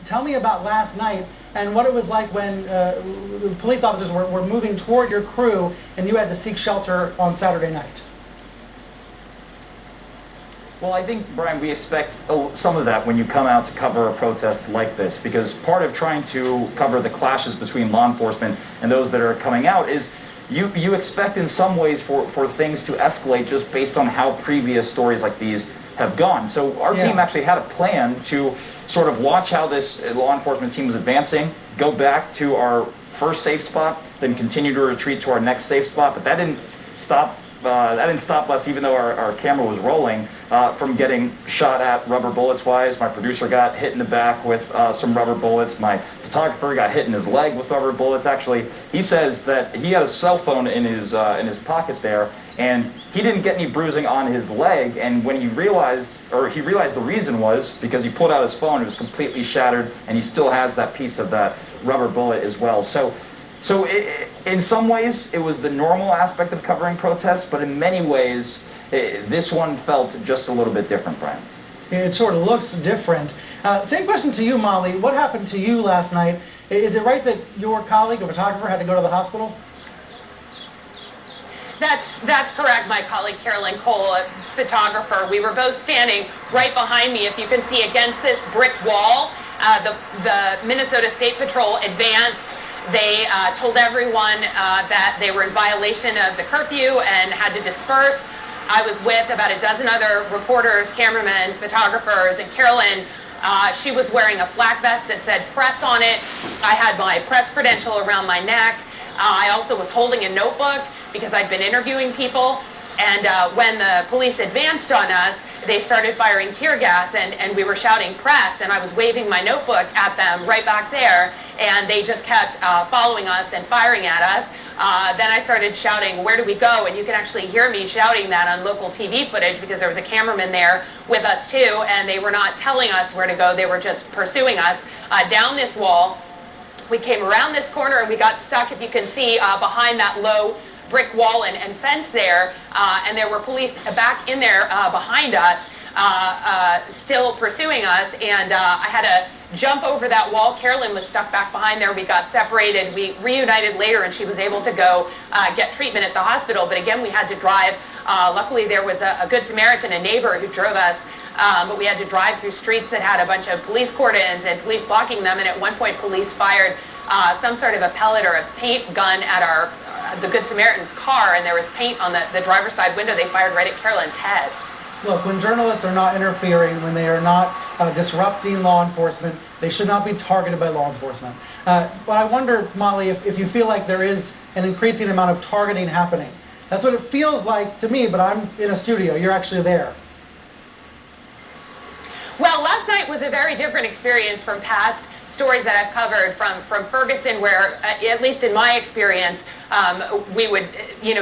Tell me about last night and what it was like when the police officers were moving toward your crew and you had to seek shelter on Saturday night. Well, I think, Brian, we expect some of that when you come out to cover a protest like this, because part of trying to cover the clashes between law enforcement and those that are coming out is you expect in some ways for things to escalate just based on how previous stories like these have gone. So our team actually had a plan to sort of watch how this law enforcement team was advancing, go back to our first safe spot, then continue to retreat to our next safe spot. But that didn't stop us, even though our camera was rolling, from getting shot at rubber bullets-wise. My producer got hit in the back with some rubber bullets. My photographer got hit in his leg with rubber bullets. Actually, he says that he had a cell phone in his pocket there, and he didn't get any bruising on his leg. And when he realized the reason was because he pulled out his phone, it was completely shattered, and he still has that piece of that rubber bullet as well. So in some ways, it was the normal aspect of covering protests, but in many ways, this one felt just a little bit different, Brian. It sort of looks different. Same question to you, Molly. What happened to you last night? Is it right that your colleague, a photographer, had to go to the hospital? That's correct. My colleague Carolyn Cole, a photographer, we were both standing right behind me. If you can see against this brick wall, the Minnesota State Patrol advanced. They told everyone that they were in violation of the curfew and had to disperse. I was with about a dozen other reporters, cameramen, photographers, and Carolyn, she was wearing a flak vest that said press on it. I had my press credential around my neck. I also was holding a notebook because I'd been interviewing people. And when the police advanced on us, they started firing tear gas, and we were shouting press, and I was waving my notebook at them right back there, and they just kept following us and firing at us. Then I started shouting, "Where do we go?" And you can actually hear me shouting that on local TV footage because there was a cameraman there with us too, and they were not telling us where to go. They were just pursuing us down this wall. We came around this corner and we got stuck, if you can see, behind that low brick wall and fence there, and there were police back in there behind us, still pursuing us, and I had to jump over that wall. Carolyn was stuck back behind there. We got separated. We reunited later, and she was able to go get treatment at the hospital, but again, we had to drive. Luckily, there was a good Samaritan, a neighbor, who drove us, but we had to drive through streets that had a bunch of police cordons and police blocking them, and at one point, police fired some sort of a pellet or a paint gun at the Good Samaritan's car, and there was paint on the driver's side window. They fired right at Carolyn's head. Look, when journalists are not interfering, when they are not disrupting law enforcement, they should not be targeted by law enforcement. But I wonder, Molly, if you feel like there is an increasing amount of targeting happening. That's what it feels like to me, but I'm in a studio. You're actually there. Well, last night was a very different experience from past stories that I've covered from Ferguson, where, at least in my experience, we would,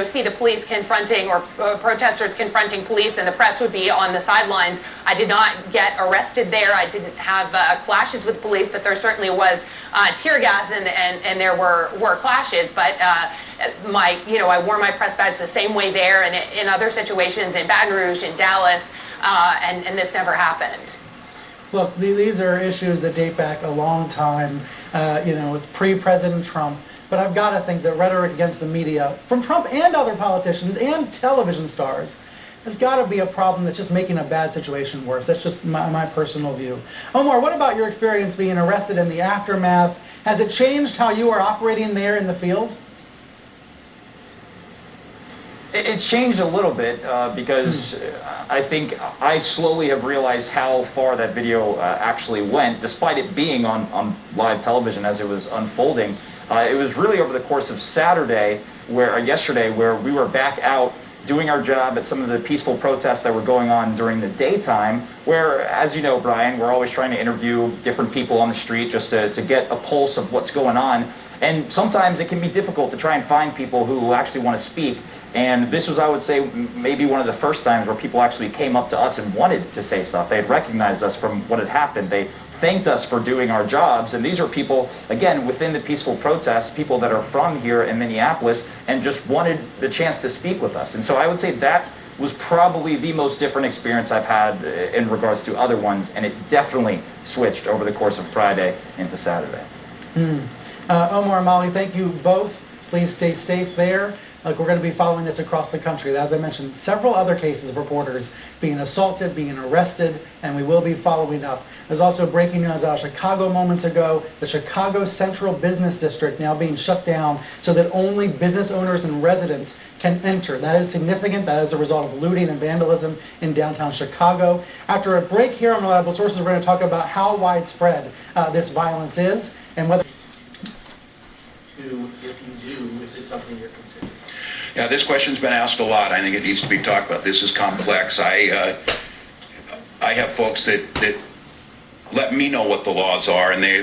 see the police confronting or protesters confronting police, and the press would be on the sidelines. I did not get arrested there. I didn't have clashes with police, but there certainly was tear gas, and there were clashes. But I wore my press badge the same way there, and in other situations in Baton Rouge, in Dallas, and this never happened. Look, these are issues that date back a long time. It's pre-President Trump. But I've got to think that rhetoric against the media, from Trump and other politicians and television stars, has got to be a problem that's just making a bad situation worse. That's just my personal view. Omar, what about your experience being arrested in the aftermath? Has it changed how you are operating there in the field? It's changed a little bit because I think I slowly have realized how far that video actually went, despite it being on live television as it was unfolding. It was really over the course of yesterday, where we were back out doing our job at some of the peaceful protests that were going on during the daytime, where, as you know, Brian, we're always trying to interview different people on the street just to get a pulse of what's going on. And sometimes it can be difficult to try and find people who actually want to speak. And this was, I would say, maybe one of the first times where people actually came up to us and wanted to say stuff. They had recognized us from what had happened. They thanked us for doing our jobs. And these are people, again, within the peaceful protests, people that are from here in Minneapolis and just wanted the chance to speak with us. And so I would say that was probably the most different experience I've had in regards to other ones, and it definitely switched over the course of Friday into Saturday. Omar and Molly, thank you both. Please stay safe there. We're going to be following this across the country. As I mentioned, several other cases of reporters being assaulted, being arrested, and we will be following up. There's also breaking news out of Chicago moments ago, the Chicago Central Business District now being shut down so that only business owners and residents can enter. That is significant. That is a result of looting and vandalism in downtown Chicago. After a break here on Reliable Sources, we're going to talk about how widespread this violence is and whether... If you do, is it something you're considering? Yeah, this question's been asked a lot. I think it needs to be talked about. This is complex. I have folks that let me know what the laws are, and they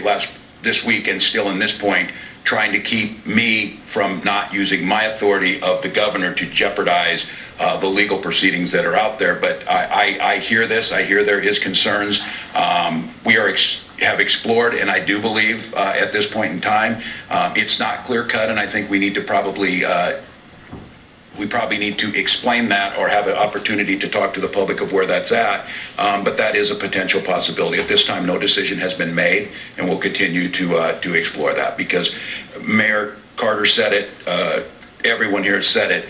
this week and still in this point trying to keep me from not using my authority of the governor to jeopardize the legal proceedings that are out there. But I hear this. I hear there is concerns. We have explored, and I do believe at this point in time, it's not clear cut, and I think we need to probably need to explain that or have an opportunity to talk to the public of where that's at. But that is a potential possibility. At this time, no decision has been made, and we'll continue to explore that because Mayor Carter said it, everyone here has said it.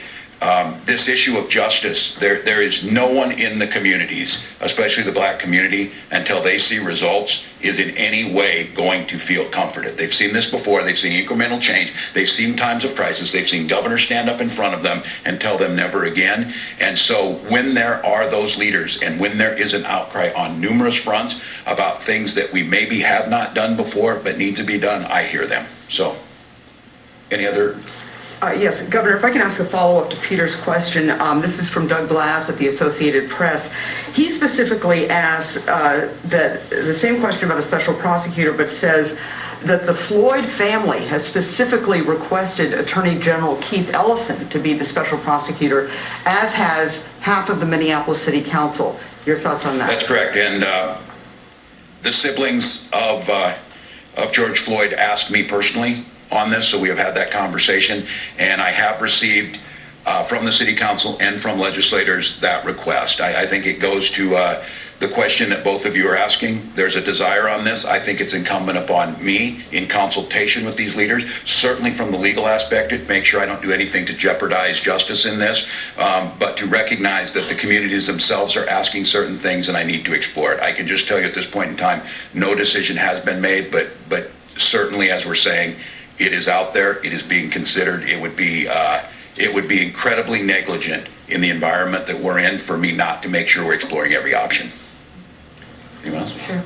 This issue of justice, there is no one in the communities, especially the black community, until they see results, is in any way going to feel comforted. They've seen this before. They've seen incremental change. They've seen times of crisis. They've seen governors stand up in front of them and tell them never again. And so when there are those leaders and when there is an outcry on numerous fronts about things that we maybe have not done before but need to be done, I hear them. So any other... Yes, Governor, if I can ask a follow-up to Peter's question. This is from Doug Glass at the Associated Press. He specifically asked that the same question about a special prosecutor, but says that the Floyd family has specifically requested Attorney General Keith Ellison to be the special prosecutor, as has half of the Minneapolis City Council. Your thoughts on that? That's correct. And the siblings of George Floyd asked me personally on this, so we have had that conversation, and I have received from the City Council and from legislators that request. I think it goes to the question that both of you are asking. There's a desire on this. I think it's incumbent upon me, in consultation with these leaders, certainly from the legal aspect, to make sure I don't do anything to jeopardize justice in this, but to recognize that the communities themselves are asking certain things, and I need to explore it. I can just tell you at this point in time, no decision has been made, but certainly, as we're saying, it is out there. It is being considered. It would be incredibly negligent in the environment that we're in for me not to make sure we're exploring every option. Anyone else? Sure.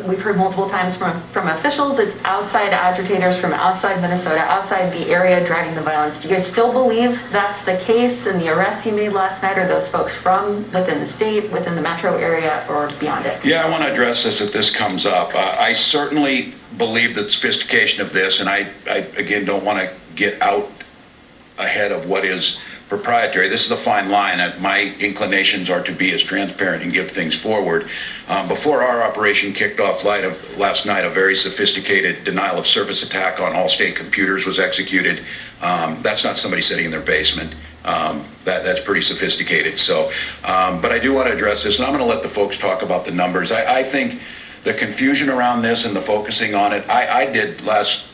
We've heard multiple times from officials, it's outside agitators from outside Minnesota, outside the area driving the violence. Do you guys still believe that's the case? And the arrests you made last night, are those folks from within the state, within the metro area, or beyond it? Yeah, I want to address this if this comes up. I certainly believe the sophistication of this, and I again don't want to get out ahead of what is proprietary. This is a fine line. My inclinations are to be as transparent and give things forward. Before our operation kicked off last night, a very sophisticated denial of service attack on all state computers was executed. That's not somebody sitting in their basement. That's pretty sophisticated. So, but I do want to address this, and I'm going to let the folks talk about the numbers. I think the confusion around this and the focusing on it, I did last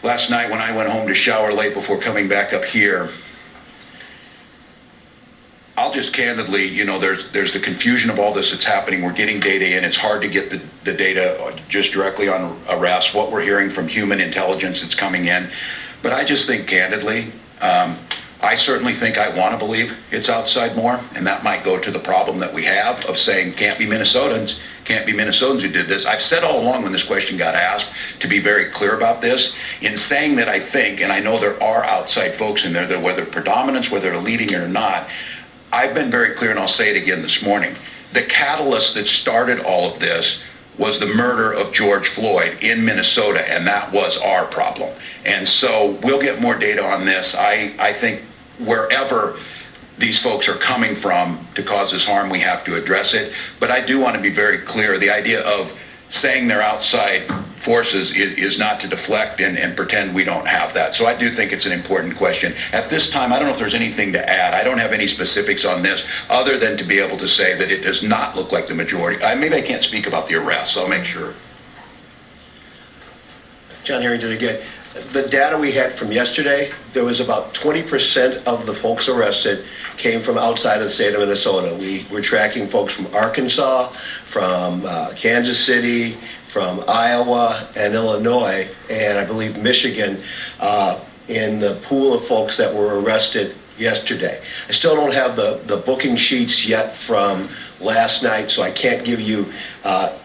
night when I went home to shower late before coming back up here. I'll just candidly, there's the confusion of all this that's happening. We're getting data in. It's hard to get the data just directly on arrests. What we're hearing from human intelligence that's coming in. But I just think candidly, I certainly think I want to believe it's outside more, and that might go to the problem that we have of saying can't be Minnesotans who did this. I've said all along when this question got asked to be very clear about this, in saying that I think, and I know there are outside folks in there, that whether predominance, whether they're leading it or not, I've been very clear, and I'll say it again this morning. The catalyst that started all of this was the murder of George Floyd in Minnesota, and that was our problem. And so we'll get more data on this. I think wherever these folks are coming from to cause this harm, we have to address it. But I do want to be very clear. The idea of saying they're outside forces is not to deflect and pretend we don't have that. So I do think it's an important question. At this time, I don't know if there's anything to add. I don't have any specifics on this other than to be able to say that it does not look like the majority. Maybe I can't speak about the arrests. I'll make sure. John Harrington again. The data we had from yesterday, there was about 20% of the folks arrested came from outside of the state of Minnesota. We were tracking folks from Arkansas, from Kansas City, from Iowa and Illinois, and I believe Michigan in the pool of folks that were arrested yesterday. I still don't have the booking sheets yet from last night, so I can't give you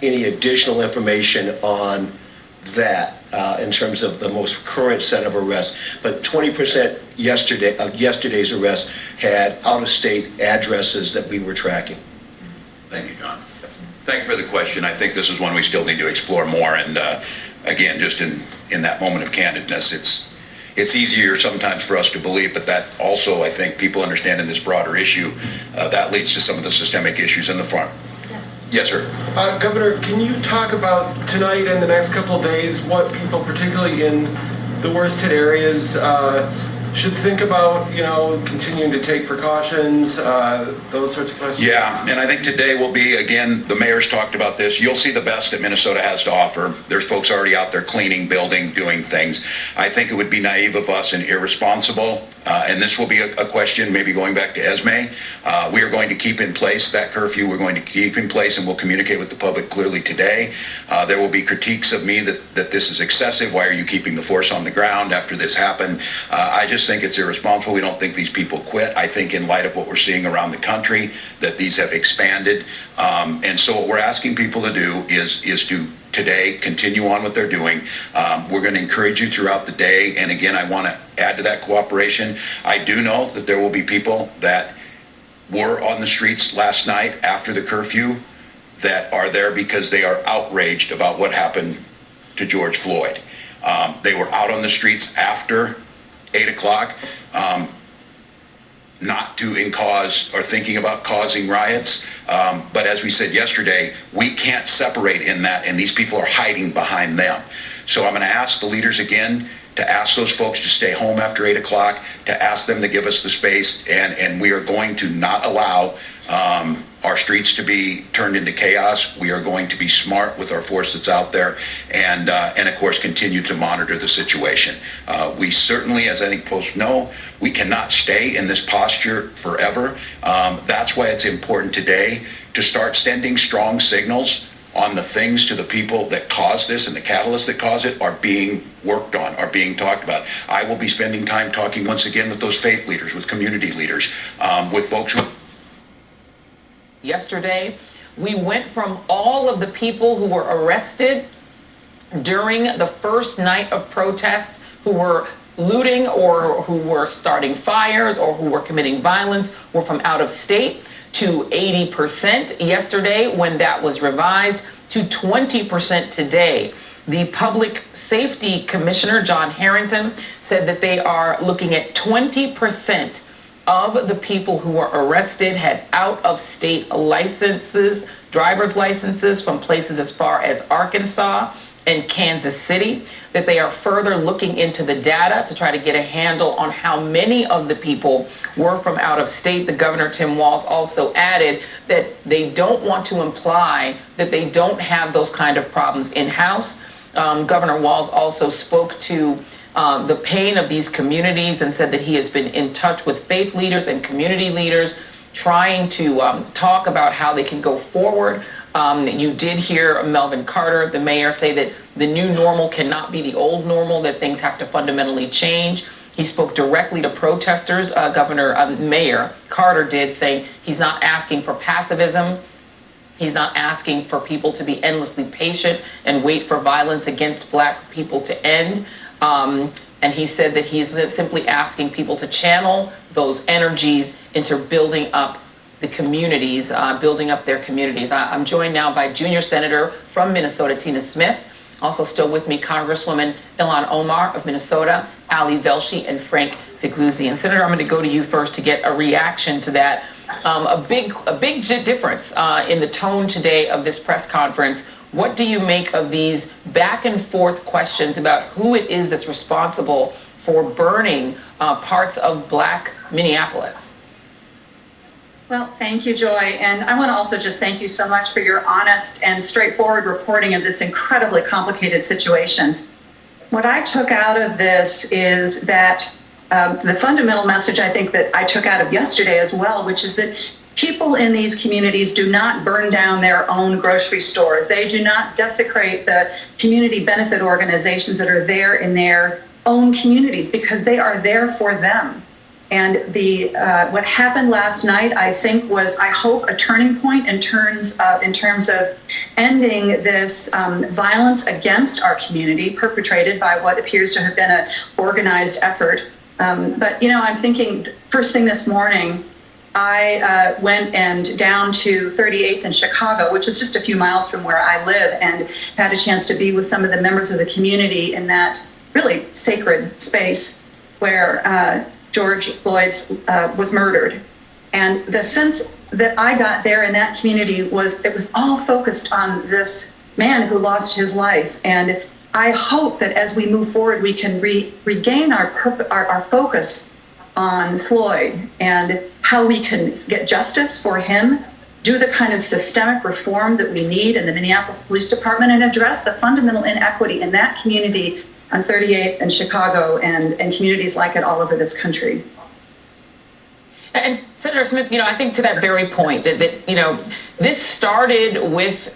any additional information on that in terms of the most current set of arrests. But 20% yesterday of yesterday's arrests had out-of-state addresses that we were tracking. Thank you, John. Thank you for the question. I think this is one we still need to explore more. And again, just in that moment of candidness, it's easier sometimes for us to believe, but that also, I think, people understand in this broader issue, that leads to some of the systemic issues in the front. Yes, sir. Governor, can you talk about tonight and the next couple of days what people, particularly in the worst hit areas, should think about, continuing to take precautions, those sorts of questions? Yeah, and I think today will be, again, the mayor's talked about this. You'll see the best that Minnesota has to offer. There's folks already out there cleaning, building, doing things. I think it would be naive of us and irresponsible, and this will be a question maybe going back to Esme. We are going to keep in place that curfew. We're going to keep in place, and we'll communicate with the public clearly today. There will be critiques of me that this is excessive. Why are you keeping the force on the ground after this happened? I just think it's irresponsible. We don't think these people quit. I think in light of what we're seeing around the country, that these have expanded. And so what we're asking people to do is to today continue on what they're doing. We're going to encourage you throughout the day. And again, I want to add to that cooperation. I do know that there will be people that were on the streets last night after the curfew that are there because they are outraged about what happened to George Floyd. They were out on the streets after 8 o'clock, not to cause or thinking about causing riots. But as we said yesterday, we can't separate in that, and these people are hiding behind them. So I'm going to ask the leaders again to ask those folks to stay home after 8 o'clock, to ask them to give us the space, and we are going to not allow our streets to be turned into chaos. We are going to be smart with our force that's out there, and of course continue to monitor the situation. We certainly, as I think folks know, we cannot stay in this posture forever. That's why it's important today to start sending strong signals on the things to the people that cause this, and the catalysts that cause it are being worked on, are being talked about. I will be spending time talking once again with those faith leaders, with community leaders, with folks who... Yesterday, we went from all of the people who were arrested during the first night of protests, who were looting or who were starting fires or who were committing violence, were from out of state, to 80% yesterday when that was revised, to 20% today. The Public Safety Commissioner, John Harrington, said that they are looking at 20% of the people who were arrested had out-of-state licenses, driver's licenses from places as far as Arkansas and Kansas City, that they are further looking into the data to try to get a handle on how many of the people were from out of state. The Governor, Tim Walz, also added that they don't want to imply that they don't have those kind of problems in-house. Governor Walz also spoke to the pain of these communities and said that he has been in touch with faith leaders and community leaders trying to talk about how they can go forward. You did hear Melvin Carter, the mayor, say that the new normal cannot be the old normal, that things have to fundamentally change. He spoke directly to protesters. Mayor Carter did, saying he's not asking for pacifism. He's not asking for people to be endlessly patient and wait for violence against black people to end. And he said that he's simply asking people to channel those energies into building up the communities, building up their communities. I'm joined now by Junior Senator from Minnesota, Tina Smith. Also still with me, Congresswoman Ilhan Omar of Minnesota, Ali Velshi, and Frank Figluzzi. And Senator, I'm going to go to you first to get a reaction to that. A big difference in the tone today of this press conference What do you make of these back and forth questions about who it is that's responsible for burning parts of Black Minneapolis? Well, thank you, Joy. And I want to also just thank you so much for your honest and straightforward reporting of this incredibly complicated situation. What I took out of this is that the fundamental message I think that I took out of yesterday as well, which is that people in these communities do not burn down their own grocery stores. They do not desecrate the community benefit organizations that are there in their own communities because they are there for them. And what happened last night, I think, was, I hope, a turning point in terms of ending this violence against our community perpetrated by what appears to have been an organized effort. But, you know, I'm thinking, first thing this morning, I went down to 38th in Chicago, which is just a few miles from where I live, and had a chance to be with some of the members of the community in that really sacred space where George Floyd was murdered. And the sense that I got there in that community was, it was all focused on this man who lost his life. And I hope that as we move forward, we can regain our focus on Floyd and how we can get justice for him, do the kind of systemic reform that we need in the Minneapolis Police Department, and address the fundamental inequity in that community on 38th and Chicago and communities like it all over this country. And Senator Smith, you know, I think to that very point that you know, this started with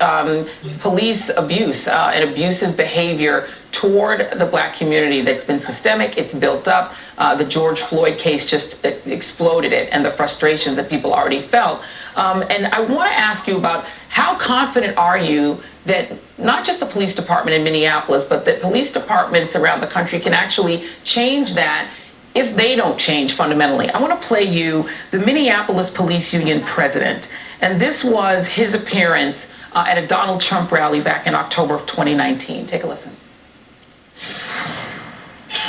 police abuse and abusive behavior toward the Black community that's been systemic. It's built up. The George Floyd case just exploded it, and the frustrations that people already felt. And I want to ask you about, how confident are you that not just the police department in Minneapolis, but that police departments around the country can actually change that if they don't change fundamentally? I want to play you the Minneapolis Police Union president, and this was his appearance at a Donald Trump rally back in October of 2019. Take a listen.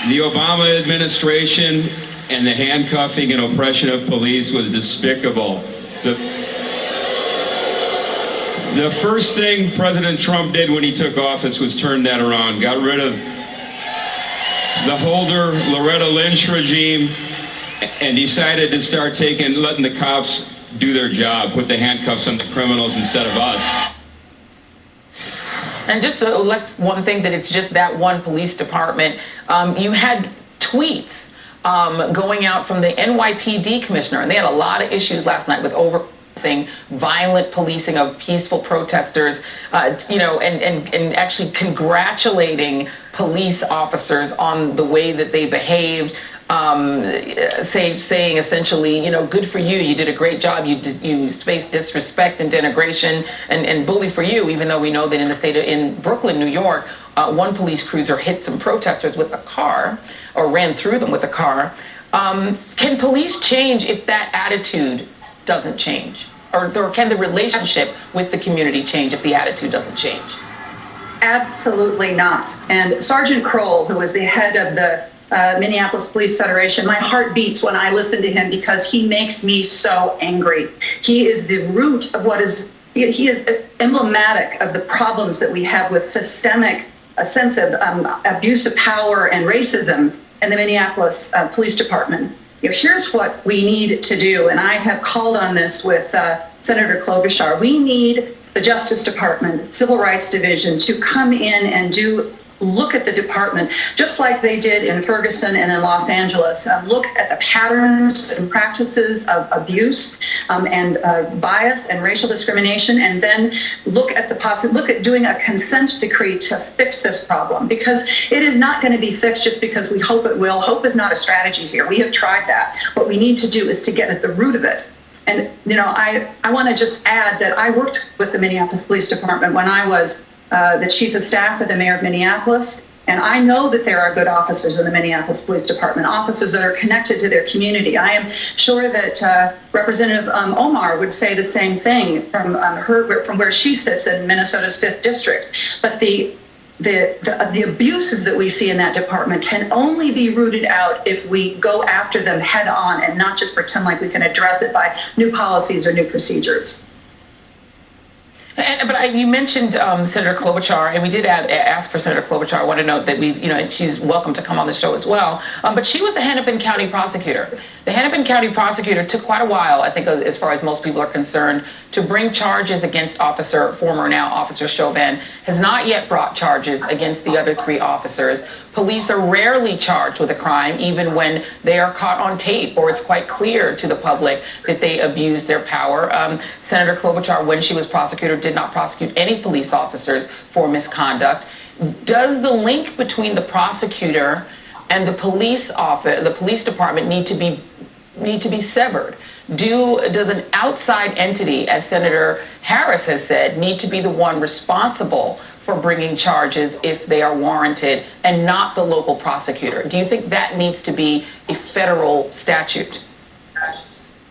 The Obama administration and the handcuffing and oppression of police was despicable. The first thing President Trump did when he took office was turn that around, got rid of the Holder, Loretta Lynch regime, and decided to start letting the cops do their job, put the handcuffs on the criminals instead of us. And just one thing, that it's just that one police department. You had tweets going out from the NYPD commissioner, and they had a lot of issues last night with violent policing of peaceful protesters, you know, and actually congratulating police officers on the way that they behaved, saying essentially, you know, good for you, you did a great job, you faced disrespect and denigration and bully for you, even though we know that in Brooklyn, New York, one police cruiser hit some protesters with a car, or ran through them with a car. Can police change if that attitude doesn't change? Or can the relationship with the community change if the attitude doesn't change? Absolutely not. And Sergeant Kroll, who was the head of the Minneapolis Police Federation, my heart beats when I listen to him because he makes me so angry. He is the root of he is emblematic of the problems that we have with systemic, a sense of abuse of power and racism in the Minneapolis Police Department. You know, here's what we need to do, and I have called on this with Senator Klobuchar. We need the Justice Department, Civil Rights Division to come in and look at the department, just like they did in Ferguson and in Los Angeles. Look at the patterns and practices of abuse and bias and racial discrimination, and then look at doing a consent decree to fix this problem, because it is not going to be fixed just because we hope it will. Hope is not a strategy here. We have tried that. What we need to do is to get at the root of it. And, you know, I want to just add that I worked with the Minneapolis Police Department when I was the chief of staff of the mayor of Minneapolis, and I know that there are good officers in the Minneapolis Police Department, officers that are connected to their community. I am sure that Representative Omar would say the same thing from where she sits in Minnesota's 5th District. But the abuses that we see in that department can only be rooted out if we go after them head on and not just pretend like we can address it by new policies or new procedures. But you mentioned Senator Klobuchar, and we did ask for Senator Klobuchar. I want to note that she's welcome to come on the show as well. But she was the Hennepin County prosecutor. The Hennepin County prosecutor took quite a while, I think, as far as most people are concerned, to bring charges against former now Officer Chauvin. Has not yet brought charges against the other 3 officers. Police are rarely charged with a crime, even when they are caught on tape or it's quite clear to the public that they abused their power. Senator Klobuchar, when she was prosecutor, did not prosecute any police officers for misconduct. Does the link between the prosecutor and the police department need to be severed? Does an outside entity, as Senator Harris has said, need to be the one responsible for bringing charges if they are warranted and not the local prosecutor? Do you think that needs to be a federal statute?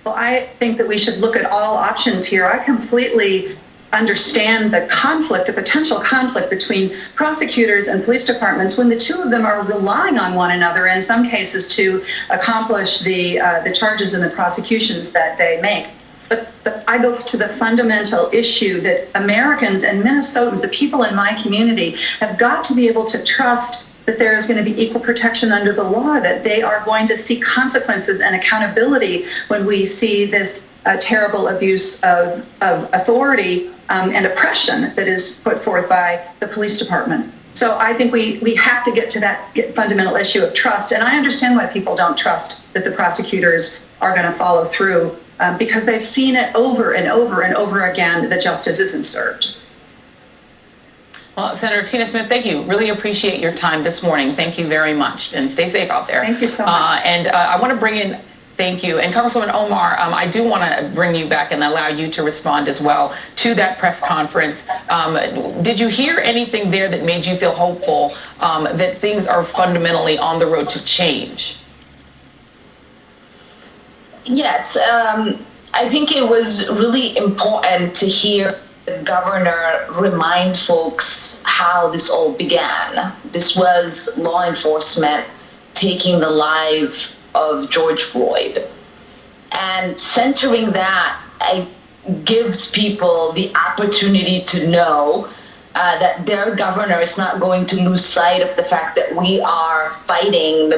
Well, I think that we should look at all options here. I completely understand the potential conflict between prosecutors and police departments when the 2 of them are relying on one another in some cases to accomplish the charges and the prosecutions that they make. But I go to the fundamental issue that Americans and Minnesotans, the people in my community, have got to be able to trust that there is going to be equal protection under the law, that they are going to see consequences and accountability when we see this terrible abuse of authority and oppression that is put forth by the police department. So I think we have to get to that fundamental issue of trust. And I understand why people don't trust that the prosecutors are going to follow through, because they've seen it over and over and over again that justice isn't served. Well, Senator Tina Smith, thank you. Really appreciate your time this morning. Thank you very much. And stay safe out there. Thank you so much. And I want to bring in, thank you. And Congresswoman Omar, I do want to bring you back and allow you to respond as well to that press conference. Did you hear anything there that made you feel hopeful that things are fundamentally on the road to change? Yes, I think it was really important to hear the governor remind folks how this all began. This was law enforcement taking the life of George Floyd. And centering that gives people the opportunity to know that their governor is not going to lose sight of the fact that we are fighting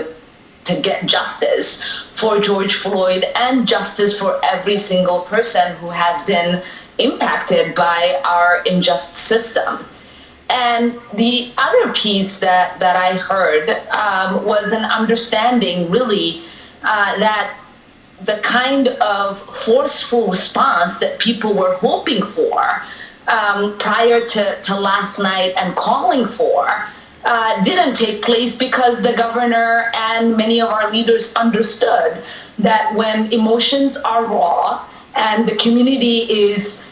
to get justice for George Floyd and justice for every single person who has been impacted by our unjust system. And the other piece that I heard was an understanding, really, that the kind of forceful response that people were hoping for prior to last night and calling for didn't take place because the governor and many of our leaders understood that when emotions are raw and the community is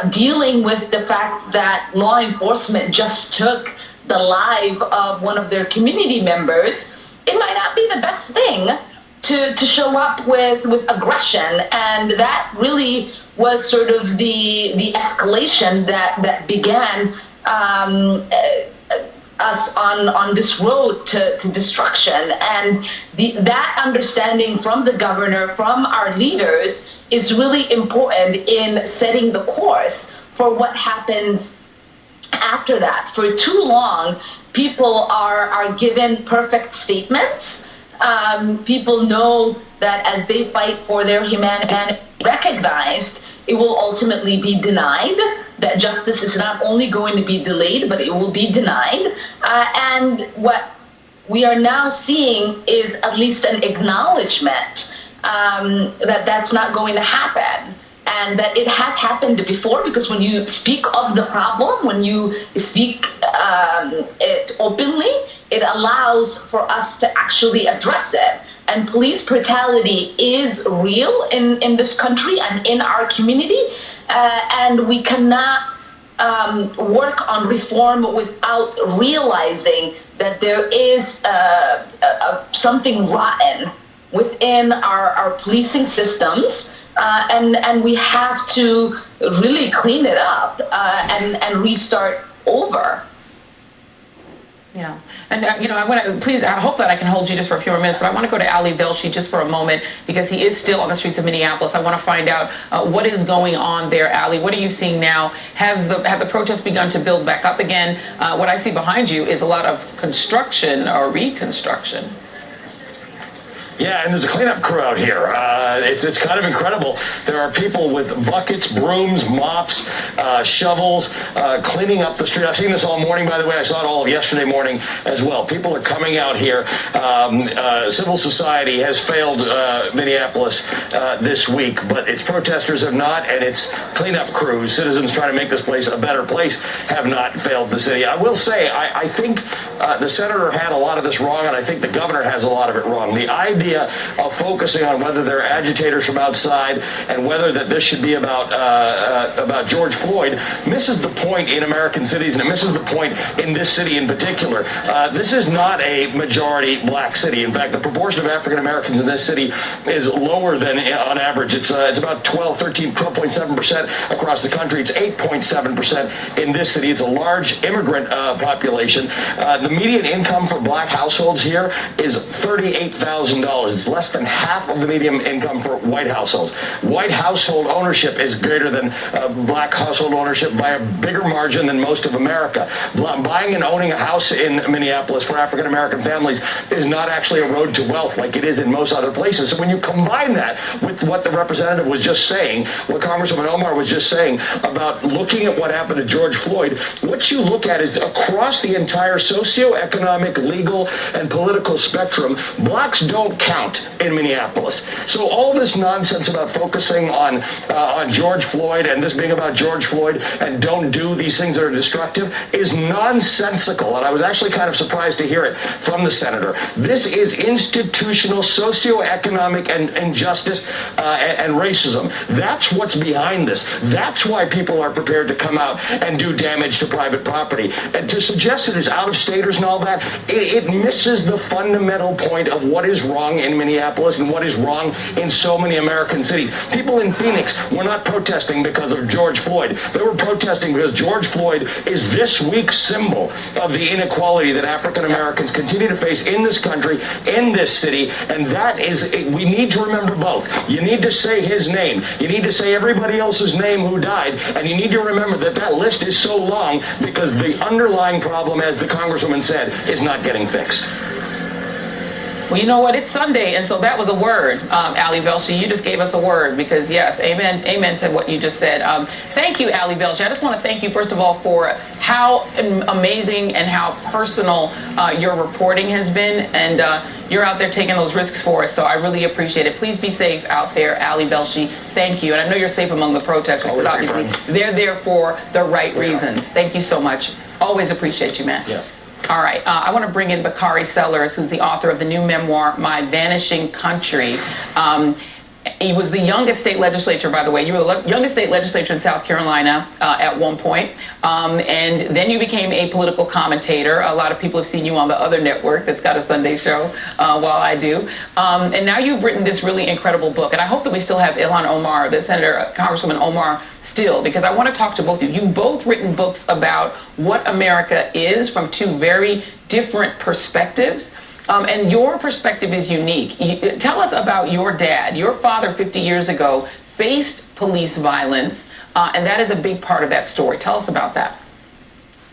dealing with the fact that law enforcement just took the life of one of their community members, it might not be the best thing to show up with aggression. And that really was sort of the escalation that began us on this road to destruction. And that understanding from the governor, from our leaders, is really important in setting the course for what happens after that. For too long, people are given perfect statements. People know that as they fight for their humanity recognized, it will ultimately be denied, that justice is not only going to be delayed, but it will be denied. And what we are now seeing is at least an acknowledgement that that's not going to happen, and that it has happened before, because when you speak of the problem, when you speak it openly, it allows for us to actually address it. And police brutality is real in this country and in our community, and we cannot work on reform without realizing that there is something rotten within our policing systems, and we have to really clean it up and restart over. Yeah, and I want to please. I hope that I can hold you just for a few more minutes, but I want to go to Ali Velshi just for a moment because he is still on the streets of Minneapolis. I want to find out what is going on there, Ali. What are you seeing now? Have the protests begun to build back up again? What I see behind you is a lot of construction or reconstruction. Yeah, and there's a cleanup crew out here. It's kind of incredible. There are people with buckets, brooms, mops, shovels, cleaning up the street. I've seen this all morning, by the way. I saw it all of yesterday morning as well. People are coming out here. Civil society has failed Minneapolis this week, but its protesters have not, and its cleanup crews, citizens trying to make this place a better place, have not failed the city. I will say, I think the senator had a lot of this wrong, and I think the governor has a lot of it wrong. The idea of focusing on whether they're agitators from outside and whether that this should be about George Floyd misses the point in American cities, and it misses the point in this city in particular. This is not a majority black city. In fact, the proportion of African Americans in this city is lower than on average. It's about 12.7% across the country. It's 8.7% in this city. It's a large immigrant population. The median income for black households here is $38,000. It's less than half of the median income for white households. White household ownership is greater than black household ownership by a bigger margin than most of America. Buying and owning a house in Minneapolis for African American families is not actually a road to wealth like it is in most other places. So when you combine that with what the representative was just saying, what Congresswoman Omar was just saying about looking at what happened to George Floyd, what you look at is across the entire socioeconomic, legal, and political spectrum, blacks don't count in Minneapolis. So all this nonsense about focusing on George Floyd and this being about George Floyd and don't do these things that are destructive is nonsensical. And I was actually kind of surprised to hear it from the senator. This is institutional socioeconomic and injustice and racism. That's what's behind this. That's why people are prepared to come out and do damage to private property. And to suggest it is out-of-staters and all that, it misses the fundamental point of what is wrong in Minneapolis and what is wrong in so many American cities. People in Phoenix were not protesting because of George Floyd. They were protesting because George Floyd is this week's symbol of the inequality that African Americans continue to face in this country, in this city, and that is, we need to remember both. You need to say his name. You need to say everybody else's name who died, and you need to remember that that list is so long because the underlying problem, as the Congresswoman said, is not getting fixed. Well, you know what? It's Sunday, and so that was a word, Ali Velshi. You just gave us a word because, yes, amen to what you just said. Thank you, Ali Velshi. I just want to thank you, first of all, for how amazing and how personal your reporting has been, and you're out there taking those risks for us, so I really appreciate it. Please be safe out there, Ali Velshi. Thank you, and I know you're safe among the protesters, but obviously they're there for the right reasons. Thank you so much. Always appreciate you, man. Yeah. All right, I want to bring in Bakari Sellers, who's the author of the new memoir, My Vanishing Country. He was the youngest state legislature, by the way. You were the youngest state legislature in South Carolina at one point. And then you became a political commentator. A lot of people have seen you on the other network that's got a Sunday show, while I do. And now you've written this really incredible book. And I hope that we still have Ilhan Omar, the Senator, Congresswoman Omar, still, because I want to talk to both of you. You've both written books about what America is from two very different perspectives. And your perspective is unique. Tell us about your dad. Your father 50 years ago faced police violence, and that is a big part of that story. Tell us about that.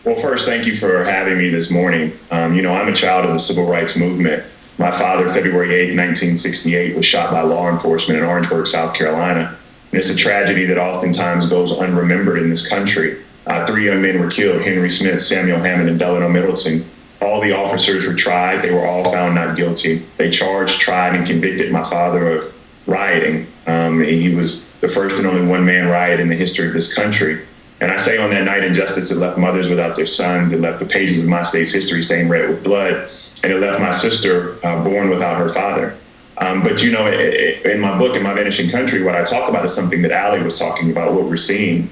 Well, first, thank you for having me this morning. I'm a child of the civil rights movement. My father, February 8th, 1968, was shot by law enforcement in Orangeburg, South Carolina. And it's a tragedy that oftentimes goes unremembered in this country. 3 young men were killed: Henry Smith, Samuel Hammond, and Delano Middleton. All the officers were tried. They were all found not guilty. They charged, tried, and convicted my father of rioting. He was the first and only one-man riot in the history of this country. And I say on that night, injustice, it left mothers without their sons. It left the pages of my state's history stained red with blood. And it left my sister born without her father. But in my book, In My Vanishing Country, what I talk about is something that Ali was talking about, what we're seeing.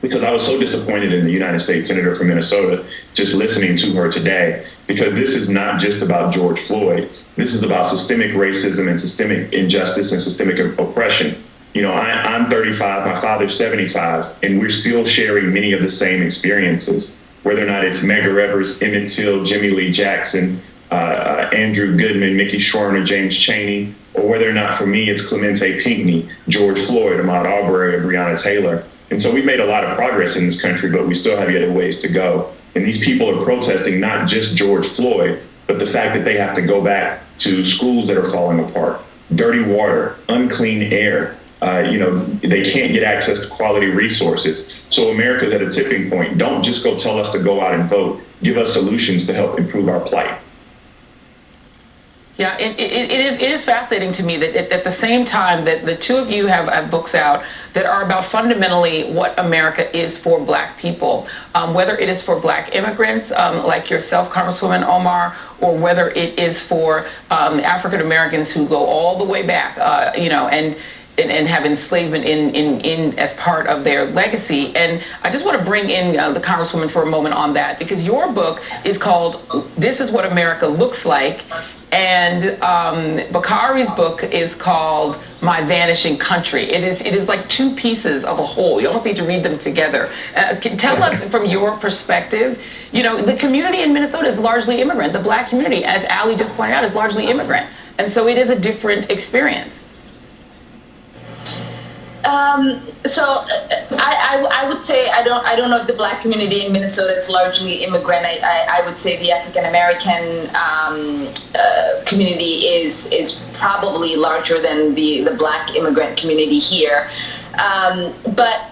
Because I was so disappointed in the United States Senator from Minnesota, just listening to her today, because this is not just about George Floyd. This is about systemic racism and systemic injustice and systemic oppression. I'm 35, my father's 75, and we're still sharing many of the same experiences. whether or not it's Medgar Evers, Emmett Till, Jimmy Lee Jackson, Andrew Goodman, Mickey Schwerner, James Chaney, or whether or not for me it's Clemente Pinckney, George Floyd, Ahmaud Arbery, or Breonna Taylor. And so we've made a lot of progress in this country, but we still have yet a ways to go. And these people are protesting not just George Floyd, but the fact that they have to go back to schools that are falling apart, dirty water, unclean air. They can't get access to quality resources. So America's at a tipping point. Don't just go tell us to go out and vote. Give us solutions to help improve our plight. Yeah, it is fascinating to me that at the same time that the two of you have books out that are about fundamentally what America is for Black people, whether it is for Black immigrants like yourself, Congresswoman Omar, or whether it is for African Americans who go all the way back, and have enslavement in as part of their legacy. And I just want to bring in the Congresswoman for a moment on that, because your book is called This Is What America Looks Like, and Bakari's book is called My Vanishing Country. It is like two pieces of a whole. You almost need to read them together. Tell us from your perspective, the community in Minnesota is largely immigrant. The Black community, as Ali just pointed out, is largely immigrant. And so it is a different experience. I would say I don't know if the Black community in Minnesota is largely immigrant. I would say the African American community is probably larger than the Black immigrant community here. But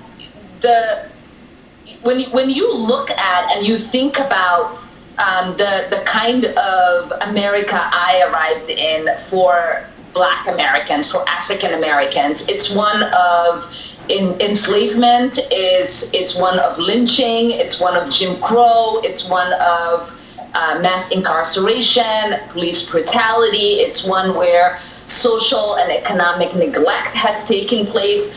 when you look at and you think about the kind of America I arrived in for Black Americans, for African Americans, it's one of enslavement, is one of lynching, it's one of Jim Crow, it's one of mass incarceration, police brutality, it's one where social and economic neglect has taken place.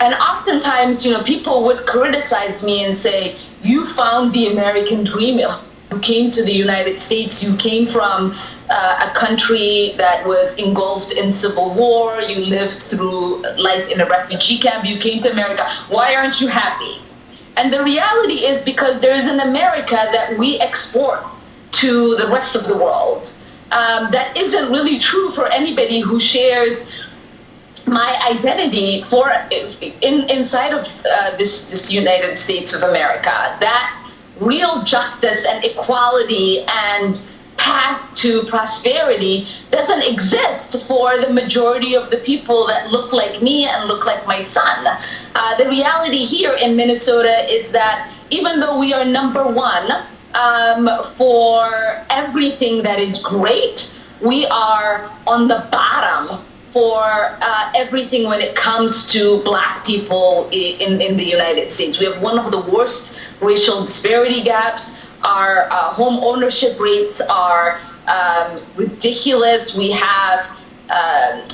And oftentimes, people would criticize me and say, you found the American dream. You came to the United States, you came from a country that was engulfed in civil war, you lived through life in a refugee camp, you came to America. Why aren't you happy? And the reality is because there is an America that we export to the rest of the world. That isn't really true for anybody who shares my identity inside of this United States of America. That real justice and equality and path to prosperity doesn't exist for the majority of the people that look like me and look like my son. The reality here in Minnesota is that even though we are number one for everything that is great, we are on the bottom for everything when it comes to Black people in the United States. We have one of the worst racial disparity gaps. Our home ownership rates are ridiculous. We have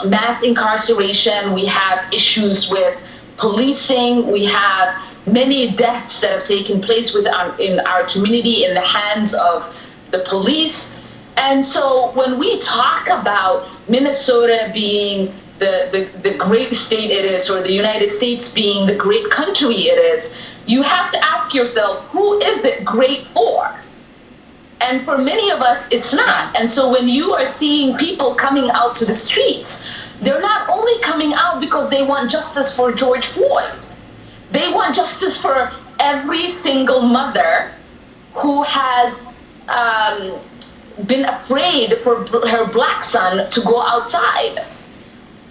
mass incarceration. We have issues with policing. We have many deaths that have taken place in our community in the hands of the police. And so when we talk about Minnesota being the great state it is, or the United States being the great country it is, you have to ask yourself, who is it great for? And for many of us, it's not. And so when you are seeing people coming out to the streets, they're not only coming out because they want justice for George Floyd. They want justice for every single mother who has been afraid for her Black son to go outside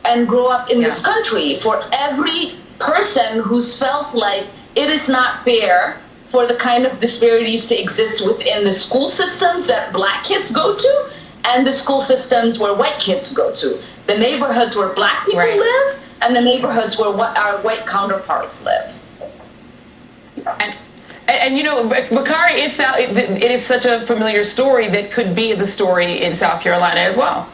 and grow up in this country. For every person who's felt like it is not fair for the kind of disparities to exist within the school systems that Black kids go to and the school systems where white kids go to. The neighborhoods where Black people live and the neighborhoods where our white counterparts live. And Bakari, it is such a familiar story that could be the story in South Carolina as well.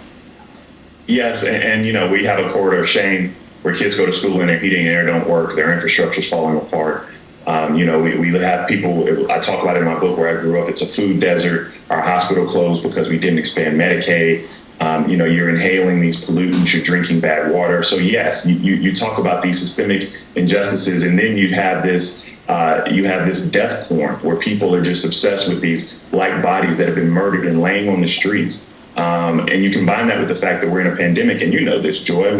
Yes, and we have a corridor of shame where kids go to school and their heating and air don't work, their infrastructure's falling apart. We have people, I talk about it in my book where I grew up, it's a food desert. Our hospital closed because we didn't expand Medicaid. You're inhaling these pollutants, you're drinking bad water. So yes, you talk about these systemic injustices, and then you have this You have this death porn where people are just obsessed with these black bodies that have been murdered and laying on the streets. And you combine that with the fact that we're in a pandemic, and you know this, Joy,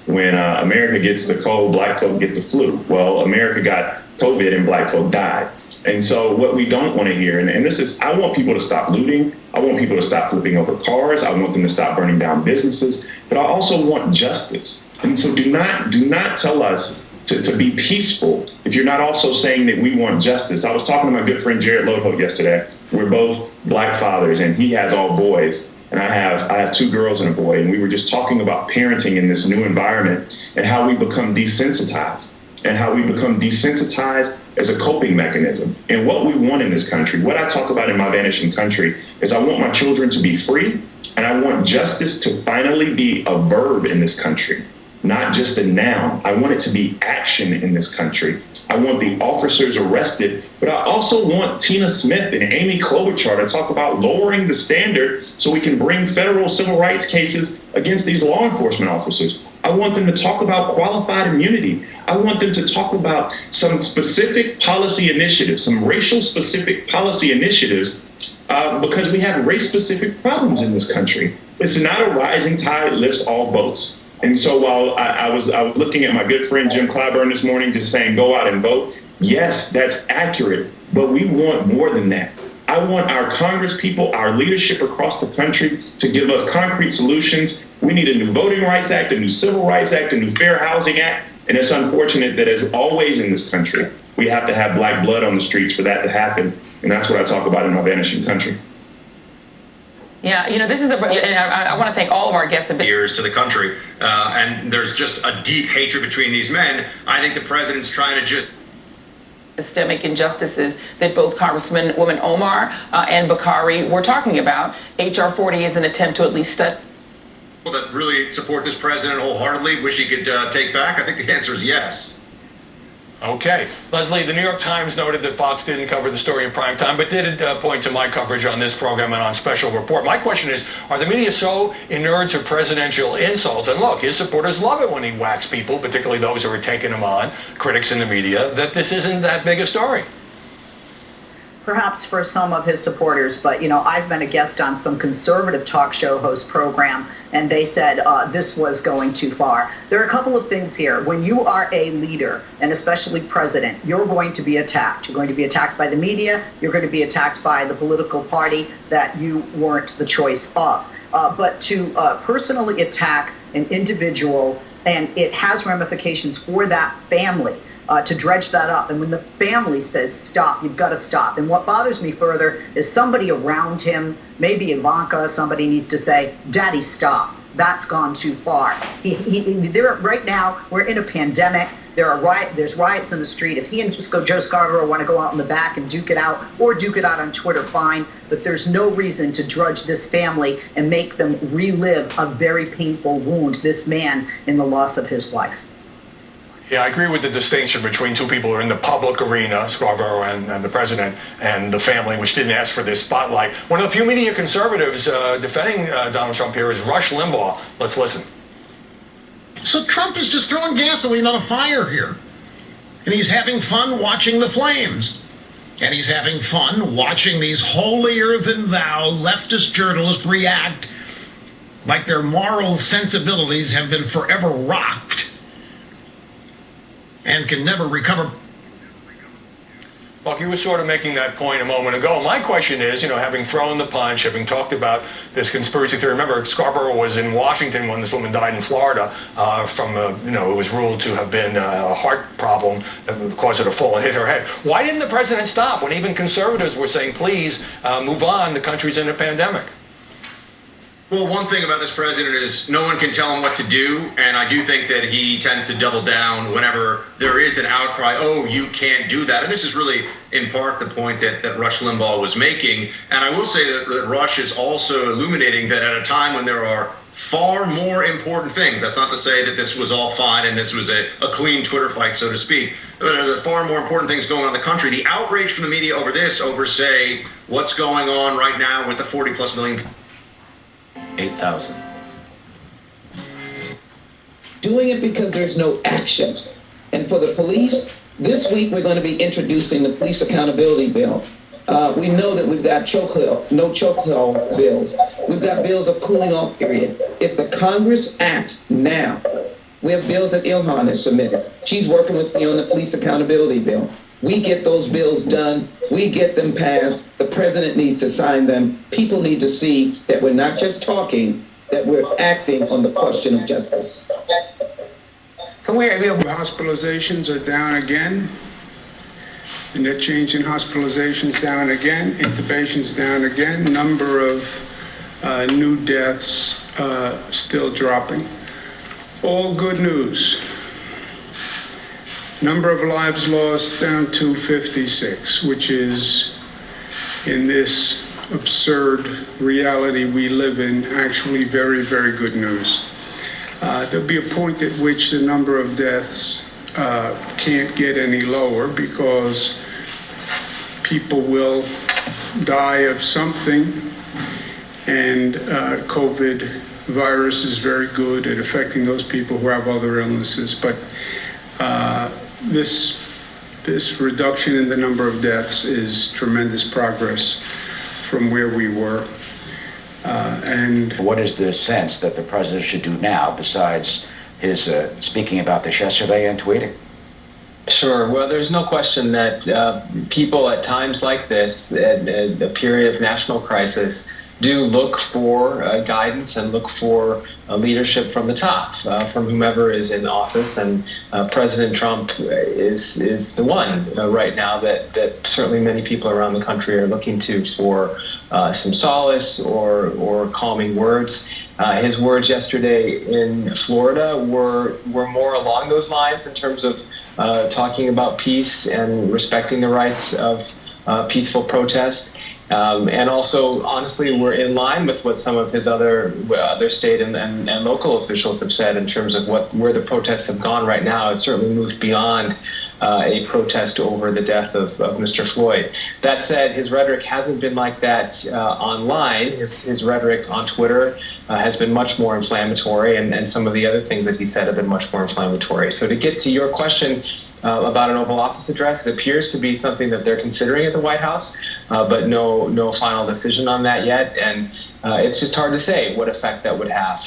when America gets the cold, black folk get the flu. Well, America got COVID and black folk died. And so what we don't want to hear, and this is, I want people to stop looting. I want people to stop flipping over cars. I want them to stop burning down businesses. But I also want justice. And so do not tell us to be peaceful if you're not also saying that we want justice. I was talking to my good friend Jared Lodeholt yesterday. We're both black fathers, and he has all boys. And I have 2 girls and a boy. And we were just talking about parenting in this new environment and how we become desensitized. And how we become desensitized as a coping mechanism. And what we want in this country, what I talk about in my vanishing country, is I want my children to be free, and I want justice to finally be a verb in this country, not just a noun. I want it to be action in this country. I want the officers arrested, but I also want Tina Smith and Amy Klobuchar to talk about lowering the standard so we can bring federal civil rights cases against these law enforcement officers. I want them to talk about qualified immunity. I want them to talk about some specific policy initiatives, some racial specific policy initiatives, because we have race specific problems in this country. It's not a rising tide lifts all boats. And so while I was looking at my good friend Jim Clyburn this morning just saying go out and vote, yes, that's accurate, but we want more than that. I want our Congress people, our leadership across the country to give us concrete solutions. We need a new Voting Rights Act, a new Civil Rights Act, a new Fair Housing Act. And it's unfortunate that, as always in this country, we have to have black blood on the streets for that to happen. And that's what I talk about in my vanishing country. Yeah, you know, this is I want to thank all of our guests. Years to the country, and there's just a deep hatred between these men. I think the president's trying to just systemic injustices that both Congresswoman Omar and Bakari were talking about. H.R. 40 is an attempt to at least study. People that really support this president wholeheartedly wish he could take back. I think the answer is yes. Okay. Leslie, the New York Times noted that Fox didn't cover the story in prime time, but did point to my coverage on this program and on Special Report. My question is, are the media so inured to presidential insults? And look, his supporters love it when he whacks people, particularly those who are taking him on, critics in the media, that this isn't that big a story. Perhaps for some of his supporters, but you know, I've been a guest on some conservative talk show host program, and they said this was going too far. There are a couple of things here. When you are a leader, and especially president, you're going to be attacked. You're going to be attacked by the media. You're going to be attacked by the political party that you weren't the choice of. But to personally attack an individual, and it has ramifications for that family. To dredge that up. And when the family says stop, you've got to stop. And what bothers me further is somebody around him, maybe Ivanka, somebody needs to say, Daddy, stop. That's gone too far. Right now, we're in a pandemic. There's riots in the street. If he and Joe Scarborough want to go out in the back and duke it out, or duke it out on Twitter, fine. But there's no reason to drudge this family and make them relive a very painful wound, this man, in the loss of his wife. Yeah, I agree with the distinction between two people who are in the public arena, Scarborough and the president, and the family, which didn't ask for this spotlight. One of the few media conservatives defending Donald Trump here is Rush Limbaugh. Let's listen. So Trump is just throwing gasoline on a fire here. And he's having fun watching the flames. And he's having fun watching these holier-than-thou leftist journalists react like their moral sensibilities have been forever rocked and can never recover. Well, you were sort of making that point a moment ago. My question is, you know, having thrown the punch, having talked about this conspiracy theory, remember Scarborough was in Washington when this woman died in Florida from, it was ruled to have been a heart problem that caused her to fall and hit her head. Why didn't the president stop when even conservatives were saying, please move on, the country's in a pandemic? Well, one thing about this president is no one can tell him what to do, and I do think that he tends to double down whenever there is an outcry, oh, you can't do that. And this is really, in part, the point that Rush Limbaugh was making. And I will say that Rush is also illuminating that at a time when there are far more important things, that's not to say that this was all fine and this was a clean Twitter fight, so to speak, but there are far more important things going on in the country. The outrage from the media over this, over, say, what's going on right now with the 40+ million people. 8,000. Doing it because there's no action. And for the police This week, we're going to be introducing the police accountability bill. We know that we've got no chokehold bills. We've got bills of cooling off period. If the Congress acts now, we have bills that Ilhan has submitted. She's working with me on the police accountability bill. We get those bills done. We get them passed. The president needs to sign them. People need to see that we're not just talking, that we're acting on the question of justice. Hospitalizations are down again. The net change in hospitalizations down again. Intubations down again. Number of new deaths still dropping. All good news. Number of lives lost down to 56, which is, in this absurd reality we live in, actually very, very good news. There'll be a point at which the number of deaths can't get any lower because people will die of something, and COVID virus is very good at affecting those people who have other illnesses. But this reduction in the number of deaths is tremendous progress from where we were. And what is the sense that the president should do now besides his speaking about this yesterday and tweeting? Sure. Well, there's no question that people at times like this, at a period of national crisis, do look for guidance and look for leadership from the top, from whomever is in office. And President Trump is the one right now that certainly many people around the country are looking to for some solace or calming words. His words yesterday in Florida were more along those lines in terms of talking about peace and respecting the rights of peaceful protest. And also, honestly, we're in line with what some of his other state and local officials have said in terms of where the protests have gone right now. It's certainly moved beyond a protest over the death of Mr. Floyd. That said, his rhetoric hasn't been like that online. His rhetoric on Twitter has been much more inflammatory, and some of the other things that he said have been much more inflammatory. So to get to your question about an Oval Office address, it appears to be something that they're considering at the White House, but no final decision on that yet. And it's just hard to say what effect that would have.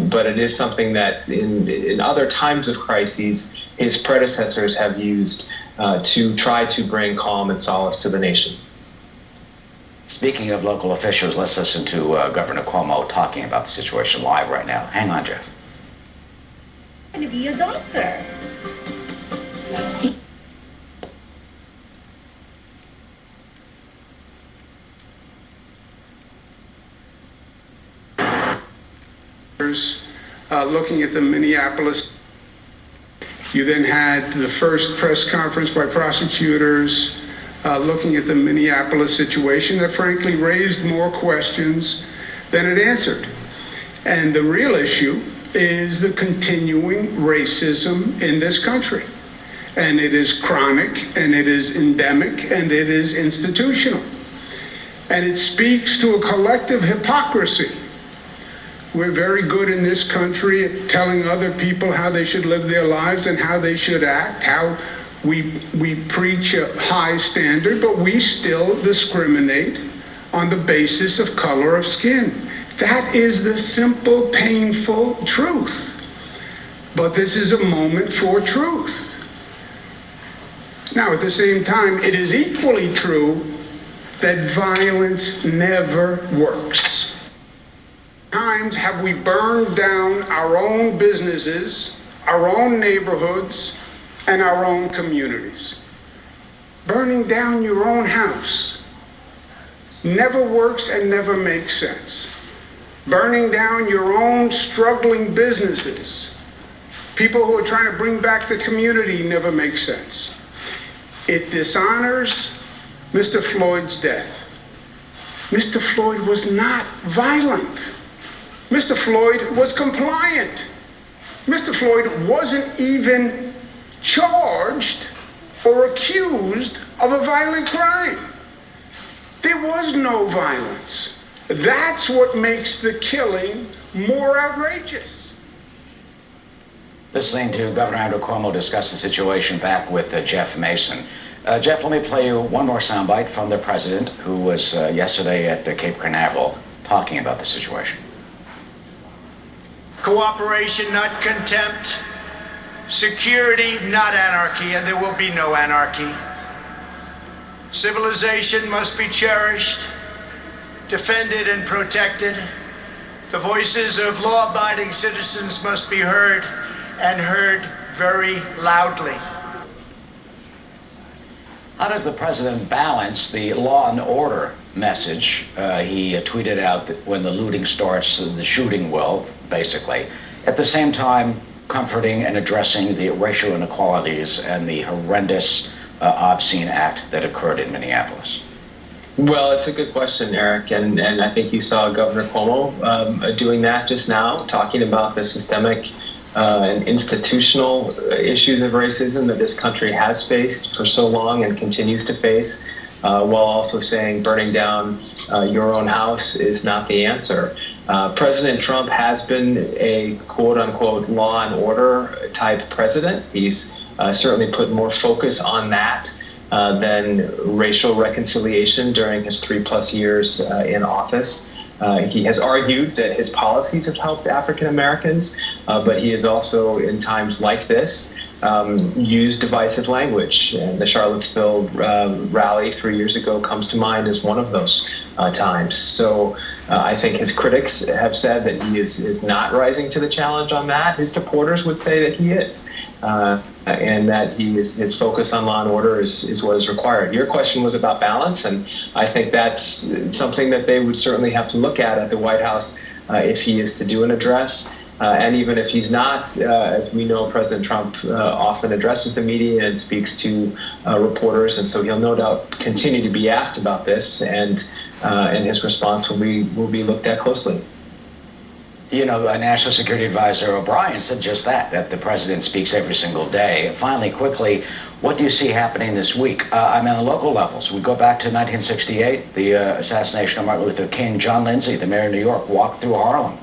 But it is something that in other times of crises, his predecessors have used to try to bring calm and solace to the nation. Speaking of local officials, let's listen to Governor Cuomo talking about the situation live right now. Hang on, Jeff. I'm going to be your doctor. Looking at the Minneapolis, you then had the first press conference by prosecutors looking at the Minneapolis situation that frankly raised more questions than it answered. And the real issue is the continuing racism in this country. And it is chronic, and it is endemic, and it is institutional. And it speaks to a collective hypocrisy. We're very good in this country at telling other people how they should live their lives and how they should act, how we preach a high standard, but we still discriminate on the basis of color of skin. That is the simple, painful truth. But this is a moment for truth. Now, at the same time, it is equally true that violence never works. Times have we burned down our own businesses, our own neighborhoods, and our own communities. Burning down your own house never works and never makes sense. Burning down your own struggling businesses, people who are trying to bring back the community, never makes sense. It dishonors Mr. Floyd's death. Mr. Floyd was not violent. Mr. Floyd was compliant. Mr. Floyd wasn't even charged or accused of a violent crime. There was no violence. That's what makes the killing more outrageous. Listening to Governor Andrew Cuomo discuss the situation back with Jeff Mason. Jeff, let me play you one more soundbite from the president, who was yesterday at Cape Canaveral talking about the situation. Cooperation, not contempt. Security, not anarchy, and there will be no anarchy. Civilization must be cherished, defended, and protected. The voices of law-abiding citizens must be heard, and heard very loudly. How does the president balance the law and order message? He tweeted out that when the looting starts, the shooting will, basically. At the same time, comforting and addressing the racial inequalities and the horrendous, obscene act that occurred in Minneapolis? Well, it's a good question, Eric, and I think you saw Governor Cuomo doing that just now, talking about the systemic and institutional issues of racism that this country has faced for so long and continues to face, while also saying burning down your own house is not the answer. President Trump has been a quote-unquote law and order type president. He's certainly put more focus on that than racial reconciliation during his 3+ years in office. He has argued that his policies have helped African Americans, but he has also, in times like this, used divisive language. And the Charlottesville rally 3 years ago comes to mind as one of those times. So I think his critics have said that he is not rising to the challenge on that. His supporters would say that he is. And that his focus on law and order is what is required. Your question was about balance, and I think that's something that they would certainly have to look at the White House if he is to do an address. And even if he's not, as we know, President Trump often addresses the media and speaks to reporters, and so he'll no doubt continue to be asked about this, and his response will be looked at closely. You know, National Security Advisor O'Brien said just that the president speaks every single day. And finally, quickly, what do you see happening this week? I mean, on the local levels, we go back to 1968, the assassination of Martin Luther King. John Lindsay, the mayor of New York, walked through Harlem,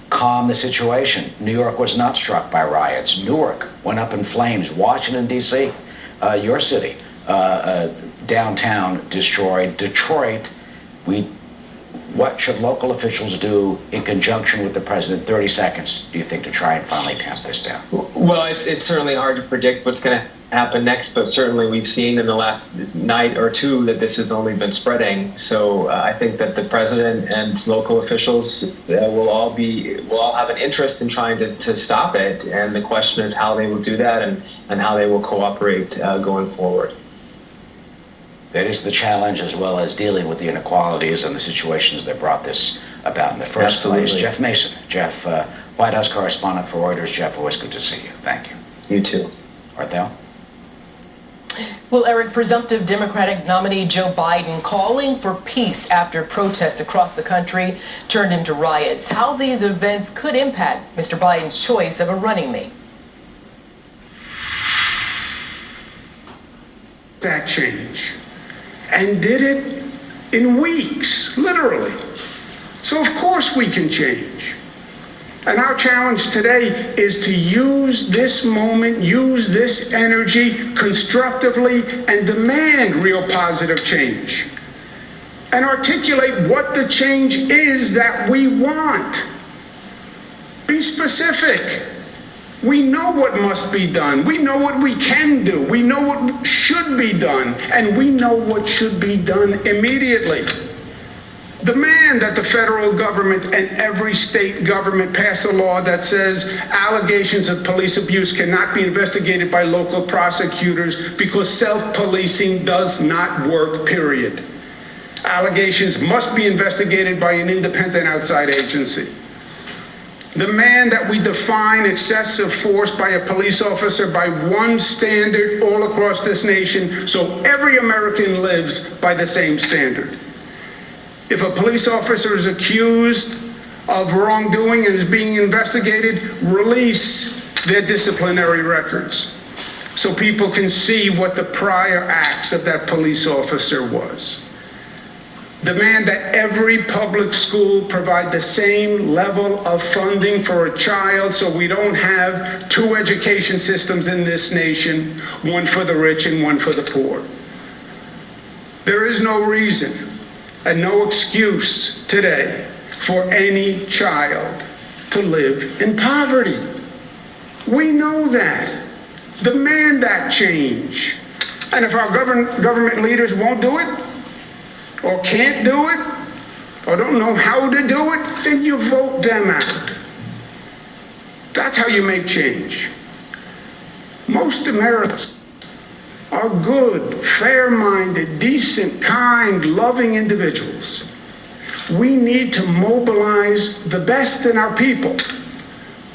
calmed the situation. New York was not struck by riots. Newark went up in flames. Washington, D.C., your city, downtown destroyed. Detroit, what should local officials do in conjunction with the president? 30 seconds, do you think, to try and finally tamp this down? Well, it's certainly hard to predict what's going to happen next, but certainly we've seen in the last night or two that this has only been spreading. So I think that the president and local officials will all have an interest in trying to stop it. And the question is how they will do that and how they will cooperate going forward. That is the challenge, as well as dealing with the inequalities and the situations that brought this about in the first place. Jeff Mason, White House correspondent for Reuters. Jeff, always good to see you. Thank you. You too. Arthel? Well, Eric, presumptive Democratic nominee Joe Biden calling for peace after protests across the country turned into riots. How these events could impact Mr. Biden's choice of a running mate. That change. And did it in weeks, literally. So of course we can change. And our challenge today is to use this moment, use this energy constructively, and demand real positive change. And articulate what the change is that we want. Be specific. We know what must be done. We know what we can do. We know what should be done. And we know what should be done immediately. Demand that the federal government and every state government pass a law that says allegations of police abuse cannot be investigated by local prosecutors because self-policing does not work, period. Allegations must be investigated by an independent outside agency. Demand that we define excessive force by a police officer by one standard all across this nation so every American lives by the same standard. If a police officer is accused of wrongdoing and is being investigated, release their disciplinary records so people can see what the prior acts of that police officer was. Demand that every public school provide the same level of funding for a child so we don't have two education systems in this nation, one for the rich and one for the poor. There is no reason and no excuse today for any child to live in poverty. We know that. Demand that change. And if our government leaders won't do it, or can't do it, or don't know how to do it, then you vote them out. That's how you make change. Most Americans are good, fair-minded, decent, kind, loving individuals. We need to mobilize the best in our people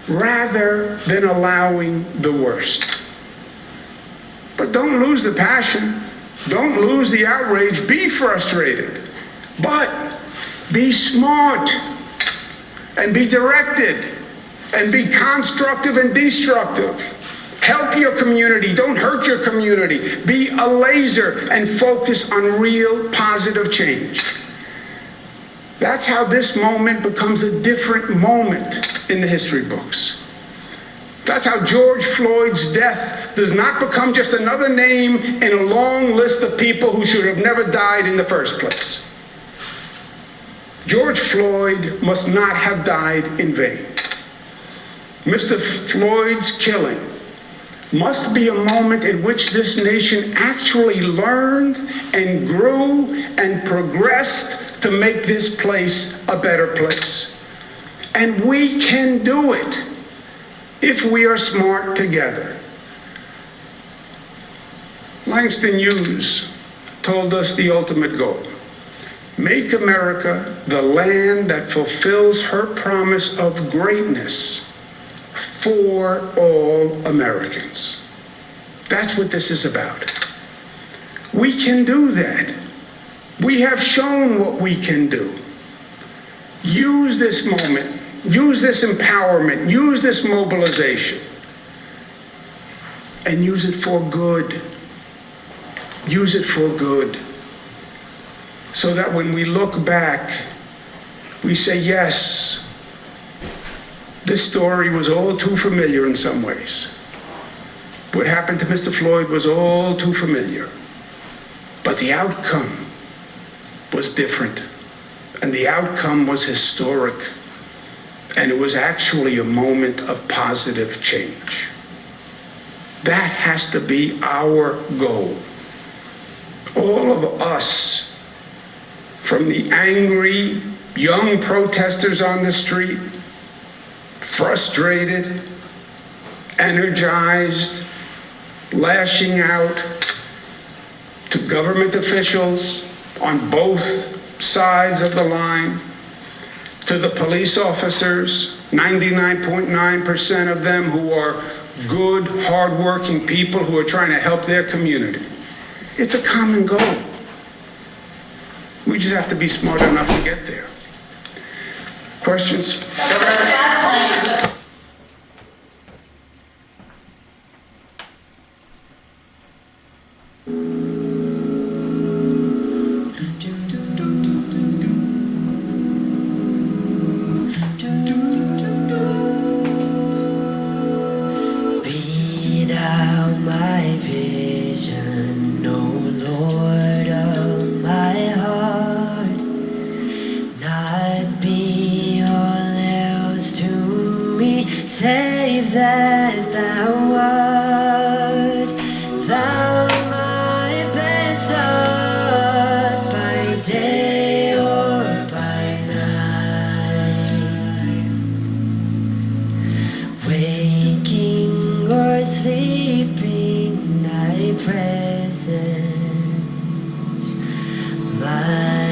rather than allowing the worst. But don't lose the passion. Don't lose the outrage. Be frustrated. But be smart and be directed and be constructive and destructive. Help your community. Don't hurt your community. Be a laser and focus on real positive change. That's how this moment becomes a different moment in the history books. That's how George Floyd's death does not become just another name in a long list of people who should have never died in the first place. George Floyd must not have died in vain. Mr. Floyd's killing must be a moment in which this nation actually learned and grew and progressed to make this place a better place. And we can do it if we are smart together. Langston Hughes told us the ultimate goal. Make America the land that fulfills her promise of greatness for all Americans. That's what this is about. We can do that. We have shown what we can do. Use this moment. Use this empowerment, use this mobilization, and use it for good. Use it for good. So that when we look back, we say, yes, this story was all too familiar in some ways. What happened to Mr. Floyd was all too familiar. But the outcome was different, and the outcome was historic. And it was actually a moment of positive change. That has to be our goal. All of us, from the angry young protesters on the street, frustrated, energized, lashing out, to government officials on both sides of the line, to the police officers, 99.9% of them who are good, hardworking people who are trying to help their community. It's a common goal. We just have to be smart enough to get there. Questions? Save that thou art, thou my best art, by day or by night, waking or sleeping, thy presence, my life.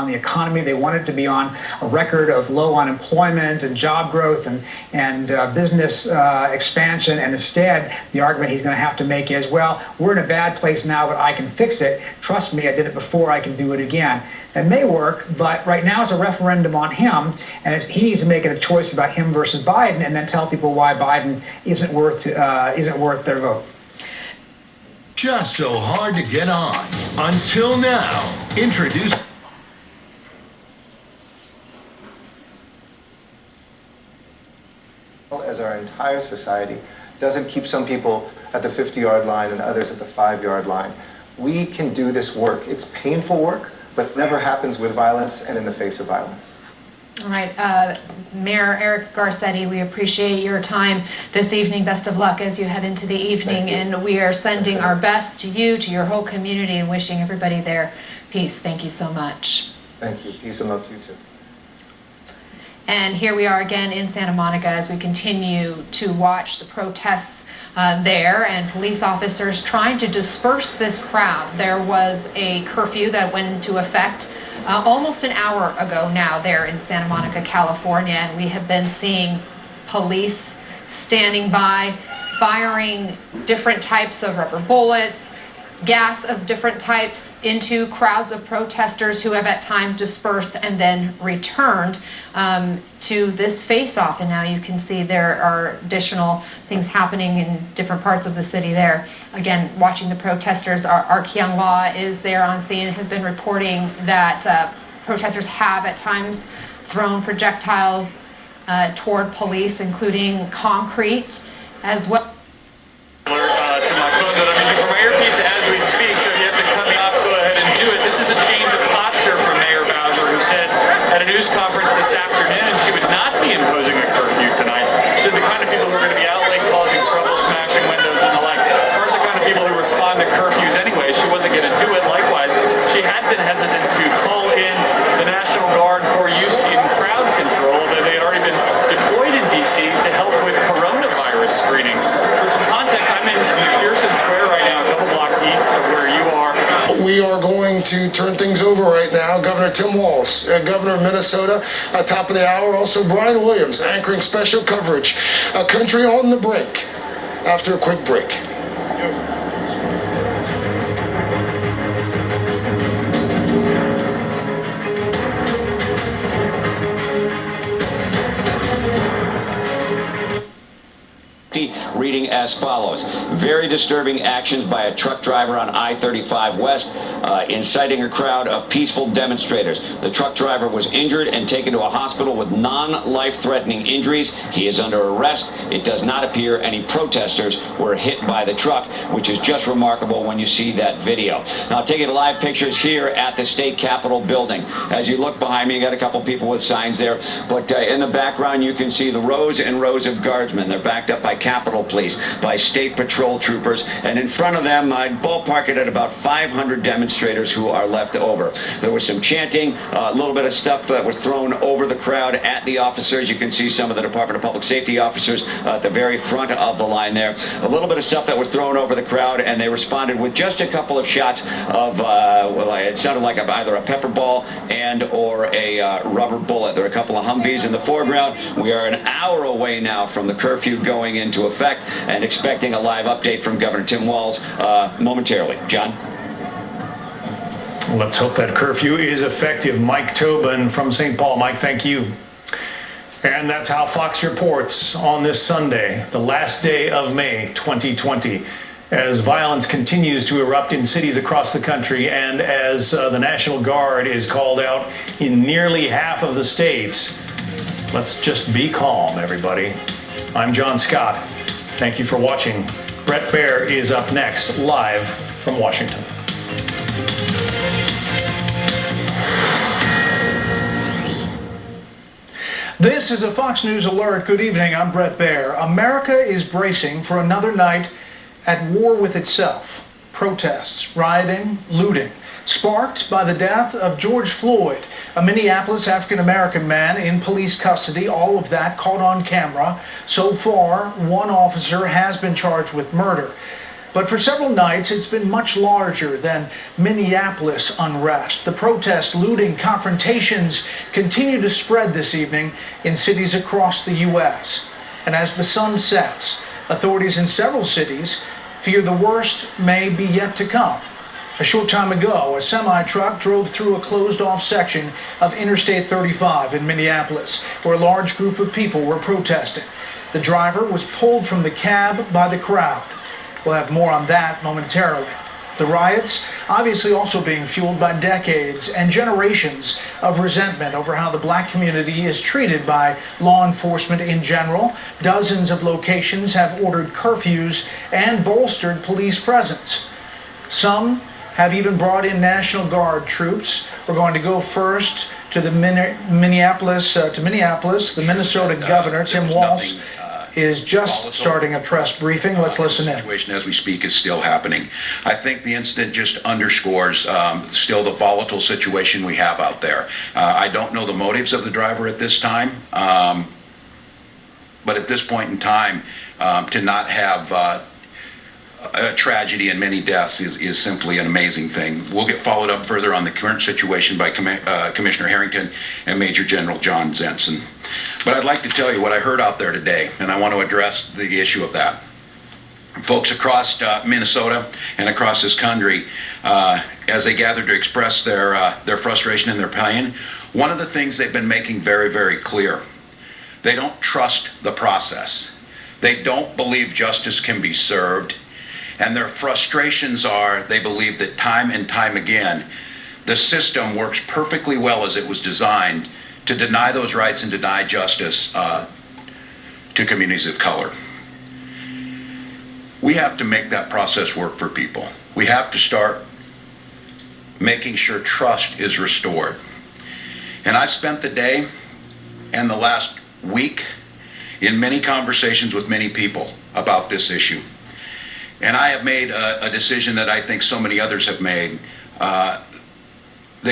on the economy. They want it to be on a record of low unemployment and job growth and business expansion. And instead, the argument he's going to have to make is, well, we're in a bad place now, but I can fix it. Trust me, I did it before, I can do it again. That may work, but right now it's a referendum on him, and he needs to make a choice about him versus Biden, and then tell people why Biden isn't worth their vote. Just so hard to get on. Until now, introduce. As our entire society doesn't keep some people at the 50-yard line and others at the 5-yard line. We can do this work. It's painful work, but it never happens with violence and in the face of violence. All right, Mayor Eric Garcetti, we appreciate your time this evening. Best of luck as you head into the evening, and we are sending our best to you, to your whole community, and wishing everybody there peace. Thank you so much. Thank you. Peace and love to you too. And here we are again in Santa Monica as we continue to watch the protests there, and police officers trying to disperse this crowd. There was a curfew that went into effect almost an hour ago now there in Santa Monica, California, and we have been seeing police standing by, firing different types of rubber bullets, gas of different types into crowds of protesters who have at times dispersed and then returned to this face-off. And now you can see there are additional things happening in different parts of the city there. Again, watching the protesters, our Kyung Law is there on scene and has been reporting that protesters have at times thrown projectiles toward police, including concrete as well. To my phone that I'm using for my earpiece as we speak, so if you have to cut me off, go ahead and do it. This is a change of posture from Mayor Bowser, who said at a news conference this afternoon she would not be imposing a curfew tonight. She's the kind of people who are going to be out late causing trouble, smashing windows and the like. Aren't the kind of people who respond to curfews anyway. She wasn't going to do it. Likewise, she had been hesitant to call in the National Guard for use in crowd control, although they had already been deployed in D.C. to help with coronavirus screenings. For some context, I'm in McPherson Square right now, a couple blocks east of where you are. We are going to turn things over right now. Governor Tim Walz, Governor of Minnesota, top of the hour. Also Brian Williams, anchoring special coverage. A country on the brink. After a quick break. Reading as follows. Very disturbing actions by a truck driver on I-35 West, inciting a crowd of peaceful demonstrators. The truck driver was injured and taken to a hospital with non-life-threatening injuries. He is under arrest. It does not appear any protesters were hit by the truck, which is just remarkable when you see that video. Now, taking live pictures here at the state capitol building. As you look behind me, you got a couple people with signs there, but in the background you can see the rows and rows of guardsmen. They're backed up by Capitol Police, by State Patrol troopers, and in front of them, I'd ballpark it at about 500 demonstrators who are left over. There was some chanting, a little bit of stuff that was thrown over the crowd at the officers. You can see some of the Department of Public Safety officers at the very front of the line there. A little bit of stuff that was thrown over the crowd, and they responded with just a couple of shots of, well, it sounded like either a pepper ball and or a rubber bullet. There are a couple of Humvees in the foreground. We are an hour away now from the curfew going into effect, and expecting a live update from Governor Tim Walz momentarily. John? Let's hope that curfew is effective. Mike Tobin from St. Paul. Mike, thank you. And that's how Fox reports on this Sunday, the last day of May 2020, as violence continues to erupt in cities across the country and as the National Guard is called out in nearly half of the states. Let's just be calm, everybody. I'm John Scott. Thank you for watching. Brett Baer is up next, live from Washington. This is a Fox News alert. Good evening. I'm Brett Baer. America is bracing for another night at war with itself. Protests, rioting, looting, sparked by the death of George Floyd, a Minneapolis African-American man in police custody. All of that caught on camera. So far, one officer has been charged with murder. But for several nights, it's been much larger than Minneapolis unrest. The protests, looting, confrontations continue to spread this evening in cities across the U.S. And as the sun sets, authorities in several cities fear the worst may be yet to come. A short time ago, a semi-truck drove through a closed-off section of Interstate 35 in Minneapolis, where a large group of people were protesting. The driver was pulled from the cab by the crowd. We'll have more on that momentarily. The riots obviously also being fueled by decades and generations of resentment over how the black community is treated by law enforcement in general. Dozens of locations have ordered curfews and bolstered police presence. Some have even brought in National Guard troops. We're going to go first to the Minneapolis. The Minnesota governor, Tim Walz, is just starting a press briefing. Let's listen in. The situation as we speak is still happening. I think the incident just underscores still the volatile situation we have out there. I don't know the motives of the driver at this time, but at this point in time, to not have a tragedy and many deaths is simply an amazing thing. We'll get followed up further on the current situation by Commissioner Harrington and Major General John Zenson. But I'd like to tell you what I heard out there today, and I want to address the issue of that. Folks across Minnesota and across this country, as they gather to express their frustration and their pain, one of the things they've been making very, very clear, they don't trust the process. They don't believe justice can be served. And their frustrations are, they believe that time and time again, the system works perfectly well as it was designed to deny those rights and deny justice to communities of color. We have to make that process work for people. We have to start making sure trust is restored. And I've spent the day and the last week in many conversations with many people about this issue. And I have made a decision that I think so many others have made, that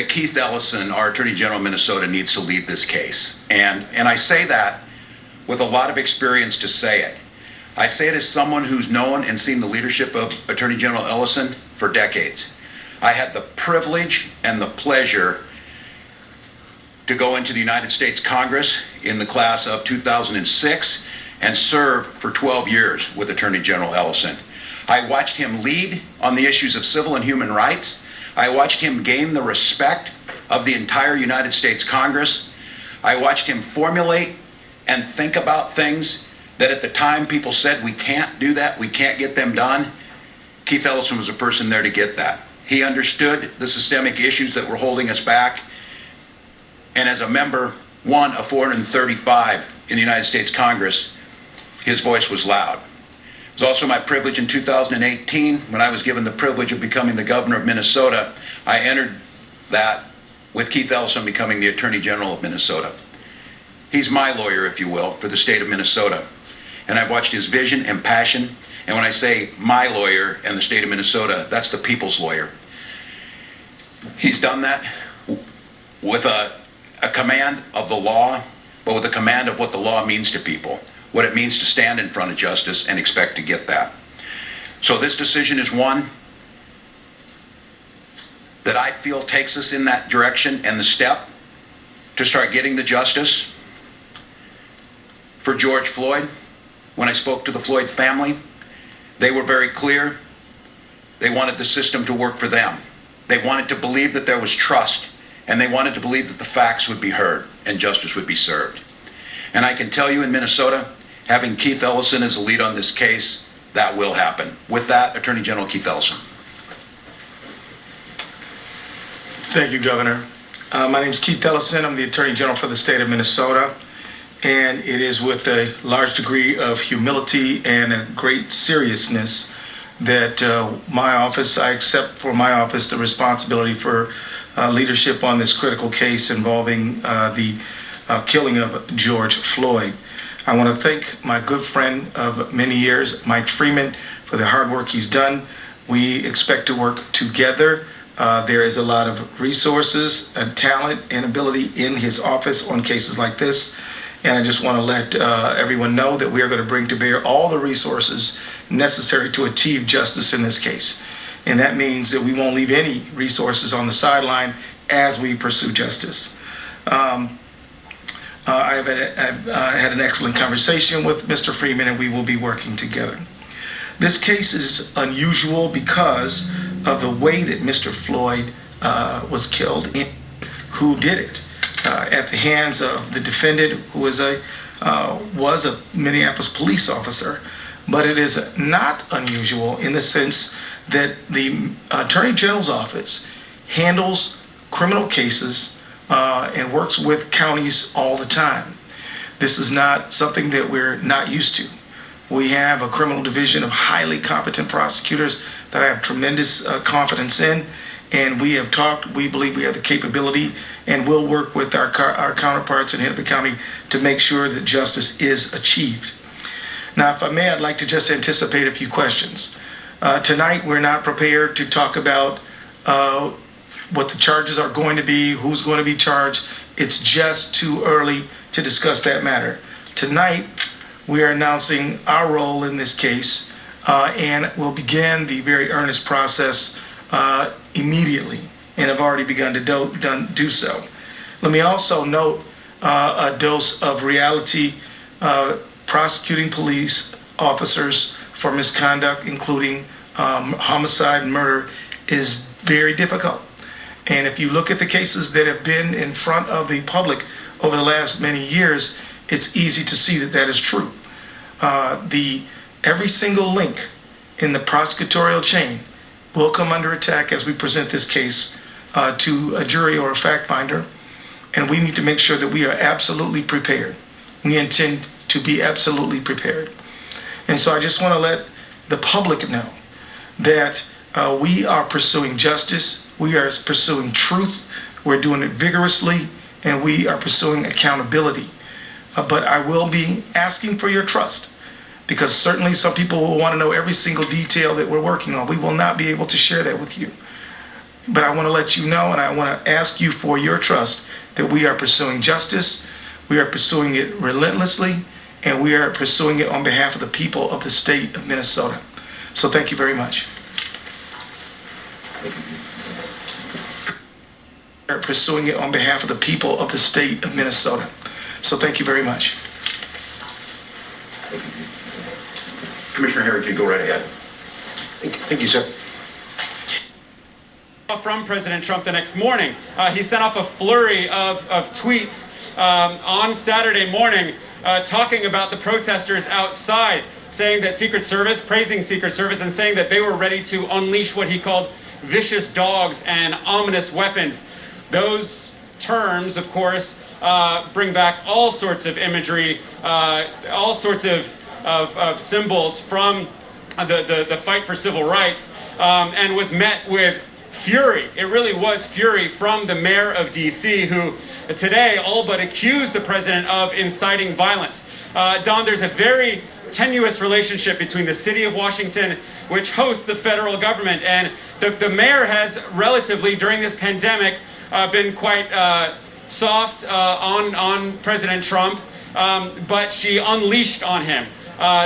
Keith Ellison, our Attorney General of Minnesota, needs to lead this case. And I say that with a lot of experience to say it. I say it as someone who's known and seen the leadership of Attorney General Ellison for decades. I had the privilege and the pleasure to go into the United States Congress in the class of 2006 and serve for 12 years with Attorney General Ellison. I watched him lead on the issues of civil and human rights. I watched him gain the respect of the entire United States Congress. I watched him formulate and think about things that at the time people said, we can't do that, we can't get them done. Keith Ellison was a person there to get that. He understood the systemic issues that were holding us back. And as a member, one of 435 in the United States Congress, his voice was loud. It was also my privilege in 2018, when I was given the privilege of becoming the governor of Minnesota. I entered that with Keith Ellison becoming the Attorney General of Minnesota. He's my lawyer, if you will, for the state of Minnesota. And I've watched his vision and passion. And when I say my lawyer and the state of Minnesota, that's the people's lawyer. He's done that with a command of the law, but with a command of what the law means to people. What it means to stand in front of justice and expect to get that. So this decision is one that I feel takes us in that direction and the step to start getting the justice for George Floyd. When I spoke to the Floyd family, they were very clear. They wanted the system to work for them. They wanted to believe that there was trust, and they wanted to believe that the facts would be heard and justice would be served. And I can tell you in Minnesota, having Keith Ellison as a lead on this case, that will happen. With that, Attorney General Keith Ellison. Thank you, Governor. My name is Keith Ellison. I'm the Attorney General for the state of Minnesota. And it is with a large degree of humility and a great seriousness that I accept for my office the responsibility for leadership on this critical case involving the killing of George Floyd. I want to thank my good friend of many years, Mike Freeman, for the hard work he's done. We expect to work together. There is a lot of resources and talent and ability in his office on cases like this. And I just want to let everyone know that we are going to bring to bear all the resources necessary to achieve justice in this case. And that means that we won't leave any resources on the sideline as we pursue justice. I've had an excellent conversation with Mr. Freeman, and we will be working together. This case is unusual because of the way that Mr. Floyd was killed and who did it. At the hands of the defendant, who was a Minneapolis police officer. But it is not unusual in the sense that the Attorney General's office handles criminal cases and works with counties all the time. This is not something that we're not used to. We have a criminal division of highly competent prosecutors that I have tremendous confidence in. And we have talked, we believe we have the capability, and we'll work with our counterparts in Hennepin County to make sure that justice is achieved. Now, if I may, I'd like to just anticipate a few questions. Tonight, we're not prepared to talk about what the charges are going to be, who's going to be charged. It's just too early to discuss that matter. Tonight, we are announcing our role in this case, and we'll begin the very earnest process immediately, and have already begun to do so. Let me also note a dose of reality. Prosecuting police officers for misconduct, including homicide and murder, is very difficult. And if you look at the cases that have been in front of the public over the last many years, it's easy to see that that is true. Every single link in the prosecutorial chain will come under attack as we present this case to a jury or a fact finder, and we need to make sure that we are absolutely prepared. We intend to be absolutely prepared. And so I just want to let the public know that we are pursuing justice, we are pursuing truth, we're doing it vigorously, and we are pursuing accountability. But I will be asking for your trust, because certainly some people will want to know every single detail that we're working on. We will not be able to share that with you. But I want to let you know, and I want to ask you for your trust, that we are pursuing justice, we are pursuing it relentlessly, and we are pursuing it on behalf of the people of the state of Minnesota. So thank you very much. We are pursuing it on behalf of the people of the state of Minnesota. So thank you very much. Commissioner Harry, can go right ahead. Thank you, sir. From President Trump the next morning. He sent off a flurry of tweets on Saturday morning talking about the protesters outside, saying that praising Secret Service, and saying that they were ready to unleash what he called vicious dogs and ominous weapons. Those terms, of course, bring back all sorts of imagery, all sorts of symbols from the fight for civil rights, and was met with fury. It really was fury from the mayor of D.C., who today all but accused the president of inciting violence. Don, there's a very tenuous relationship between the city of Washington, which hosts the federal government, and the mayor has relatively, during this pandemic, been quite soft on President Trump, but she unleashed on him,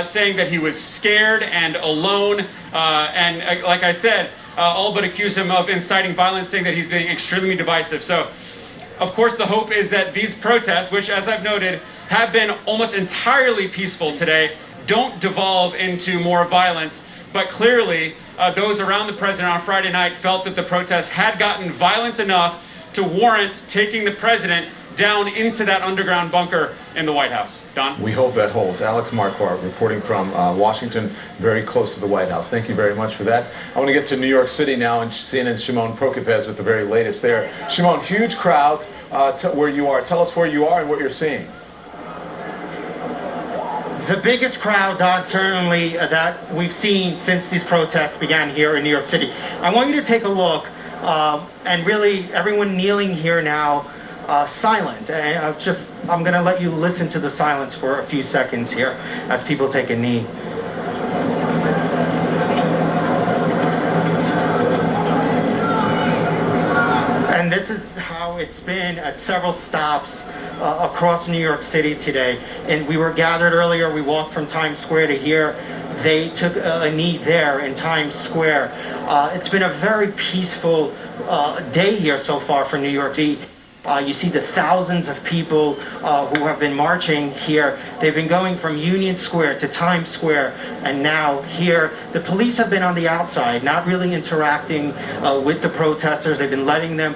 saying that he was scared and alone, and like I said, all but accused him of inciting violence, saying that he's being extremely divisive. So, of course, the hope is that these protests, which, as I've noted, have been almost entirely peaceful today, don't devolve into more violence. But clearly, those around the president on Friday night felt that the protests had gotten violent enough to warrant taking the president down into that underground bunker in the White House. Don? We hope that holds. Alex Marquardt reporting from Washington, very close to the White House. Thank you very much for that. I want to get to New York City now, and CNN's Shimon Prokupecz with the very latest there. Shimon, huge crowds where you are. Tell us where you are and what you're seeing. The biggest crowd, Don, certainly that we've seen since these protests began here in New York City. I want you to take a look, and really everyone kneeling here now, silent. And I'm going to let you listen to the silence for a few seconds here as people take a knee. And this is how it's been at several stops across New York City today. And we were gathered earlier, we walked from Times Square to here. They took a knee there in Times Square. It's been a very peaceful day here so far for New York City. You see the thousands of people who have been marching here. They've been going from Union Square to Times Square, and now here. The police have been on the outside, not really interacting with the protesters. They've been letting them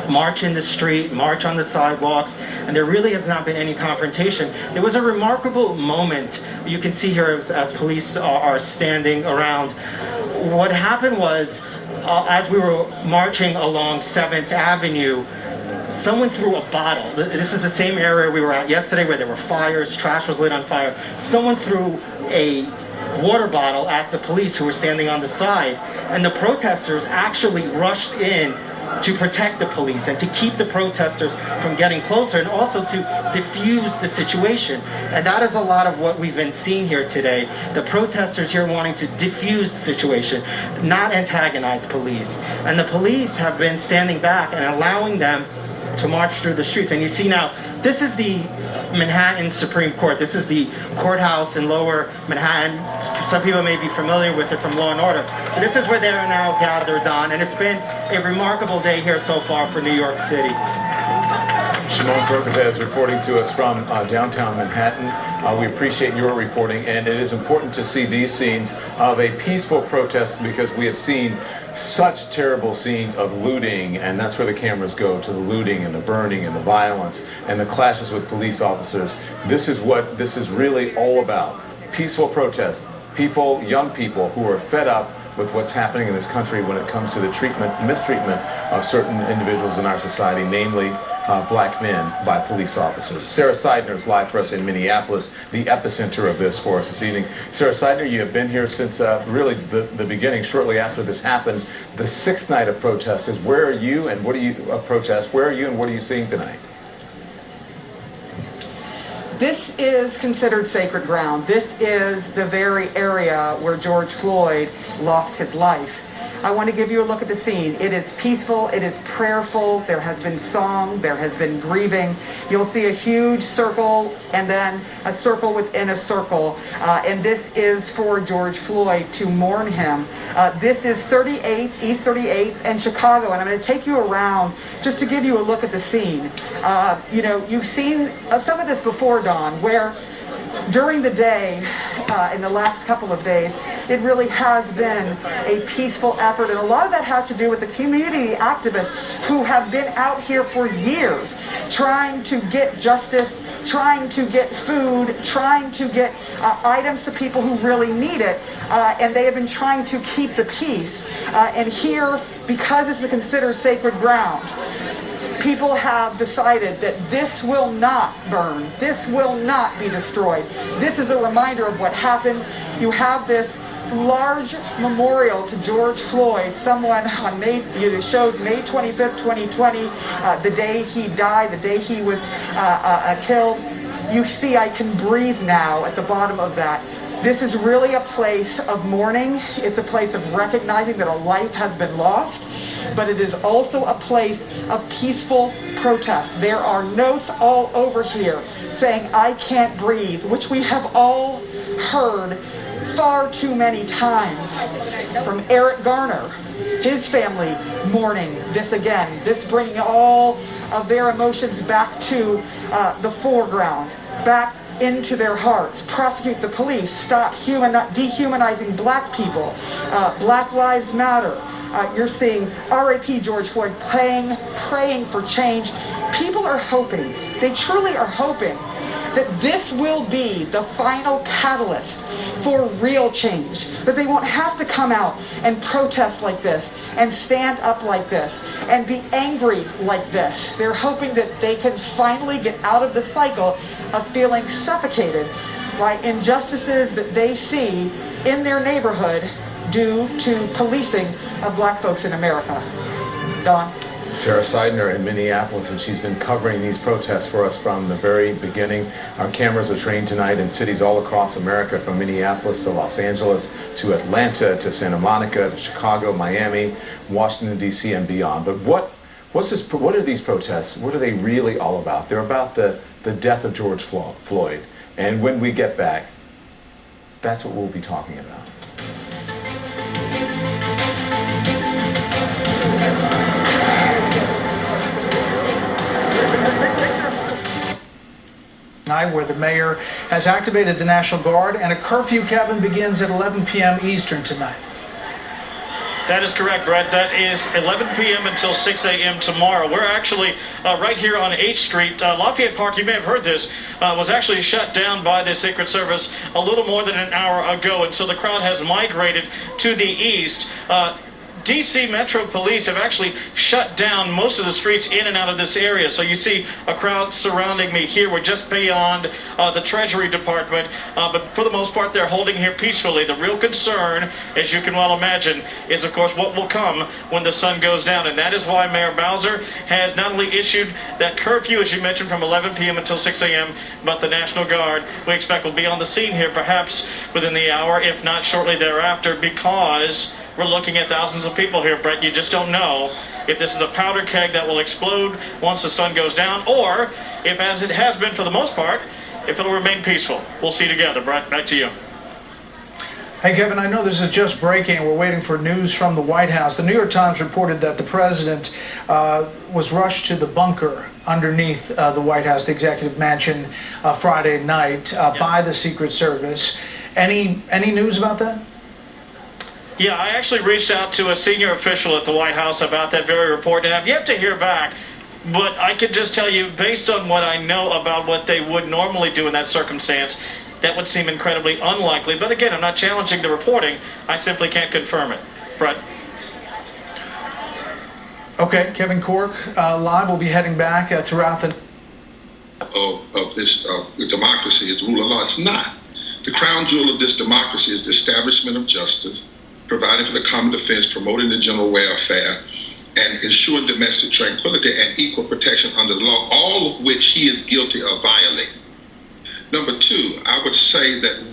march in the street, march on the sidewalks, and there really has not been any confrontation. There was a remarkable moment you can see here as police are standing around. What happened was, as we were marching along 7th Avenue, someone threw a bottle. This is the same area we were at yesterday where there were fires, trash was lit on fire. Someone threw a water bottle at the police who were standing on the side, and the protesters actually rushed in to protect the police and to keep the protesters from getting closer, and also to diffuse the situation. And that is a lot of what we've been seeing here today. The protesters here wanting to diffuse the situation, not antagonize police. And the police have been standing back and allowing them to march through the streets. And you see now, this is the Manhattan Supreme Court. This is the courthouse in Lower Manhattan. Some people may be familiar with it from Law and Order. But this is where they are now gathered on, and it's been a remarkable day here so far for New York City. Shimon Prokopez reporting to us from downtown Manhattan. We appreciate your reporting, and it is important to see these scenes of a peaceful protest because we have seen such terrible scenes of looting, and that's where the cameras go, to the looting and the burning and the violence and the clashes with police officers. This is what this is really all about. Peaceful protest. People, young people who are fed up with what's happening in this country when it comes to the mistreatment of certain individuals in our society, namely black men by police officers. Sarah Seidner is live for us in Minneapolis, the epicenter of this for us this evening. Sarah Seidner, you have been here since really the beginning, shortly after this happened. The 6th night of protest is where are you and what are you protest? Where are you and what are you seeing tonight? This is considered sacred ground. This is the very area where George Floyd lost his life. I want to give you a look at the scene. It is peaceful, it is prayerful, there has been song, there has been grieving. You'll see a huge circle and then a circle within a circle. And this is for George Floyd to mourn him. This is 38th, East 38th and Chicago, and I'm going to take you around just to give you a look at the scene. You know, you've seen some of this before, Dawn, where during the day, in the last couple of days, it really has been a peaceful effort, and a lot of that has to do with the community activists who have been out here for years trying to get justice, trying to get food, trying to get items to people who really need it, and they have been trying to keep the peace. And here, because this is considered sacred ground, people have decided that this will not burn, this will not be destroyed. This is a reminder of what happened. You have this large memorial to George Floyd, someone on it shows May 25th, 2020, the day he died, the day he was killed. You see I Can Breathe Now at the bottom of that. This is really a place of mourning. It's a place of recognizing that a life has been lost, but it is also a place of peaceful protest. There are notes all over here saying, "I can't breathe," which we have all heard far too many times from Eric Garner, his family mourning this again, this bringing all of their emotions back to the foreground, back into their hearts. Prosecute the police, stop dehumanizing black people, Black Lives Matter. You're seeing R.I.P. George Floyd praying for change. People are hoping, they truly are hoping, that this will be the final catalyst for real change, that they won't have to come out and protest like this and stand up like this and be angry like this. They're hoping that they can finally get out of the cycle of feeling suffocated by injustices that they see in their neighborhood due to policing of black folks in America. Dawn? Sarah Seidner in Minneapolis, and she's been covering these protests for us from the very beginning. Our cameras are trained tonight in cities all across America, from Minneapolis to Los Angeles to Atlanta to Santa Monica to Chicago, Miami, Washington, D.C. and beyond. But What are these protests? What are they really all about? They're about the death of George Floyd. And when we get back, that's what we'll be talking about. Where the mayor has activated the National Guard and a curfew, Kevin, begins at 11 p.m. Eastern tonight. That is correct, Brett. That is 11 p.m. until 6 a.m. tomorrow. We're actually right here on H Street. Lafayette Park, you may have heard this, was actually shut down by the Secret Service a little more than an hour ago, and so the crowd has migrated to the east. D.C. Metro Police have actually shut down most of the streets in and out of this area. So you see a crowd surrounding me here. We're just beyond the Treasury Department. But for the most part, they're holding here peacefully. The real concern, as you can well imagine, is, of course, what will come when the sun goes down. And that is why Mayor Bowser has not only issued that curfew, as you mentioned, from 11 p.m. until 6 a.m., but the National Guard, we expect, will be on the scene here perhaps within the hour, if not shortly thereafter, because we're looking at thousands of people here, Brett. You just don't know if this is a powder keg that will explode once the sun goes down, or if, as it has been for the most part, if it'll remain peaceful. We'll see together. Brett, back to you. Hey, Kevin, I know this is just breaking. We're waiting for news from the White House. The New York Times reported that the president was rushed to the bunker underneath the White House, the executive mansion, Friday night by the Secret Service. Any news about that? Yeah, I actually reached out to a senior official at the White House about that very report, and I've yet to hear back. But I can just tell you, based on what I know about what they would normally do in that circumstance, that would seem incredibly unlikely. But again, I'm not challenging the reporting. I simply can't confirm it. Brett. Okay, Kevin Cork, live. We'll be heading back throughout the... Of this democracy is rule of law. It's not. The crown jewel of this democracy is the establishment of justice, providing for the common defense, promoting the general welfare, and ensuring domestic tranquility and equal protection under the law, all of which he is guilty of violating. Number two, I would say that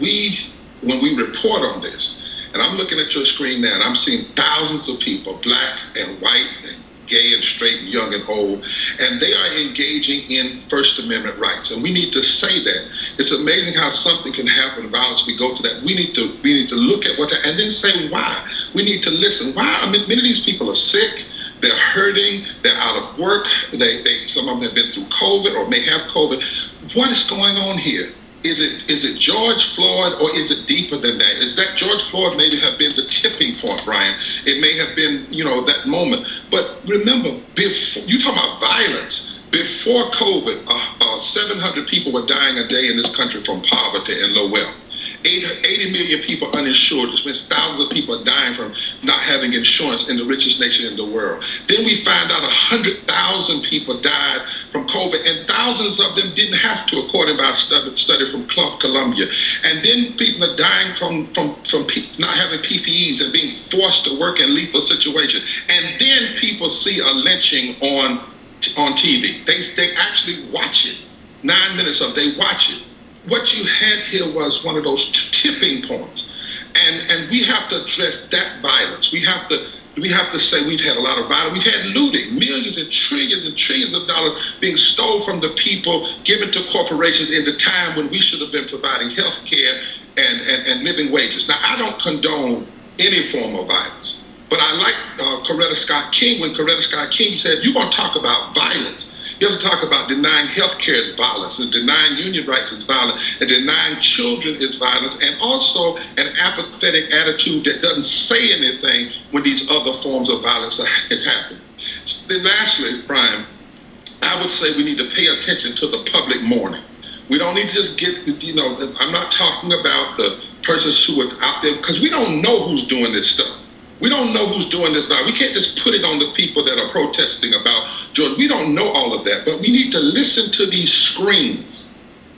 when we report on this, and I'm looking at your screen now, and I'm seeing thousands of people, black and white, and gay and straight and young and old, and they are engaging in First Amendment rights. And we need to say that. It's amazing how something can happen, violence, we go to that. We need to look at what, and then say why. We need to listen. Why? I mean, many of these people are sick, they're hurting, they're out of work, some of them have been through COVID or may have COVID. What is going on here? Is it George Floyd, or is it deeper than that? Is that George Floyd maybe have been the tipping point, Brian? It may have been, that moment. But remember, before you talk about violence, before COVID, 700 people were dying a day in this country from poverty and low wealth. 80 million people uninsured, which means thousands of people are dying from not having insurance in the richest nation in the world. Then we find out 100,000 people died from COVID, and thousands of them didn't have to, according to a study from Columbia. And then people are dying from not having PPEs and being forced to work in lethal situations. And then people see a lynching on TV. They actually watch it. 9 minutes of they watch it. What you had here was one of those tipping points, and we have to address that violence. We have to say we've had a lot of violence. We've had looting, millions and trillions of dollars being stolen from the people, given to corporations in the time when we should have been providing health care and living wages. Now, I don't condone any form of violence, but I like Coretta Scott King when Coretta Scott King said, you're going to talk about violence. You have to talk about denying health care is violence, and denying union rights is violence, and denying children is violence, and also an apathetic attitude that doesn't say anything when these other forms of violence is happening. Then lastly, Brian, I would say we need to pay attention to the public mourning. We don't need to just get, I'm not talking about the persons who are out there, because we don't know who's doing this stuff. We don't know who's doing this now. We can't just put it on the people that are protesting about George. We don't know all of that, but we need to listen to these screams.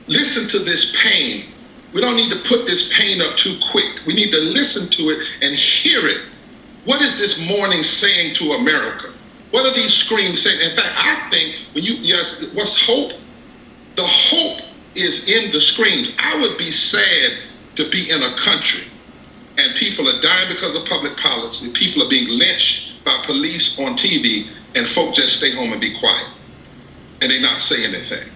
Listen to this pain. We don't need to put this pain up too quick. We need to listen to it and hear it. What is this mourning saying to America? What are these screams saying? In fact, I think what's hope? The hope is in the screams. I would be sad to be in a country and people are dying because of public policy. People are being lynched by by police on TV, and folk just stay home and be quiet, and they not say anything.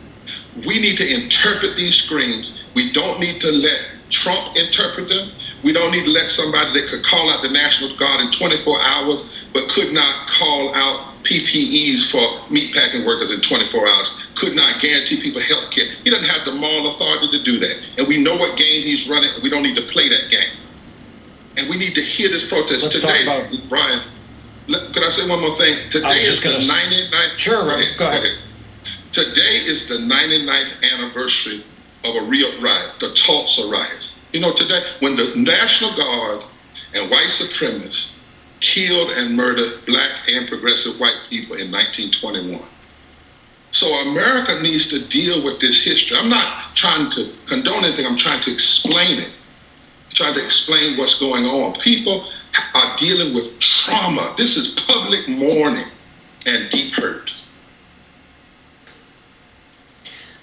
We need to interpret these screams. We don't need to let Trump interpret them. We don't need to let somebody that could call out the National Guard in 24 hours, but could not call out PPEs for meatpacking workers in 24 hours, could not guarantee people health care. He doesn't have the moral authority to do that. And we know what game he's running, and we don't need to play that game. And we need to hear this protest. Today, Brian, could I say one more thing? Today is the 99th. Sure, go ahead. Today is the 99th anniversary of a real riot, the Tulsa riots. You know, today, when the National Guard and white supremacists killed and murdered black and progressive white people in 1921. So America needs to deal with this history. I'm not trying to condone anything. I'm trying to explain it. I'm trying to explain what's going on. People are dealing with trauma. This is public mourning and deep hurt.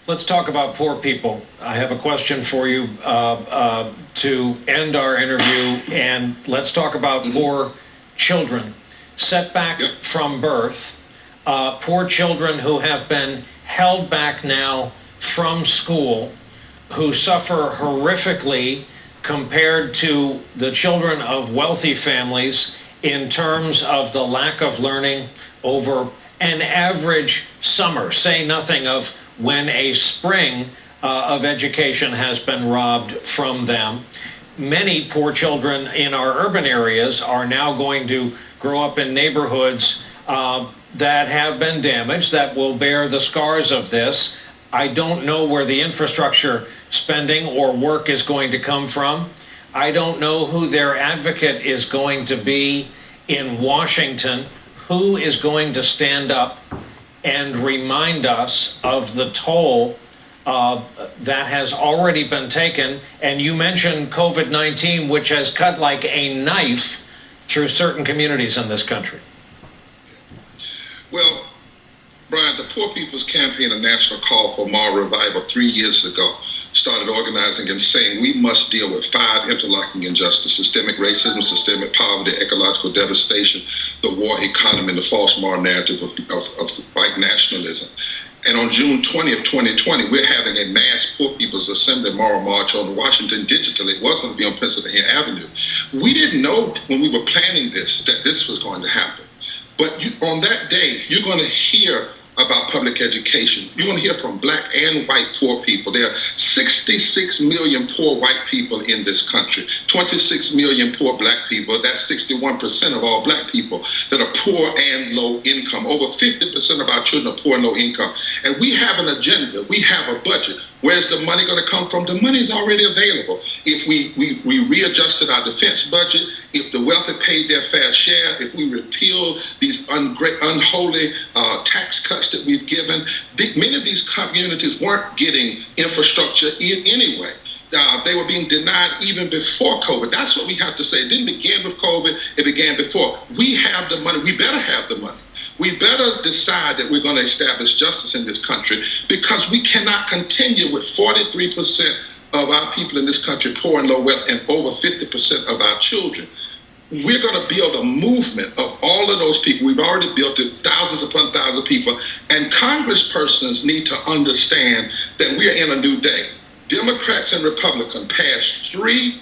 Let's talk about poor people. I have a question for you to end our interview, and let's talk about poor children. Setback from birth, poor children who have been held back now from school, who suffer horrifically compared to the children of wealthy families in terms of the lack of learning over an average summer. Say nothing of when a spring of education has been robbed from them. Many poor children in our urban areas are now going to grow up in neighborhoods that have been damaged, that will bear the scars of this. I don't know where the infrastructure spending or work is going to come from. I don't know who their advocate is going to be in Washington, who is going to stand up and remind us of the toll that has already been taken. And you mentioned COVID-19, which has cut like a knife through certain communities in this country. Well, Brian, the Poor People's Campaign, a national call for moral revival 3 years ago, started organizing and saying we must deal with 5 interlocking injustices: systemic racism, systemic poverty, ecological devastation, the war economy, and the false moral narrative of white nationalism. And on June 20th, 2020, we're having a mass Poor People's Assembly moral march on Washington digitally. It was going to be on Pennsylvania Avenue. We didn't know when we were planning this that this was going to happen. But on that day, you're going to hear about public education. You're going to hear from black and white poor people. There are 66 million poor white people in this country, 26 million poor black people. That's 61% of all black people that are poor and low income. Over 50% of our children are poor and low income. And we have an agenda. We have a budget. Where's the money going to come from? The money is already available. If we readjusted our defense budget, if the wealthy paid their fair share, if we repealed these unholy tax cuts that we've given, many of these communities weren't getting infrastructure anyway. They were being denied even before COVID. That's what we have to say. It didn't begin with COVID. It began before. We have the money. We better have the money. We better decide that we're going to establish justice in this country, because we cannot continue with 43% of our people in this country poor and low wealth and over 50% of our children. We're going to build a movement of all of those people. We've already built it, thousands upon thousands of people. And congresspersons need to understand that we're in a new day. Democrats and Republicans passed 3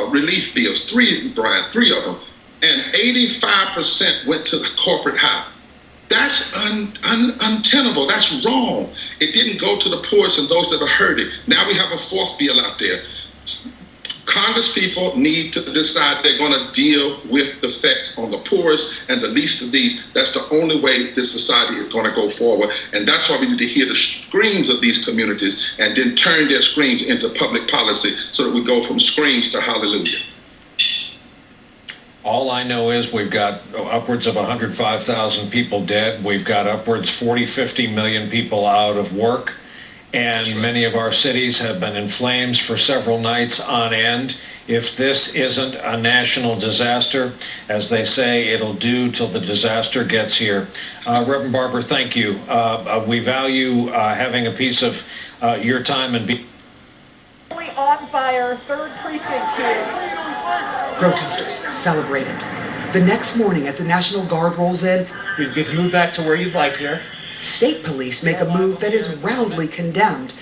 relief bills, 3 of them. And 85% went to the corporate high. That's untenable. That's wrong. It didn't go to the poorest and those that are hurting. Now we have a 4th bill out there. Congress people need to decide they're going to deal with the effects on the poorest and the least of these. That's the only way this society is going to go forward. And that's why we need to hear the screams of these communities and then turn their screams into public policy so that we go from screams to hallelujah. All I know is we've got upwards of 105,000 people dead. We've got upwards 50 million people out of work. And many of our cities have been in flames for several nights on end. If this isn't a national disaster, as they say, it'll do till the disaster gets here. Reverend Barber, thank you. We value having a piece of your time and be On fire, 3rd precinct here. Protesters celebrated. The next morning, as the National Guard rolls in, you can move back to where you'd like here. State police make a move that is roundly condemned.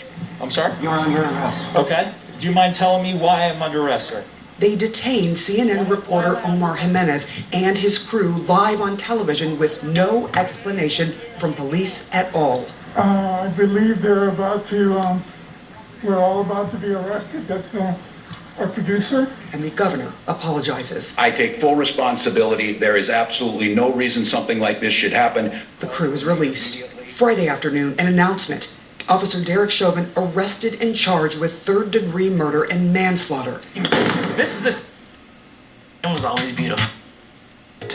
I'm sorry? You're under arrest. Okay. Do you mind telling me why I'm under arrest, sir? They detain CNN reporter Omar Jimenez and his crew live on television with no explanation from police at all. I believe they're about to, we're all about to be arrested. That's our producer. And the governor apologizes. I take full responsibility. There is absolutely no reason something like this should happen. The crew is released. Friday afternoon, an announcement. Officer Derek Chauvin arrested and charged with third-degree murder and manslaughter. This was always beautiful. And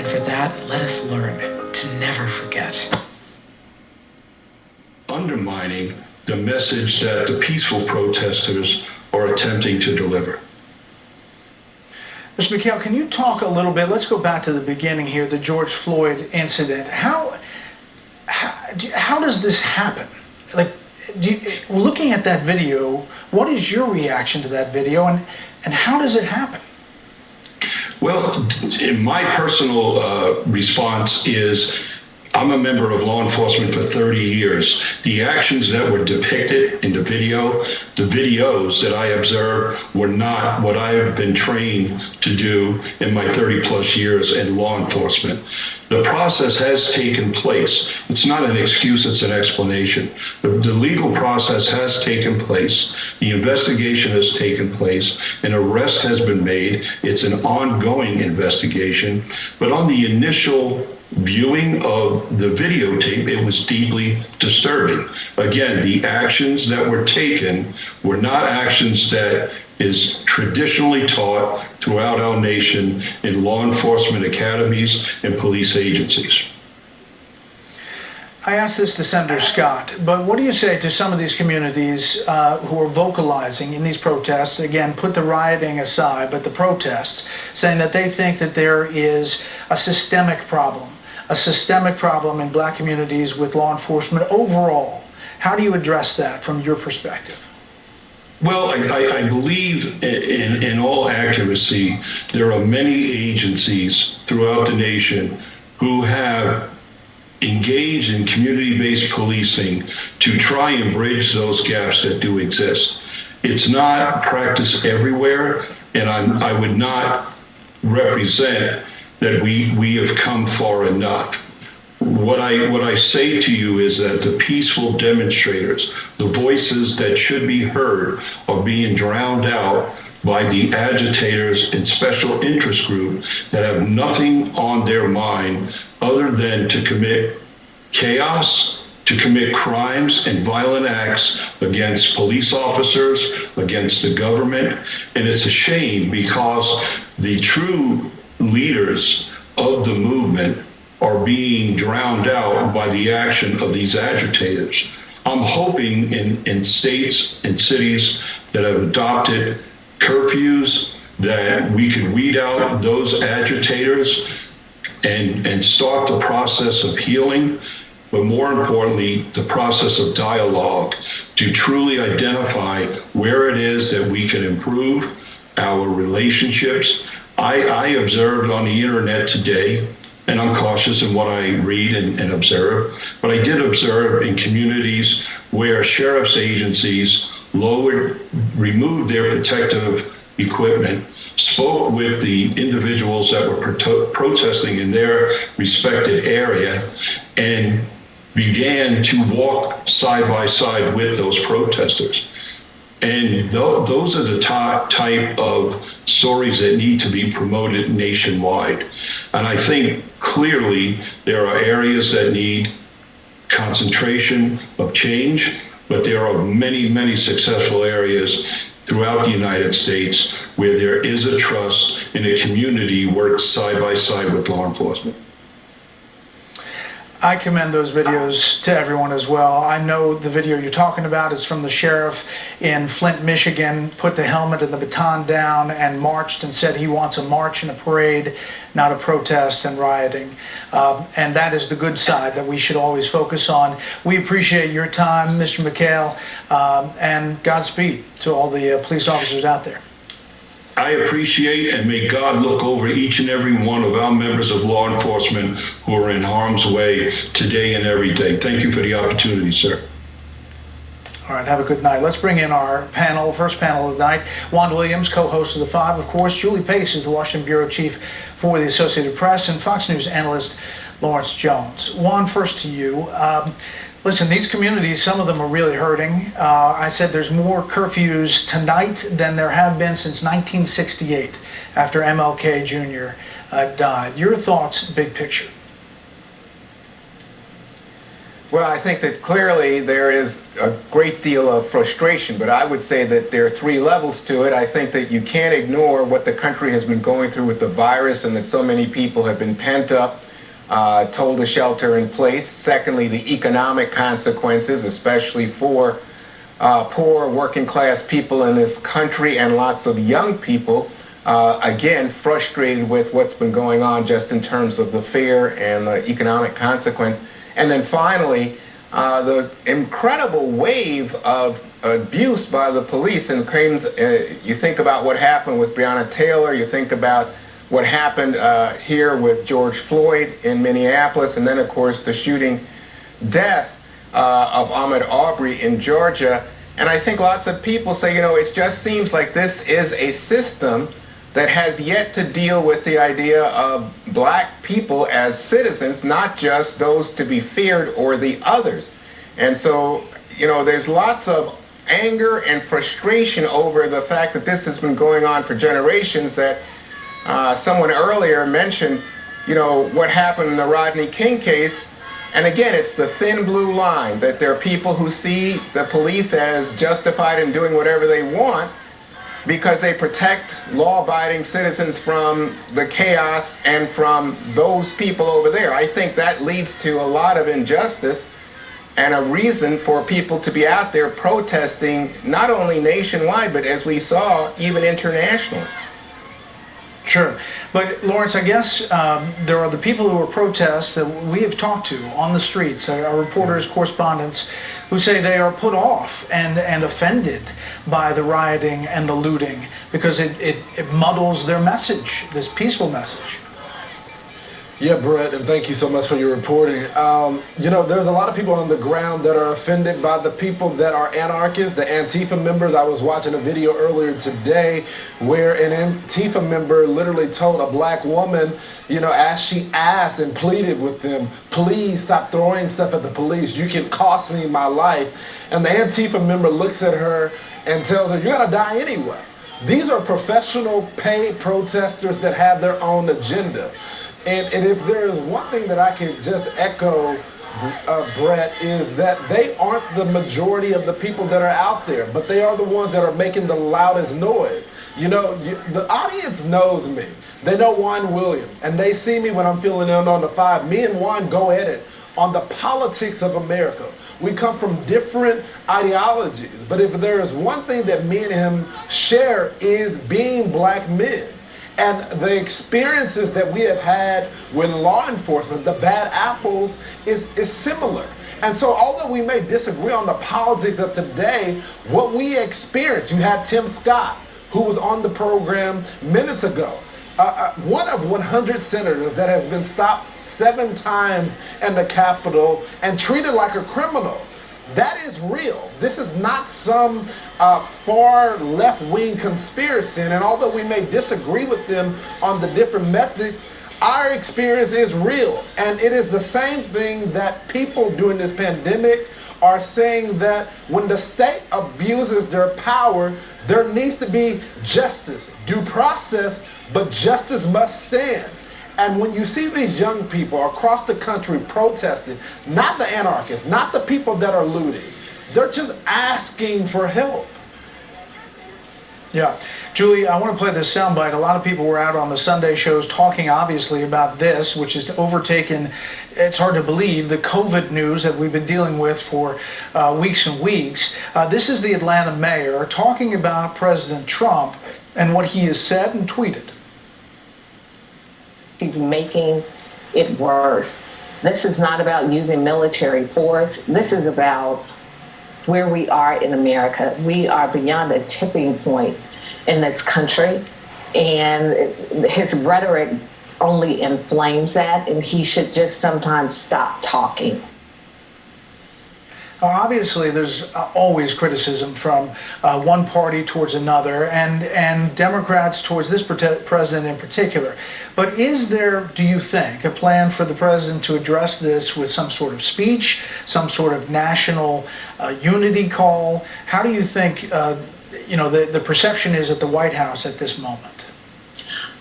for that, let us learn to never forget. Undermining the message that the peaceful protesters are attempting to deliver. Mr. McHale, can you talk a little bit? Let's go back to the beginning here, the George Floyd incident. How does this happen? Like, looking at that video, what is your reaction to that video, and how does it happen? Well, my personal response is, I'm a member of law enforcement for 30 years. The actions that were depicted in the videos that I observed were not what I have been trained to do in my 30 plus years in law enforcement. The process has taken place. It's not an excuse, it's an explanation. The legal process has taken place. The investigation has taken place. An arrest has been made. It's an ongoing investigation. But on the initial viewing of the videotape, it was deeply disturbing. Again, the actions that were taken were not actions that is traditionally taught throughout our nation in law enforcement academies and police agencies. I asked this to Senator Scott, but what do you say to some of these communities who are vocalizing in these protests, again, put the rioting aside, but the protests, saying that they think that there is a systemic problem in black communities with law enforcement overall? How do you address that from your perspective? Well, I believe in all accuracy, there are many agencies throughout the nation who have engaged in community-based policing to try and bridge those gaps that do exist. It's not practiced everywhere, and I would not represent that we have come far enough. What I say to you is that the peaceful demonstrators, the voices that should be heard, are being drowned out by the agitators and special interest groups that have nothing on their mind other than to commit chaos, to commit crimes and violent acts against police officers, against the government. And it's a shame because the true leaders of the movement are being drowned out by the action of these agitators. I'm hoping in states and cities that have adopted curfews that we could weed out those agitators and start the process of healing, but more importantly, the process of dialogue to truly identify where it is that we can improve our relationships. I observed on the internet today, and I'm cautious in what I read and observe, but I did observe in communities where sheriff's agencies removed their protective equipment, spoke with the individuals that were protesting in their respected area, and began to walk side by side with those protesters. And those are the type of stories that need to be promoted nationwide. And I think clearly there are areas that need concentration of change, but there are many, many successful areas throughout the United States where there is a trust and a community works side by side with law enforcement. I commend those videos to everyone as well. I know the video you're talking about is from the sheriff in Flint, Michigan, put the helmet and the baton down and marched and said he wants a march and a parade, not a protest and rioting. And that is the good side that we should always focus on. We appreciate your time, Mr. McHale, and Godspeed to all the police officers out there. I appreciate, and may God look over each and every one of our members of law enforcement who are in harm's way today and every day. Thank you for the opportunity, sir. All right, have a good night. Let's bring in our panel, first panel of the night. Juan Williams, co-host of The Five, of course. Julie Pace is the Washington Bureau Chief for the Associated Press, and Fox News analyst Lawrence Jones. Juan, first to you. Listen, these communities, some of them are really hurting. I said there's more curfews tonight than there have been since 1968 after MLK Jr. Died. Your thoughts, big picture? Well, I think that clearly there is a great deal of frustration, but I would say that there are three levels to it. I think that you can't ignore what the country has been going through with the virus and that so many people have been pent up, told to shelter in place. Secondly, the economic consequences, especially for poor working class people in this country and lots of young people, again, frustrated with what's been going on just in terms of the fear and the economic consequence. And then finally, the incredible wave of abuse by the police and claims. You think about what happened with Breonna Taylor, you think about what happened here with George Floyd in Minneapolis, and then of course the shooting death of Ahmaud Arbery in Georgia. And I think lots of people say, you know, it just seems like this is a system that has yet to deal with the idea of black people as citizens, not just those to be feared or the others. And so, you know, there's lots of anger and frustration over the fact that this has been going on for generations, that someone earlier mentioned, you know, what happened in the Rodney King case. And again, it's the thin blue line that there are people who see the police as justified in doing whatever they want because they protect law-abiding citizens from the chaos and from those people over there. I think that leads to a lot of injustice and a reason for people to be out there protesting, not only nationwide, but as we saw, even internationally. Sure. But Lawrence, I guess there are the people who are protests that we have talked to on the streets, our reporters, correspondents, who say they are put off and offended by the rioting and the looting because it muddles their message, this peaceful message. Yeah, Brett, and thank you so much for your reporting. You know, there's a lot of people on the ground that are offended by the people that are anarchists, the Antifa members. I was watching a video earlier today where an Antifa member literally told a black woman, you know, as she asked and pleaded with them, please stop throwing stuff at the police. You can cost me my life. And the Antifa member looks at her and tells her, you're going to die anyway. These are professional paid protesters that have their own agenda. And if there is one thing that I can just echo, Brett, is that they aren't the majority of the people that are out there, but they are the ones that are making the loudest noise. You know, the audience knows me. They know Juan Williams, and they see me when I'm filling in on the Five. Me and Juan go at it on the politics of America. We come from different ideologies, but if there is one thing that me and him share is being black men. And the experiences that we have had with law enforcement, the bad apples, is similar. And so although we may disagree on the politics of today, what we experienced, you had Tim Scott, who was on the program minutes ago, one of 100 senators that has been stopped 7 times in the Capitol and treated like a criminal. That is real. This is not some far left-wing conspiracy. And although we may disagree with them on the different methods, our experience is real. And it is the same thing that people during this pandemic are saying, that when the state abuses their power, there needs to be justice, due process, but justice must stand. And when you see these young people across the country protesting, not the anarchists, not the people that are looting, they're just asking for help. Yeah. Julie, I want to play this soundbite. A lot of people were out on the Sunday shows talking obviously about this, which has overtaken, it's hard to believe, the COVID news that we've been dealing with for weeks and weeks. This is the Atlanta mayor talking about President Trump and what he has said and tweeted. He's making it worse. This is not about using military force. This is about where we are in America. We are beyond a tipping point in this country. And his rhetoric only inflames that, and he should just sometimes stop talking. Obviously, there's always criticism from one party towards another, and Democrats towards this president in particular. But is there, do you think, a plan for the president to address this with some sort of speech, some sort of national unity call? How do you think, the perception is at the White House at this moment?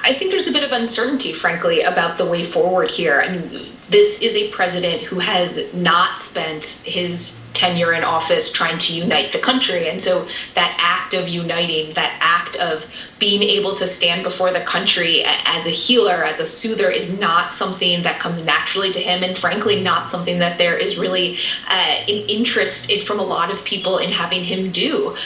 I think there's a bit of uncertainty, frankly, about the way forward here. I mean, this is a president who has not spent his tenure in office trying to unite the country. And so that act of uniting, that act of being able to stand before the country as a healer, as a soother, is not something that comes naturally to him, and frankly not something that there is really an interest from a lot of people in having him do.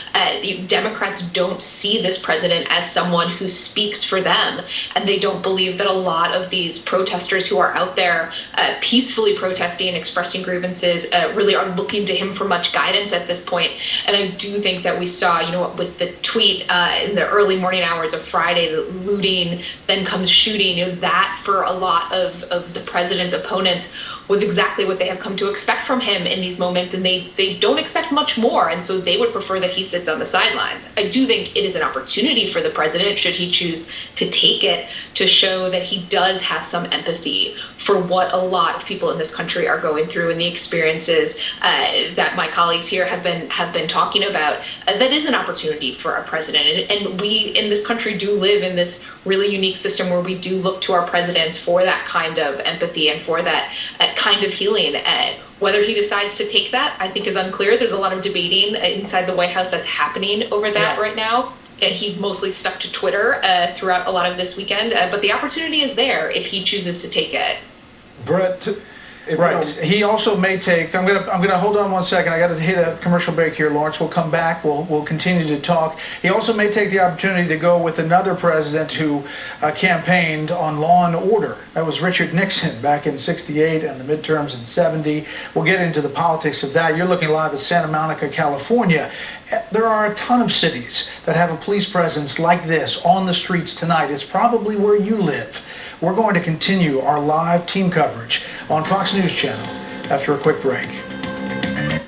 Democrats don't see this president as someone who speaks for them, and they don't believe that a lot of these protesters who are out there peacefully protesting and expressing grievances really are looking to him for much guidance at this point. And I do think that we saw, with the tweet in the early morning hours of Friday, the looting, then comes shooting, that for a lot of the president's opponents was exactly what they have come to expect from him in these moments, and they don't expect much more, and so they would prefer that he sits on the sidelines. I do think it is an opportunity for the president, should he choose to take it, to show that he does have some empathy for what a lot of people in this country are going through and the experiences that my colleagues here have been talking about. That is an opportunity for a president, and we in this country do live in this really unique system where we do look to our presidents for that kind of empathy and for that kind of healing. Whether he decides to take that, I think, is unclear. There's a lot of debating inside the White House that's happening over that right now. And he's mostly stuck to Twitter throughout a lot of this weekend. But the opportunity is there if he chooses to take it. Brett, right. He also may take. I'm gonna hold on one second. I got to hit a commercial break here, Lawrence. We'll come back. We'll continue to talk. He also may take the opportunity to go with another president who campaigned on law and order. That was Richard Nixon back in '68 and the midterms in '70. We'll get into the politics of that. You're looking live at Santa Monica, California. There are a ton of cities that have a police presence like this on the streets tonight. It's probably where you live. We're going to continue our live team coverage on Fox News Channel after a quick break. And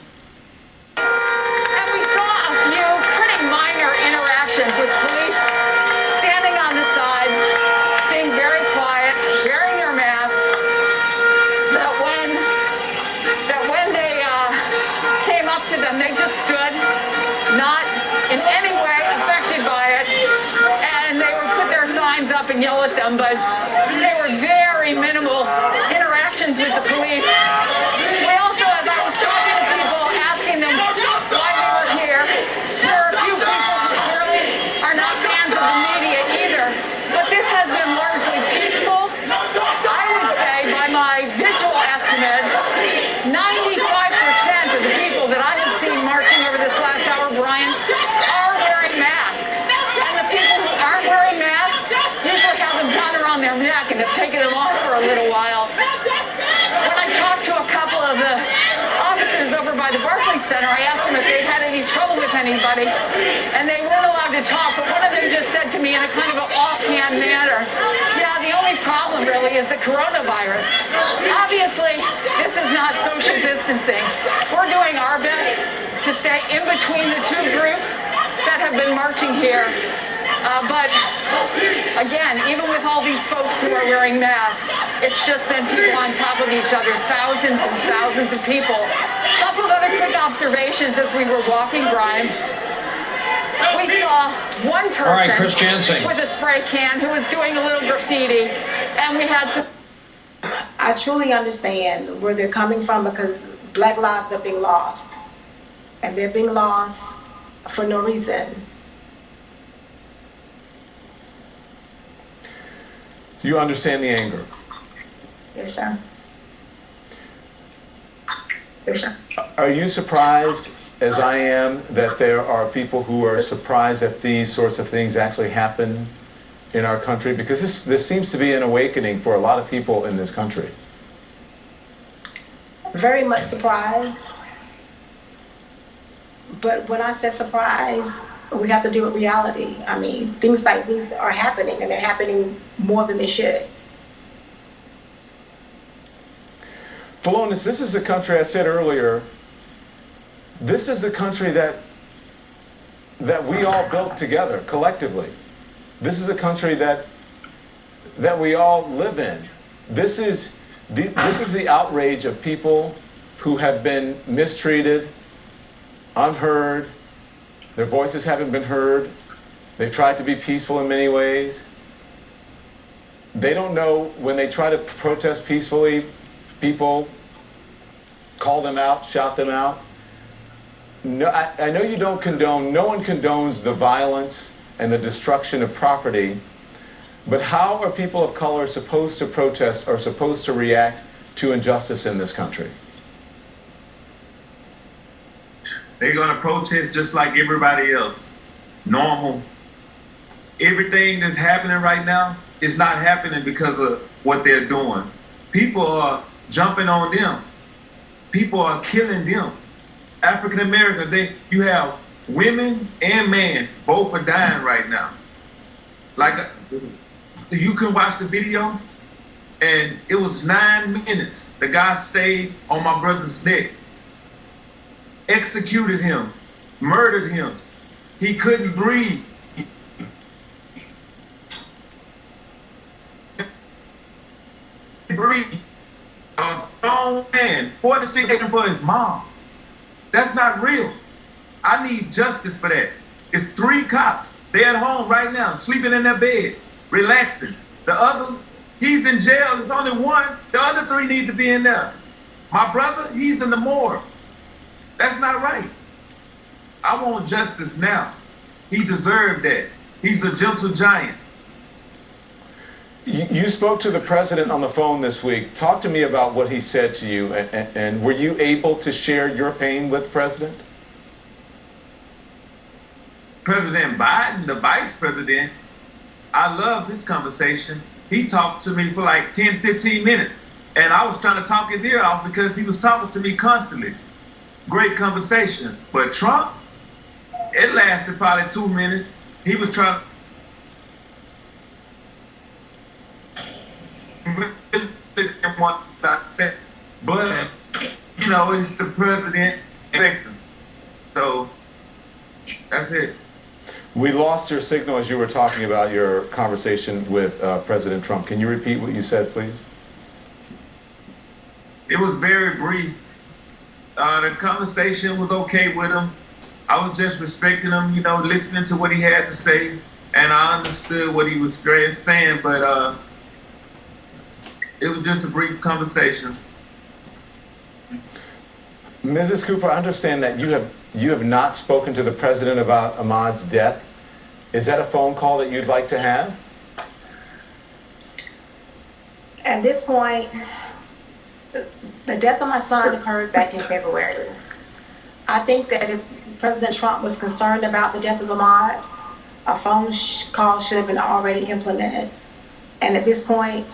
we saw a few pretty minor interactions with police standing on the side, being very quiet, wearing their masks, that when they came up to them, they just stood, not in any way affected by it, and they would put their signs up and yell at them, but they were very minimal interactions with the police. We also, as I was talking to people, asking them why they were here, there are a few people who clearly are not fans of the media either, but this has been largely peaceful. I would say, by my visual estimate, 95% of the people that I have seen marching over this last hour, Brian, are wearing masks. And the people who aren't wearing masks usually have them down around their neck and have taken them off for a little while. When I talked to a couple of the officers over by the Barclays Center, I asked them if they'd had any trouble with anybody, and they weren't allowed to talk, but one of them just said to me in a kind of an offhand manner, yeah, the only problem really is the coronavirus. Obviously, this is not social distancing. We're doing our best to stay in between the two groups that have been marching here. But again, even with all these folks who are wearing masks, it's just been people on top of each other, thousands and thousands of people. A couple of other quick observations as we were walking, Brian. We saw one person with a spray can who was doing a little graffiti, and we had some... I truly understand where they're coming from, because Black lives are being lost, and they're being lost for no reason. You understand the anger? Yes, sir. Yes, sir. Are you surprised, as I am, that there are people who are surprised that these sorts of things actually happen in our country? Because this seems to be an awakening for a lot of people in this country. Very much surprised. But when I said surprised, we have to deal with reality. I mean, things like these are happening, and they're happening more than they should. Philonis, this is a country, I said earlier, this is the country that we all built together collectively. This is a country that we all live in. This is the outrage of people who have been mistreated, unheard. Their voices haven't been heard. They've tried to be peaceful in many ways. They don't know when they try to protest peacefully, people call them out, shout them out. No, I know you don't condone, no one condones the violence and the destruction of property, but how are people of color supposed to protest or supposed to react to injustice in this country? They're going to protest just like everybody else. Normal. Everything that's happening right now is not happening because of what they're doing. People are jumping on them. People are killing them. African Americans, you have women and men, both are dying right now. Like, you can watch the video, and it was 9 minutes. The guy stayed on my brother's neck, executed him, murdered him. He couldn't breathe. A grown man, 46 for his mom. That's not real. I need justice for that. It's 3 cops. They're at home right now, sleeping in their bed, relaxing. The others, he's in jail. There's only 1. The other 3 need to be in there. My brother, he's in the morgue. That's not right. I want justice now. He deserved that. He's a gentle giant. You spoke to the president on the phone this week. Talk to me about what he said to you, and were you able to share your pain with the president? President Biden, the vice president, I love this conversation. He talked to me for like 10, 15 minutes, and I was trying to talk his ear off because he was talking to me constantly. Great conversation. But Trump, it lasted probably 2 minutes. He was trying but you know, it's the president victim. So that's it. We lost your signal as you were talking about your conversation with President Trump. Can you repeat what you said, please? It was very brief. The conversation was okay with him. I was just respecting him, you know, listening to what he had to say, and I understood what he was saying, but it was just a brief conversation. Mrs. Cooper, I understand that you have not spoken to the president about Ahmaud's death. Is that a phone call that you'd like to have? At this point, the death of my son occurred back in February. I think that if President Trump was concerned about the death of Ahmaud, a phone call should have been already implemented. And at this point,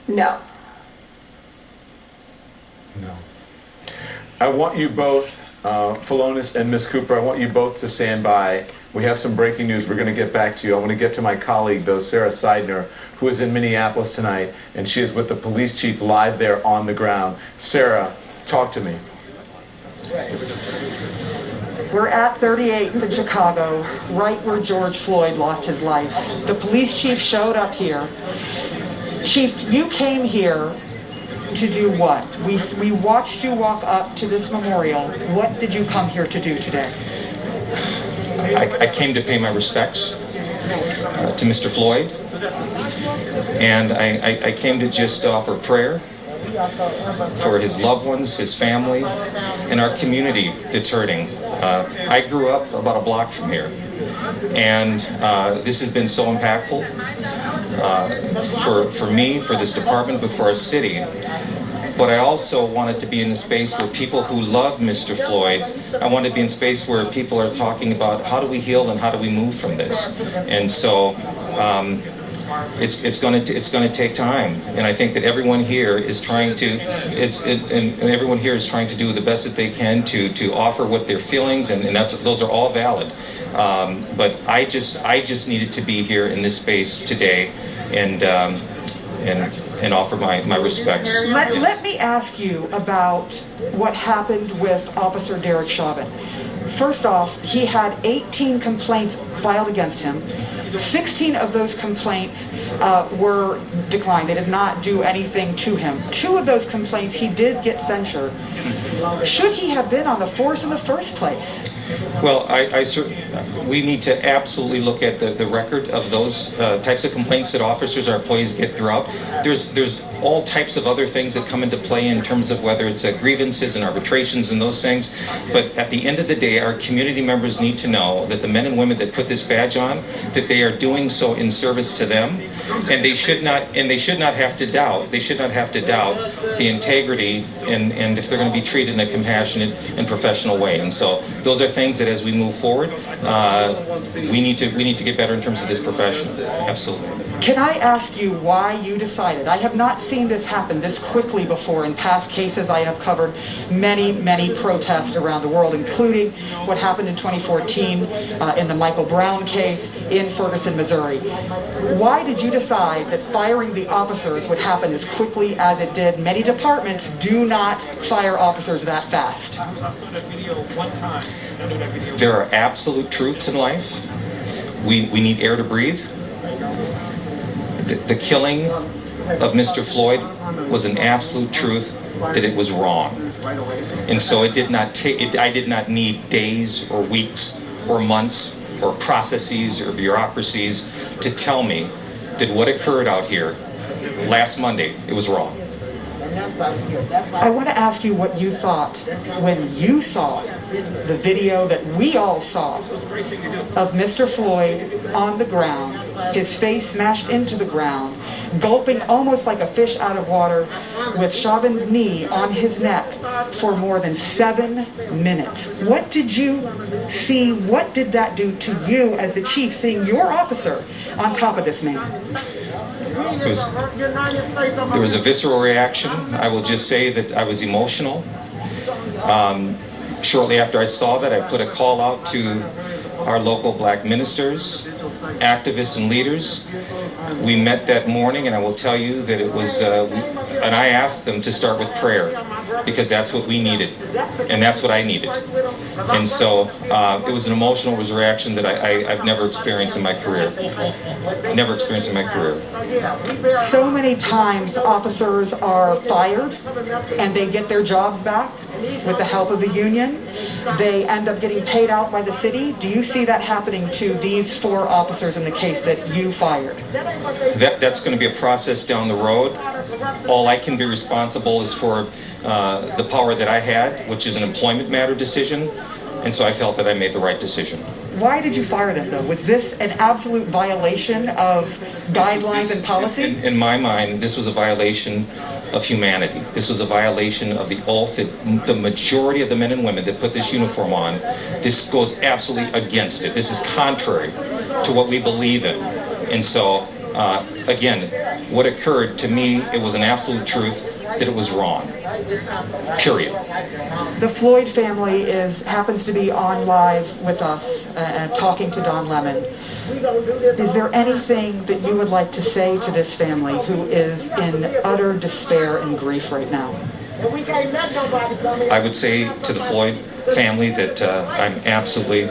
no. No. I want you both, Philonis and Ms. Cooper, I want you both to stand by. We have some breaking news. We're going to get back to you. I want to get to my colleague, though, Sarah Seidner, who is in Minneapolis tonight, and she is with the police chief live there on the ground. Sarah, talk to me. We're at 38th in Chicago, right where George Floyd lost his life. The police chief showed up here. Chief, you came here to do what? We watched you walk up to this memorial. What did you come here to do today? I came to pay my respects to Mr. Floyd, and I came to just offer prayer for his loved ones, his family, and our community that's hurting. I grew up about a block from here, and this has been so impactful for me, for this department, but for our city. But I also wanted to be in a space where people who love Mr. Floyd, I wanted to be in a space where people are talking about how do we heal and how do we move from this. And so it's going to take time, and I think that everyone here is trying to everyone here is trying to do the best that they can to offer what their feelings, and those are all valid. But I just needed to be here in this space today, and offer my respects. Let me ask you about what happened with Officer Derek Chauvin. First off, he had 18 complaints filed against him. 16 of those complaints were declined. They did not do anything to him. 2 of those complaints he did get censured. Should he have been on the force in the first place? Well, we need to absolutely look at the record of those types of complaints that officers or employees get throughout. There's all types of other things that come into play in terms of whether it's grievances and arbitrations and those things. But at the end of the day, our community members need to know that the men and women that put this badge on, that they are doing so in service to them, and they should not have to doubt. They should not have to doubt the integrity and if they're going to be treated in a compassionate and professional way. And so those are things that as we move forward, we need to get better in terms of this profession. Absolutely. Can I ask you why you decided? I have not seen this happen this quickly before. In past cases, I have covered many protests around the world, including what happened in 2014 in the Michael Brown case in Ferguson, Missouri. Why did you decide that firing the officers would happen as quickly as it did? Many departments do not fire officers that fast. There are absolute truths in life. We need air to breathe. The killing of Mr. Floyd was an absolute truth that it was wrong. And so it did not I did not need days or weeks or months or processes or bureaucracies to tell me that what occurred out here last Monday, it was wrong. I want to ask you what you thought when you saw the video that we all saw of Mr. Floyd on the ground, his face smashed into the ground, gulping almost like a fish out of water, with Chauvin's knee on his neck for more than 7 minutes. What did you see? What did that do to you as the chief, seeing your officer on top of this man? There was a visceral reaction. I will just say that I was emotional. Shortly after I saw that, I put a call out to our local black ministers, activists, and leaders. We met that morning, and I will tell you that it was, and I asked them to start with prayer, because that's what we needed, and that's what I needed. And so it was an emotional reaction that I've never experienced in my career. Never experienced in my career. So many times officers are fired and they get their jobs back with the help of the union. They end up getting paid out by the city. Do you see that happening to these 4 officers in the case that you fired? That's going to be a process down the road. All I can be responsible is for the power that I had, which is an employment matter decision, and so I felt that I made the right decision. Why did you fire them, though? Was this an absolute violation of guidelines and policy? In my mind, this was a violation of humanity. This was a violation of the oath that the majority of the men and women that put this uniform on, this goes absolutely against it. This is contrary to what we believe in. And so, again, what occurred to me, it was an absolute truth that it was wrong. Period. The Floyd family happens to be on live with us and talking to Don Lemon. Is there anything that you would like to say to this family who is in utter despair and grief right now? I would say to the Floyd family that I'm absolutely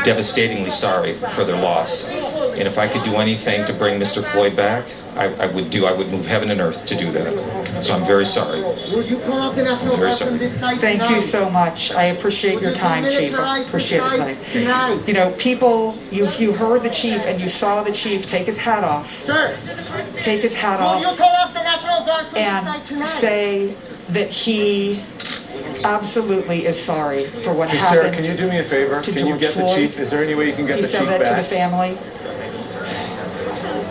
devastatingly sorry for their loss. And if I could do anything to bring Mr. Floyd back, I would move heaven and earth to do that. So I'm very sorry. I'm very sorry. Thank you so much. I appreciate your time, Chief. I appreciate it tonight. You know, people, you heard the Chief and you saw the Chief take his hat off. Take his hat off and say that he absolutely is sorry for what happened. Sarah, can you do me a favor? Can you get the Chief? Is there any way you can get the Chief back? He said that to the family.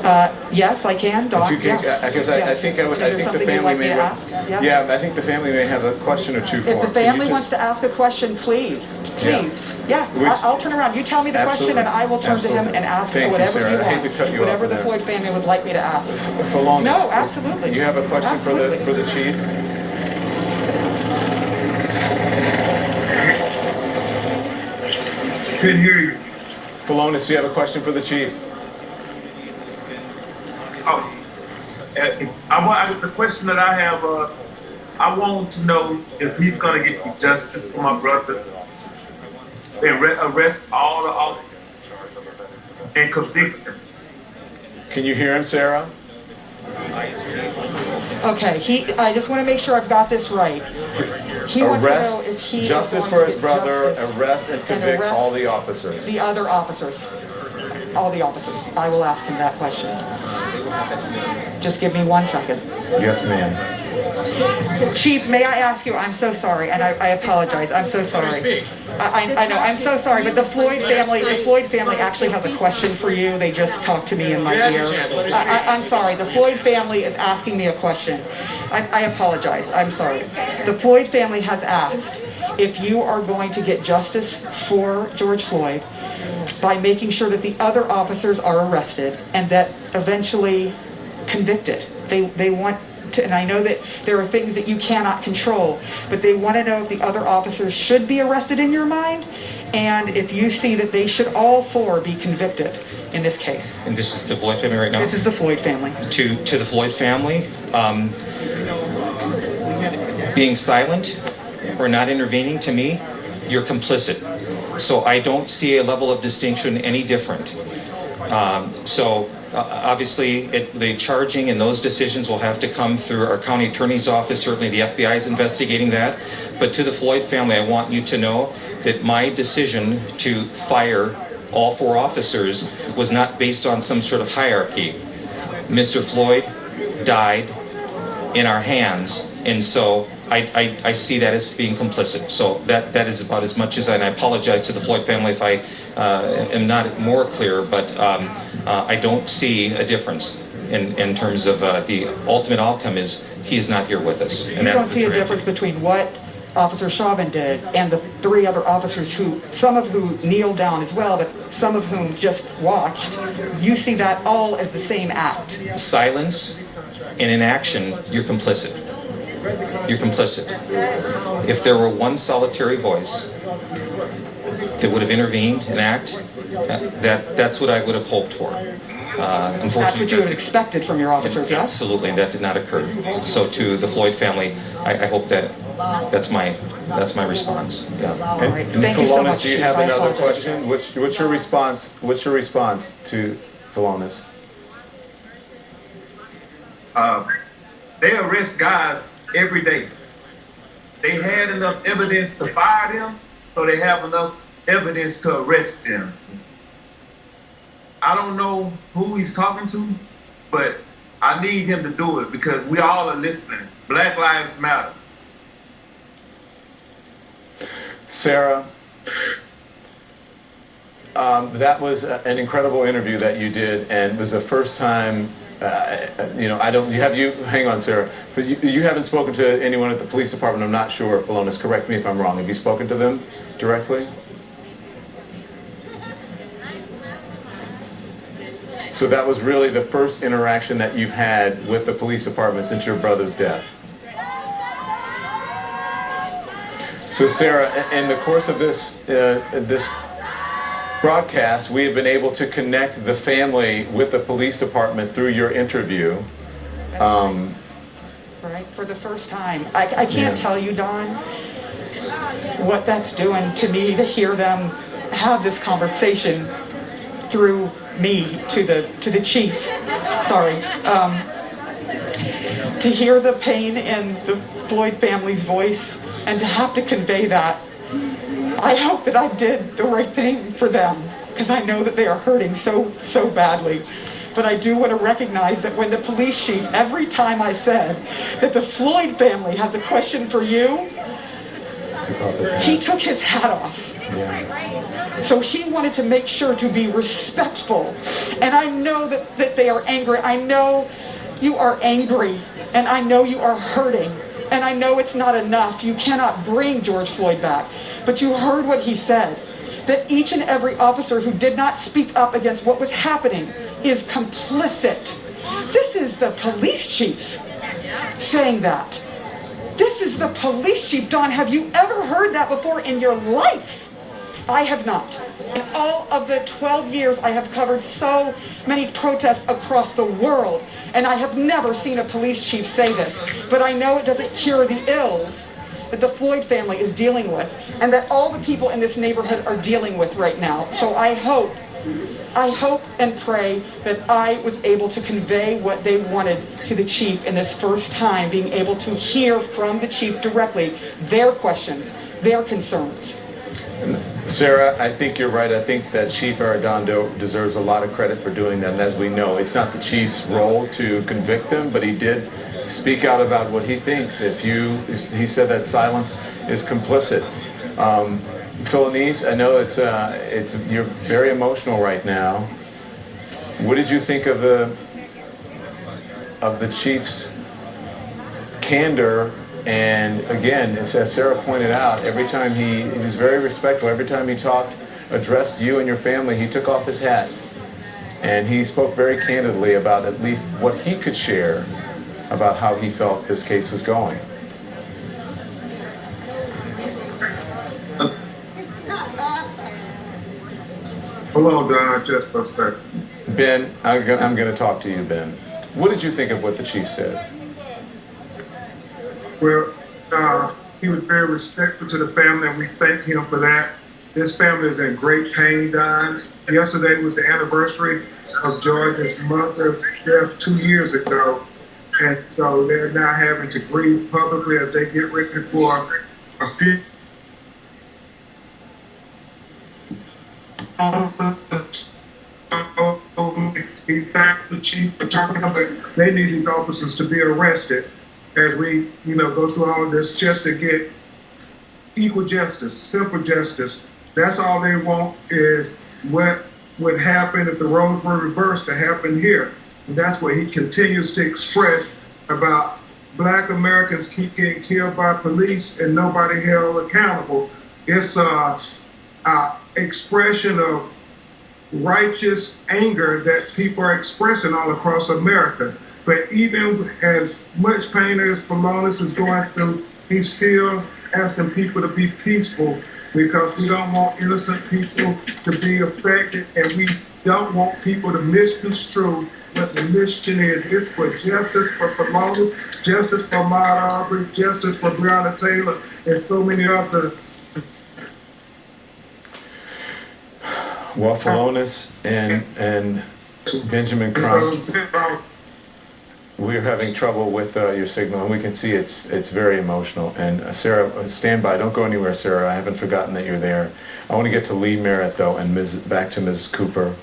Yes, I can, Dawn, You can- yes. Because yes. I think Is there the something you'd family like me may to want- ask? Yes. Yeah, I think the family may have a question or two for If the him. Can you family just- wants to ask a question, please, please. Yeah, Which- I'll turn around. You tell me the question and I will turn to him Absolutely. and ask Thank you, whatever Sarah. you I hate want. to cut you off Whatever the there. Floyd family would like me to ask. For long. No, absolutely. You have a question for the chief? Couldn't hear you. Falonis, do you have a question for the chief? The question that I have, I want to know if he's going to get justice for my brother and arrest all the officers and convict them. Can you hear him, Sarah? Okay, I just want to make sure I've got this right. He wants to know if he justice is for going his to get brother, justice arrest and convict arrest all the officers. the other officers. All the officers. I will ask him that question. Just give me 1 second. Yes, ma'am. Chief, may I ask you, I'm so sorry, and I apologize, I'm so sorry. I know, I'm so sorry, but the Floyd family actually has a question for you. They just talked to me in my ear. I'm sorry, the Floyd family is asking me a question. I apologize, I'm sorry. The Floyd family has asked if you are going to get justice for George Floyd by making sure that the other officers are arrested and that eventually convicted. They want to, and I know that there are things that you cannot control, but they want to know if the other officers should be arrested in your mind, and if you see that they should all four be convicted in this case. And this is the Floyd family right now? This is the Floyd family. To the Floyd family, being silent or not intervening, to me, you're complicit. So I don't see a level of distinction any different. Obviously, the charging and those decisions will have to come through our county attorney's office. Certainly the FBI is investigating that. But to the Floyd family, I want you to know that my decision to fire all four officers was not based on some sort of hierarchy. Mr. Floyd died in our hands, and so I see that as being complicit. So that is about as much as and I apologize to the Floyd family if I am not more clear, but I don't see a difference in terms of the ultimate outcome is he is not here with us. And you don't see a difference between what Officer Chauvin did and the three other officers some of who kneeled down as well, but some of whom just watched. You see that all as the same act. Silence and inaction, you're complicit. You're complicit. If there were one solitary voice that would have intervened and act, that's what I would have hoped for. Unfortunately, that's what you would have expected from your officers, yes? Absolutely, that did not occur. So to the Floyd family, I hope that's my response. Yeah. All right. Thank you so much. Do you have another question? What's your response? What's your response to Falonis? They arrest guys every day. They had enough evidence to fire them, so they have enough evidence to arrest them. I don't know who he's talking to, but I need him to do it because we all are listening. Black Lives Matter. Sarah, that was an incredible interview that you did, and it was the first time. Hang on, Sarah, but you haven't spoken to anyone at the police department. I'm not sure. Falonis, correct me if I'm wrong. Have you spoken to them directly? So that was really the first interaction that you've had with the police department since your brother's death. So Sarah, in the course of this broadcast, we have been able to connect the family with the police department through your interview. Right, for the first time. I can't tell you, Don, what that's doing to me to hear them have this conversation through me to the chief. Sorry. To hear the pain in the Floyd family's voice and to have to convey that. I hope that I did the right thing for them because I know that they are hurting so badly. But I do want to recognize that when the police chief, every time I said that the Floyd family has a question for you, he took his hat off. So he wanted to make sure to be respectful. And I know that they are angry. I know you are angry, and I know you are hurting, and I know it's not enough. You cannot bring George Floyd back. But you heard what he said, that each and every officer who did not speak up against what was happening is complicit. This is the police chief saying that. This is the police chief. Don, have you ever heard that before in your life? I have not. In all of the 12 years I have covered so many protests across the world, and I have never seen a police chief say this. But I know it doesn't cure the ills that the Floyd family is dealing with, and that all the people in this neighborhood are dealing with right now. So I hope and pray that I was able to convey what they wanted to the chief in this first time, being able to hear from the chief directly their questions, their concerns. Sarah, I think you're right. I think that Chief Arredondo deserves a lot of credit for doing that. And as we know, it's not the chief's role to convict them, but he did speak out about what he thinks. He said that silence is complicit. Philanese, I know you're very emotional right now. What did you think of the chief's candor? And again, as Sarah pointed out, every time he was very respectful. Every time he addressed you and your family, he took off his hat. And he spoke very candidly about at least what he could share about how he felt this case was going. Hello, Don, just a second. Ben, I'm going to talk to you, Ben. What did you think of what the chief said? Well, he was very respectful to the family, and we thank him for that. This family is in great pain, Don. Yesterday was the anniversary of George's mother's death 2 years ago, and so they're now having to grieve publicly as they get ready for a few. He thanked the chief for talking about they need these officers to be arrested as we, go through all of this just to get equal justice, simple justice. That's all they want is what would happen if the roles were reversed to happen here. And that's what he continues to express about Black Americans keep getting killed by police and nobody held accountable. It's a expression of righteous anger that people are expressing all across America. But even as much pain as Philonis is going through, he's still asking people to be peaceful because we don't want innocent people to be affected, and we don't want people to misconstrue what the mission is. It's for justice for Philonis, justice for Ahmaud Arbery, justice for Breonna Taylor, and so many others. Well, Philonis and Benjamin Crump, we're having trouble with your signal, and we can see it's very emotional. And Sarah, stand by. Don't go anywhere, Sarah. I haven't forgotten that you're there. I want to get to Lee Merritt, though, and back to Mrs. Cooper.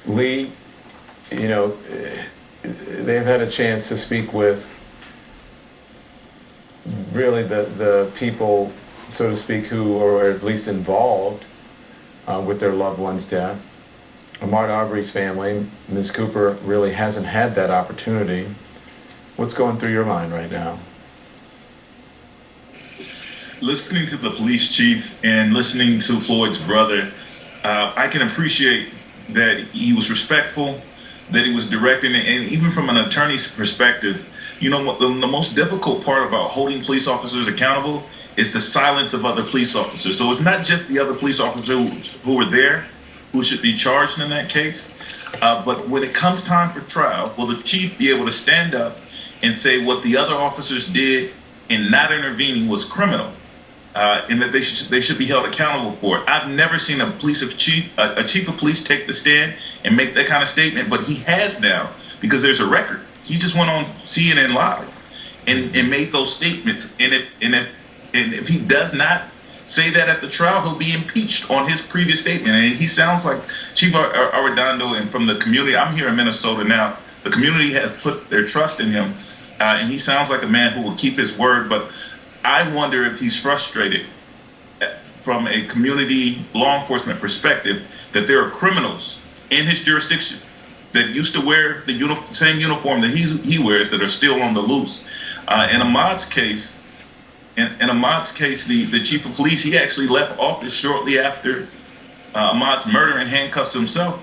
Lee, they've had a chance to speak with really the people, so to speak, who are at least involved with their loved one's death. Ahmaud Arbery's family, Ms. Cooper, really hasn't had that opportunity. What's going through your mind right now? Listening to the police chief and listening to Floyd's brother, I can appreciate that he was respectful, that he was directing it, and even from an attorney's perspective, the most difficult part about holding police officers accountable is the silence of other police officers. So it's not just the other police officers who were there who should be charged in that case, but when it comes time for trial, will the chief be able to stand up and say what the other officers did in not intervening was criminal, and that they should be held accountable for it? I've never seen a chief of police take the stand and make that kind of statement, but he has now, because there's a record. He just went on CNN Live and made those statements, and if he does not say that at the trial, he'll be impeached on his previous statement. And he sounds like Chief Arredondo, and from the community, I'm here in Minnesota now, the community has put their trust in him, and he sounds like a man who will keep his word. But I wonder if he's frustrated from a community law enforcement perspective that there are criminals in his jurisdiction that used to wear the same uniform that he wears that are still on the loose. In Ahmaud's case, the chief of police, he actually left office shortly after Ahmaud's murder and handcuffs himself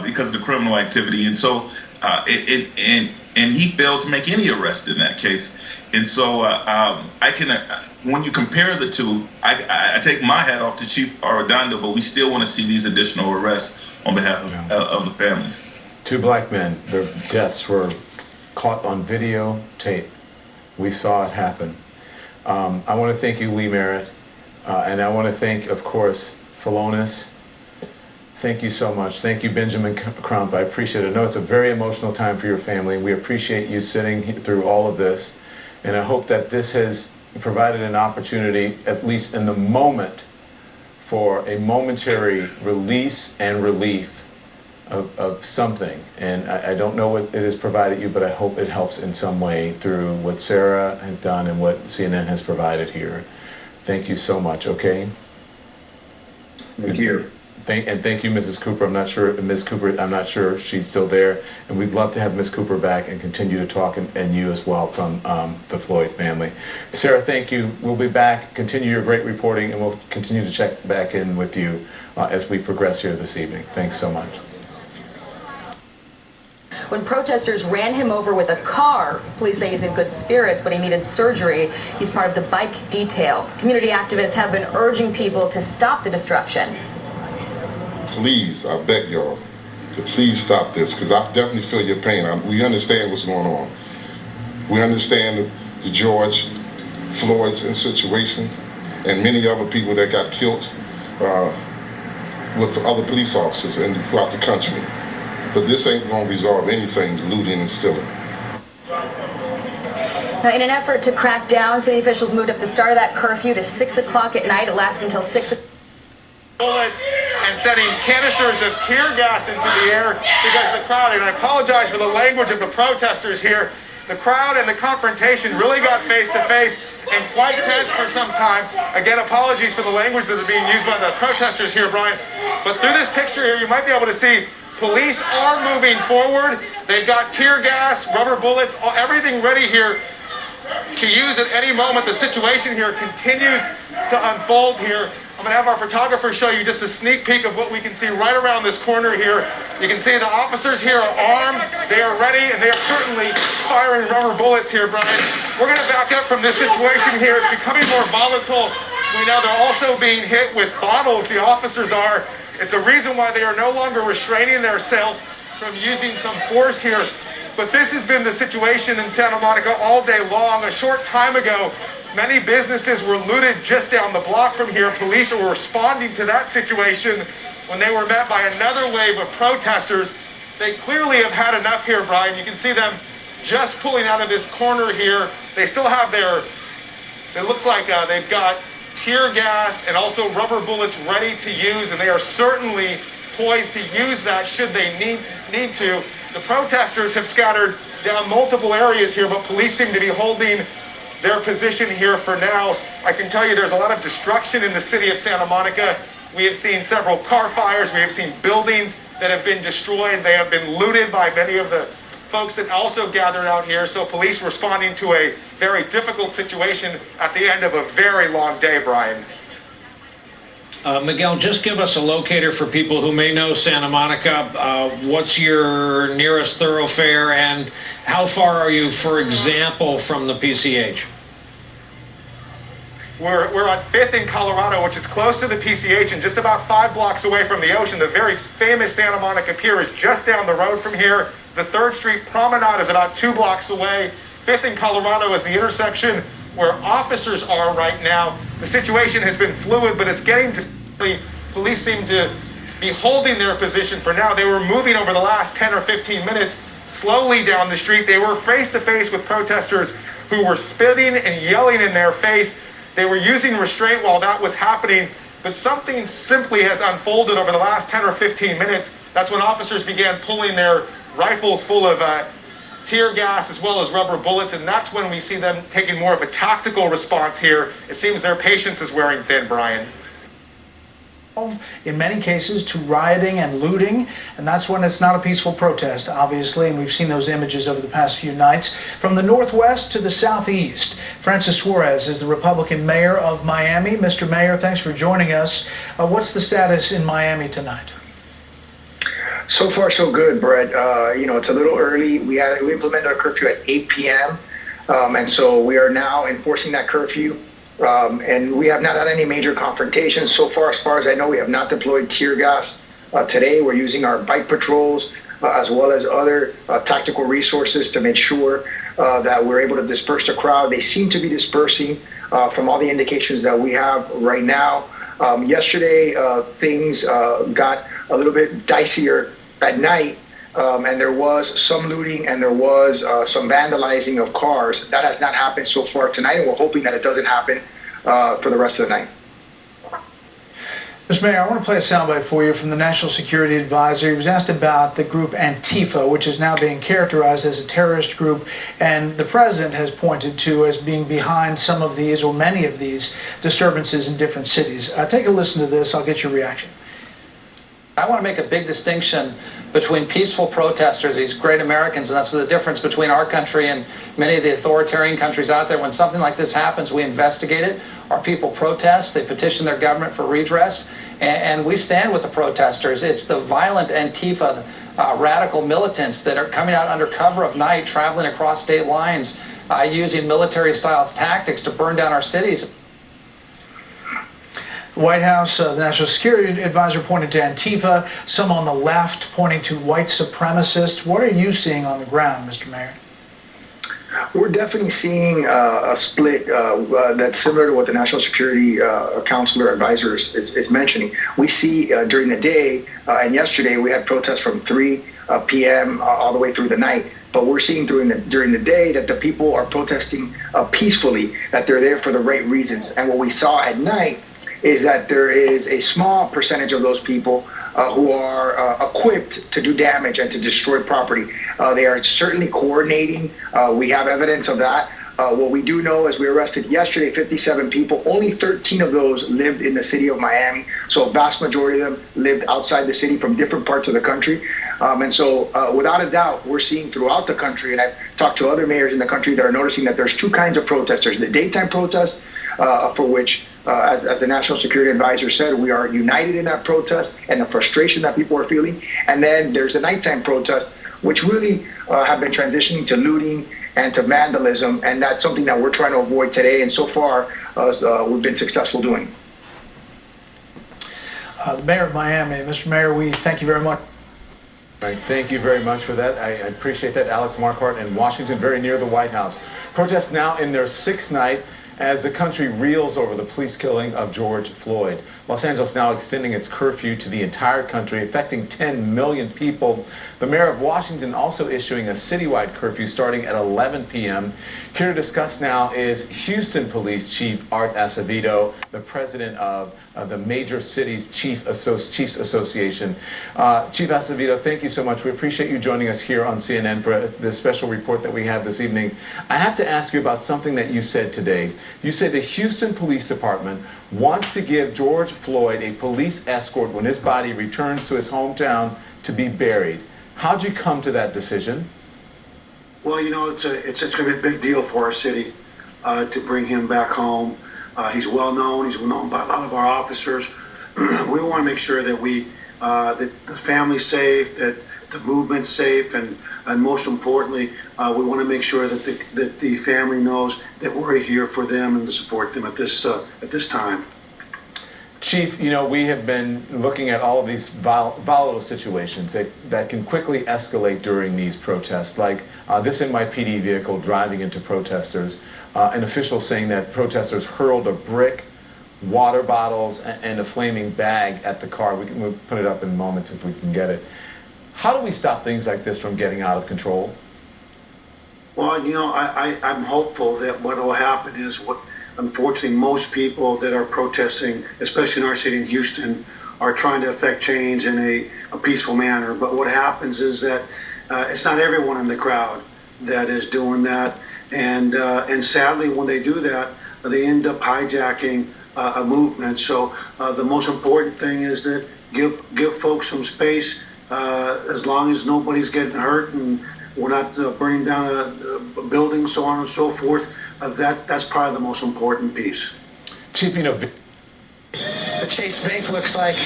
because of the criminal activity. And so, and he failed to make any arrest in that case. And so when you compare the two, I take my hat off to Chief Arredondo, but we still want to see these additional arrests on behalf of the families. 2 black men, their deaths were caught on videotape. We saw it happen. I want to thank you, Lee Merritt, and I want to thank, of course, Philonis. Thank you so much. Thank you, Benjamin Crump. I appreciate it. I know it's a very emotional time for your family, and we appreciate you sitting through all of this. And I hope that this has provided an opportunity, at least in the moment, for a momentary release and relief of something. And I don't know what it has provided you, but I hope it helps in some way through what Sarah has done and what CNN has provided here. Thank you so much, okay? Thank you. And thank you, Mrs. Cooper. I'm not sure if she's still there. And we'd love to have Ms. Cooper back and continue to talk, and you as well, from the Floyd family. Sarah, thank you. We'll be back, continue your great reporting, and we'll continue to check back in with you as we progress here this evening. Thanks so much. When protesters ran him over with a car, police say he's in good spirits, but he needed surgery. He's part of the bike detail. Community activists have been urging people to stop the destruction. Please, I beg y'all to please stop this, because I definitely feel your pain. We understand what's going on. We understand the George Floyd's situation and many other people that got killed with other police officers throughout the country. But this ain't going to resolve anything, looting and stealing. Now, in an effort to crack down, city officials moved up the start of that curfew to 6 o'clock at night. It lasts until 6 o'clock. Bullets and setting canisters of tear gas into the air because the crowd, and I apologize for the language of the protesters here, the crowd and the confrontation really got face to face and quite tense for some time. Again, apologies for the language that are being used by the protesters here, Brian. But through this picture here, you might be able to see police are moving forward. They've got tear gas, rubber bullets, everything ready here to use at any moment. The situation here continues to unfold here. I'm going to have our photographer show you just a sneak peek of what we can see right around this corner here. You can see the officers here are armed, they are ready, and they are certainly firing rubber bullets here, Brian. We're going to back up from this situation here. It's becoming more volatile. We know they're also being hit with bottles, the officers are. It's a reason why they are no longer restraining themselves from using some force here. But this has been the situation in Santa Monica all day long. A short time ago, many businesses were looted just down the block from here. Police were responding to that situation when they were met by another wave of protesters. They clearly have had enough here, Brian. You can see them just pulling out of this corner here. They still have it looks like they've got tear gas and also rubber bullets ready to use, and they are certainly poised to use that should they need to. The protesters have scattered down multiple areas here, but police seem to be holding their position here for now. I can tell you there's a lot of destruction in the city of Santa Monica. We have seen several car fires. We have seen buildings that have been destroyed. They have been looted by many of the folks that also gathered out here. So police responding to a very difficult situation at the end of a very long day, Brian. Miguel, just give us a locator for people who may know Santa Monica. What's your nearest thoroughfare, and how far are you, for example, from the PCH? We're on 5th in Colorado, which is close to the PCH and just about 5 blocks away from the ocean. The very famous Santa Monica Pier is just down the road from here. The 3rd Street Promenade is about 2 blocks away. 5th in Colorado is the intersection where officers are right now. The situation has been fluid, but it's getting to police seem to be holding their position for now. They were moving over the last 10 or 15 minutes slowly down the street. They were face to face with protesters who were spitting and yelling in their face. They were using restraint while that was happening, but something simply has unfolded over the last 10 or 15 minutes. That's when officers began pulling their rifles full of tear gas as well as rubber bullets, and that's when we see them taking more of a tactical response here. It seems their patience is wearing thin, Brian. in many cases to rioting and looting, and that's when it's not a peaceful protest, obviously, and we've seen those images over the past few nights. From the northwest to the southeast, Francis Suarez is the Republican mayor of Miami. Mr. Mayor, thanks for joining us. What's the status in Miami tonight? So far, so good, Brett. It's a little early. We implemented our curfew at 8 p.m., and so we are now enforcing that curfew. And we have not had any major confrontations so far. As far as I know, we have not deployed tear gas today. We're using our bike patrols as well as other tactical resources to make sure that we're able to disperse the crowd. They seem to be dispersing from all the indications that we have right now. Yesterday, things got a little bit dicier at night, and there was some looting and there was some vandalizing of cars. That has not happened so far tonight, and we're hoping that it doesn't happen for the rest of the night. Mr. Mayor, I want to play a soundbite for you from the National Security Advisor. He was asked about the group Antifa, which is now being characterized as a terrorist group, and the president has pointed to as being behind some of these or many of these disturbances in different cities. Take a listen to this. I'll get your reaction. I want to make a big distinction between peaceful protesters, these great Americans, and that's the difference between our country and many of the authoritarian countries out there. When something like this happens, we investigate it. Our people protest. They petition their government for redress, and we stand with the protesters. It's the violent Antifa, radical militants that are coming out under cover of night, traveling across state lines, using military-style tactics to burn down our cities. The White House, the National Security Advisor pointed to Antifa, some on the left pointing to white supremacists. What are you seeing on the ground, Mr. Mayor? We're definitely seeing a split that's similar to what the National Security Counselor Advisor is mentioning. We see during the day and yesterday we had protests from 3 p.m. All the way through the night. But we're seeing during the day that the people are protesting peacefully, that they're there for the right reasons. And what we saw at night is that there is a small percentage of those people who are equipped to do damage and to destroy property. They are certainly coordinating. We have evidence of that. What we do know is we arrested yesterday 57 people. Only 13 of those lived in the city of Miami. So a vast majority of them lived outside the city from different parts of the country. And so without a doubt, we're seeing throughout the country, and I've talked to other mayors in the country that are noticing that there's two kinds of protesters. The daytime protests, for which, as the National Security Advisor said, we are united in that protest and the frustration that people are feeling. And then there's the nighttime protests, which really have been transitioning to looting and to vandalism, and that's something that we're trying to avoid today, and so far we've been successful doing. The Mayor of Miami, Mr. Mayor, we thank you very much. Right, thank you very much for that. I appreciate that. Alex Marquardt in Washington, very near the White House. Protests now in their 6th night as the country reels over the police killing of George Floyd. Los Angeles now extending its curfew to the entire country, affecting 10 million people. The mayor of Washington also issuing a citywide curfew starting at 11 p.m. Here to discuss now is Houston Police Chief Art Acevedo, the president of the Major Cities Chiefs Association. Chief Acevedo, thank you so much. We appreciate you joining us here on CNN for this special report that we have this evening. I have to ask you about something that you said today. You said the Houston Police Department wants to give George Floyd a police escort when his body returns to his hometown to be buried. How'd you come to that decision? Well, you know, it's going to be a big deal for our city to bring him back home. He's well known. He's known by a lot of our officers. We want to make sure that that the family's safe, that the movement's safe, and most importantly, we want to make sure that the family knows that we're here for them and to support them at this time. Chief, you know, we have been looking at all of these volatile situations that can quickly escalate during these protests, like this NYPD vehicle driving into protesters, an official saying that protesters hurled a brick, water bottles, and a flaming bag at the car. We'll put it up in moments if we can get it. How do we stop things like this from getting out of control? Well, you know, I'm hopeful that what will happen is what, unfortunately, most people that are protesting, especially in our city in Houston, are trying to affect change in a peaceful manner. But what happens is that it's not everyone in the crowd that is doing that. And sadly, when they do that, they end up hijacking a movement. So the most important thing is that give folks some space, as long as nobody's getting hurt and we're not burning down a building, so on and so forth. That's probably the most important piece. Chief, you know, the Chase Bank looks like.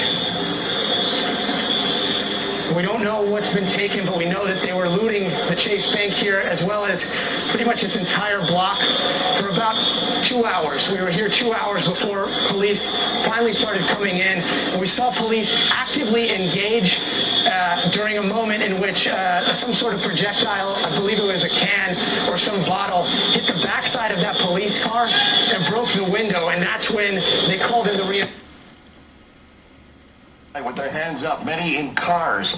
We don't know what's been taken, but we know that they were looting the Chase Bank here, as well as pretty much this entire block, for about 2 hours. We were here 2 hours before police finally started coming in, and we saw police actively engage during a moment in which some sort of projectile, I believe it was a can or some bottle, hit the backside of that police car and broke the window, and that's when they called in the reinforcements. With their hands up, many in cars.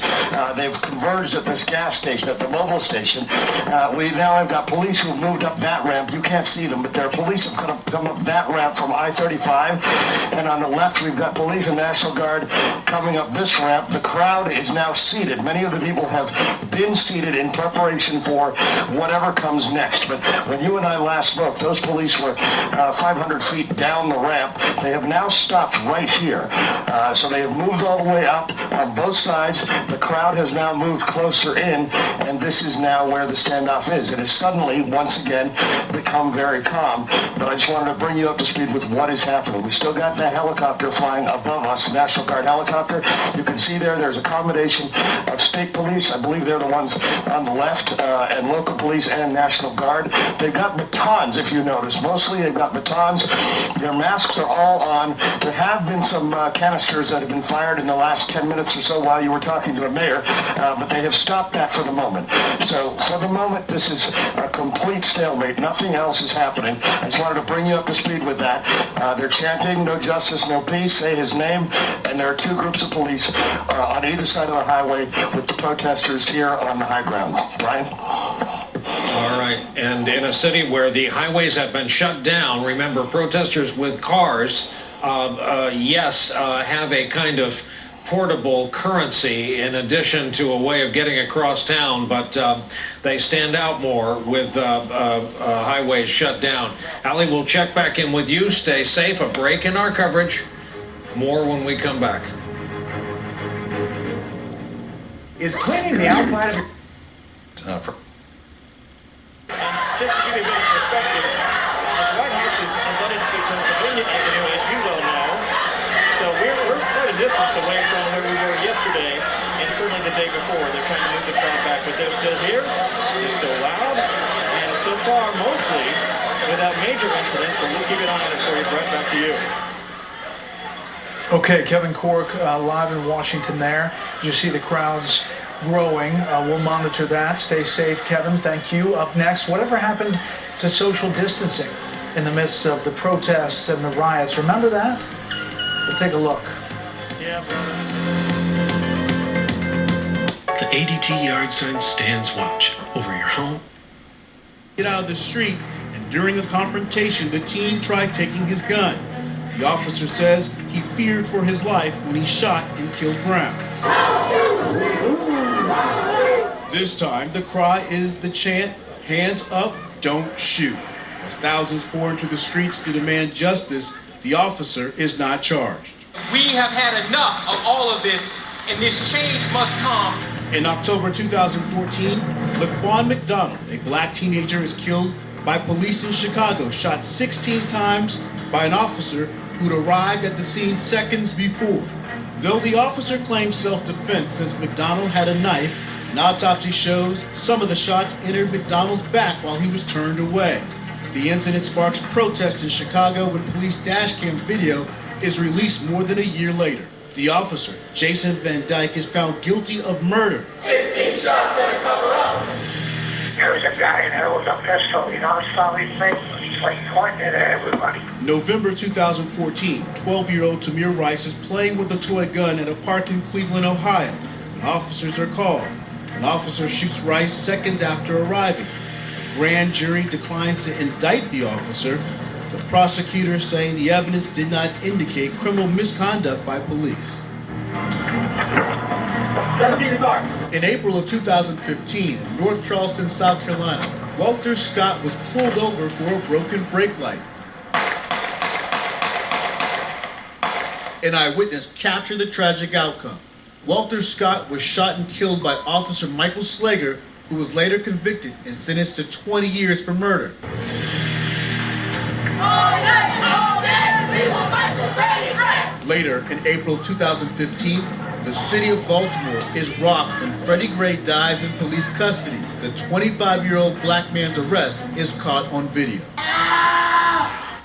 They've converged at this gas station, at the mobile station. We now have got police who've moved up that ramp. You can't see them, but their police have come up that ramp from I-35. And on the left, we've got police and National Guard coming up this ramp. The crowd is now seated. Many of the people have been seated in preparation for whatever comes next. But when you and I last spoke, those police were 500 feet down the ramp. They have now stopped right here. So they have moved all the way up on both sides. The crowd has now moved closer in, and this is now where the standoff is. It has suddenly, once again, become very calm, but I just wanted to bring you up to speed with what is happening. We still got that helicopter flying above us, National Guard helicopter. You can see there's a combination of state police. I believe they're the ones on the left, and local police and National Guard. They've got batons, if you notice. Mostly they've got batons. Their masks are all on. There have been some canisters that have been fired in the last 10 minutes or so while you were talking to the mayor, but they have stopped that for the moment. So for the moment, this is a complete stalemate. Nothing else is happening. I just wanted to bring you up to speed with that. They're chanting, "No justice, no peace," say his name, and there are two groups of police on either side of the highway with the protesters here on the high ground. Brian? All right, and in a city where the highways have been shut down, remember, protesters with cars, have a kind of portable currency in addition to a way of getting across town, but they stand out more with highways shut down. Ali, we'll check back in with you. Stay safe. A break in our coverage. More when we come back. Is cleaning the outside of your... Just to give you a bit of perspective, the White House is abutted to Pennsylvania Avenue, as you well know. So we're quite a distance away from where we were yesterday, and certainly the day before. They're trying to move the crowd back, but they're still here. They're still loud, and so far, mostly without major incidents. But we'll keep an eye on it for you. Right back to you. Okay, Kevin Cork live in Washington there. You see the crowds growing. We'll monitor that. Stay safe, Kevin. Thank you. Up next, whatever happened to social distancing in the midst of the protests and the riots? Remember that? We'll take a look. Yeah, The ADT yard sign stands watch over your home. Get out of the street, and during a confrontation, the teen tried taking his gun. The officer says he feared for his life when he shot and killed Brown. This time, the cry is the chant, "Hands up, don't shoot." As thousands pour into the streets to demand justice, the officer is not charged. We have had enough of all of this, and this change must come. In October 2014, Laquan McDonald, a black teenager, is killed by police in Chicago, shot 16 times by an officer who'd arrived at the scene seconds before. Though the officer claimed self-defense since McDonald had a knife, an autopsy shows some of the shots entered McDonald's back while he was turned away. The incident sparks protests in Chicago when police dashcam video is released more than a year later. The officer, Jason Van Dyke, is found guilty of murder. 16 shots and a cover-up. There was a guy in there with a pistol, saw his face. He's like pointing it at everybody. November 2014, 12-year-old Tamir Rice is playing with a toy gun at a park in Cleveland, Ohio, when officers are called. An officer shoots Rice seconds after arriving. The grand jury declines to indict the officer. The prosecutors saying the evidence did not indicate criminal misconduct by police. In April of 2015, in North Charleston, South Carolina, Walter Scott was pulled over for a broken brake light. An eyewitness captured the tragic outcome. Walter Scott was shot and killed by Officer Michael Slager, who was later convicted and sentenced to 20 years for murder. Later, in April of 2015, the city of Baltimore is rocked when Freddie Gray dies in police custody. The 25-year-old black man's arrest is caught on video.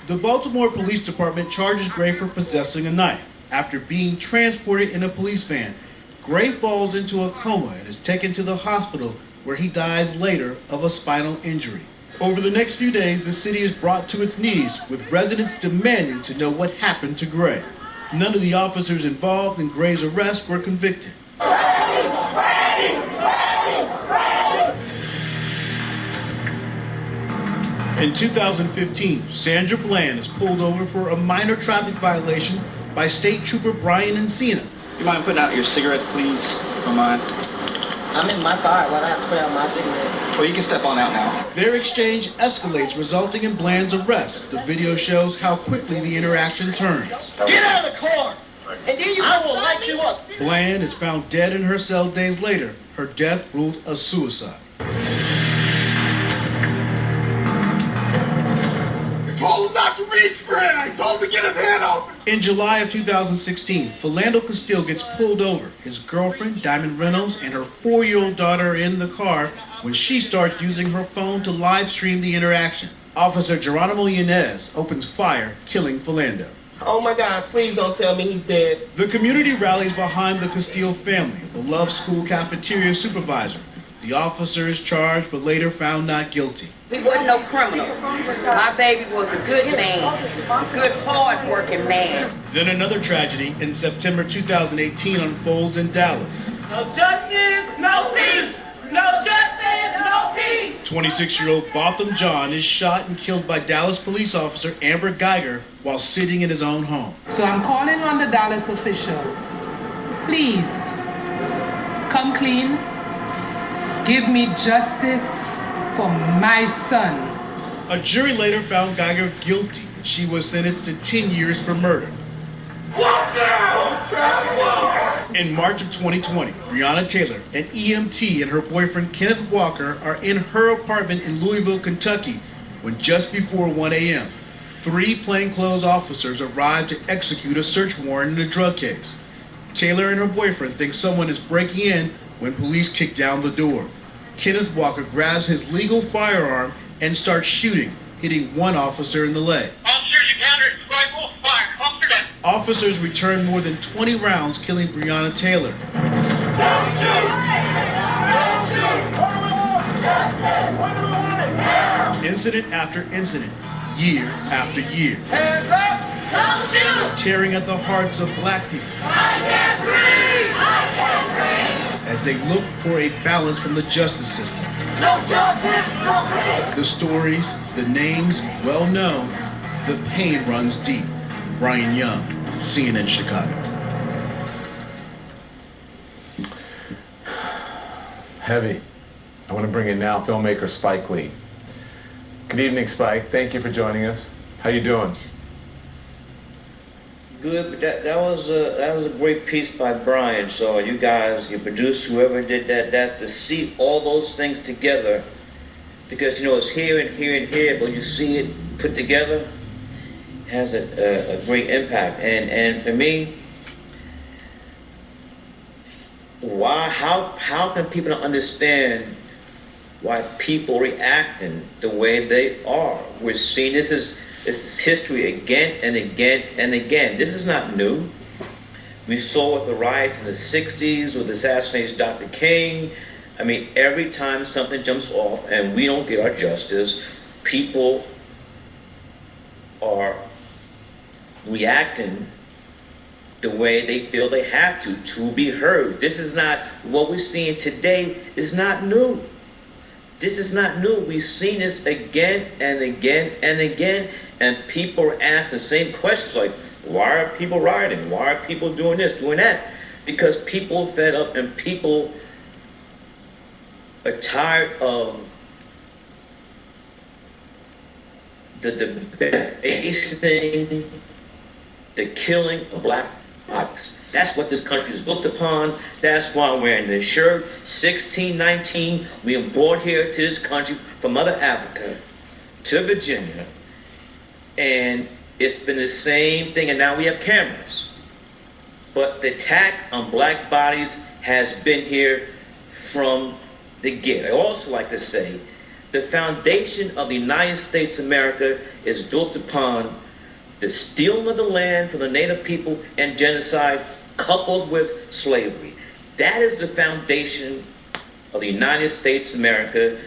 The Baltimore Police Department charges Gray for possessing a knife. After being transported in a police van, Gray falls into a coma and is taken to the hospital, where he dies later of a spinal injury. Over the next few days, the city is brought to its knees, with residents demanding to know what happened to Gray. None of the officers involved in Gray's arrest were convicted. In 2015, Sandra Bland is pulled over for a minor traffic violation by State Trooper Brian Encina. You mind putting out your cigarette, please, if you don't mind? I'm in my car. Why do I have to put out my cigarette? Well, you can step on out now. Their exchange escalates, resulting in Bland's arrest. The video shows how quickly the interaction turns. Get out of the car! And then I will light you up. Bland is found dead in her cell days later. Her death ruled a suicide. I told him not to reach for it. I told him to get his hand off. In July of 2016, Philando Castile gets pulled over. His girlfriend, Diamond Reynolds, and her 4-year-old daughter are in the car when she starts using her phone to live stream the interaction. Officer Geronimo Yanez opens fire, killing Philando. Oh my God, please don't tell me he's dead. The community rallies behind the Castile family, a beloved school cafeteria supervisor. The officer is charged but later found not guilty. He wasn't no criminal. My baby was a good man, a good, hard-working man. Then another tragedy in September 2018 unfolds in Dallas. No justice, no peace. No justice, no peace. 26-year-old Botham John is shot and killed by Dallas police officer Amber Geiger while sitting in his own home. So I'm calling on the Dallas officials. Please, come clean. Give me justice for my son. A jury later found Geiger guilty. She was sentenced to 10 years for murder. In March of 2020, Breonna Taylor, an EMT, and her boyfriend Kenneth Walker are in her apartment in Louisville, Kentucky, when just before 1 a.m., 3 plainclothes officers arrived to execute a search warrant in a drug case. Taylor and her boyfriend think someone is breaking in when police kick down the door. Kenneth Walker grabs his legal firearm and starts shooting, hitting one officer in the leg. Officers encountered rifle fire. Officer dead. Officers returned more than 20 rounds, killing Breonna Taylor. Incident after incident, year after year. Hands up! Don't shoot! Tearing at the hearts of black people. I can't breathe! I can't breathe! As they look for a balance from the justice system. No justice, no peace! The stories, the names, well known, the pain runs deep. Brian Young, CNN Chicago. Heavy. I want to bring in now filmmaker Spike Lee. Good evening, Spike. Thank you for joining us. How you doing? Good, but that was a great piece by Brian. So you guys, your producer, whoever did that, that's to see all those things together, because it's here and here and here, but you see it put together, it has a great impact. And for me, how can people not understand why people reacting the way they are? We're seeing this is history again and again and again. This is not new. We saw with the riots in the 60s with the assassination of Dr. King. I mean, every time something jumps off and we don't get our justice, people are reacting the way they feel they have to be heard. This is not, what we're seeing today is not new. This is not new. We've seen this again and again and again, and people are asked the same questions like, why are people rioting? Why are people doing this, doing that? Because people are fed up and people are tired of the debasing, the killing of black bodies. That's what this country is built upon. That's why I'm wearing this shirt. 1619, we were brought here to this country from Mother Africa to Virginia. And it's been the same thing, and now we have cameras. But the attack on black bodies has been here from the get. I also like to say the foundation of the United States of America is built upon the stealing of the land from the native people and genocide coupled with slavery. That is the foundation of the United States of America.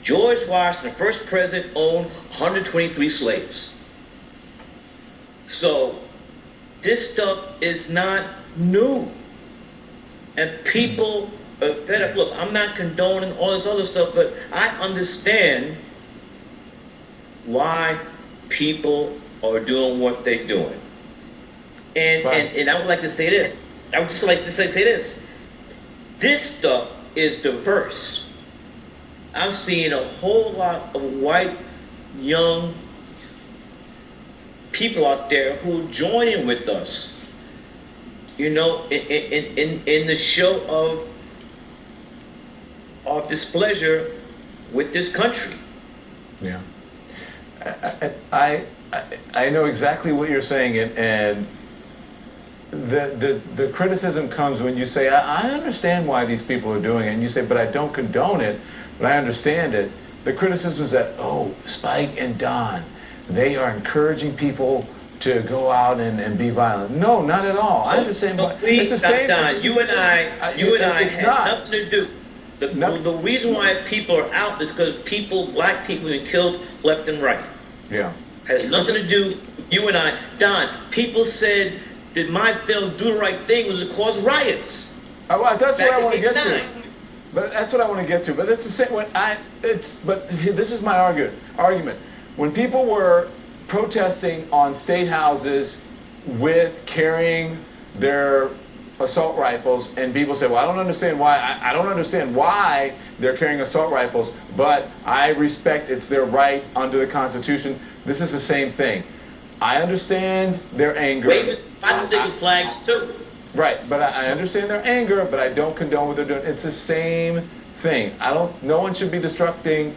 George Washington, the first president, owned 123 slaves. So this stuff is not new. And people are fed up. Look, I'm not condoning all this other stuff, but I understand why people are doing what they're doing. And I would like to say this. I would just like to say this. This stuff is diverse. I'm seeing a whole lot of white, young people out there who are joining with us, you know, in the show of displeasure with this country. Yeah. I know exactly what you're saying, and the criticism comes when you say, I understand why these people are doing it, and you say, but I don't condone it, but I understand it. The criticism is that, oh, Spike and Don, they are encouraging people to go out and be violent. No, not at all. I understand, but it's the same. Don, you and I had nothing to do. The reason why people are out is because black people have been killed left and right. Yeah. Has nothing to do with you and I. Don, people said that my film Do the Right Thing was to cause riots. That's what I want to get to. But that's what I want to get to. But it's the same. But this is my argument. When people were protesting on state houses with carrying their assault rifles, and people say, well, I don't understand why. I don't understand why they're carrying assault rifles, but I respect it's their right under the Constitution. This is the same thing. I understand their anger. I stick with flags too. Right, but I understand their anger, but I don't condone what they're doing. It's the same thing. No one should be destructing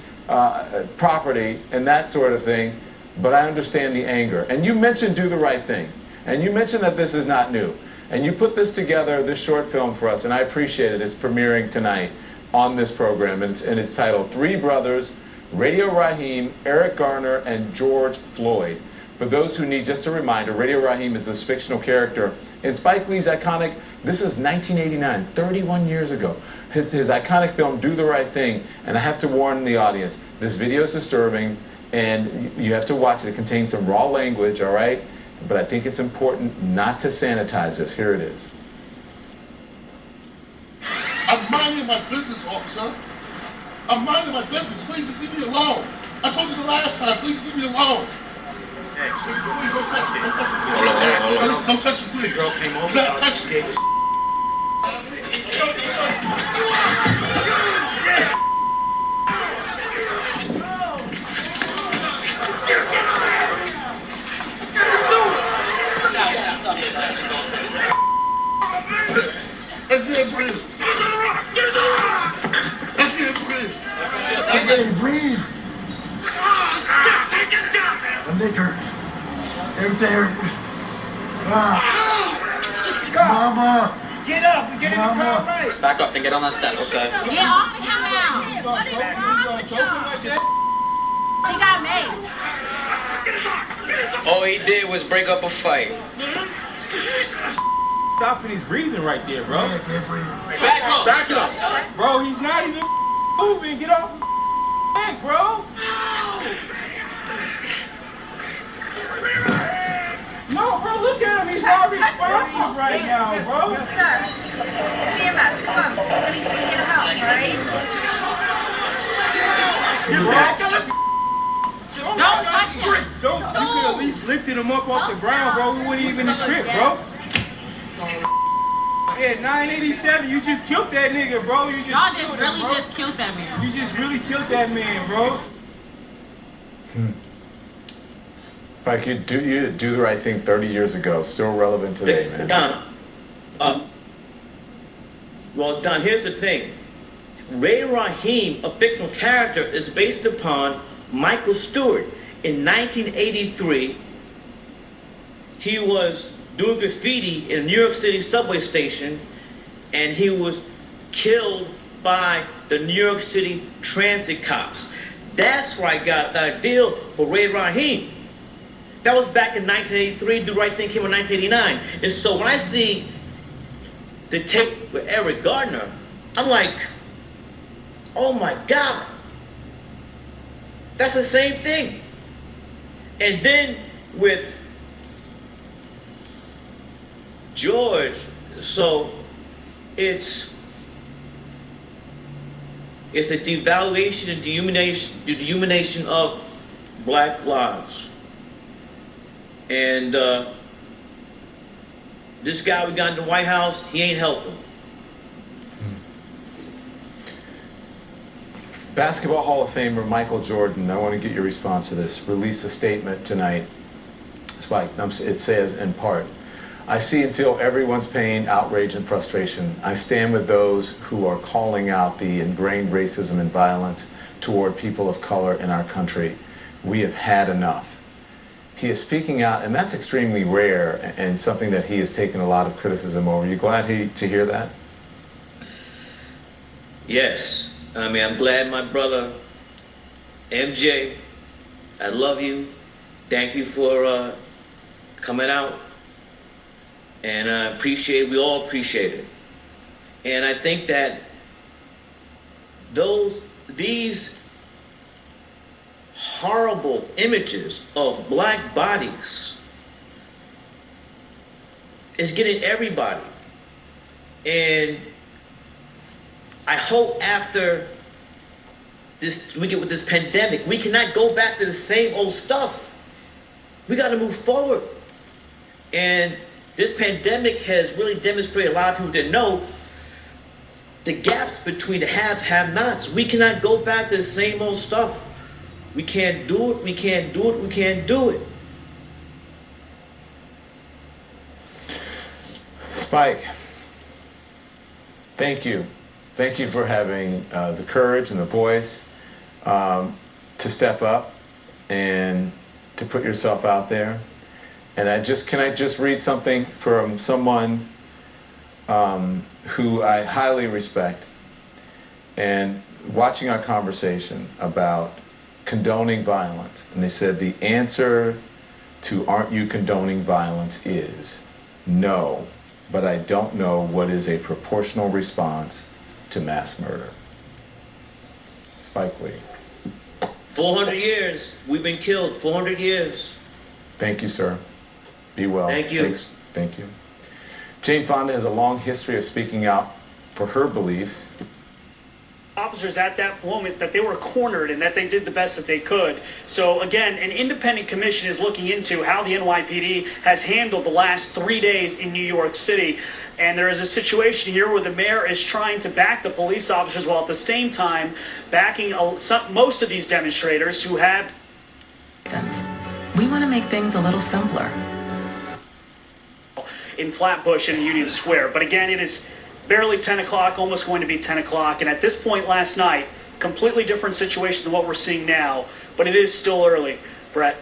property and that sort of thing, but I understand the anger. And you mentioned Do the Right Thing, and you mentioned that this is not new. And you put this together, this short film for us, and I appreciate it. It's premiering tonight on this program, and it's titled Three Brothers, Radio Raheem, Eric Garner, and George Floyd. For those who need just a reminder, Radio Raheem is this fictional character in Spike Lee's iconic, this is 1989, 31 years ago, his iconic film, Do the Right Thing. And I have to warn the audience, this video is disturbing, and you have to watch it. It contains some raw language, all right? But I think it's important not to sanitize this. Here it is. I'm minding my business, officer. I'm minding my business. Please just leave me alone. I told you the last time. Please just leave me alone. Please, don't touch me. Don't touch me, please. Don't touch me. I can't breathe. I can't breathe. Just take it down. A nigger. Right there. Mama. Get up and get in the car right. Back up and get on that step, okay? Get off him now. What is wrong with y'all? He got made. All he did was break up a fight. Stopping his breathing right there, bro. Back up. Back up. Bro, he's not even moving. Get off the back, bro. No, bro, look at him. He's not responsive right now, bro. Sir, CMS, come on. Let me get him out, all right? Don't touch him. Don't. You could at least lifted him up off the ground, bro. We wouldn't even trip, bro. Yeah, 987, you just killed that nigga, bro. You just Y'all just really just killed that man. You just really killed that man, bro. Spike, you do the right thing 30 years ago, still relevant today, man. Don, Well, Don, here's the thing. Ray Rahim, a fictional character, is based upon Michael Stewart. In 1983, he was doing graffiti in a New York City subway station, and he was killed by the New York City transit cops. That's where I got the deal for Ray Rahim. That was back in 1983. Do the Right Thing came in 1989. And so when I see the tape with Eric Gardner, I'm like, oh my God, that's the same thing. And then with George, so it's a devaluation and dehumanization of black lives. And this guy we got in the White House, he ain't helping. Basketball Hall of Famer Michael Jordan, I want to get your response to this, released a statement tonight. Spike, it says in part, I see and feel everyone's pain, outrage, and frustration. I stand with those who are calling out the ingrained racism and violence toward people of color in our country. We have had enough. He is speaking out, and that's extremely rare and something that he has taken a lot of criticism over. Are you glad to hear that? Yes. I mean, I'm glad my brother, MJ, I love you. Thank you for coming out. And I appreciate, we all appreciate it. And I think that these horrible images of black bodies is getting everybody. And I hope after this, we get with this pandemic, we cannot go back to the same old stuff. We got to move forward. And this pandemic has really demonstrated, a lot of people didn't know, the gaps between the have-nots. We cannot go back to the same old stuff. We can't do it, we can't do it, we can't do it. Spike, thank you. Thank you for having the courage and the voice to step up and to put yourself out there. And can I just read something from someone who I highly respect, and watching our conversation about condoning violence, and they said the answer to aren't you condoning violence is no, but I don't know what is a proportional response to mass murder. Spike Lee. 400 years, we've been killed, 400 years. Thank you, sir. Be well. Thank you. Thanks. Thank you. Jane Fonda has a long history of speaking out for her beliefs. Officers at that moment that they were cornered and that they did the best that they could. So again, an independent commission is looking into how the NYPD has handled the last 3 days in New York City. And there is a situation here where the mayor is trying to back the police officers while at the same time backing most of these demonstrators who have... We want to make things a little simpler. ...in Flatbush and Union Square. But again, it is barely 10 o'clock, almost going to be 10 o'clock. And at this point last night, completely different situation than what we're seeing now. But it is still early. Brett.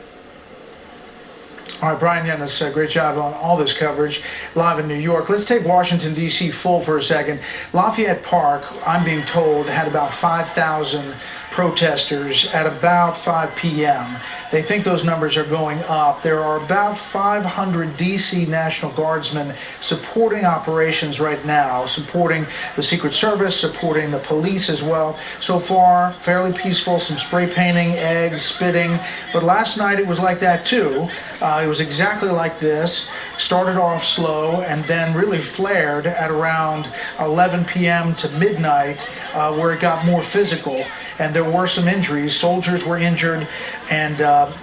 All right, Brian Yennis, great job on all this coverage live in New York. Let's take Washington, D.C. full for a second. Lafayette Park, I'm being told, had about 5,000 protesters at about 5 p.m. They think those numbers are going up. There are about 500 D.C. National Guardsmen supporting operations right now, supporting the Secret Service, supporting the police as well. So far, fairly peaceful, some spray painting, eggs, spitting. But last night it was like that too. It was exactly like this. Started off slow and then really flared at around 11 p.m. to midnight, where it got more physical. And there were some injuries. Soldiers were injured and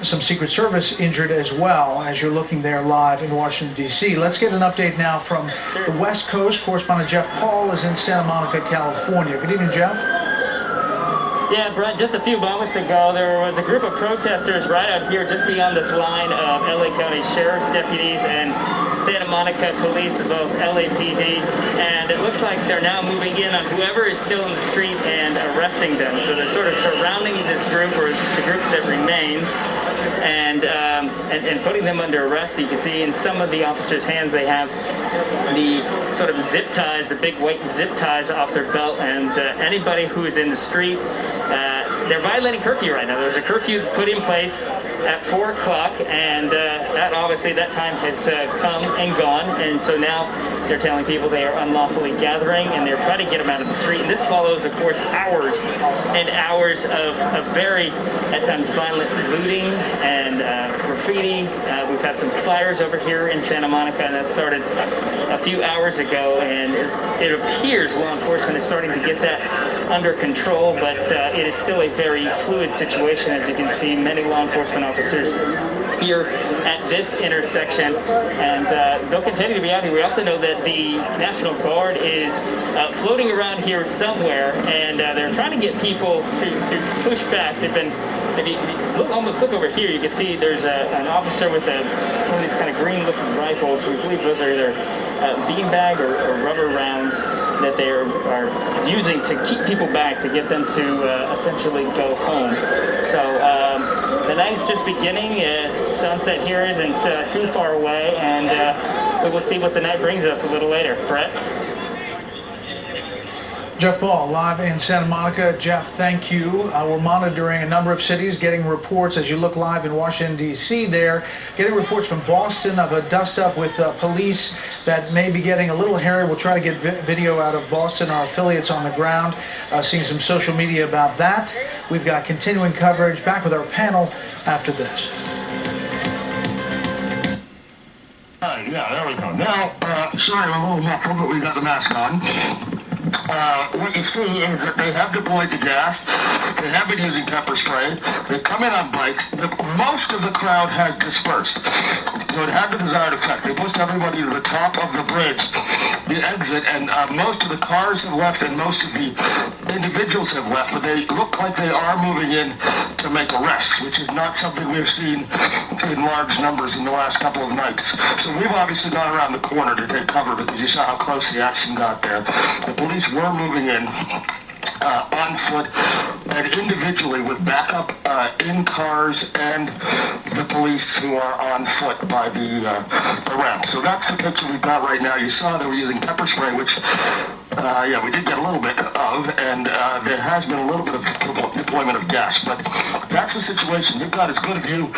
some Secret Service injured as well, as you're looking there live in Washington, D.C. Let's get an update now from the West Coast. Correspondent Jeff Paul is in Santa Monica, California. Good evening, Jeff. Yeah, Brett, just a few moments ago, there was a group of protesters right out here just beyond this line of LA County Sheriff's deputies and Santa Monica Police as well as LAPD, and it looks like they're now moving in on whoever is still in the street and arresting them. So they're sort of surrounding this group, or the group that remains, and putting them under arrest. So you can see in some of the officers' hands they have the sort of zip ties, the big white zip ties off their belt, and anybody who is in the street, they're violating curfew right now. There's a curfew put in place at 4 o'clock, and that obviously that time has come and gone, and so now they're telling people they are unlawfully gathering, and they're trying to get them out of the street. And this follows, of course, hours and hours of very, at times, violent looting and graffiti. We've had some fires over here in Santa Monica, and that started a few hours ago, and it appears law enforcement is starting to get that under control, but it is still a very fluid situation. As you can see, many law enforcement officers here at this intersection, and they'll continue to be out here. We also know that the National Guard is floating around here somewhere, and they're trying to get people to push back. They've been, almost look over here, you can see there's an officer with one of these kind of green-looking rifles. We believe those are either beanbag or rubber rounds that they are using to keep people back, to get them to essentially go home. So the night's just beginning. Sunset here isn't too far away, and we will see what the night brings us a little later. Brett? Jeff Ball, live in Santa Monica. Jeff, thank you. We're monitoring a number of cities, getting reports as you look live in Washington, D.C. there, getting reports from Boston of a dust-up with police that may be getting a little hairy. We'll try to get video out of Boston, our affiliates on the ground, seeing some social media about that. We've got continuing coverage. Back with our panel after this. Yeah, there we go. Now, sorry, I'm a little muffled, but we got the mask on. What you see is that they have deployed the gas. They have been using pepper spray. They come in on bikes. Most of the crowd has dispersed. So it had the desired effect. They pushed everybody to the top of the bridge, the exit, and most of the cars have left and most of the individuals have left, but they look like they are moving in to make arrests, which is not something we've seen in large numbers in the last couple of nights. So we've obviously gone around the corner to take cover because you saw how close the action got there. The police were moving in on foot and individually with backup in cars, and the police who are on foot by the ramp. So that's the picture we've got right now. You saw they were using pepper spray, which yeah, we did get a little bit of, and there has been a little bit of deployment of gas, but that's the situation. You've got as good a view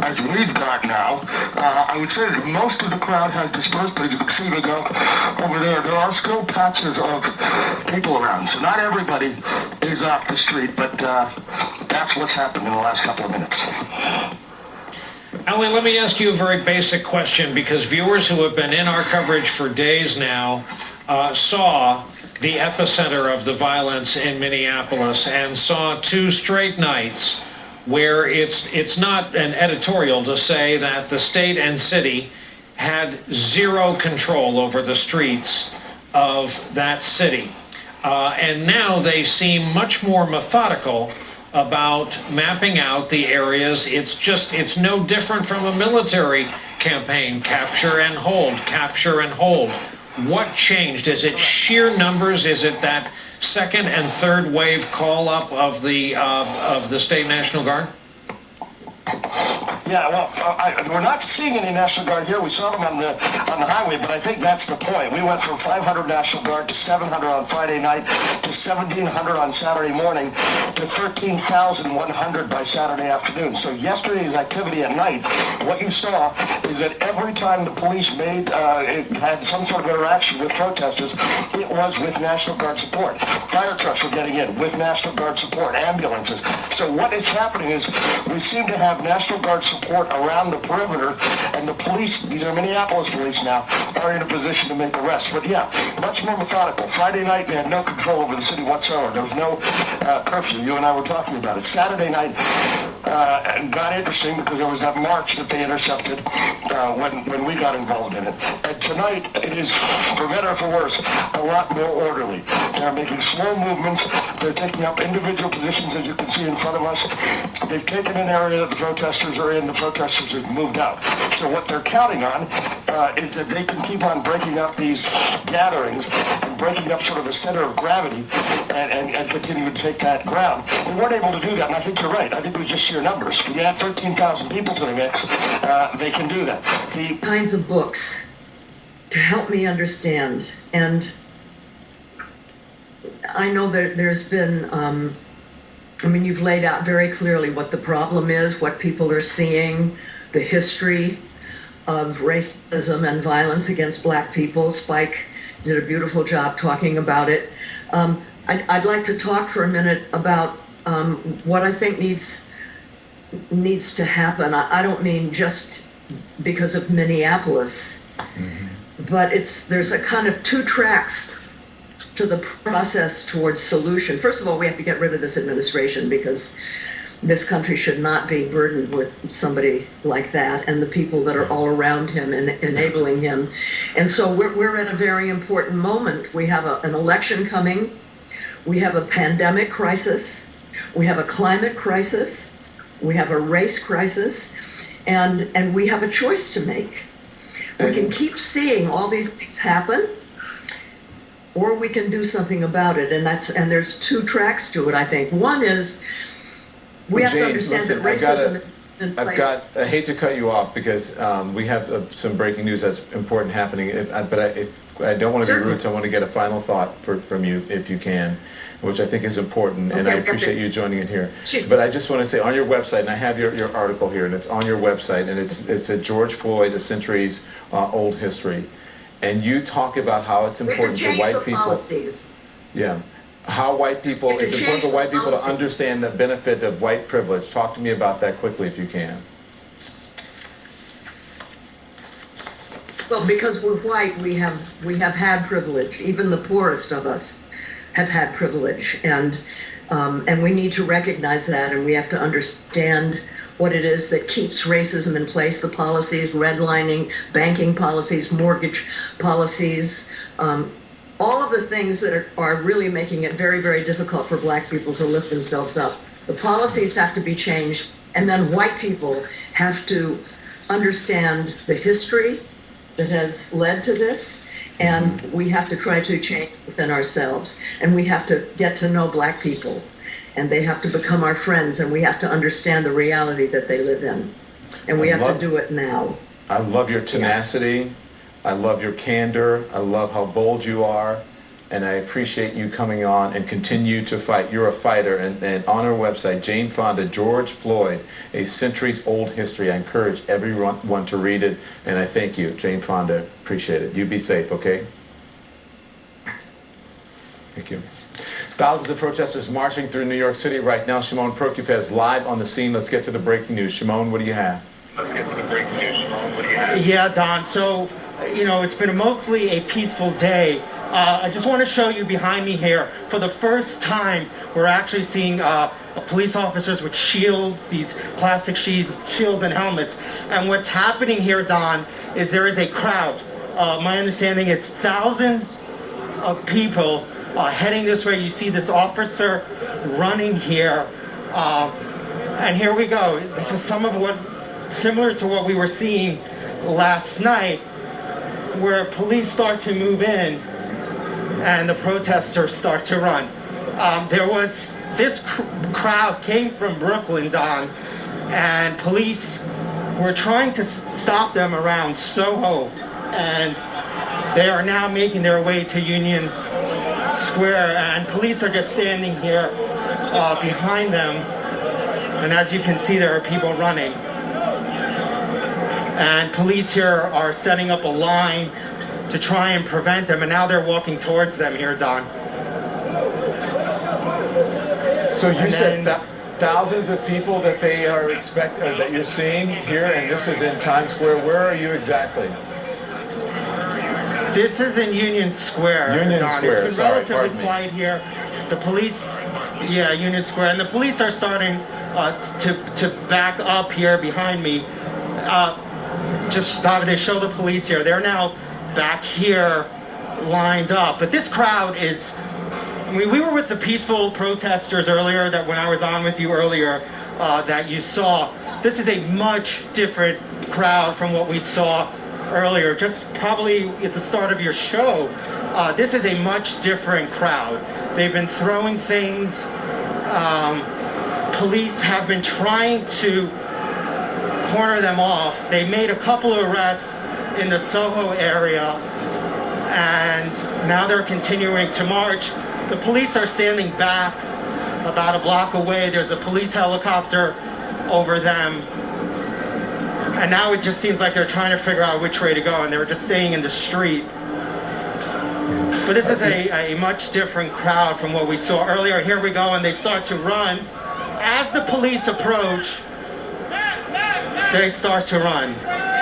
as we've got now. I would say that most of the crowd has dispersed, but as you can see, they go over there. There are still patches of people around, so not everybody is off the street, but that's what's happened in the last couple of minutes. Ali, let me ask you a very basic question, because viewers who have been in our coverage for days now saw the epicenter of the violence in Minneapolis and saw 2 straight nights where it's not an editorial to say that the state and city had zero control over the streets of that city. And now they seem much more methodical about mapping out the areas. It's no different from a military campaign. Capture and hold, capture and hold. What changed? Is it sheer numbers? Is it that second and third wave call up of the State National Guard? Yeah, well, we're not seeing any National Guard here. We saw them on the highway, but I think that's the point. We went from 500 National Guard to 700 on Friday night to 1,700 on Saturday morning to 13,100 by Saturday afternoon. So yesterday's activity at night, what you saw is that every time the police had some sort of interaction with protesters, it was with National Guard support. Fire trucks were getting in with National Guard support, ambulances. So what is happening is we seem to have National Guard support support around the perimeter, and the police, these are Minneapolis police now, are in a position to make arrests. But yeah, much more methodical. Friday night, they had no control over the city whatsoever. There was no curfew. You and I were talking about it. Saturday night got interesting because there was that march that they intercepted when we got involved in it. And tonight, it is, for better or for worse, a lot more orderly. They're making slow movements. They're taking up individual positions, as you can see in front of us. They've taken an area that the protesters are in. The protesters have moved out. So what they're counting on is that they can keep on breaking up these gatherings and breaking up sort of the center of gravity and continue to take that ground. We weren't able to do that, and I think you're right. I think it was just sheer numbers. If you add 13,000 people to the mix, they can do that. The kinds of books to help me understand, and I know that there's been, I mean, you've laid out very clearly what the problem is, what people are seeing, the history of racism and violence against black people. Spike did a beautiful job talking about it. I'd like to talk for a minute about what I think needs to happen. I don't mean just because of Minneapolis, but there's a kind of two tracks to the process towards solution. First of all, we have to get rid of this administration because this country should not be burdened with somebody like that and the people that are all around him and enabling him. And so we're at a very important moment. We have an election coming. We have a pandemic crisis. We have a climate crisis. We have a race crisis. And we have a choice to make. We can keep seeing all these things happen, or we can do something about it. And there's two tracks to it, I think. One is we have to understand that racism is in place. I hate to cut you off because we have some breaking news that's important happening. But I don't want to be rude, so I want to get a final thought from you, if you can, which I think is important, and I appreciate you joining in here. But I just want to say, on your website, and I have your article here, and it's on your website, and it's a George Floyd, a centuries old history, and you talk about how it's important for white people. Policies. Yeah. How white people, it's important for white people to understand the benefit of white privilege. Talk to me about that quickly if you can. Well, because we're white, we have had privilege. Even the poorest of us have had privilege, and we need to recognize that, and we have to understand what it is that keeps racism in place, the policies, redlining, banking policies, mortgage policies, all of the things that are really making it very, very difficult for black people to lift themselves up. The policies have to be changed, and then white people have to understand the history that has led to this, and we have to try to change within ourselves, and we have to get to know black people, and they have to become our friends, and we have to understand the reality that they live in, and we have to do it now. I love your tenacity. I love your candor. I love how bold you are, and I appreciate you coming on and continue to fight. You're a fighter, and on our website, Jane Fonda, George Floyd, A Centuries Old History. I encourage everyone to read it, and I thank you, Jane Fonda. Appreciate it. You be safe, okay? Thank you. Thousands of protesters marching through New York City right now. Shimon Prokupecz live on the scene. Let's get to the breaking news. Shimon, what do you have? Let's get to the breaking news. Shimon, what do you have? Yeah, Don. So, it's been mostly a peaceful day. I just want to show you behind me here. For the first time, we're actually seeing police officers with shields, these plastic shields and helmets. And what's happening here, Don, is there is a crowd. My understanding is thousands of people heading this way. You see this officer running here. And here we go. This is similar to what we were seeing last night, where police start to move in and the protesters start to run. This crowd came from Brooklyn, Don, and police were trying to stop them around Soho, and they are now making their way to Union Square, and police are just standing here behind them, and as you can see, there are people running. And police here are setting up a line to try and prevent them, and now they're walking towards them here, Don. So you said thousands of people that they are that you're seeing here, and this is in Times Square. Where are you exactly? This is in Union Square. Union Square, It's been sorry, relatively pardon me. quiet here. The police, yeah, Union Square, and the police are starting to back up here behind me. Just started to show the police here. They're now back here, lined up. But this crowd is. I mean, we were with the peaceful protesters earlier. That when I was on with you earlier, that you saw. This is a much different crowd from what we saw earlier, just probably at the start of your show. This is a much different crowd. They've been throwing things. Police have been trying to corner them off. They made a couple of arrests in the Soho area, and now they're continuing to march. The police are standing back about a block away. There's a police helicopter over them. And now it just seems like they're trying to figure out which way to go, and they're just staying in the street. But this is a much different crowd from what we saw earlier. Here we go, and they start to run. As the police approach, they start to run.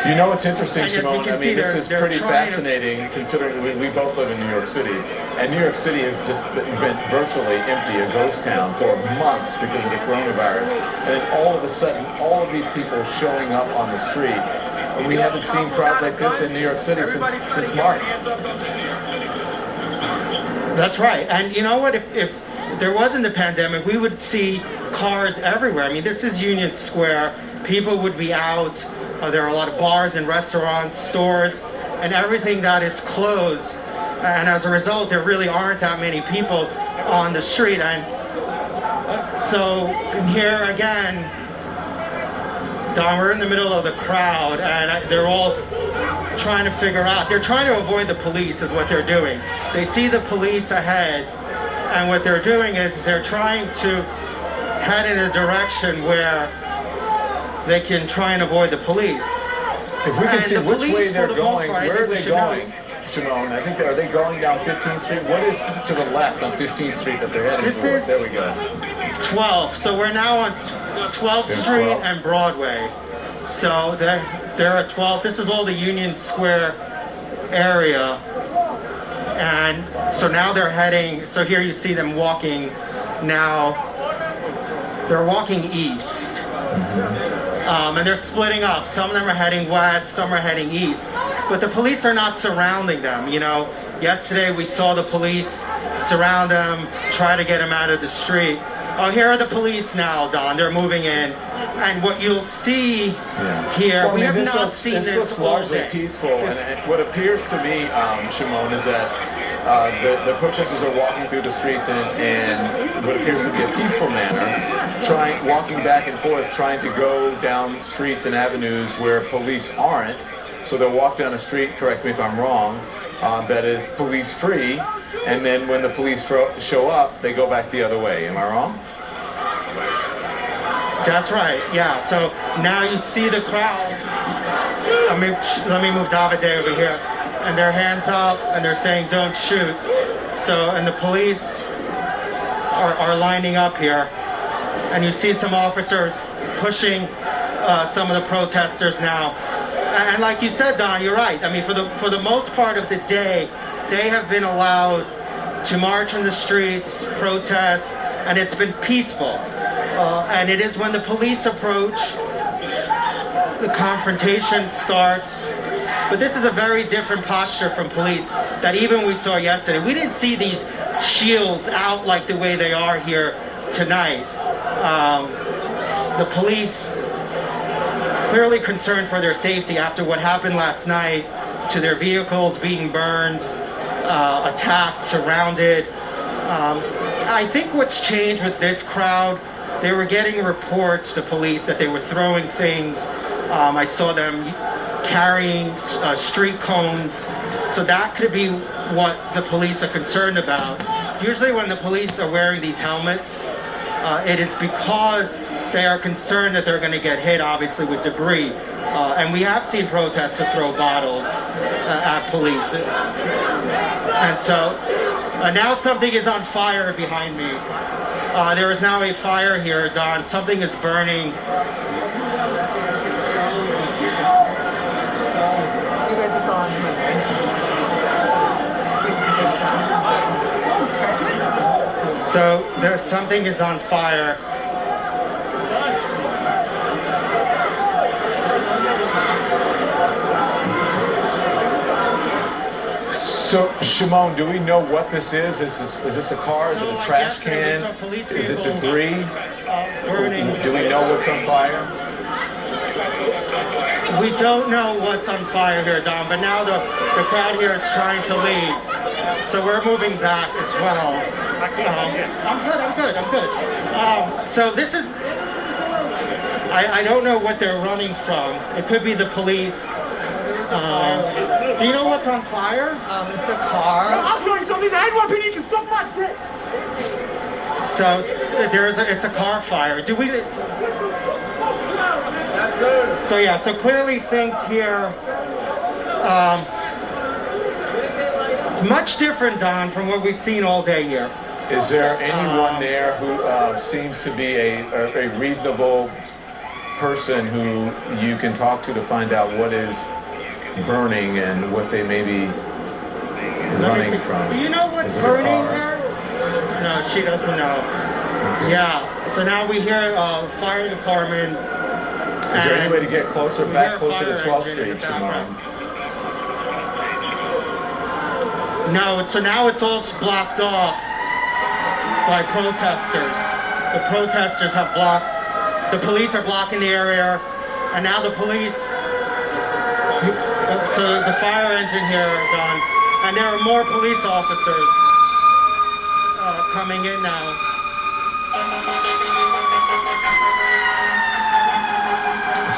You know what's interesting, And as you Simone? can I see, mean, this they're- is they're pretty trying to- fascinating considering we both live in New York City. And New York City has just been virtually empty, a ghost town for months because of the coronavirus. And then all of a sudden, all of these people showing up on the street. And we haven't seen crowds like this in New York City since March. That's right. And you know what? If there wasn't the pandemic, we would see cars everywhere. I mean, this is Union Square. People would be out. There are a lot of bars and restaurants, stores, and everything that is closed. And as a result, there really aren't that many people on the street. And so here again, Don, we're in the middle of the crowd, and they're all trying to figure out. They're trying to avoid the police is what they're doing. They see the police ahead, and what they're doing is they're trying to head in a direction where they can try and avoid the police. If we can And see the which police, way for they're the most going, part, I where are think we they should know. going, Shimon? I think are they going down 15th Street? What is to the left on 15th Street that they're heading This toward? is- There we go. 12. So we're now on 12th There's Street 12. and Broadway. So they're at 12th. This is all the Union Square area. And so now they're heading, so here you see them walking now. They're walking east. And they're splitting up. Some of them are heading west, some are heading east. But the police are not surrounding them. You know, yesterday we saw the police surround them, try to get them out of the street. Oh, here are the police now, Don. They're moving in. And what you'll see here, Well, we I have mean, not seen this this looks all largely day. peaceful, and what appears to me, Shimon, is that the protesters are walking through the streets in what appears to be a peaceful manner, walking back and forth, trying to go down streets and avenues where police aren't. So they'll walk down a street, correct me if I'm wrong, that is police-free, and then when the police show up, they go back the other way. Am I wrong? That's right, yeah. So now you see the crowd. Let me move Davide over here. And their hands up, and they're saying, don't shoot. So, and the police are lining up here. And you see some officers pushing some of the protesters now. And like you said, Don, you're right. I mean, for the most part of the day, they have been allowed to march in the streets, protest, and it's been peaceful. And it is when the police approach, the confrontation starts. But this is a very different posture from police that even we saw yesterday. We didn't see these shields out like the way they are here tonight. The police clearly concerned for their safety after what happened last night to their vehicles being burned, attacked, surrounded. I think what's changed with this crowd, they were getting reports, the police, that they were throwing things. I saw them carrying street cones. So that could be what the police are concerned about. Usually when the police are wearing these helmets, it is because they are concerned that they're going to get hit, obviously, with debris. And we have seen protesters throw bottles at police. And so now something is on fire behind me. There is now a fire here, Don. Something is burning. So there's something is on fire. So, Shimon, do we know what this is? Is this a car? Is it a trash can? Is it debris? Do we know what's on fire? We don't know what's on fire here, Don, but now the crowd here is trying to leave. So we're moving back as well. I'm good. So this is, I don't know what they're running from. It could be the police. Do you know what's on fire? It's a car. I'm doing something the NYPD can suck my dick. So it's a car fire. Do we? So yeah, so clearly things here, much different, Don, from what we've seen all day here. Is there anyone there who seems to be a reasonable person who you can talk to find out what is burning and what they may be running from? Do you know what's burning there? No, she doesn't know. Okay. Yeah, so now we hear fire department. Is there any way to get closer, back closer to 12th Street, Shimon? No, so now it's all blocked off by protesters. The protesters have blocked, the police are blocking the area, and now the police, so the fire engine here is on, and there are more police officers coming in now.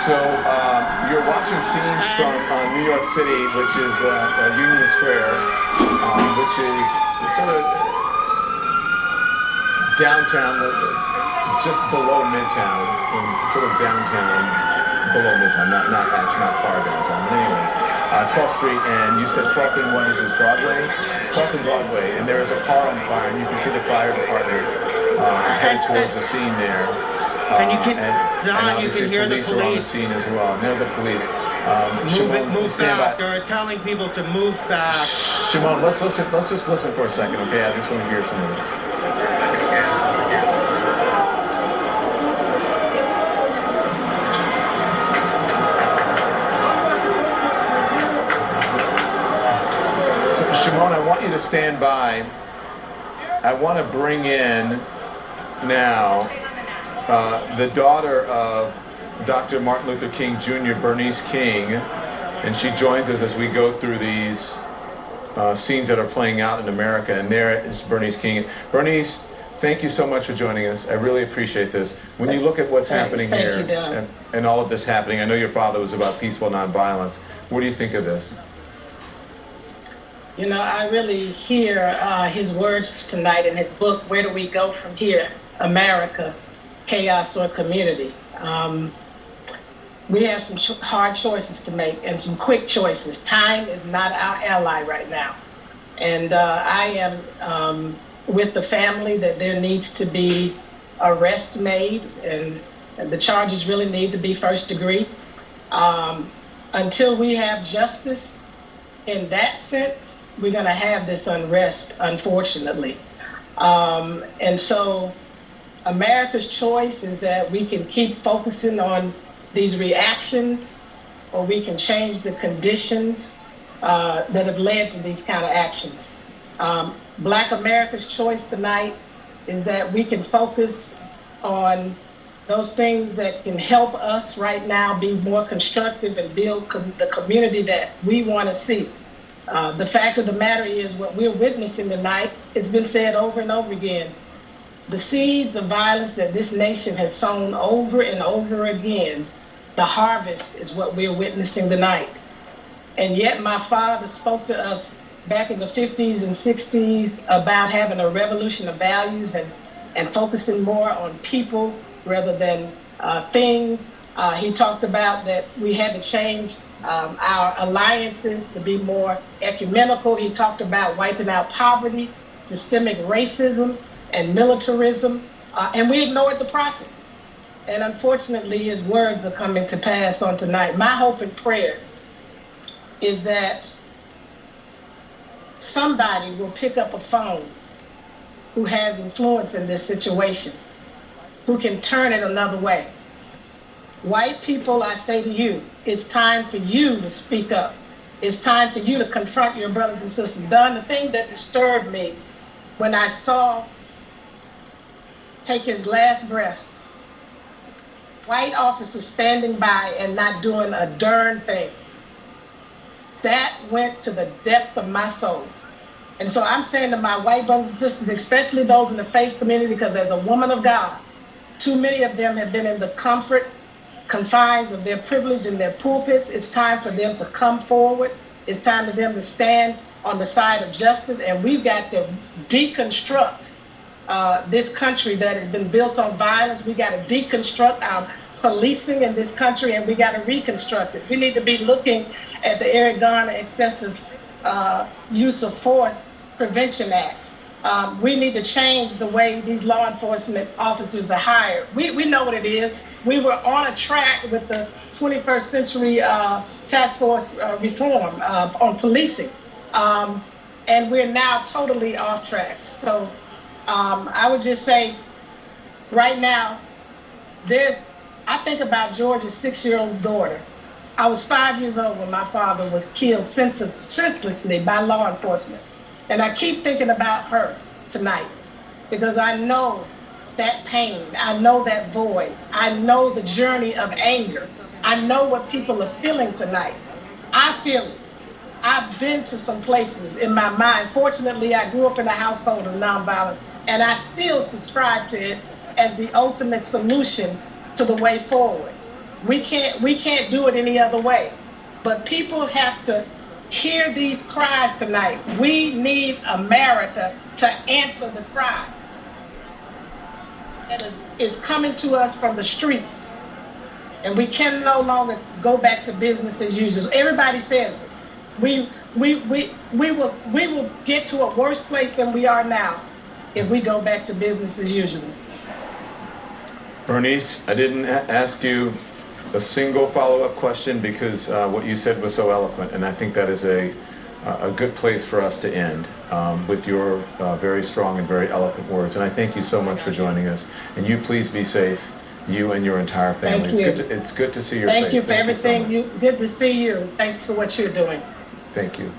So you're watching scenes from New York City, which is Union Square, which is sort of downtown, just below Midtown, sort of downtown, below Midtown, not far downtown, but anyways. 12th Street, and you said 12th and what is this, Broadway? 12th and Broadway, and there is a car on fire, and you can see the fire department headed towards the scene there. And you can, Don, you can hear the police are on the scene as well. They're the police. Move back. They're telling people to move back. Shimon, let's just listen for a second, okay? I just want to hear some of this. So, Shimon, I want you to stand by. I want to bring in now the daughter of Dr. Martin Luther King Jr., Bernice King, and she joins us as we go through these scenes that are playing out in America, and there is Bernice King. Bernice, thank you so much for joining us. I really appreciate this. When you look at what's happening here and all of this happening, I know your father was about peaceful nonviolence. What do you think of this? You know, I really hear his words tonight in his book, Where Do We Go From Here? America, Chaos or Community. We have some hard choices to make and some quick choices. Time is not our ally right now. And I am with the family that there needs to be arrest made, and the charges really need to be first degree. Until we have justice in that sense, we're going to have this unrest, unfortunately. And so America's choice is that we can keep focusing on these reactions, or we can change the conditions that have led to these kind of actions. Black America's choice tonight is that we can focus on those things that can help us right now be more constructive and build the community that we want to see. The fact of the matter is, what we're witnessing tonight, it's been said over and over again, the seeds of violence that this nation has sown over and over again, the harvest is what we're witnessing tonight. And yet my father spoke to us back in the 50s and 60s about having a revolution of values and focusing more on people rather than things. He talked about that we had to change our alliances to be more ecumenical. He talked about wiping out poverty, systemic racism, and militarism. And we ignored the prophet. And unfortunately, his words are coming to pass on tonight. My hope and prayer is that somebody will pick up a phone who has influence in this situation, who can turn it another way. White people, I say to you, it's time for you to speak up. It's time for you to confront your brothers and sisters. The thing that disturbed me when I saw take his last breath, white officers standing by and not doing a darn thing. That went to the depth of my soul. And so I'm saying to my white brothers and sisters, especially those in the faith community, because as a woman of God, too many of them have been in the confines of their privilege in their pulpits. It's time for them to come forward. It's time for them to stand on the side of justice. And we've got to deconstruct this country that has been built on violence. We got to deconstruct our policing in this country, and we got to reconstruct it. We need to be looking at the Eric Garner Excessive Use of Force Prevention Act. We need to change the way these law enforcement officers are hired. We know what it is. We were on a track with the 21st century task force reform on policing, and we're now totally off track. So I would just say right now, I think about George's 6-year-old daughter. I was 5 years old when my father was killed senselessly by law enforcement. And I keep thinking about her tonight because I know that pain. I know that void. I know the journey of anger. I know what people are feeling tonight. I feel it. I've been to some places in my mind. Fortunately, I grew up in a household of nonviolence, and I still subscribe to it as the ultimate solution to the way forward. We can't do it any other way. But people have to hear these cries tonight. We need America to answer the cry that is coming to us from the streets. And we can no longer go back to business as usual. Everybody says it. We will get to a worse place than we are now if we go back to business as usual. Bernice, I didn't ask you a single follow-up question because what you said was so eloquent, and I think that is a good place for us to end with your very strong and very eloquent words. And I thank you so much for joining us. And you please be safe, you and your entire family. Thank you. It's good to see your face. Thank you for everything. Good to see you. Thanks for what you're doing. Thank you.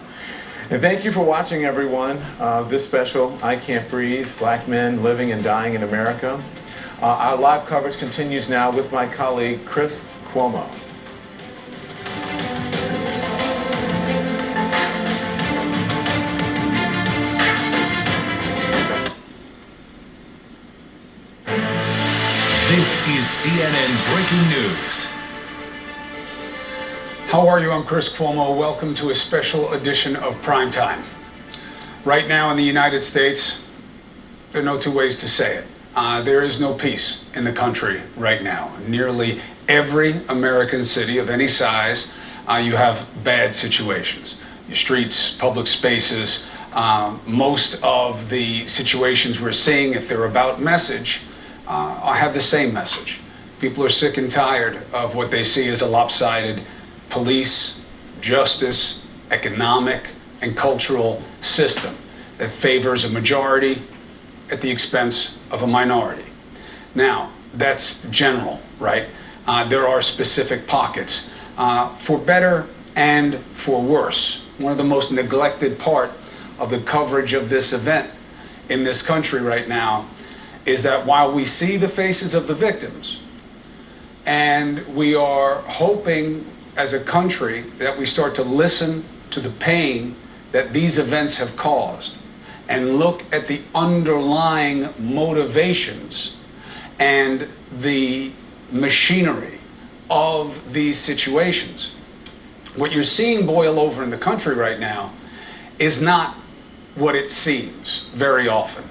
And thank you for watching, everyone. This special, I Can't Breathe, Black Men Living and Dying in America. Our live coverage continues now with my colleague, Chris Cuomo. This is CNN Breaking News. How are you? I'm Chris Cuomo. Welcome to a special edition of Primetime. Right now in the United States, there are no two ways to say it. There is no peace in the country right now. Nearly every American city of any size, you have bad situations. Your streets, public spaces, most of the situations we're seeing, if they're about message, have the same message. People are sick and tired of what they see as a lopsided police, justice, economic, and cultural system that favors a majority at the expense of a minority. Now, that's general, right? There are specific pockets, for better and for worse. One of the most neglected part of the coverage of this event in this country right now is that while we see the faces of the victims, and we are hoping as a country that we start to listen to the pain that these events have caused and look at the underlying motivations and the machinery of these situations. What you're seeing boil over in the country right now is not what it seems very often.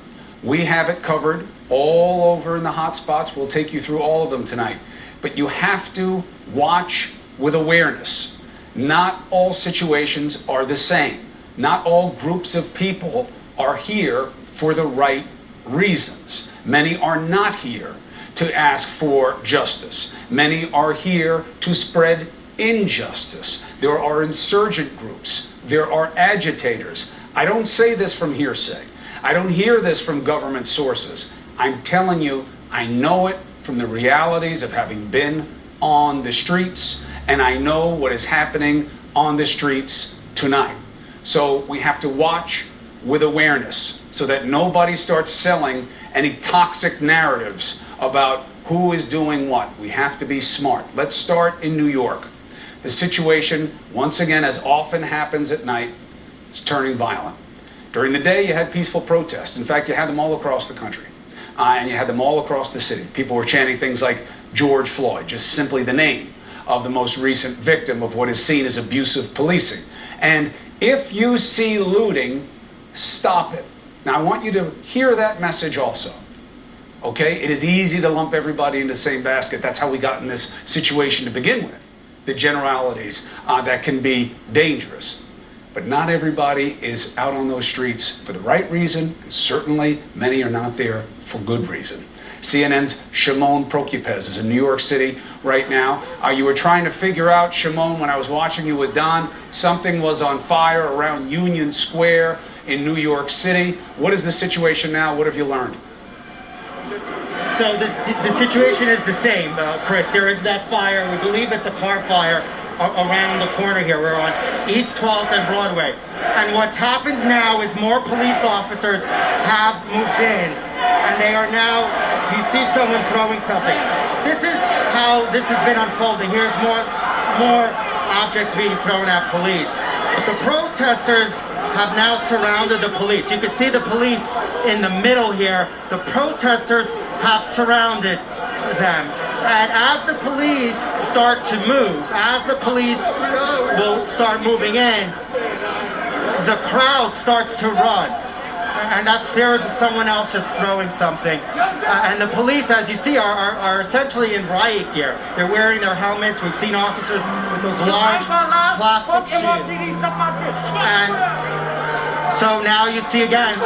We have it covered all over in the hot spots. We'll take you through all of them tonight. But you have to watch with awareness. Not all situations are the same. Not all groups of people are here for the right reasons. Many are not here to ask for justice. Many are here to spread injustice. There are insurgent groups. There are agitators. I don't say this from hearsay. I don't hear this from government sources. I'm telling you, I know it from the realities of having been on the streets, and I know what is happening on the streets tonight. So we have to watch with awareness so that nobody starts selling any toxic narratives about who is doing what. We have to be smart. Let's start in New York. The situation, once again, as often happens at night, is turning violent. During the day, you had peaceful protests. In fact, you had them all across the country. And you had them all across the city. People were chanting things like George Floyd, just simply the name of the most recent victim of what is seen as abusive policing. And if you see looting, stop it. Now, I want you to hear that message also. Okay? It is easy to lump everybody into the same basket. That's how we got in this situation to begin with. The generalities that can be dangerous. But not everybody is out on those streets for the right reason, and certainly many are not there for good reason. CNN's Shimon Prokupez is in New York City right now. You were trying to figure out, Shimon, when I was watching you with Don, something was on fire around Union Square in New York City. What is the situation now? What have you learned? So the situation is the same, Chris. There is that fire. We believe it's a car fire around the corner here. We're on East 12th and Broadway. And what's happened now is more police officers have moved in. And they are now, you see someone throwing something. This is how this has been unfolding. Here's more objects being thrown at police. The protesters have now surrounded the police. You can see the police in the middle here. The protesters have surrounded them. And as the police start to move, as the police will start moving in, the crowd starts to run. And there is someone else just throwing something. And the police, as you see, are essentially in riot gear. They're wearing their helmets. We've seen officers with those large plastic shields. And so now you see again.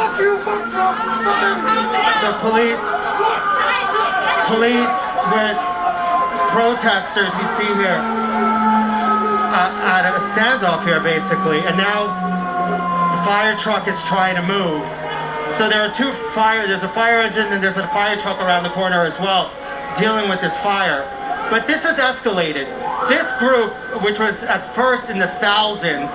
So police with protesters, you see here, at a standoff here, basically. And now the fire truck is trying to move. So there are there's a fire engine and there's a fire truck around the corner as well, dealing with this fire. But this has escalated. This group, which was at first in the thousands,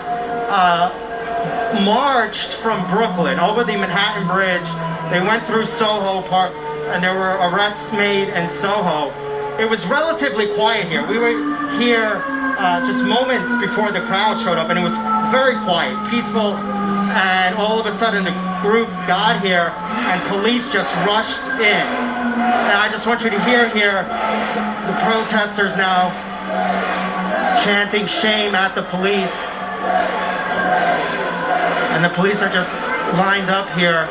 marched from Brooklyn over the Manhattan Bridge. They went through Soho Park, and there were arrests made in Soho. It was relatively quiet here. We were here just moments before the crowd showed up, and it was very quiet, peaceful, and all of a sudden the group got here, and police just rushed in. And I just want you to hear here the protesters now chanting shame at the police. And the police are just lined up here,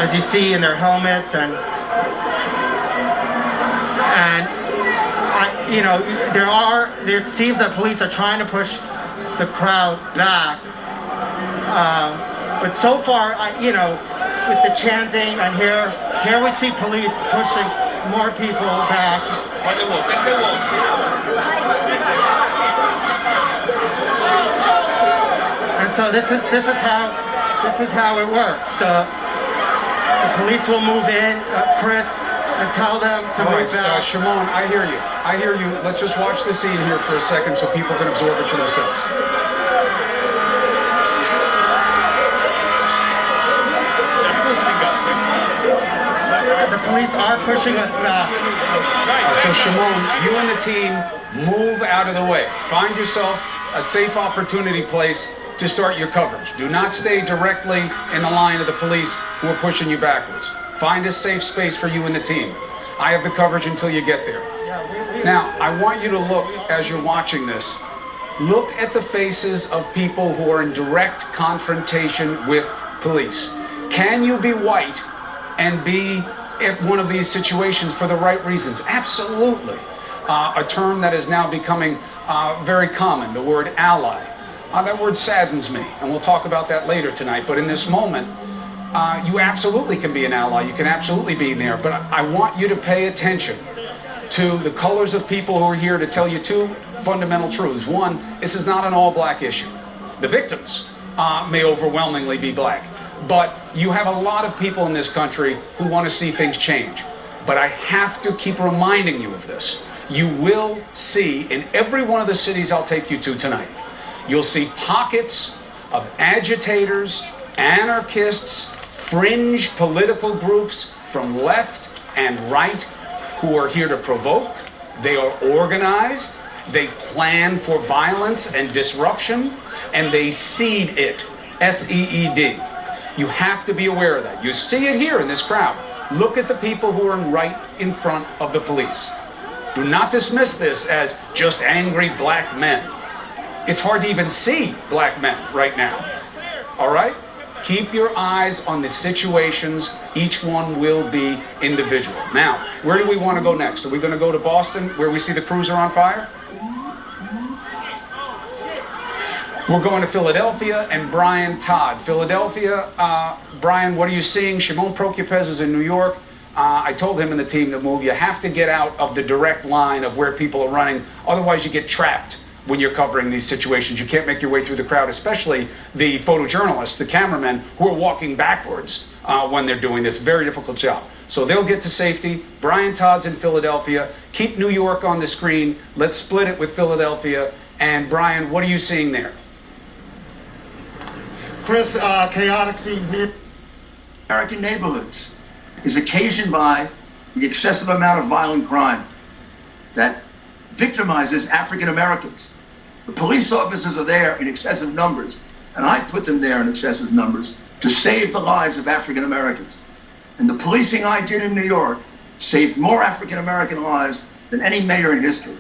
as you see, in their helmets, and it seems that police are trying to push the crowd back. But so far, with the chanting, and here we see police pushing more people back. And so this is how it works. The police will move in, Chris, and tell them to move back. Shimon, I hear you. I hear you. Let's just watch the scene here for a second so people can absorb it for themselves. The police are pushing us back. So Shimon, you and the team move out of the way. Find yourself a safe opportunity place to start your coverage. Do not stay directly in the line of the police who are pushing you backwards. Find a safe space for you and the team. I have the coverage until you get there. Now, I want you to look, as you're watching this, look at the faces of people who are in direct confrontation with police. Can you be white and be in one of these situations for the right reasons? Absolutely. A term that is now becoming very common, the word ally. That word saddens me, and we'll talk about that later tonight. But in this moment, you absolutely can be an ally. You can absolutely be there. But I want you to pay attention to the colors of people who are here to tell you two fundamental truths. One, this is not an all-black issue. The victims may overwhelmingly be black. But you have a lot of people in this country who want to see things change. But I have to keep reminding you of this. You will see in every one of the cities I'll take you to tonight, you'll see pockets of agitators, anarchists, fringe political groups from left and right who are here to provoke. They are organized, they plan for violence and disruption, and they seed it, S-E-E-D. You have to be aware of that. You see it here in this crowd. Look at the people who are right in front of the police. Do not dismiss this as just angry black men. It's hard to even see black men right now. All right? Keep your eyes on the situations. Each one will be individual. Now, where do we want to go next? Are we going to go to Boston, where we see the cruiser on fire? We're going to Philadelphia and Brian Todd. Philadelphia, Brian, what are you seeing? Shimon Prokupez is in New York. I told him and the team to move. You have to get out of the direct line of where people are running. Otherwise, you get trapped when you're covering these situations. You can't make your way through the crowd, especially the photojournalists, the cameramen, who are walking backwards when they're doing this. Very difficult job. So they'll get to safety. Brian Todd's in Philadelphia. Keep New York on the screen. Let's split it with Philadelphia. And Brian, what are you seeing there? Chris, chaotic scene here. American neighborhoods is occasioned by the excessive amount of violent crime that victimizes African Americans. The police officers are there in excessive numbers, and I put them there in excessive numbers to save the lives of African Americans. And the policing I did in New York saved more African American lives than any mayor in history.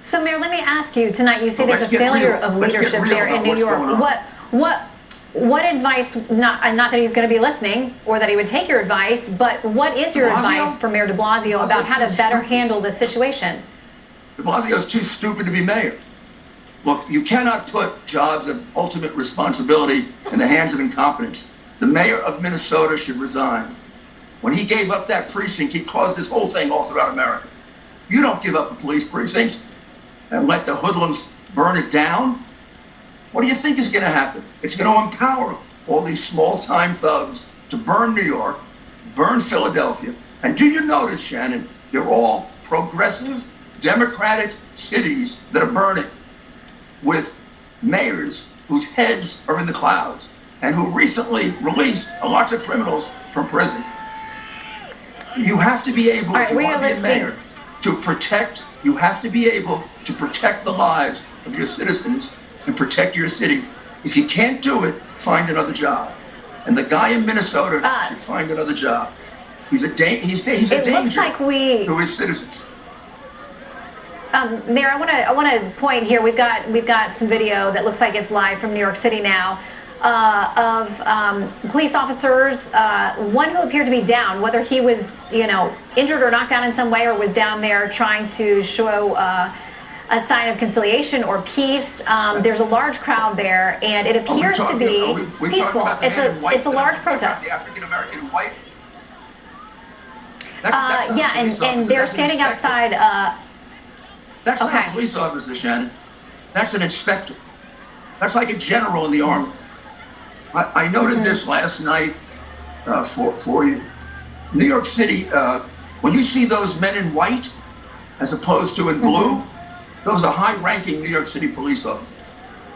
So, Mayor, let me ask you tonight. You say there's a failure of leadership there in New York. What advice? Not that he's going to be listening or that he would take your advice, but what is your advice for Mayor De Blasio about how to better handle this situation? De Blasio is too stupid to be mayor. Look, you cannot put jobs of ultimate responsibility in the hands of incompetence. The mayor of Minnesota should resign. When he gave up that precinct, he caused this whole thing all throughout America. You don't give up a police precinct and let the hoodlums burn it down. What do you think is going to happen? It's going to empower all these small-time thugs to burn New York, burn Philadelphia. And do you notice, Shannon, they're all progressive, democratic cities that are burning with mayors whose heads are in the clouds and who recently released a lot of criminals from prison. You have to be able, if you want to be a mayor, to protect, you have to be able to protect the lives of your citizens and protect your city. If you can't do it, find another job. And the guy in Minnesota should find another job. He's a danger to his citizens. Mayor, I want to point here. We've got some video that looks like it's live from New York City now of police officers. One who appeared to be down, whether he was injured or knocked down in some way, or was down there trying to show a sign of conciliation or peace. There's a large crowd there, and it appears to be peaceful. It's a large protest. The African American white. Yeah, and they're standing outside. That's not a police officer, Shannon. That's an inspector. That's like a general in the army. I noted this last night for you. New York City, when you see those men in white as opposed to in blue, those are high-ranking New York City police officers.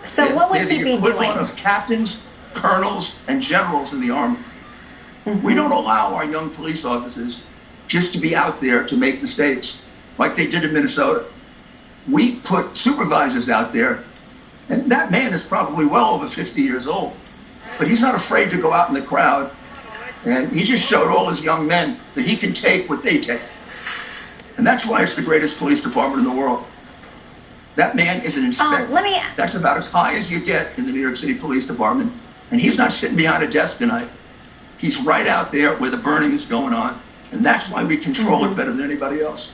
So what would he be doing? They're the equivalent of captains, colonels, and generals in the army. We don't allow our young police officers just to be out there to make mistakes like they did in Minnesota. We put supervisors out there, and that man is probably well over 50 years old, but he's not afraid to go out in the crowd, and he just showed all his young men that he can take what they take. And that's why it's the greatest police department in the world. That man is an inspector. That's about as high as you get in the New York City Police Department. And he's not sitting behind a desk tonight. He's right out there where the burning is going on. And that's why we control it better than anybody else.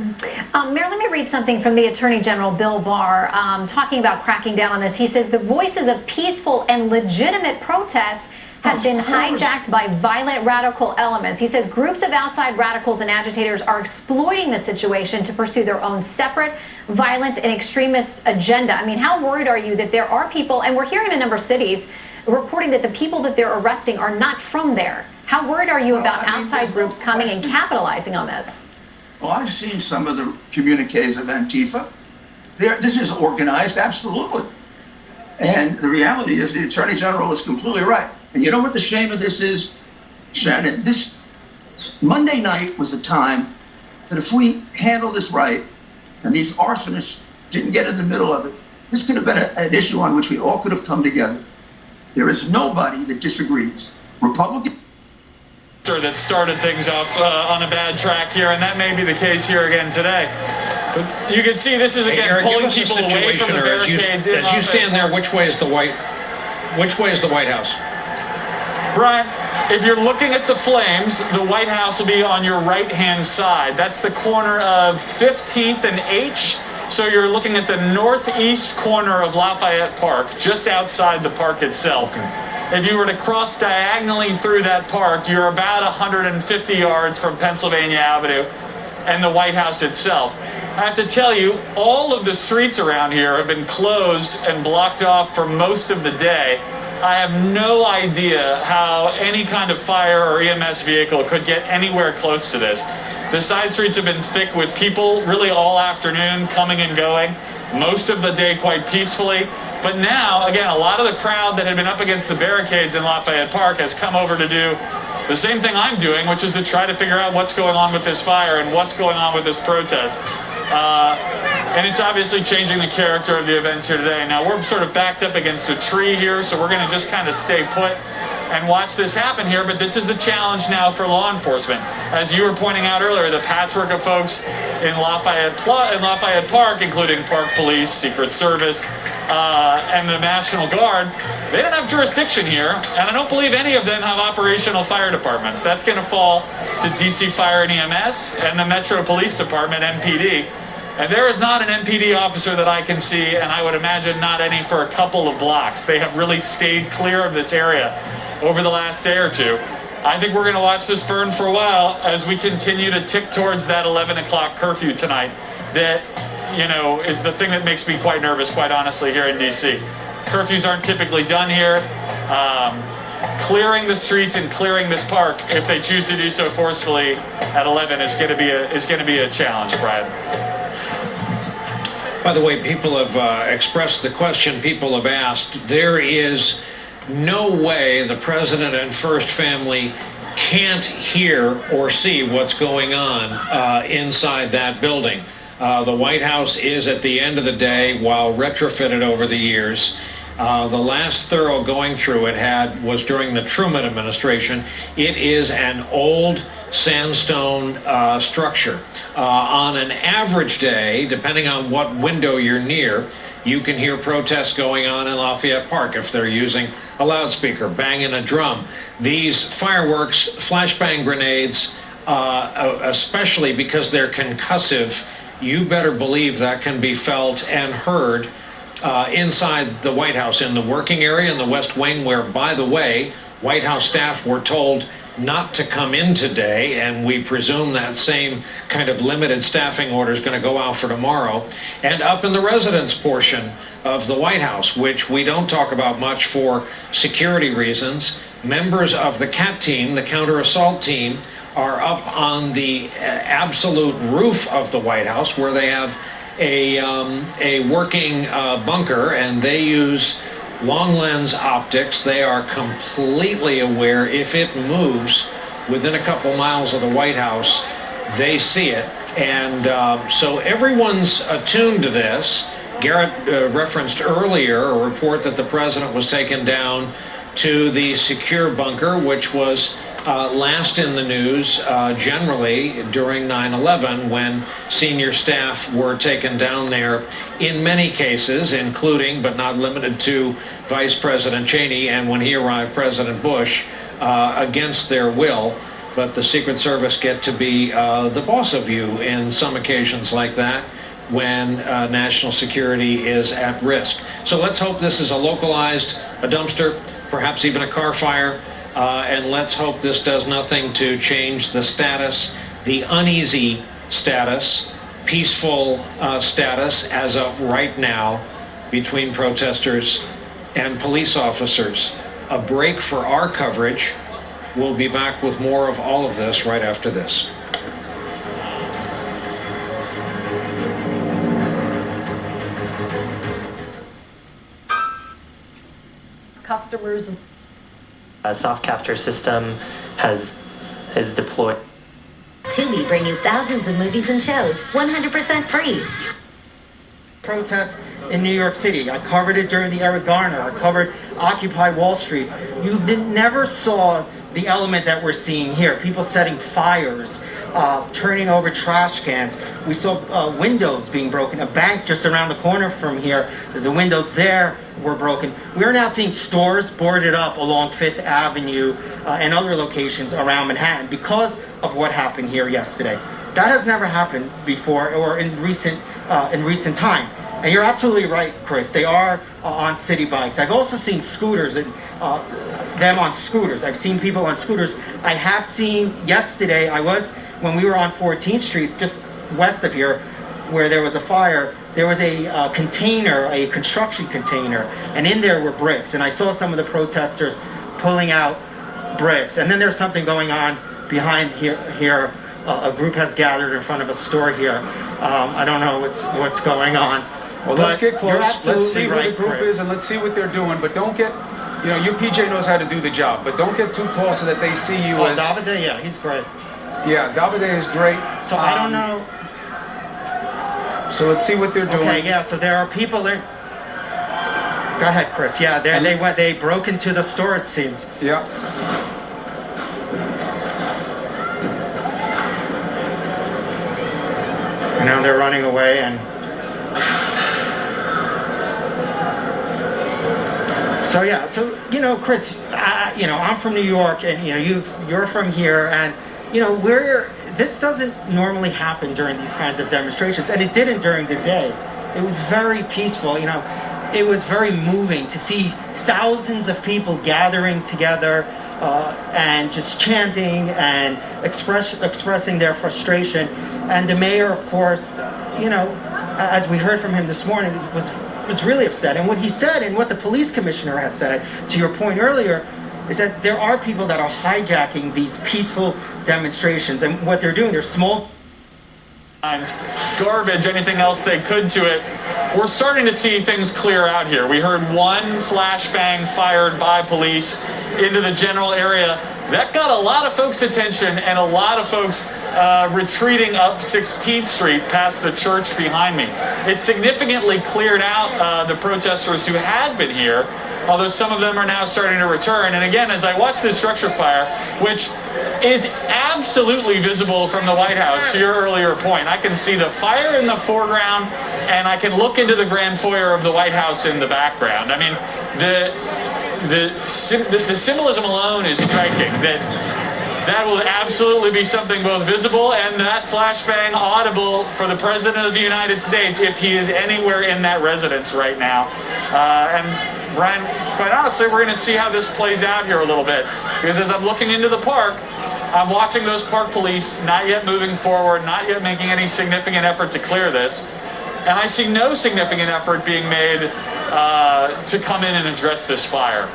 Mayor, let me read something from the Attorney General, Bill Barr, talking about cracking down on this. He says the voices of peaceful and legitimate protests have been hijacked by violent radical elements. He says groups of outside radicals and agitators are exploiting the situation to pursue their own separate, violent, and extremist agenda. I mean, how worried are you that there are people, and we're hearing in a number of cities, reporting that the people that they're arresting are not from there? How worried are you about outside groups coming and capitalizing on this? Well, I've seen some of the communiques of Antifa. This is organized, absolutely. And the reality is the Attorney General is completely right. And you know what the shame of this is, Shannon? This Monday night was a time that if we handle this right and these arsonists didn't get in the middle of it, this could have been an issue on which we all could have come together. There is nobody that disagrees. Republican that started things off on a bad track here, and that may be the case here again today. But you can see this is again Eric, pulling people away from the barricades. As you stand there, which way is the White House? Brian, if you're looking at the flames, the White House will be on your right-hand side. That's the corner of 15th and H. So you're looking at the northeast corner of Lafayette Park, just outside the park itself. Okay. If you were to cross diagonally through that park, you're about 150 yards from Pennsylvania Avenue and the White House itself. I have to tell you, all of the streets around here have been closed and blocked off for most of the day. I have no idea how any kind of fire or EMS vehicle could get anywhere close to this. The side streets have been thick with people really all afternoon, coming and going, most of the day quite peacefully. But now, again, a lot of the crowd that had been up against the barricades in Lafayette Park has come over to do the same thing I'm doing, which is to try to figure out what's going on with this fire and what's going on with this protest. And it's obviously changing the character of the events here today. Now, we're sort of backed up against a tree here, so we're going to just kind of stay put and watch this happen here, but this is the challenge now for law enforcement. As you were pointing out earlier, the patchwork of folks in Lafayette Park, including Park Police, Secret Service, and the National Guard, they don't have jurisdiction here, and I don't believe any of them have operational fire departments. That's going to fall to DC Fire and EMS and the Metro Police Department, MPD. And there is not an MPD officer that I can see, and I would imagine not any for a couple of blocks. They have really stayed clear of this area over the last day or two. I think we're going to watch this burn for a while as we continue to tick towards that 11 o'clock curfew tonight. That, you know, is the thing that makes me quite nervous, quite honestly, here in DC. Curfews aren't typically done here. Clearing the streets and clearing this park, if they choose to do so forcefully at 11, is going to be a challenge, Brad. By the way, people have expressed the question people have asked. There is no way the president and first family can't hear or see what's going on inside that building. The White House is, at the end of the day, while retrofitted over the years, the last thorough going through it was during the Truman administration. It is an old sandstone structure. On an average day, depending on what window you're near, you can hear protests going on in Lafayette Park if they're using a loudspeaker, banging a drum. These fireworks, flashbang grenades, especially because they're concussive, you better believe that can be felt and heard inside the White House, in the working area in the West Wing, where, by the way, White House staff were told not to come in today, and we presume that same kind of limited staffing order is going to go out for tomorrow. And up in the residence portion of the White House, which we don't talk about much for security reasons, members of the CAT team, the counter-assault team, are up on the absolute roof of the White House, where they have a working bunker, and they use long lens optics. They are completely aware if it moves within a couple miles of the White House, they see it. And so everyone's attuned to this. Garrett referenced earlier a report that the president was taken down to the secure bunker, which was last in the news generally during 9/11, when senior staff were taken down there in many cases, including but not limited to Vice President Cheney, and when he arrived, President Bush, against their will. but the Secret Service get to be the boss of you in some occasions like that when national security is at risk. So let's hope this is a localized, a dumpster, perhaps even a car fire, and let's hope this does nothing to change the status, the uneasy status, peaceful status as of right now between protesters and police officers. A break for our coverage. We'll be back with more of all of this right after this. Customers, a soft capture system is deployed. Tubi bring you thousands of movies and shows 100% free. Protests in New York City. I covered it during the Eric Garner. I covered Occupy Wall Street. You never saw the element that we're seeing here. People setting fires, turning over trash cans. We saw windows being broken. A bank just around the corner from here, the windows there were broken. We're now seeing stores boarded up along Fifth Avenue and other locations around Manhattan because of what happened here yesterday. That has never happened before or in recent time. And you're absolutely right, Chris. They are on city bikes. I've also seen scooters and them on scooters. I've seen people on scooters. I have seen yesterday, when we were on 14th Street, just west of here, where there was a fire, there was a container, a construction container, and in there were bricks. And I saw some of the protesters pulling out bricks. And then there's something going on behind here. A group has gathered in front of a store here. I don't know what's going on. Well, let's get close. Let's see where the group is and let's see what they're doing. But don't get, UPJ knows how to do the job, but don't get too close so that they see you as... Davide, yeah, he's great. Yeah, Davide is great. So I don't know... So let's see what they're doing. Okay, yeah, so there are people there... Go ahead, Chris. Yeah, they broke into the store, it seems. Yeah. And now they're running away and... So yeah, Chris, I'm from New York, and you're from here, and this doesn't normally happen during these kinds of demonstrations, and it didn't during the day. It was very peaceful. It was very moving to see thousands of people gathering together and just chanting and expressing their frustration. And the mayor, of course, as we heard from him this morning, was really upset. And what he said and what the police commissioner has said, to your point earlier, is that there are people that are hijacking these peaceful demonstrations. And what they're doing, they're small... Garbage, anything else they could to it. We're starting to see things clear out here. We heard one flashbang fired by police into the general area. That got a lot of folks' attention and a lot of folks retreating up 16th Street past the church behind me. It significantly cleared out the protesters who had been here, although some of them are now starting to return. And again, as I watch this structure fire, which is absolutely visible from the White House, to your earlier point, I can see the fire in the foreground and I can look into the grand foyer of the White House in the background. I mean, the symbolism alone is striking. That will absolutely be something both visible and that flashbang audible for the President of the United States if he is anywhere in that residence right now. And Brian, quite honestly, we're going to see how this plays out here a little bit. Because as I'm looking into the park, I'm watching those park police not yet moving forward, not yet making any significant effort to clear this. And I see no significant effort being made to come in and address this fire.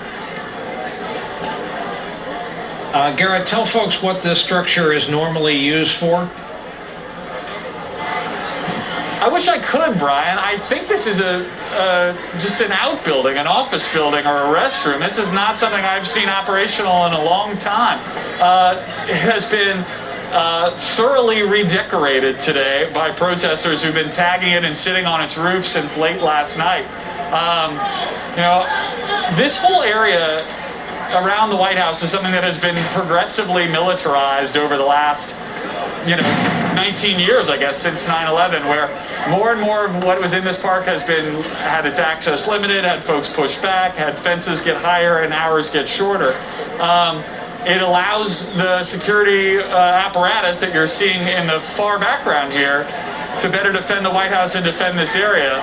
Garrett, tell folks what this structure is normally used for. I wish I could, Brian. I think this is just an outbuilding, an office building, or a restroom. This is not something I've seen operational in a long time. It has been thoroughly redecorated today by protesters who've been tagging it and sitting on its roof since late last night. This whole area around the White House is something that has been progressively militarized over the last, 19 years, I guess, since 9/11, where more and more of what was in this park had its access limited, had folks pushed back, had fences get higher and hours get shorter. it allows the security apparatus that you're seeing in the far background here to better defend the White House and defend this area.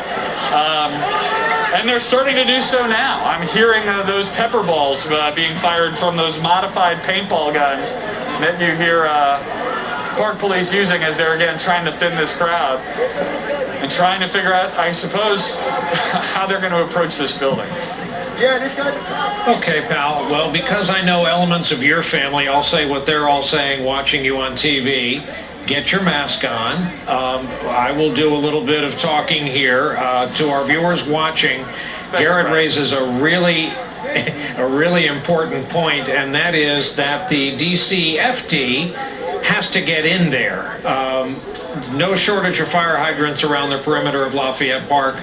And they're starting to do so now. I'm hearing those pepper balls being fired from those modified paintball guns that you hear Park Police using as they're again trying to thin this crowd and trying to figure out, I suppose, how they're going to approach this building. Yeah, this guy. Okay, pal. Well, because I know elements of your family, I'll say what they're all saying watching you on TV. Get your mask on. I will do a little bit of talking here to our viewers watching. Garrett raises a really important point, and that is that the DCFD has to get in there. No shortage of fire hydrants around the perimeter of Lafayette Park,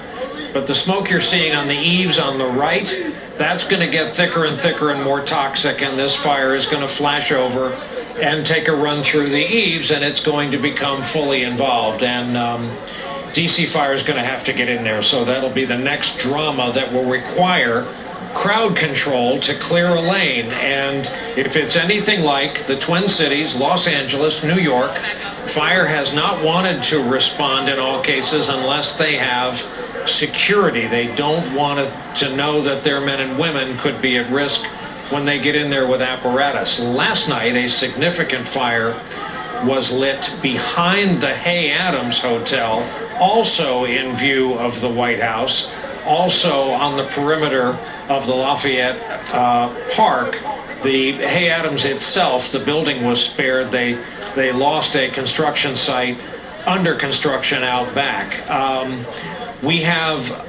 but the smoke you're seeing on the eaves on the right, that's going to get thicker and thicker and more toxic, and this fire is going to flash over and take a run through the eaves, and it's going to become fully involved. And DC Fire is going to have to get in there, so that'll be the next drama that will require crowd control to clear a lane. And if it's anything like the Twin Cities, Los Angeles, New York, fire has not wanted to respond in all cases unless they have security. They don't want to know that their men and women could be at risk when they get in there with apparatus. Last night, a significant fire was lit behind the Hay Adams Hotel, also in view of the White House, also on the perimeter of the Lafayette Park. The Hay Adams itself, the building was spared. They lost a construction site under construction out back. We have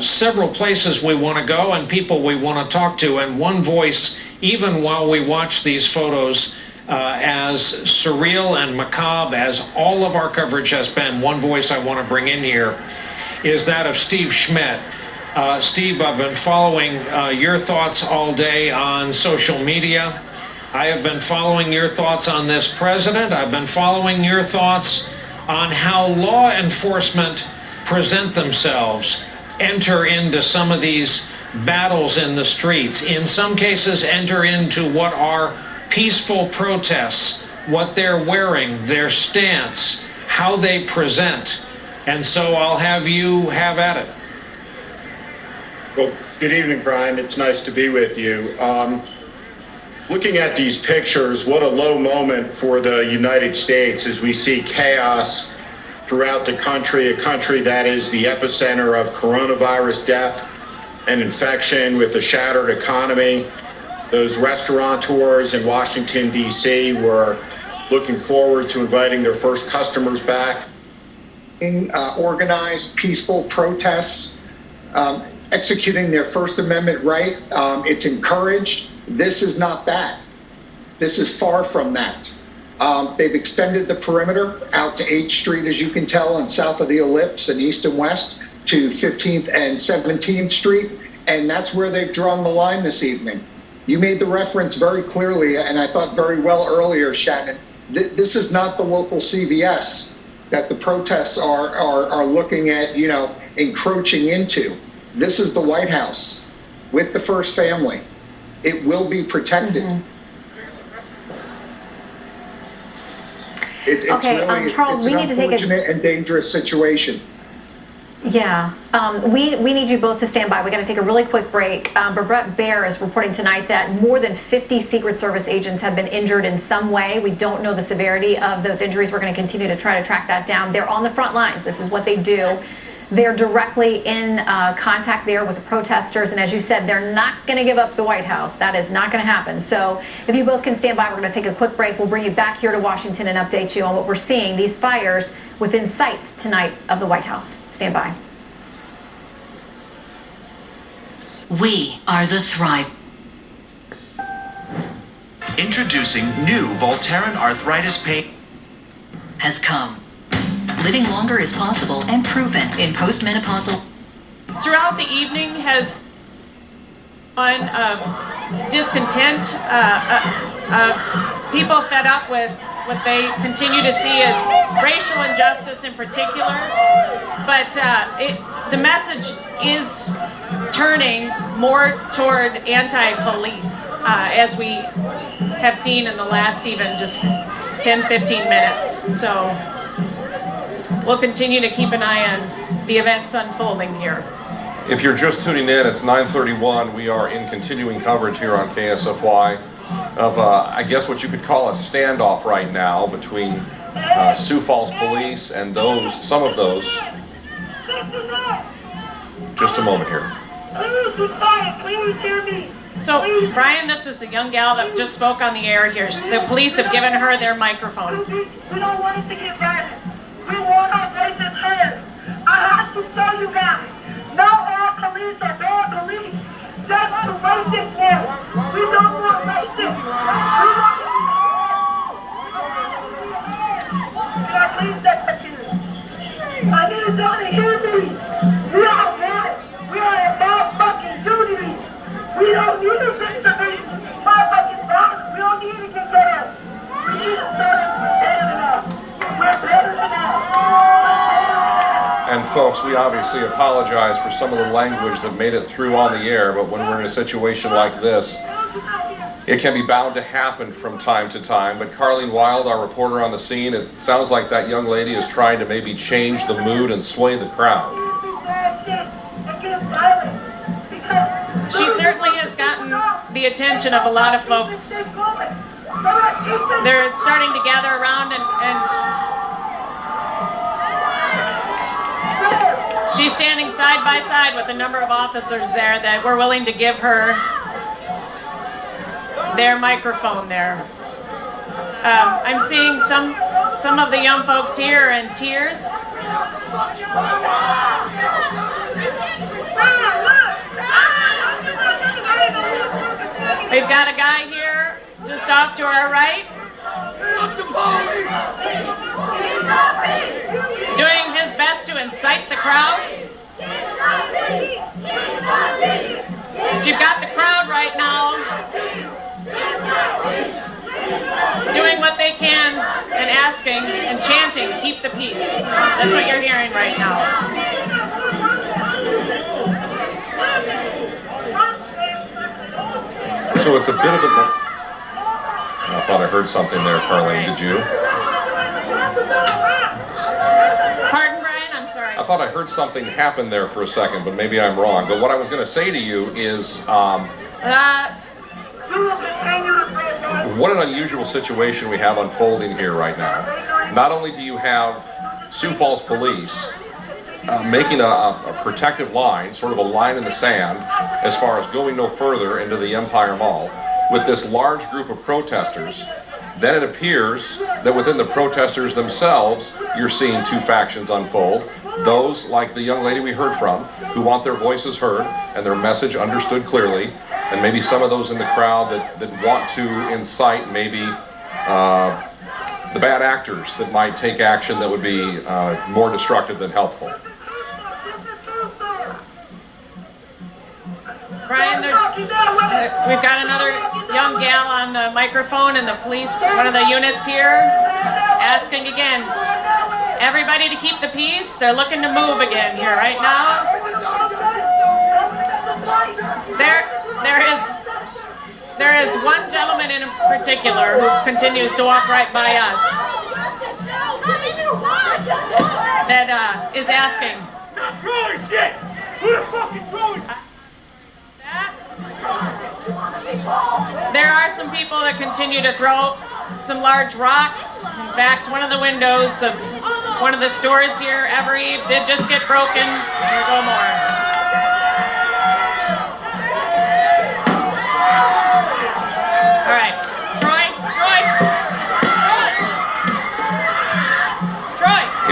several places we want to go and people we want to talk to, and one voice, even while we watch these photos, as surreal and macabre as all of our coverage has been, one voice I want to bring in here is that of Steve Schmidt. Steve, I've been following your thoughts all day on social media. I have been following your thoughts on this president. I've been following your thoughts on how law enforcement present themselves, enter into some of these battles in the streets, in some cases enter into what are peaceful protests, what they're wearing, their stance, how they present. And so I'll have you have at it. Well, good evening, Brian. It's nice to be with you. Looking at these pictures, what a low moment for the United States as we see chaos throughout the country, a country that is the epicenter of coronavirus death and infection, with a shattered economy. Those restaurateurs in Washington, D.C. were looking forward to inviting their first customers back. Organized, peaceful protests, executing their First Amendment right. It's encouraged. This is not that. This is far from that. They've extended the perimeter out to 8th Street, as you can tell, and south of the Ellipse and east and west to 15th and 17th Street, and that's where they've drawn the line this evening. You made the reference very clearly, and I thought very well earlier, Shannon. This is not the local CVS that the protests are looking at, you know, encroaching into. This is the White House with the first family. It will be protected. It's really, Charles, it's we an need to take unfortunate and dangerous situation. Yeah, we need you both to stand by. We got to take a really quick break. Brett Baer is reporting tonight that more than 50 Secret Service agents have been injured in some way. We don't know the severity of those injuries. We're going to continue to try to track that down. They're on the front lines. This is what they do. They're directly in contact there with the protesters, and as you said, they're not going to give up the White House. That is not going to happen. So if you both can stand by, we're going to take a quick break. We'll bring you back here to Washington and update you on what we're seeing, these fires within sight tonight of the White House. Stand by. We are the Thrive. Introducing new Voltaren arthritis pain Has come. Living longer is possible and proven in postmenopausal. Throughout the evening has one of discontent, of people fed up with what they continue to see as racial injustice in particular. But the message is turning more toward anti-police as we have seen in the last even just 10, 15 minutes. So we'll continue to keep an eye on the events unfolding here. If you're just tuning in, it's 9:31. We are in continuing coverage here on KSFY of, I guess what you could call a standoff right now between Sioux Falls police and some of those. Just a moment here. So, Brian, this is the young gal that just spoke on the air here. The police have given her their microphone. We don't want it to get violent. We want our voices heard. I have to tell you guys, not all police are bad police. That's the racist now. We don't want racists. We want police executives. I need y'all to hear me. We are wanted. We are about fucking duty. We don't need to fix the fucking problems. We don't need to get better. We need to start standing up. We're better than that. And folks, we obviously apologize for some of the language that made it through on the air, but when we're in a situation like this, it can be bound to happen from time to time. But Carleen Wild, our reporter on the scene, it sounds like that young lady is trying to maybe change the mood and sway the crowd. She certainly has gotten the attention of a lot of folks. They're starting to gather around and she's standing side by side with a number of officers there that were willing to give her their microphone there. I'm seeing some of the young folks here in tears. We've got a guy here just off to our right doing his best to incite the crowd. But you've got the crowd right now doing what they can and asking and chanting, "Keep the peace." That's what you're hearing right now. So it's a bit of a... I thought I heard something there, Carleen. Did you? Pardon, Brian? I'm sorry. I thought I heard something happen there for a second, but maybe I'm wrong. But what I was going to say to you is... what an unusual situation we have unfolding here right now. Not only do you have Sioux Falls police making a protective line, sort of a line in the sand, as far as going no further into the Empire Mall, with this large group of protesters, then it appears that within the protesters themselves, you're seeing two factions unfold. Those, like the young lady we heard from, who want their voices heard and their message understood clearly, and maybe some of those in the crowd that want to incite maybe the bad actors that might take action that would be more destructive than helpful. Brian, we've got another young gal on the microphone and the police, one of the units here, asking again, everybody to keep the peace. They're looking to move again here right now. There is one gentleman in particular who continues to walk right by us that is asking. There are some people that continue to throw some large rocks. In fact, one of the windows of one of the stores here, Ever Eve, did just get broken. Here go more. All right, Troy.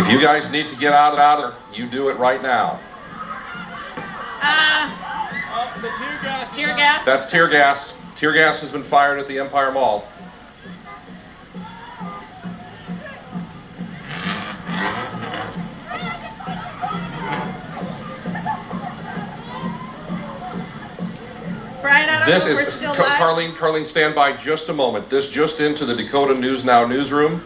If you guys need to get out of there, you do it right now. The tear gas. That's tear gas. Tear gas has been fired at the Empire Mall. Brian, I don't know if we're still live. Carleen, stand by just a moment. This just into the Dakota News Now newsroom.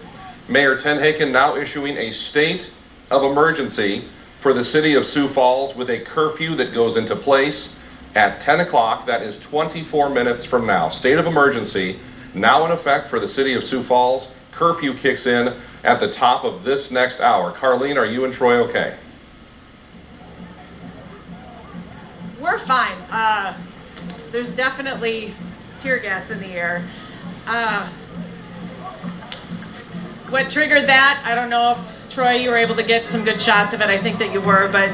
Mayor Tenhaken now issuing a state of emergency for the city of Sioux Falls with a curfew that goes into place at 10 o'clock. That is 24 minutes from now. State of emergency now in effect for the city of Sioux Falls. Curfew kicks in at the top of this next hour. Carlene, are you and Troy okay? We're fine. There's definitely tear gas in the air. What triggered that, I don't know if, Troy, you were able to get some good shots of it. I think that you were, but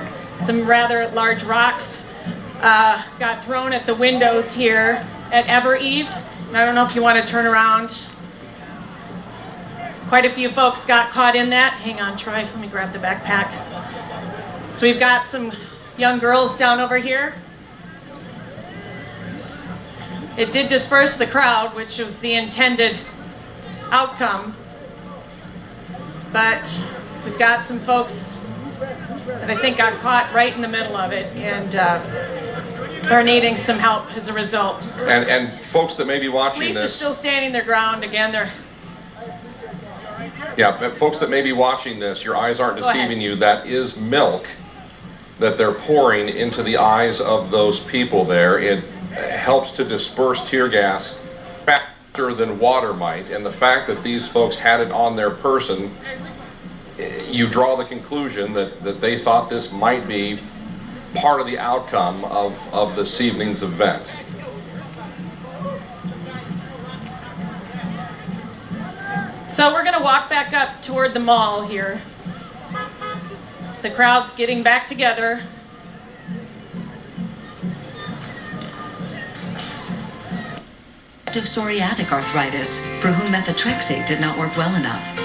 some rather large rocks got thrown at the windows here at Ever-Eve. And I don't know if you want to turn around. Quite a few folks got caught in that. Hang on, Troy, let me grab the backpack. So we've got some young girls down over here. It did disperse the crowd, which was the intended outcome. But we've got some folks that I think got caught right in the middle of it and are needing some help as a result. And folks that may be watching Police this... are still standing their ground. Again, they're... Yeah, but folks that may be watching this, your eyes aren't deceiving you. That is milk that they're pouring into the eyes of those people there. It helps to disperse tear gas faster than water might. And the fact that these folks had it on their person, you draw the conclusion that they thought this might be part of the outcome of this evening's event. So we're going to walk back up toward the mall here. The crowd's getting back together. Psoriatic arthritis, for whom methotrexate did not work well enough.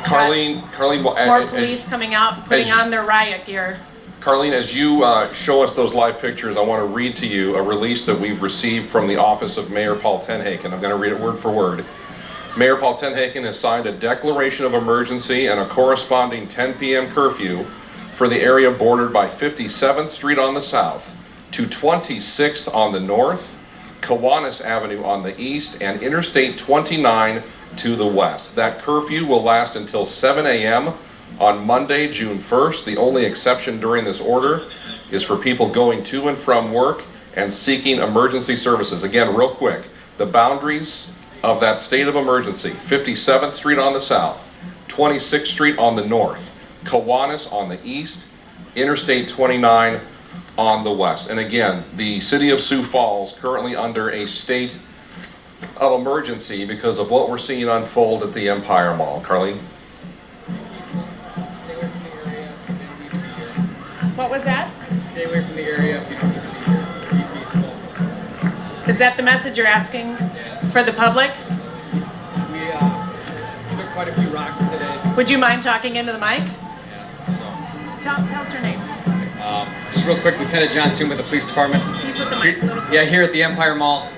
Carlene, more police coming out, putting on their riot gear. Carlene, as you show us those live pictures, I want to read to you a release that we've received from the office of Mayor Paul Tenhaken. I'm going to read it word for word. Mayor Paul Tenhaken has signed a declaration of emergency and a corresponding 10 p.m. curfew for the area bordered by 57th Street on the south, to 26th on the north, Kiwanis Avenue on the east, and Interstate 29 to the west. That curfew will last until 7 a.m. on Monday, June 1st. The only exception during this order is for people going to and from work and seeking emergency services. Again, real quick, the boundaries of that state of emergency: 57th Street on the south, 26th Street on the north, Kiwanis on the east, Interstate 29 on the west. And again, the city of Sioux Falls currently under a state of emergency because of what we're seeing unfold at the Empire Mall. Carlene? What was that? Stay away from the area. Be peaceful. Is that the message you're asking for the public? We took quite a few rocks today. Would you mind talking into the mic? Yeah. Tell us your name. Just real quick, Lieutenant John Toome with the police department. Can you put the mic a little closer? Yeah, here at the Empire Mall.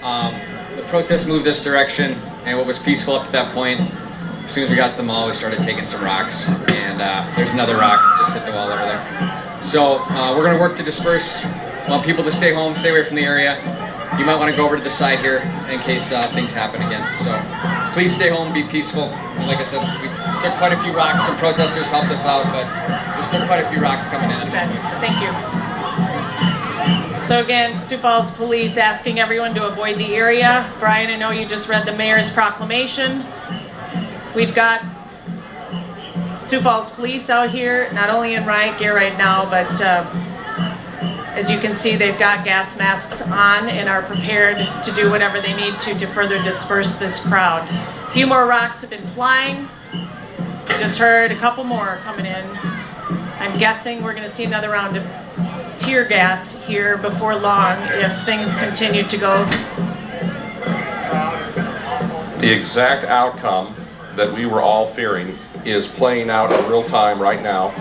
The protest moved this direction, and what was peaceful up to that point, as soon as we got to the mall, we started taking some rocks, and there's another rock just hit the wall over there. So we're going to work to disperse. Want people to stay home, stay away from the area. You might want to go over to the side here in case things happen again. So please stay home, be peaceful. And like I said, we took quite a few rocks. Some protesters helped us out, but there's still quite a few rocks coming in at this point. Thank you. So again, Sioux Falls Police asking everyone to avoid the area. Brian, I know you just read the mayor's proclamation. We've got Sioux Falls Police out here, not only in riot gear right now, but as you can see, they've got gas masks on and are prepared to do whatever they need to further disperse this crowd. A few more rocks have been flying. Just heard a couple more coming in. I'm guessing we're going to see another round of tear gas here before long if things continue to go. The exact outcome that we were all fearing is playing out in real time right now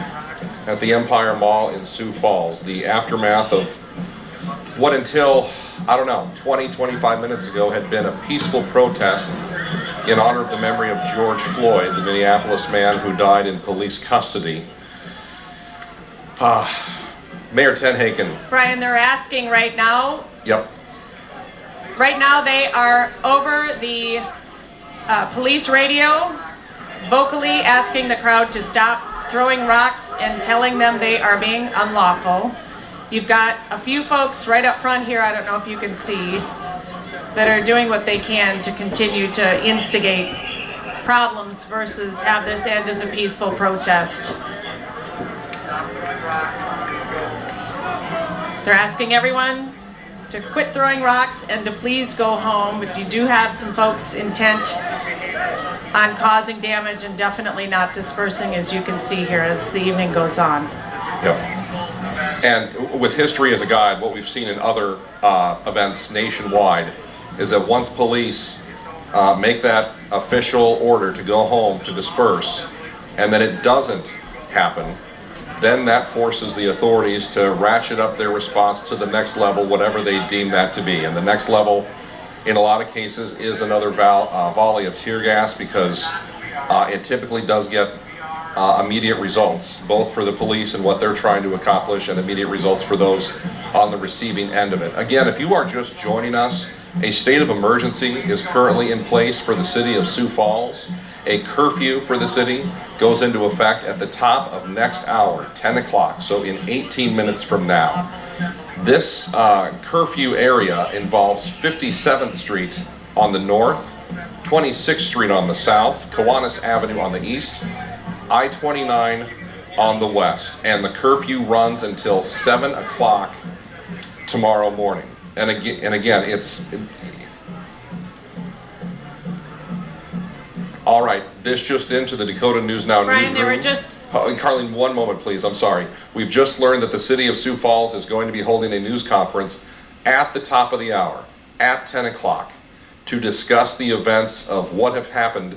at the Empire Mall in Sioux Falls. The aftermath of what until, I don't know, 20, 25 minutes ago had been a peaceful protest in honor of the memory of George Floyd, the Minneapolis man who died in police custody. Mayor Tenhaken. Brian, they're asking right now. Yep. Right now they are over the police radio, vocally asking the crowd to stop throwing rocks and telling them they are being unlawful. You've got a few folks right up front here, I don't know if you can see, that are doing what they can to continue to instigate problems versus have this end as a peaceful protest. They're asking everyone to quit throwing rocks and to please go home. If you do have some folks intent on causing damage, and definitely not dispersing, as you can see here as the evening goes on. Yep. And with history as a guide, what we've seen in other events nationwide is that once police make that official order to go home, to disperse, and then it doesn't happen, then that forces the authorities to ratchet up their response to the next level, whatever they deem that to be. And the next level, in a lot of cases, is another volley of tear gas, because it typically does get immediate results, both for the police and what they're trying to accomplish, and immediate results for those on the receiving end of it. Again, if you are just joining us, a state of emergency is currently in place for the city of Sioux Falls. A curfew for the city goes into effect at the top of next hour, 10 o'clock, so in 18 minutes from now. This curfew area involves 57th Street on the north, 26th Street on the south, Kiwanis Avenue on the east, I-29 on the west, and the curfew runs until 7 o'clock tomorrow morning. And again, it's... All right, this just into the Dakota News Now Brian, newsroom. they were just... Carlene, one moment, please. I'm sorry. We've just learned that the city of Sioux Falls is going to be holding a news conference at the top of the hour, at 10 o'clock, to discuss the events of what have happened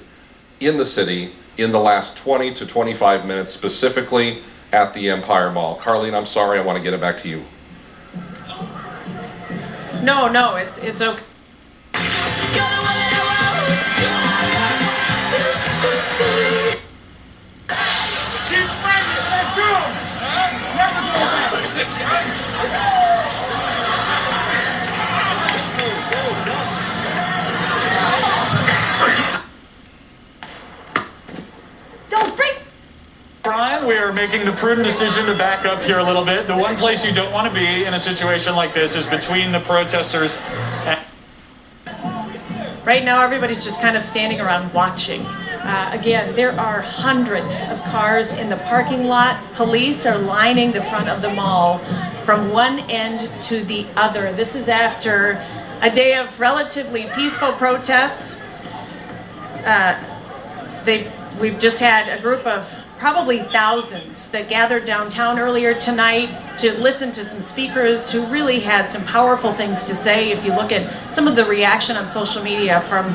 in the city in the last 20 to 25 minutes, specifically at the Empire Mall. Carlene, I'm sorry. I want to get it back to you. No, it's okay. Brian, we are making the prudent decision to back up here a little bit. The one place you don't want to be in a situation like this is between the protesters and... Right now, everybody's just kind of standing around watching. Again, there are hundreds of cars in the parking lot. Police are lining the front of the mall from one end to the other. This is after a day of relatively peaceful protests. We've just had a group of probably thousands that gathered downtown earlier tonight to listen to some speakers who really had some powerful things to say. If you look at some of the reaction on social media from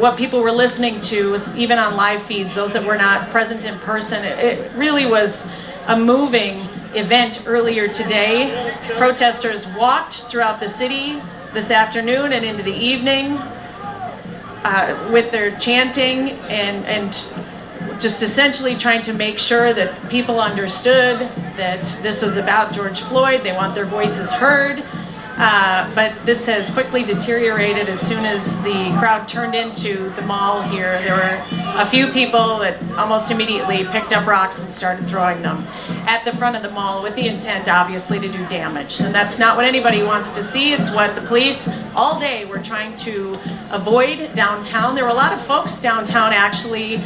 what people were listening to, even on live feeds, those that were not present in person, it really was a moving event earlier today. Protesters walked throughout the city this afternoon and into the evening with their chanting and just essentially trying to make sure that people understood that this was about George Floyd. They want their voices heard. But this has quickly deteriorated as soon as the crowd turned into the mall here. There were a few people that almost immediately picked up rocks and started throwing them at the front of the mall with the intent, obviously, to do damage. And that's not what anybody wants to see. It's what the police all day were trying to avoid downtown. There were a lot of folks downtown, actually,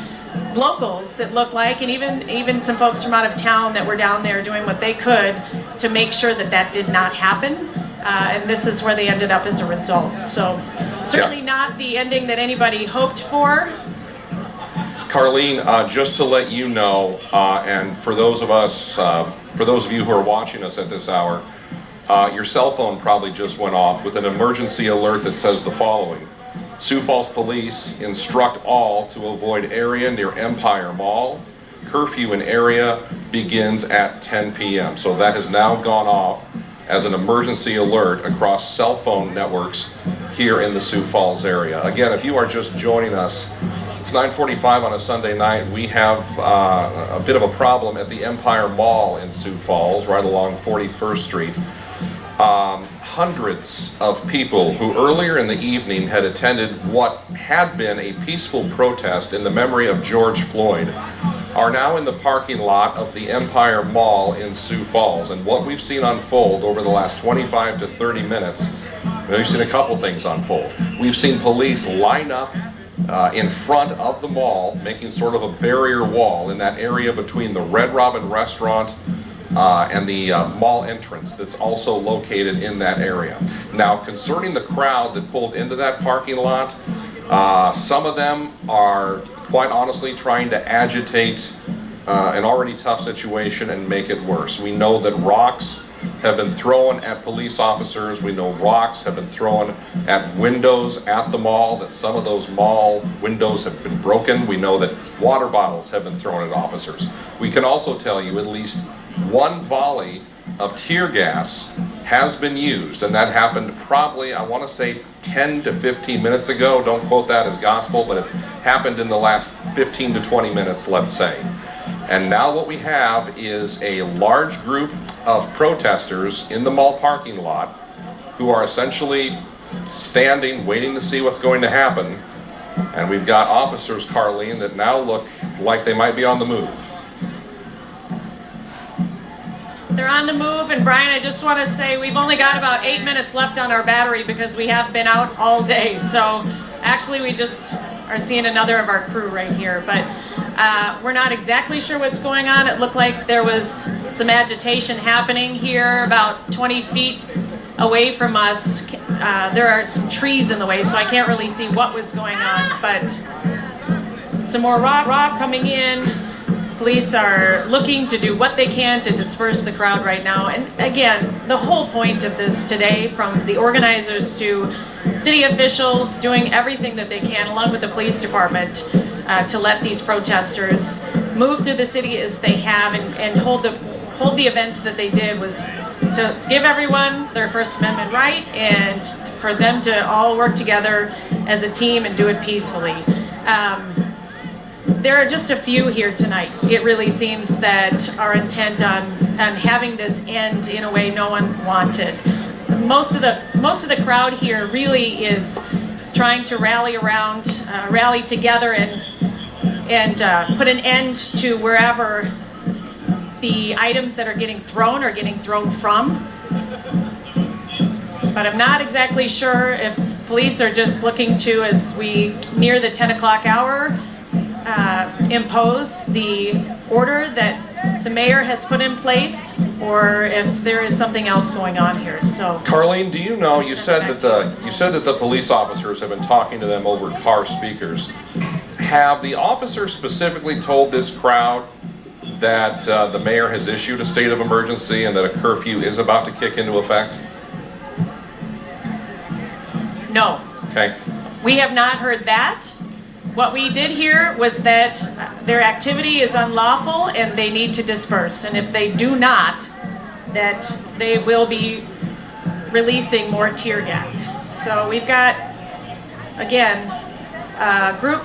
locals, it looked like, and even some folks from out of town that were down there doing what they could to make sure that that did not happen. And this is where they ended up as a result. So certainly not the ending that anybody hoped for. Carlene, just to let you know, and for those of you who are watching us at this hour, your cell phone probably just went off with an emergency alert that says the following: Sioux Falls Police instruct all to avoid area near Empire Mall. Curfew in area begins at 10 p.m. So that has now gone off as an emergency alert across cell phone networks here in the Sioux Falls area. Again, if you are just joining us, it's 9:45 on a Sunday night. We have a bit of a problem at the Empire Mall in Sioux Falls, right along 41st Street. Hundreds of people who earlier in the evening had attended what had been a peaceful protest in the memory of George Floyd are now in the parking lot of the Empire Mall in Sioux Falls. And what we've seen unfold over the last 25 to 30 minutes, we've seen a couple things unfold. We've seen police line up in front of the mall, making sort of a barrier wall in that area between the Red Robin restaurant and the mall entrance that's also located in that area. Now, concerning the crowd that pulled into that parking lot, some of them are quite honestly trying to agitate an already tough situation and make it worse. We know that rocks have been thrown at police officers. We know rocks have been thrown at windows at the mall, that some of those mall windows have been broken. We know that water bottles have been thrown at officers. We can also tell you at least one volley of tear gas has been used, and that happened probably, I want to say, 10 to 15 minutes ago. Don't quote that as gospel, but it's happened in the last 15 to 20 minutes, let's say. And now what we have is a large group of protesters in the mall parking lot who are essentially standing, waiting to see what's going to happen. And we've got officers, Carlene, that now look like they might be on the move. They're on the move, and Brian, I just want to say we've only got about 8 minutes left on our battery because we have been out all day. So actually we just are seeing another of our crew right here, but we're not exactly sure what's going on. It looked like there was some agitation happening here about 20 feet away from us. There are some trees in the way, so I can't really see what was going on, but some more rock coming in. Police are looking to do what they can to disperse the crowd right now. And again, the whole point of this today, from the organizers to city officials, doing everything that they can, along with the police department, to let these protesters move through the city as they have and hold the events that they did, was to give everyone their First Amendment right and for them to all work together as a team and do it peacefully. There are just a few here tonight. It really seems that are intent on having this end in a way no one wanted. Most of the crowd here really is trying to rally together and put an end to wherever the items that are getting thrown from. But I'm not exactly sure if police are just looking to, as we near the 10 o'clock hour, impose the order that the mayor has put in place, or if there is something else going on here. So, Carlene, do you know? You said that the police officers have been talking to them over car speakers. Have the officers specifically told this crowd that the mayor has issued a state of emergency and that a curfew is about to kick into effect? No. Okay. We have not heard that. What we did hear was that their activity is unlawful and they need to disperse. And if they do not, that they will be releasing more tear gas. So we've got, again, a group,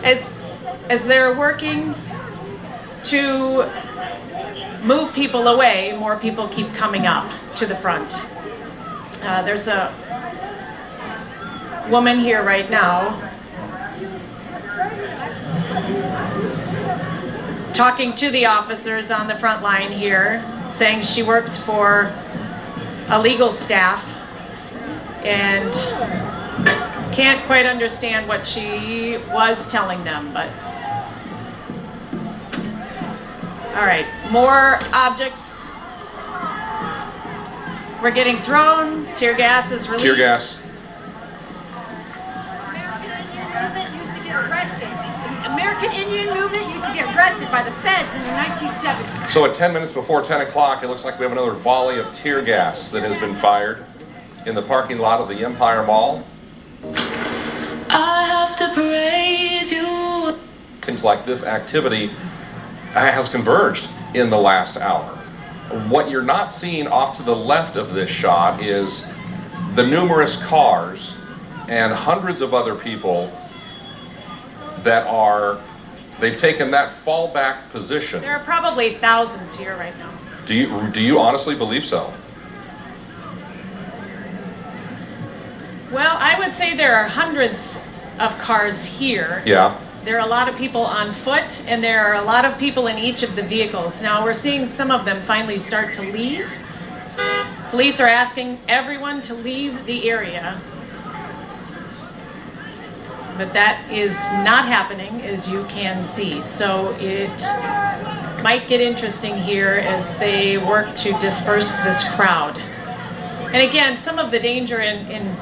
as they're working to move people away, more people keep coming up to the front. There's a woman here right now talking to the officers on the front line here, saying she works for a legal staff and can't quite understand what she was telling them, but all right, more objects were getting thrown, tear gas is released. Tear gas. American Indian movement used to get arrested by the feds in the 1970s. So at 10 minutes before 10 o'clock, it looks like we have another volley of tear gas that has been fired in the parking lot of the Empire Mall. I have to praise you. Seems like this activity has converged in the last hour. What you're not seeing off to the left of this shot is the numerous cars and hundreds of other people that they've taken that fallback position. There are probably thousands here right now. Do you honestly believe so? Well, I would say there are hundreds of cars here. Yeah. There are a lot of people on foot, and there are a lot of people in each of the vehicles. Now we're seeing some of them finally start to leave. Police are asking everyone to leave the area. But that is not happening, as you can see. So it might get interesting here as they work to disperse this crowd. And again, some of the danger in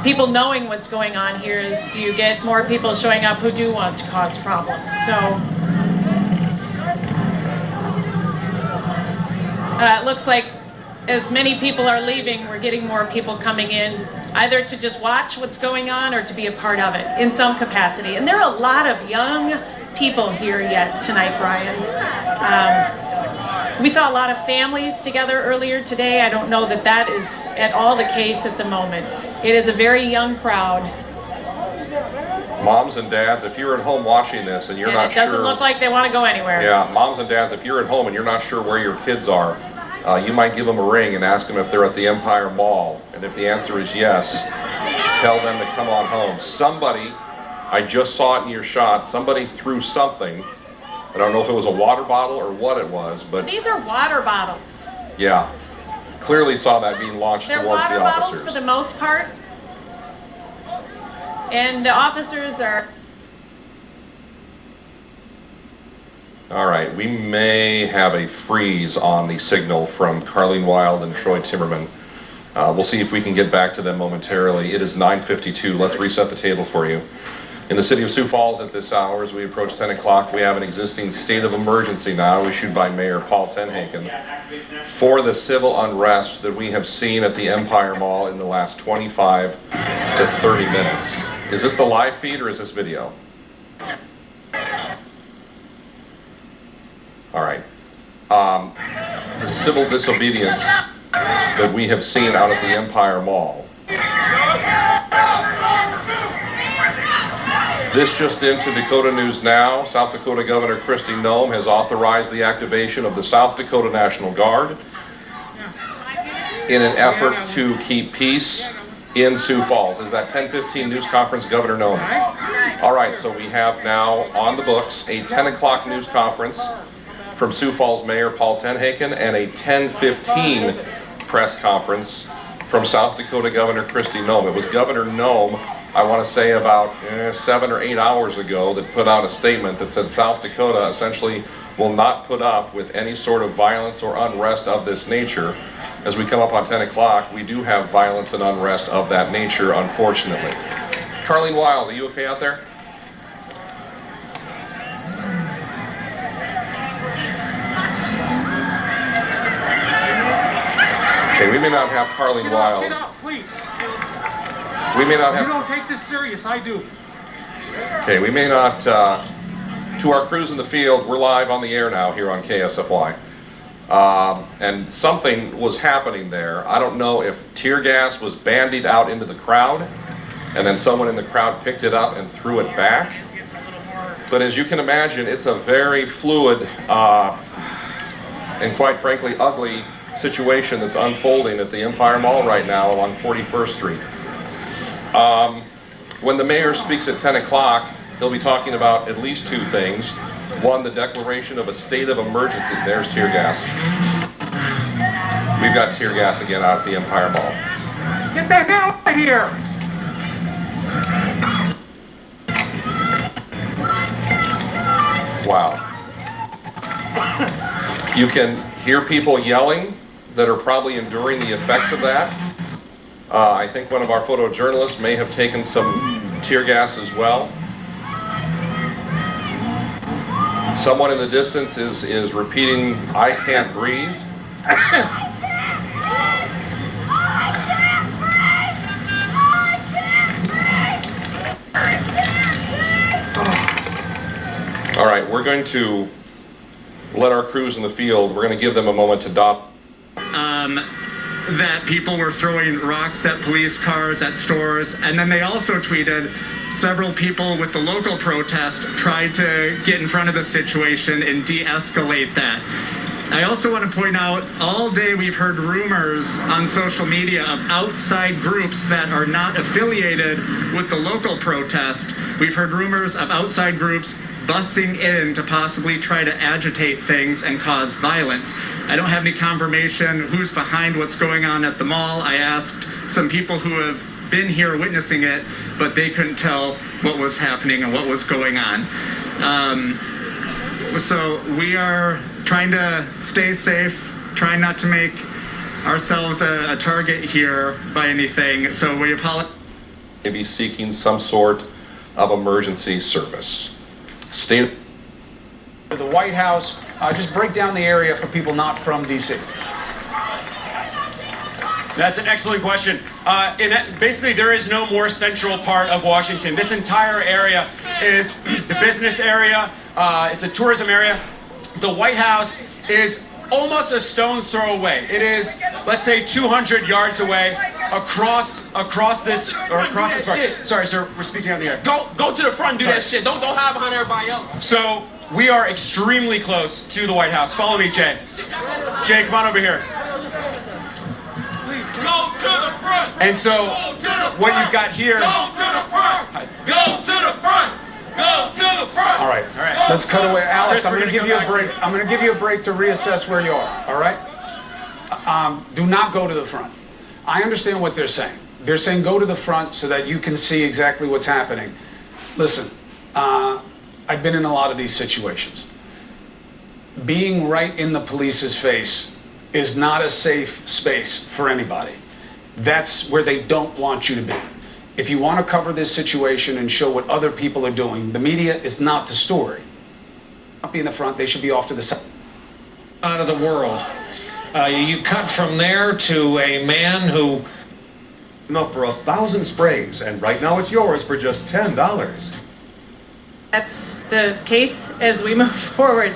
people knowing what's going on here is you get more people showing up who do want to cause problems. So it looks like as many people are leaving, we're getting more people coming in, either to just watch what's going on or to be a part of it in some capacity. And there are a lot of young people here yet tonight, Brian. We saw a lot of families together earlier today. I don't know that that is at all the case at the moment. It is a very young crowd. Moms and dads, if you're at home watching this and you're not sure... It doesn't look like they want to go anywhere. Yeah, moms and dads, if you're at home and you're not sure where your kids are, you might give them a ring and ask them if they're at the Empire Mall. And if the answer is yes, tell them to come on home. Somebody, I just saw it in your shot, somebody threw something. I don't know if it was a water bottle or what it was, but... So these are water bottles. Yeah. Clearly saw that being launched They're towards the water bottles officers. for the most part. And the officers are... All right, we may have a freeze on the signal from Carleen Wild and Troy Timmerman. We'll see if we can get back to them momentarily. It is 9:52. Let's reset the table for you. In the city of Sioux Falls at this hour, as we approach 10 o'clock, we have an existing state of emergency now issued by Mayor Paul Tenhaken for the civil unrest that we have seen at the Empire Mall in the last 25 to 30 minutes. Is this the live feed or is this video? All right. The civil disobedience that we have seen out at the Empire Mall. This just into Dakota News Now. South Dakota Governor Kristi Noem has authorized the activation of the South Dakota National Guard in an effort to keep peace in Sioux Falls. Is that 10:15 news conference, Governor Noem? All right, so we have now on the books a 10 o'clock news conference from Sioux Falls Mayor Paul Tenhaken and a 10:15 press conference from South Dakota Governor Kristi Noem. It was Governor Noem, I want to say about 7 or 8 hours ago, that put out a statement that said South Dakota essentially will not put up with any sort of violence or unrest of this nature. As we come up on 10 o'clock, we do have violence and unrest of that nature, unfortunately. Carleen Wild, are you okay out there? Okay, we may not have Carleen Wild. Get out, please. We may not have... You don't take this serious, I do. Okay, we may not... to our crews in the field, we're live on the air now here on KSFY. And something was happening there. I don't know if tear gas was bandied out into the crowd, and then someone in the crowd picked it up and threw it back. But as you can imagine, it's a very fluid and quite frankly ugly situation that's unfolding at the Empire Mall right now along 41st Street. When the mayor speaks at 10 o'clock, he'll be talking about at least two things. One, the declaration of a state of emergency. There's tear gas. We've got tear gas again out at the Empire Mall. Get the hell out of here! Wow. You can hear people yelling that are probably enduring the effects of that. I think one of our photojournalists may have taken some tear gas as well. Someone in the distance is repeating, "I can't breathe." All right, we're going to let our crews in the field, we're going to give them a moment to dot. That people were throwing rocks at police cars, at stores, and then they also tweeted several people with the local protest tried to get in front of the situation and de-escalate that. I also want to point out, all day we've heard rumors on social media of outside groups that are not affiliated with the local protest. We've heard rumors of outside groups busing in to possibly try to agitate things and cause violence. I don't have any confirmation who's behind what's going on at the mall. I asked some people who have been here witnessing it, but they couldn't tell what was happening and what was going on. So we are trying to stay safe, trying not to make ourselves a target here by anything. So we apologize. Maybe seeking some sort of emergency service. State. The White House, just break down the area for people not from D.C. That's an excellent question. Basically, there is no more central part of Washington. This entire area is the business area. It's a tourism area. The White House is almost a stone's throw away. It is, let's say, 200 yards away across this part. Sorry, sir, we're speaking on the air. Go to the front and do that shit. Don't hide behind everybody else. So we are extremely close to the White House. Follow me, Jay. Jay, come on over here. Go to the front. And so what you've got here. Go to the front. Go to the front. Go to the front. All right. Let's cut away. Alex, I'm going to give you a break. I'm going to give you a break to reassess where you are. All right? Do not go to the front. I understand what they're saying. They're saying go to the front so that you can see exactly what's happening. Listen, I've been in a lot of these situations. Being right in the police's face is not a safe space for anybody. That's where they don't want you to be. If you want to cover this situation and show what other people are doing, the media is not the story. Not be in the front, they should be off to the side. Out of the world. You cut from there to a man who... Enough for 1,000 sprays, and right now it's yours for just $10. That's the case as we move forward.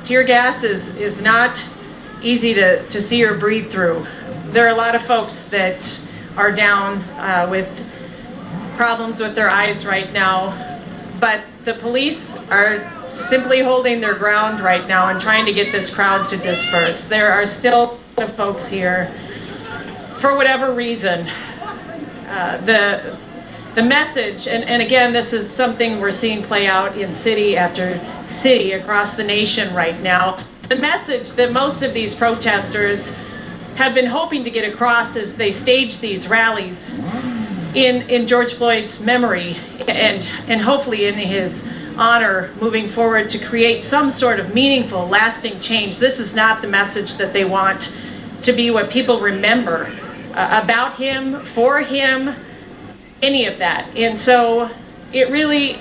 Tear gas is not easy to see or breathe through. There are a lot of folks that are down with problems with their eyes right now, but the police are simply holding their ground right now and trying to get this crowd to disperse. There are still a lot of folks here, for whatever reason. The message, and again, this is something we're seeing play out in city after city across the nation right now. The message that most of these protesters have been hoping to get across as they stage these rallies in George Floyd's memory and hopefully in his honor moving forward to create some sort of meaningful, lasting change. This is not the message that they want to be what people remember about him, for him, any of that. And so it really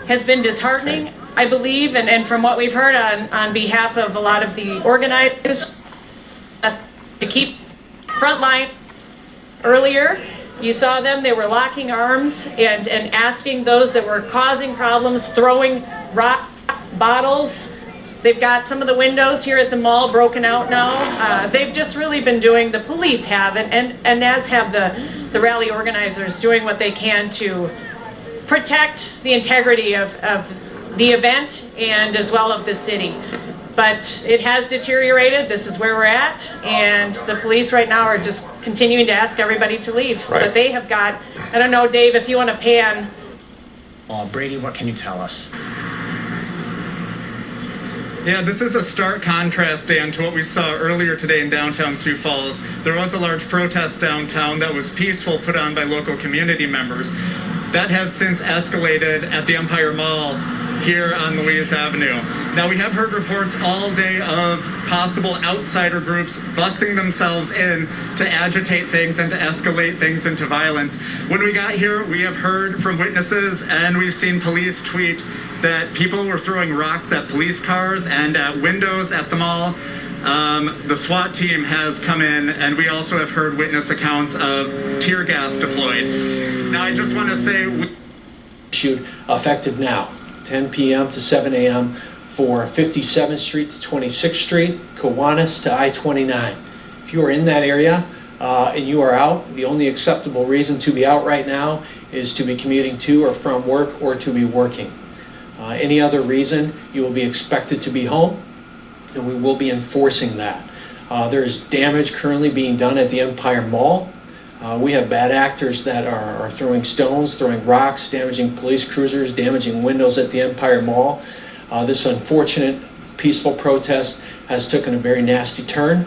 has been disheartening, I believe, and from what we've heard on behalf of a lot of the organizers, to keep front line. Earlier, you saw them, they were locking arms and asking those that were causing problems, throwing rock bottles. They've got some of the windows here at the mall broken out now. They've just really been doing, the police have, and as have the rally organizers, doing what they can to protect the integrity of the event and as well of the city. But it has deteriorated. This is where we're at, and the police right now are just continuing to ask everybody to leave. Right. But they have got, I don't know, Dave, if you want to pan. Brady, what can you tell us? Yeah, this is a stark contrast, Dan, to what we saw earlier today in downtown Sioux Falls. There was a large protest downtown that was peaceful, put on by local community members. That has since escalated at the Empire Mall here on Louise Avenue. Now, we have heard reports all day of possible outsider groups busing themselves in to agitate things and to escalate things into violence. When we got here, we have heard from witnesses and we've seen police tweet that people were throwing rocks at police cars and at windows at the mall. The SWAT team has come in, and we also have heard witness accounts of tear gas deployed. Now, I just want to say... Shoot, effective now, 10 p.m. to 7 a.m. for 57th Street to 26th Street, Kiwanis to I-29. If you are in that area and you are out, the only acceptable reason to be out right now is to be commuting to or from work or to be working. Any other reason, you will be expected to be home. and we will be enforcing that. There is damage currently being done at the Empire Mall. We have bad actors that are throwing stones, throwing rocks, damaging police cruisers, damaging windows at the Empire Mall. This unfortunate peaceful protest has taken a very nasty turn,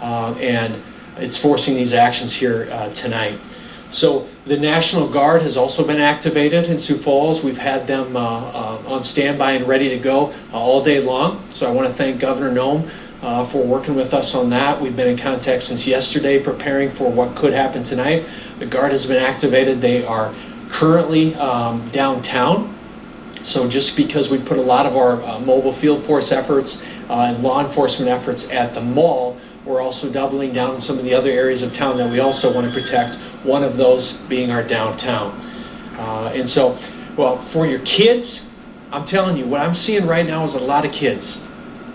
and it's forcing these actions here tonight. So the National Guard has also been activated in Sioux Falls. We've had them on standby and ready to go all day long. So I want to thank Governor Noem for working with us on that. We've been in contact since yesterday preparing for what could happen tonight. The Guard has been activated. They are currently downtown. So just because we put a lot of our mobile field force efforts and law enforcement efforts at the mall, we're also doubling down in some of the other areas of town that we also want to protect, one of those being our downtown. And so, well, for your kids, I'm telling you, what I'm seeing right now is a lot of kids.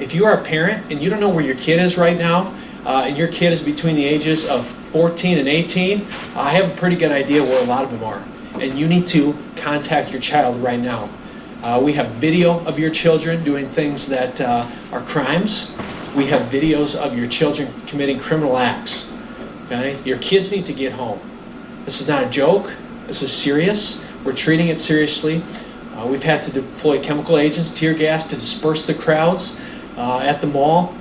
If you are a parent and you don't know where your kid is right now, and your kid is between the ages of 14 and 18, I have a pretty good idea where a lot of them are. And you need to contact your child right now. We have video of your children doing things that are crimes. We have videos of your children committing criminal acts. Okay? Your kids need to get home. This is not a joke. This is serious. We're treating it seriously. We've had to deploy chemical agents, tear gas to disperse the crowds at the mall.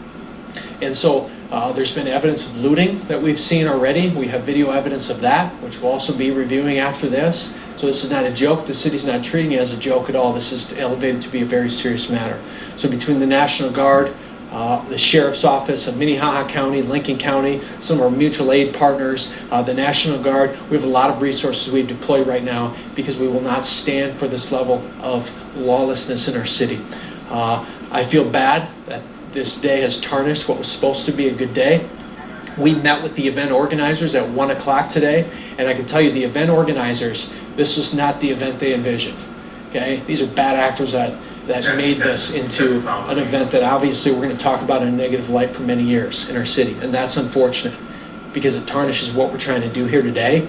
And so there's been evidence of looting that we've seen already. We have video evidence of that, which we'll also be reviewing after this. So this is not a joke. The city's not treating it as a joke at all. This is elevated to be a very serious matter. So between the National Guard, the Sheriff's Office of Minnehaha County, Lincoln County, some of our mutual aid partners, the National Guard, we have a lot of resources we've deployed right now because we will not stand for this level of lawlessness in our city. I feel bad that this day has tarnished what was supposed to be a good day. We met with the event organizers at 1 o'clock today, and I can tell you the event organizers, this was not the event they envisioned. Okay? These are bad actors that made this into an event that obviously we're going to talk about in a negative light for many years in our city, and that's unfortunate because it tarnishes what we're trying to do here today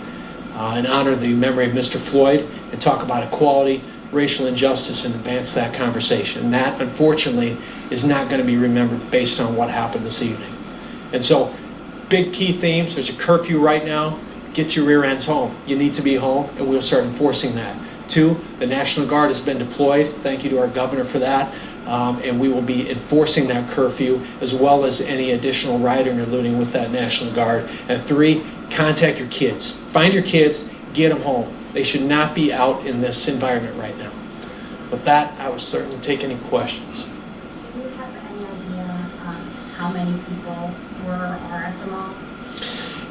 and honor the memory of Mr. Floyd and talk about equality, racial injustice, and advance that conversation. And that, unfortunately, is not going to be remembered based on what happened this evening. And so, big key themes. There's a curfew right now. Get your rear ends home. You need to be home, and we'll start enforcing that. 2, the National Guard has been deployed. Thank you to our governor for that. And we will be enforcing that curfew as well as any additional rioting or looting with that National Guard. And 3, contact your kids. Find your kids, get them home. They should not be out in this environment right now. With that, I will certainly take any questions. Do you have any idea how many people are at the mall?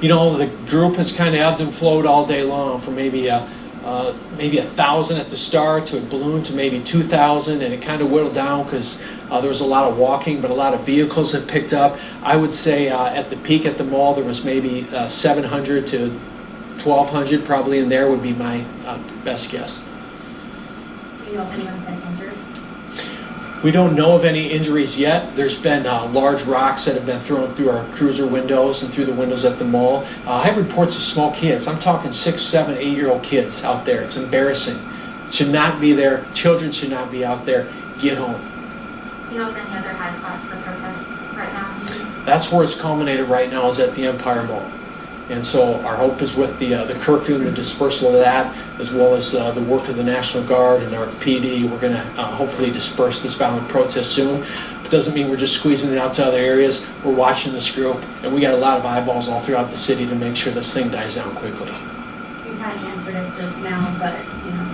You know, the group has kind of ebbed and flowed all day long from maybe 1,000 at the start to it ballooned to maybe 2,000, and it kind of whittled down because there was a lot of walking, but a lot of vehicles have picked up. I would say at the peak at the mall there was maybe 700 to 1,200 probably in there would be my best guess. Do you know if anyone's been injured? We don't know of any injuries yet. There's been large rocks that have been thrown through our cruiser windows and through the windows at the mall. I have reports of small kids. I'm talking 6, 7, 8-year-old kids out there. It's embarrassing. Should not be there. Children should not be out there. Get home. Do you know of any other high spots for protests right now? That's where it's culminated right now is at the Empire Mall. And so our hope is with the curfew and the dispersal of that, as well as the work of the National Guard and our PD, we're going to hopefully disperse this violent protest soon. It doesn't mean we're just squeezing it out to other areas. We're watching this group, and we got a lot of eyeballs all throughout the city to make sure this thing dies down quickly. You kind of answered it just now, but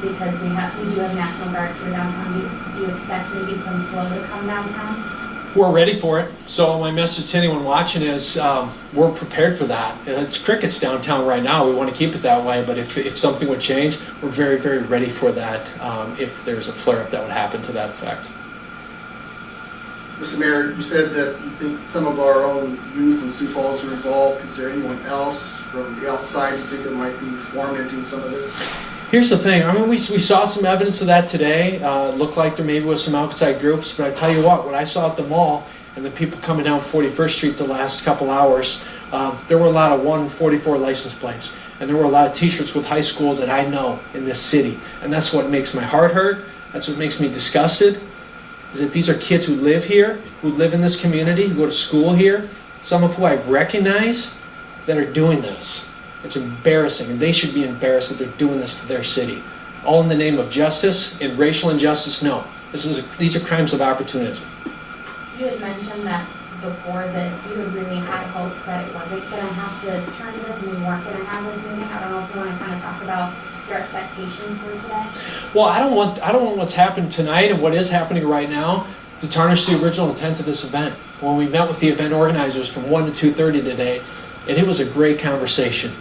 because we do have National Guard for downtown, do you expect maybe some flow to come downtown? We're ready for it. So my message to anyone watching is we're prepared for that. It's crickets downtown right now. We want to keep it that way, but if something would change, we're very, very ready for that if there's a flare-up that would happen to that effect. Mr. Mayor, you said that you think some of our own youth in Sioux Falls are involved. Is there anyone else from the outside you think that might be swarmed into some of this? Here's the thing. I mean, we saw some evidence of that today. It looked like there maybe was some outside groups, but I tell you what I saw at the mall and the people coming down 41st Street the last couple hours, there were a lot of 144 license plates, and there were a lot of T-shirts with high schools that I know in this city, and that's what makes my heart hurt. That's what makes me disgusted. is that these are kids who live here, who live in this community, who go to school here, some of who I recognize that are doing this. It's embarrassing, and they should be embarrassed that they're doing this to their city. All in the name of justice and racial injustice? No. These are crimes of opportunism. You had mentioned that before this, you had really had hopes that it wasn't going to have to turn to this and we weren't going to have this meeting. I don't know if you want to kind of talk about your expectations for today. Well, I don't want what's happened tonight and what is happening right now to tarnish the original intent of this event. When we met with the event organizers from 1 to 2:30 today, and it was a great conversation.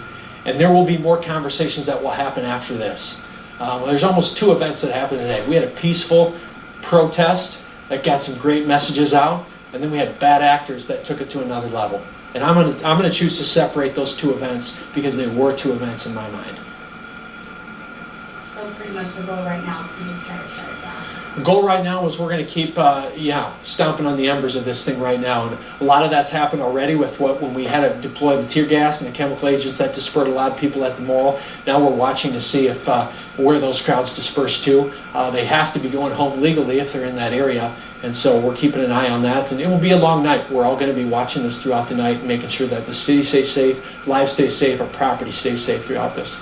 And there will be more conversations that will happen after this. There's almost 2 events that happened today. We had a peaceful protest that got some great messages out, and then we had bad actors that took it to another level. And I'm gonna choose to separate those 2 events because they were 2 events in my mind. So pretty much the goal right now is to just try to shut it down. The goal right now is we're going to keep, stomping on the embers of this thing right now. And a lot of that's happened already with when we had to deploy the tear gas and the chemical agents that dispersed a lot of people at the mall. Now we're watching to see if where those crowds disperse to. They have to be going home legally if they're in that area. And so we're keeping an eye on that. And it will be a long night. We're all going to be watching this throughout the night and making sure that the city stays safe, lives stay safe, our property stays safe throughout this.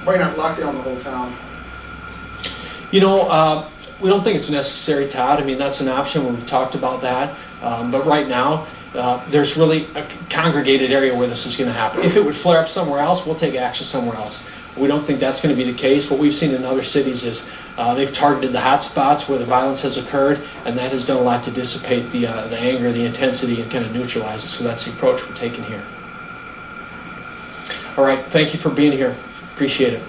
Why not lock down the whole town? You know, we don't think it's necessary, Todd. I mean, that's an option when we talked about that. But right now, there's really a congregated area where this is going to happen. If it would flare up somewhere else, we'll take action somewhere else. We don't think that's going to be the case. What we've seen in other cities is they've targeted the hot spots where the violence has occurred, and that has done a lot to dissipate the anger, the intensity, and kind of neutralize it. So that's the approach we're taking here. All right, thank you for being here. Appreciate it.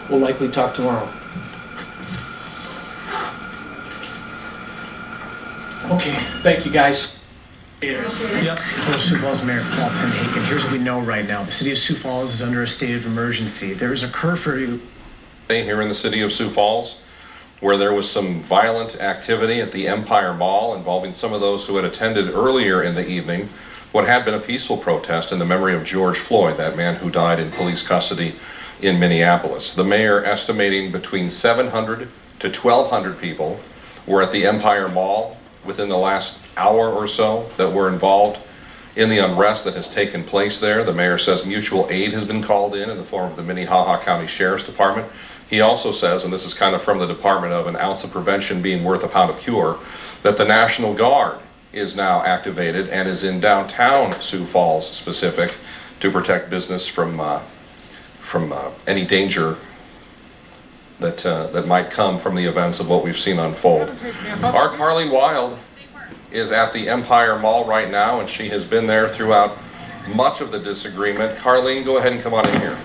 We'll likely talk tomorrow. Okay, thank you guys. Hello, Sioux Falls Mayor Paul Tenhaken. Here's what we know right now. The city of Sioux Falls is under a state of emergency. There is a curfew here in the city of Sioux Falls where there was some violent activity at the Empire Mall involving some of those who had attended earlier in the evening what had been a peaceful protest in the memory of George Floyd, that man who died in police custody in Minneapolis. The mayor estimating between 700 to 1,200 people were at the Empire Mall within the last hour or so that were involved in the unrest that has taken place there. The mayor says mutual aid has been called in the form of the Minnehaha County Sheriff's Department. He also says, and this is kind of from the Department of an ounce of prevention being worth a pound of cure, that the National Guard is now activated and is in downtown Sioux Falls specific to protect business from any danger that might come from the events of what we've seen unfold. Our Carleen Wild is at the Empire Mall right now, and she has been there throughout much of the disagreement. Carleen, go ahead and come on in here.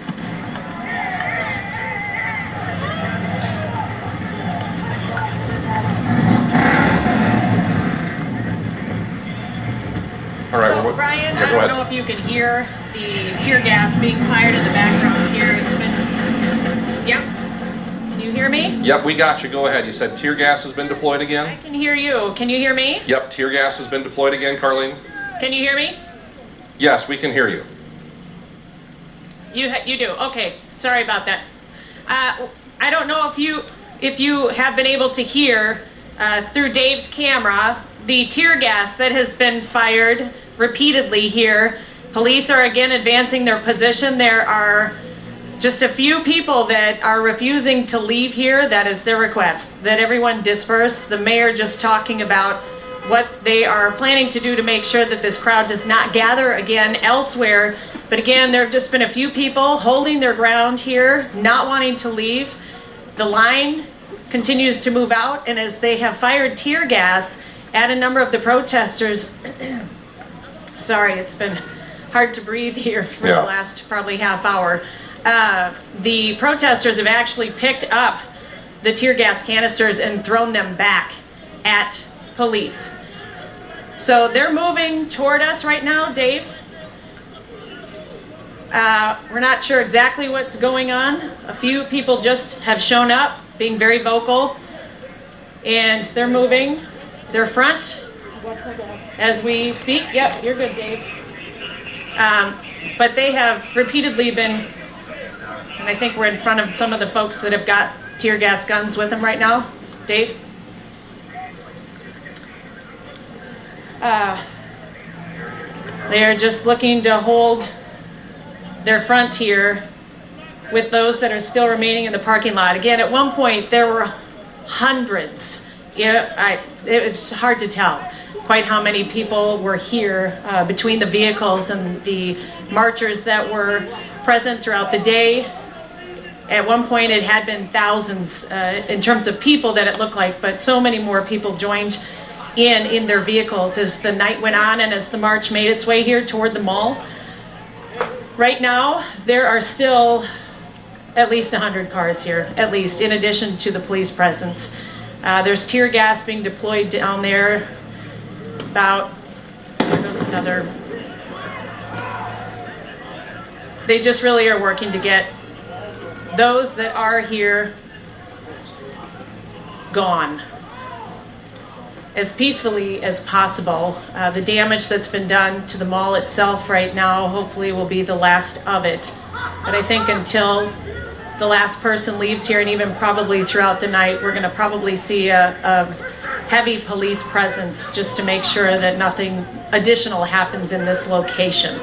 All right. So, Brian, I don't know if you can hear the tear gas being fired in the background here. It's been, yep. Can you hear me? Yep, we got you. Go ahead. You said tear gas has been deployed again? I can hear you. Can you hear me? Yep, tear gas has been deployed again, Carleen. Can you hear me? Yes, we can hear you. You do. Okay. Sorry about that. I don't know if you have been able to hear through Dave's camera the tear gas that has been fired repeatedly here. Police are again advancing their position. There are just a few people that are refusing to leave here. That is their request, that everyone disperse. The mayor just talking about what they are planning to do to make sure that this crowd does not gather again elsewhere. But again, there have just been a few people holding their ground here, not wanting to leave. The line continues to move out, and as they have fired tear gas at a number of the protesters, sorry, it's been hard to breathe here for the last probably half hour. The protesters have actually picked up the tear gas canisters and thrown them back at police. So they're moving toward us right now, Dave. We're not sure exactly what's going on. A few people just have shown up, being very vocal, and they're moving their front as we speak. Yep, you're good, Dave. But they have repeatedly been, and I think we're in front of some of the folks that have got tear gas guns with them right now. Dave? They are just looking to hold their frontier with those that are still remaining in the parking lot. Again, at one point there were hundreds. It was hard to tell quite how many people were here between the vehicles and the marchers that were present throughout the day. At one point it had been thousands in terms of people that it looked like, but so many more people joined in their vehicles as the night went on and as the march made its way here toward the mall. Right now, there are still at least 100 cars here, at least, in addition to the police presence. There's tear gas being deployed down there. There goes another. They just really are working to get those that are here gone as peacefully as possible. The damage that's been done to the mall itself right now hopefully will be the last of it. But I think until the last person leaves here, and even probably throughout the night, we're going to probably see a heavy police presence just to make sure that nothing additional happens in this location.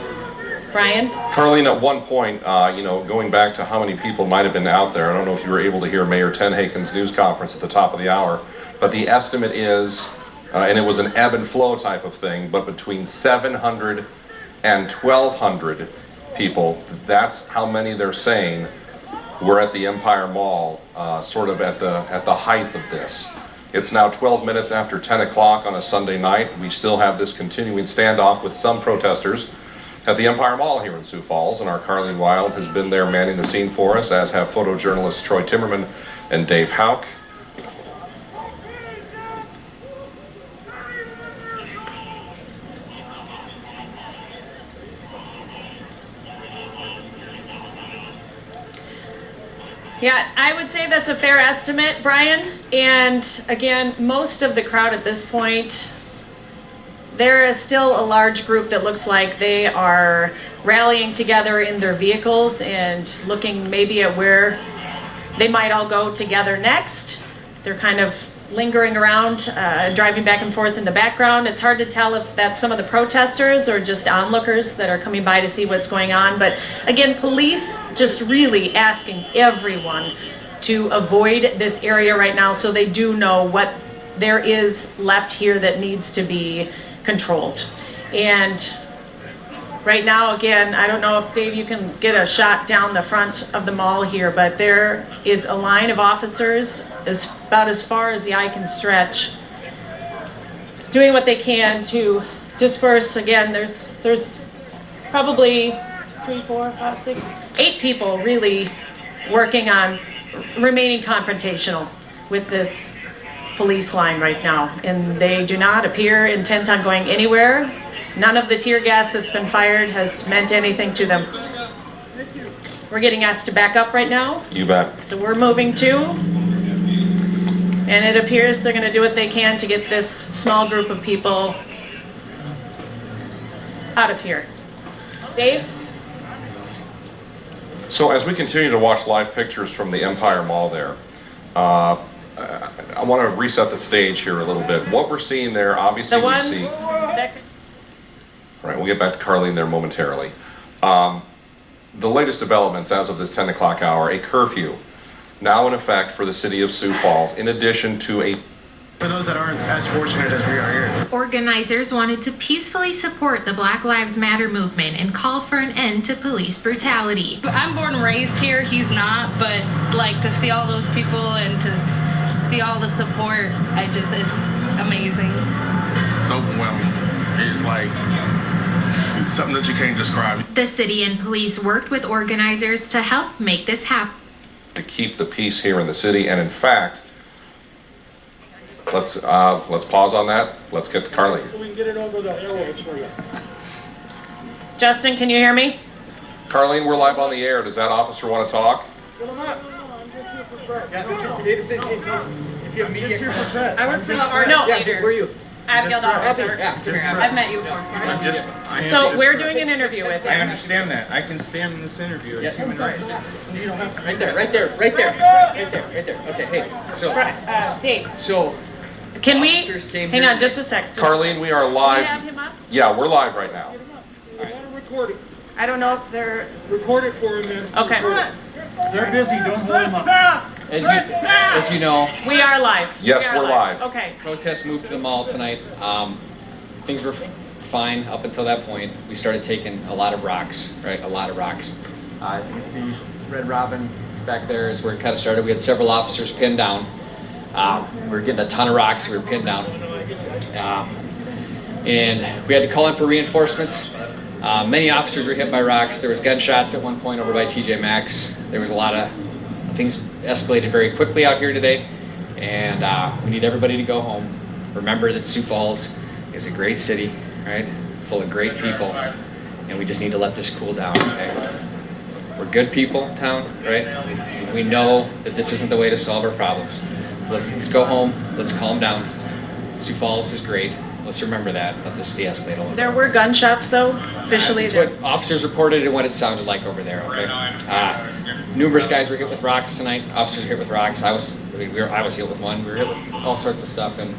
Brian? Carlene, at one point, going back to how many people might have been out there, I don't know if you were able to hear Mayor Tenhaken's news conference at the top of the hour, but the estimate is, and it was an ebb and flow type of thing, but between 700 and 1,200 people, that's how many they're saying were at the Empire Mall, sort of at the height of this. It's now 12 minutes after 10 o'clock on a Sunday night. We still have this continuing standoff with some protesters at the Empire Mall here in Sioux Falls, and our Carlene Wild has been there manning the scene for us, as have photojournalists Troy Timmerman and Dave Houck. Yeah, I would say that's a fair estimate, Brian. And again, most of the crowd at this point, there is still a large group that looks like they are rallying together in their vehicles and looking maybe at where they might all go together next. They're kind of lingering around, driving back and forth in the background. It's hard to tell if that's some of the protesters or just onlookers that are coming by to see what's going on. But again, police just really asking everyone to avoid this area right now so they do know what there is left here that needs to be controlled. And right now, again, I don't know if, Dave, you can get a shot down the front of the mall here, but there is a line of officers about as far as the eye can stretch, doing what they can to disperse. Again, there's probably 3, 4, 5, 6, 8 people really working on remaining confrontational with this police line right now, and they do not appear intent on going anywhere. None of the tear gas that's been fired has meant anything to them. We're getting asked to back up right now. You bet. So we're moving too. And it appears they're going to do what they can to get this small group of people out of here. Dave? So as we continue to watch live pictures from the Empire Mall there, I want to reset the stage here a little bit. What we're seeing there, obviously we see... All right, we'll get back to Carlene there momentarily. The latest developments as of this 10 o'clock hour, a curfew now in effect for the city of Sioux Falls, in addition to a... For those that aren't as fortunate as we are here. Organizers wanted to peacefully support the Black Lives Matter movement and call for an end to police brutality. I'm born and raised here, he's not, but like to see all those people and to see all the support, it's amazing. It's overwhelming. It's like something that you can't describe. The city and police worked with organizers to help make this happen. To keep the peace here in the city, and in fact, let's pause on that. Let's get to Carlene. So we can get it over the airwaves for you. Justin, can you hear me? Carlene, we're live on the air. Does that officer want to talk? Fill them up. I'm just here for prayer. If you have media, I work for the art leader. Where are you? Abigail Dawson. I've met you before. So we're doing an interview with him. I understand that. I can stand in this interview. It's human rights. Right there. Okay, hey. So, Dave. So, Can we, hang on just a sec. Carlene, we are Can we live. have him up? Yeah, we're live right now. Record it. I don't know if they're, Record it for them. okay. They're busy, don't hold them up. As you know, We are live. Yes, We are we're live. Okay. protests moved to the mall tonight. Things were fine up until that point. We started taking a lot of rocks, right? A lot of rocks. As you can see, Red Robin back there is where it kind of started. We had several officers pinned down. We were getting a ton of rocks. We were pinned down. And we had to call in for reinforcements. Many officers were hit by rocks. There was gunshots at one point over by TJ Maxx. There was a lot of things escalated very quickly out here today. And we need everybody to go home. Remember that Sioux Falls is a great city, right? Full of great people. And we just need to let this cool down, okay? We're good people in town, right? We know that this isn't the way to solve our problems. So let's go home. Let's calm down. Sioux Falls is great. Let's remember that. Let this de-escalate a little bit. There were gunshots though, officially. That's what officers reported and what it sounded like over there. Okay. Numerous guys were hit with rocks tonight. Officers were hit with rocks. I was hit with one. We were hit with all sorts of stuff, and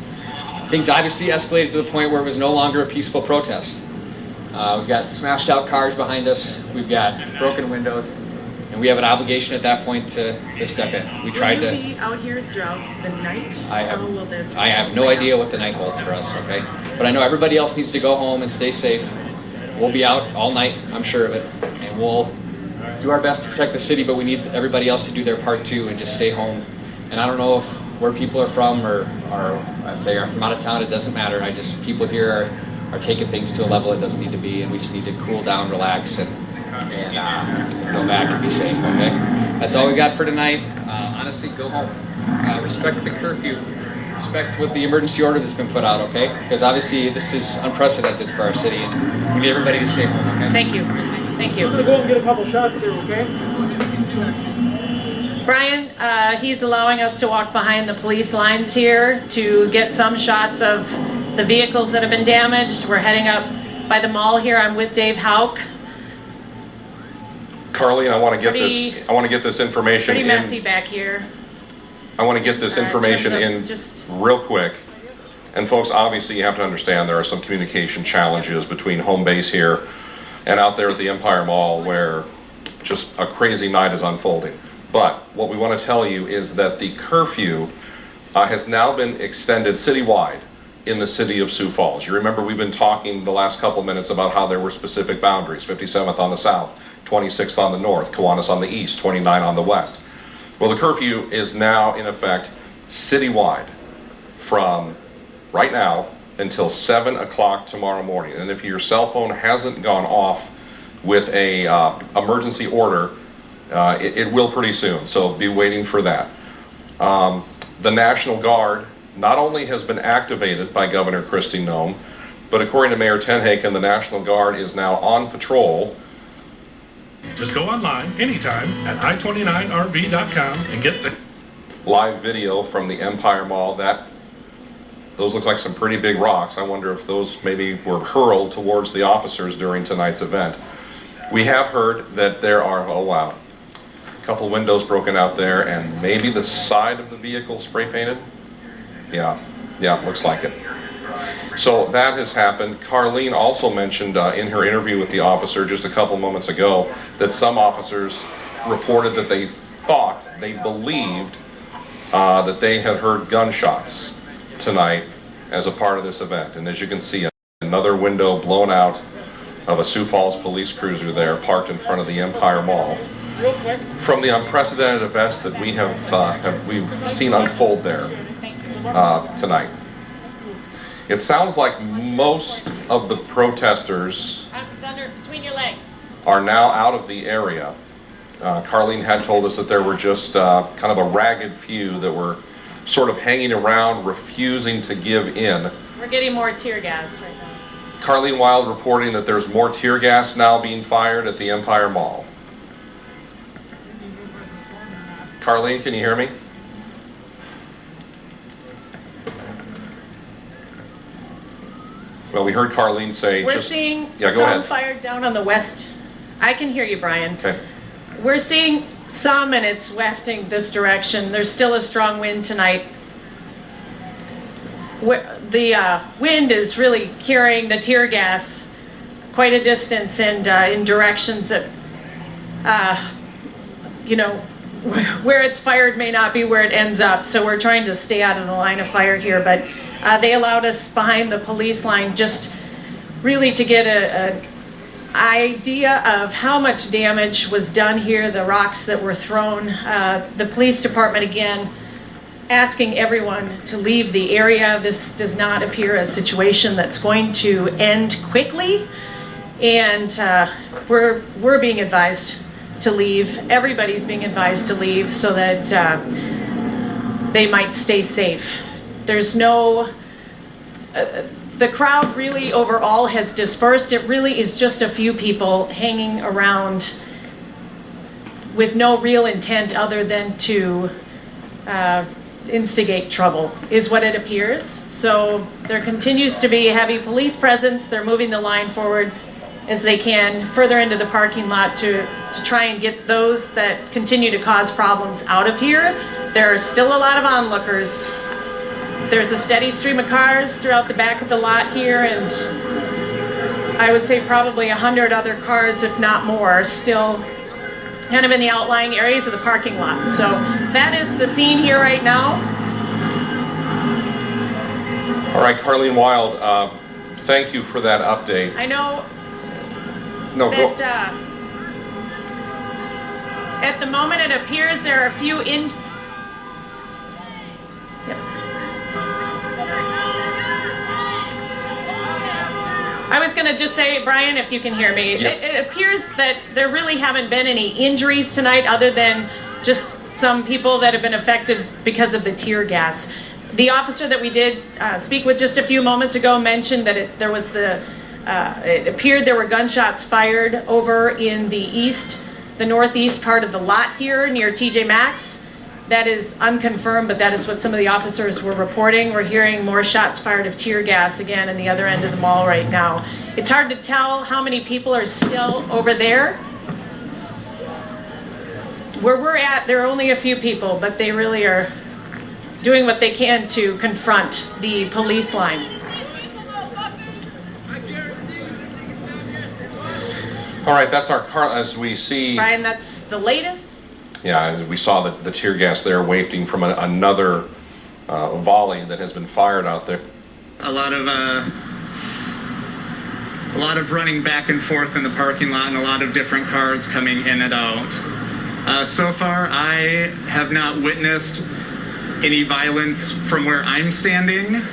things obviously escalated to the point where it was no longer a peaceful protest. We've got smashed out cars behind us. We've got broken windows, and we have an obligation at that point to step in. We tried to. Will you be out here throughout the night? I How will this have no play out? idea what the night holds for us, okay? But I know everybody else needs to go home and stay safe. We'll be out all night, I'm sure of it, and we'll do our best to protect the city, but we need everybody else to do their part too and just stay home. And I don't know if where people are from or if they are from out of town, it doesn't matter. People here are taking things to a level it doesn't need to be, and we just need to cool down, relax, and go back and be safe, okay? That's all we got for tonight. Honestly, go home. Respect the curfew. Respect with the emergency order that's been put out, okay? Because obviously this is unprecedented for our city, and we need everybody to stay home, okay? Thank you. Thank you. I'm gonna go and get a couple shots there, okay? Brian, he's allowing us to walk behind the police lines here to get some shots of the vehicles that have been damaged. We're heading up by the mall here. I'm with Dave Hauk. Carlene, I want to get this information Pretty in. messy back here. I want to get this information in in terms of just- real quick. And folks, obviously you have to understand there are some communication challenges between home base here and out there at the Empire Mall where just a crazy night is unfolding. But what we want to tell you is that the curfew has now been extended citywide in the city of Sioux Falls. You remember we've been talking the last couple minutes about how there were specific boundaries, 57th on the south, 26th on the north, Kiwanis on the east, 29 on the west. Well, the curfew is now in effect citywide from right now until 7 o'clock tomorrow morning. And if your cell phone hasn't gone off with a emergency order, it will pretty soon, so be waiting for that. The National Guard not only has been activated by Governor Kristi Noem, but according to Mayor Tenhaken, the National Guard is now on patrol. Just go online anytime at i29rv.com and get the live video from the Empire Mall. Those look like some pretty big rocks. I wonder if those maybe were hurled towards the officers during tonight's event. We have heard that there are, oh wow, a couple windows broken out there and maybe the side of the vehicle spray painted. Yeah, looks like it. So that has happened. Carlene also mentioned in her interview with the officer just a couple moments ago that some officers reported that they believed that they had heard gunshots tonight as a part of this event. And as you can see, another window blown out of a Sioux Falls police cruiser there parked in front of the Empire Mall. From the unprecedented events that we've seen unfold there tonight. It sounds like most of the protesters between your legs. are now out of the area. Carlene had told us that there were just kind of a ragged few that were sort of hanging around, refusing to give in. We're getting more tear gas right now. Carlene Wild reporting that there's more tear gas now being fired at the Empire Mall. Carlene, can you hear me? Well, we heard Carlene say We're seeing go some ahead. fired down on the west. I can hear you, Brian. Okay. We're seeing some, and it's wafting this direction. There's still a strong wind tonight. the wind is really carrying the tear gas quite a distance and in directions that, you know, where it's fired may not be where it ends up. So we're trying to stay out of the line of fire here. But they allowed us behind the police line just really to get an idea of how much damage was done here, the rocks that were thrown. The police department, again, asking everyone to leave the area. This does not appear a situation that's going to end quickly. And we're being advised to leave. Everybody's being advised to leave so that they might stay safe. There's no, the crowd really overall has dispersed. It really is just a few people hanging around with no real intent other than to instigate trouble, is what it appears. So there continues to be heavy police presence. They're moving the line forward as they can further into the parking lot to try and get those that continue to cause problems out of here. There are still a lot of onlookers. There's a steady stream of cars throughout the back of the lot here, and I would say probably 100 other cars, if not more, still kind of in the outlying areas of the parking lot. So that is the scene here right now. All right, Carlene Wild, thank you for that update. I know that at the moment it appears there are a few in. I was going to just say, Brian, if you can hear me, it appears that there really haven't been any injuries tonight other than just some people that have been affected because of the tear gas. The officer that we did speak with just a few moments ago mentioned that it appeared there were gunshots fired over in the northeast part of the lot here near TJ Maxx. That is unconfirmed, but that is what some of the officers were reporting. We're hearing more shots fired of tear gas again in the other end of the mall right now. It's hard to tell how many people are still over there. Where we're at, there are only a few people, but they really are doing what they can to confront the police line. all right, that's our car, as we see. Brian, that's the latest? Yeah, we saw the tear gas there wafting from another volley that has been fired out there. A lot of running back and forth in the parking lot and a lot of different cars coming in and out. So far, I have not witnessed any violence from where I'm standing.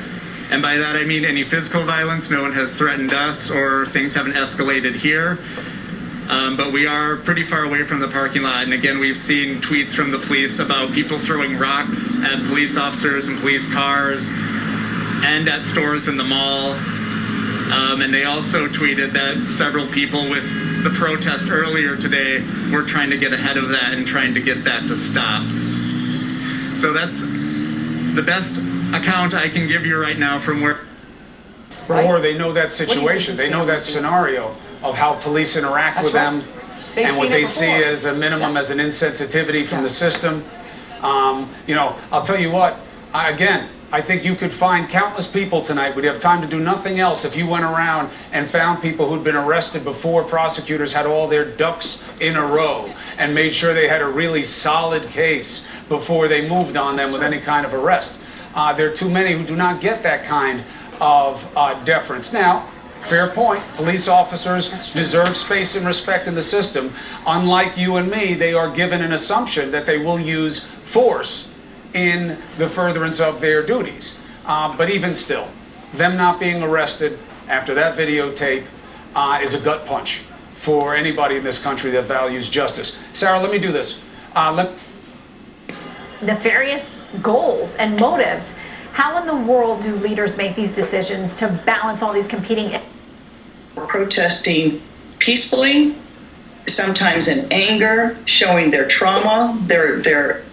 And by that I mean any physical violence. No one has threatened us or things haven't escalated here. But we are pretty far away from the parking lot. And again, we've seen tweets from the police about people throwing rocks at police officers and police cars and at stores in the mall. And they also tweeted that several people with the protest earlier today were trying to get ahead of that and trying to get that to stop. So that's the best account I can give you right now from where... Or they know that situation, they know that scenario of how police interact with them and what they see as a minimum as an insensitivity from the system. You know, I'll tell you what, again, I think you could find countless people tonight. We'd have time to do nothing else if you went around and found people who'd been arrested before prosecutors had all their ducks in a row and made sure they had a really solid case before they moved on them with any kind of arrest. There are too many who do not get that kind of deference. Now, fair point, police officers deserve space and respect in the system. Unlike you and me, they are given an assumption that they will use force in the furtherance of their duties. But even still, them not being arrested after that videotape is a gut punch for anybody in this country that values justice. Sarah, let me do this. Nefarious goals and motives. How in the world do leaders make these decisions to balance all these competing... Protesting peacefully, sometimes in anger, showing their trauma, their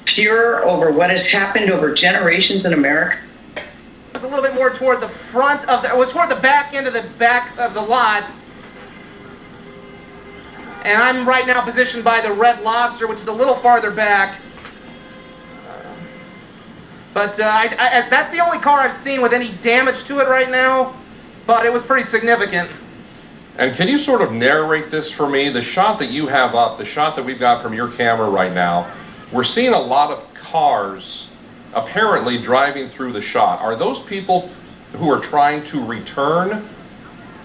furor over what has happened over generations in America. It was a little bit more toward the front of the, it was toward the back end of the lot. And I'm right now positioned by the Red Lobster, which is a little farther back. But that's the only car I've seen with any damage to it right now, but it was pretty significant. And can you sort of narrate this for me? The shot that you have up, the shot that we've got from your camera right now, we're seeing a lot of cars apparently driving through the shot. Are those people who are trying to return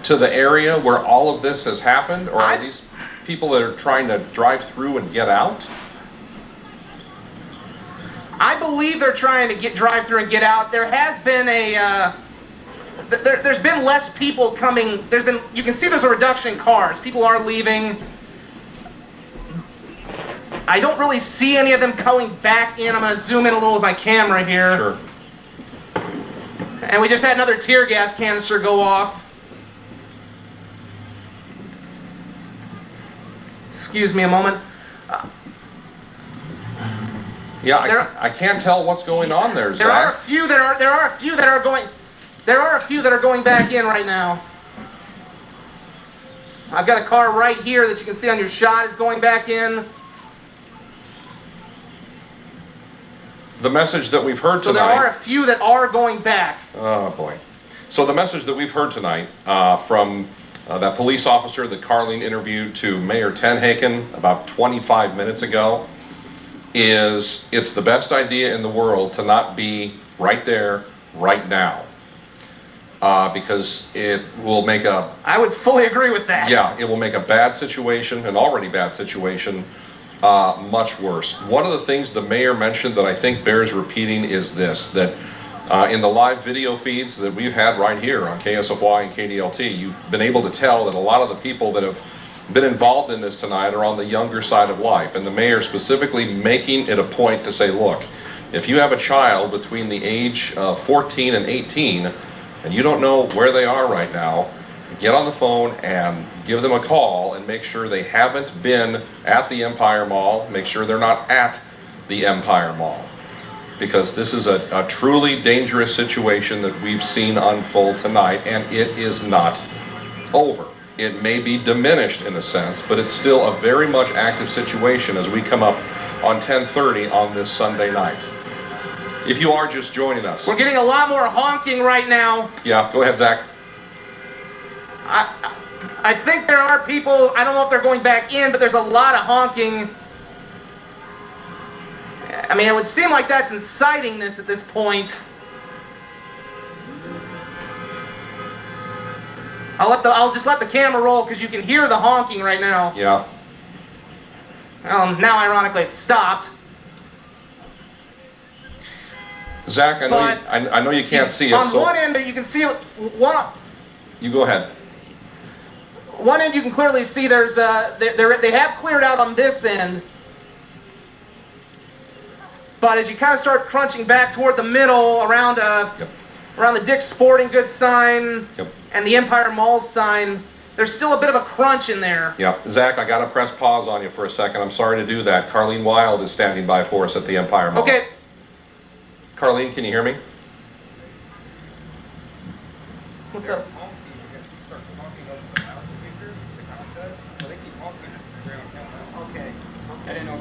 to the area where all of this has happened? Or are these people that are trying to drive through and get out? I believe they're trying to drive through and get out. There has been there's been less people coming. You can see there's a reduction in cars. People are leaving. I don't really see any of them coming back in. I'm going to zoom in a little with my camera here. Sure. And we just had another tear gas canister go off. Excuse me a moment. Yeah, I can't tell what's going on there, Zach. There are a few that are going back in right now. I've got a car right here that you can see on your shot is going back in. The message that we've heard tonight... So there are a few that are going back. Oh, boy. So the message that we've heard tonight from that police officer that Carlene interviewed to Mayor Tenhaken about 25 minutes ago is it's the best idea in the world to not be right there, right now. Because it will make a... I would fully agree with that. Yeah, it will make a bad situation, an already bad situation, much worse. One of the things the mayor mentioned that I think bears repeating is this, that in the live video feeds that we've had right here on KSFY and KDLT, you've been able to tell that a lot of the people that have been involved in this tonight are on the younger side of life, and the mayor specifically making it a point to say, look, if you have a child between the age of 14 and 18 and you don't know where they are right now, get on the phone and give them a call and make sure they haven't been at the Empire Mall, make sure they're not at the Empire Mall, because this is a truly dangerous situation that we've seen unfold tonight, and it is not over. It may be diminished in a sense, but it's still a very much active situation as we come up on 10:30 on this Sunday night. If you are just joining us. We're getting a lot more honking right now. Yeah, go ahead, Zach. I think there are people, I don't know if they're going back in, but there's a lot of honking. I mean, it would seem like that's inciting this at this point. I'll just let the camera roll because you can hear the honking right now. Yeah. Now, ironically, it's stopped. Zach, I know you can't see it. On one end, you can see one. You go ahead. One end, you can clearly see there's they have cleared out on this end. But as you kind of start crunching back toward the middle, around the Dick's Sporting Goods sign and the Empire Mall sign, there's still a bit of a crunch in there. Yeah, Zach, I got to press pause on you for a second. I'm sorry to do that. Carlene Wild is standing by for us at the Empire Mall. Okay. Carlene, can you hear me? What's up?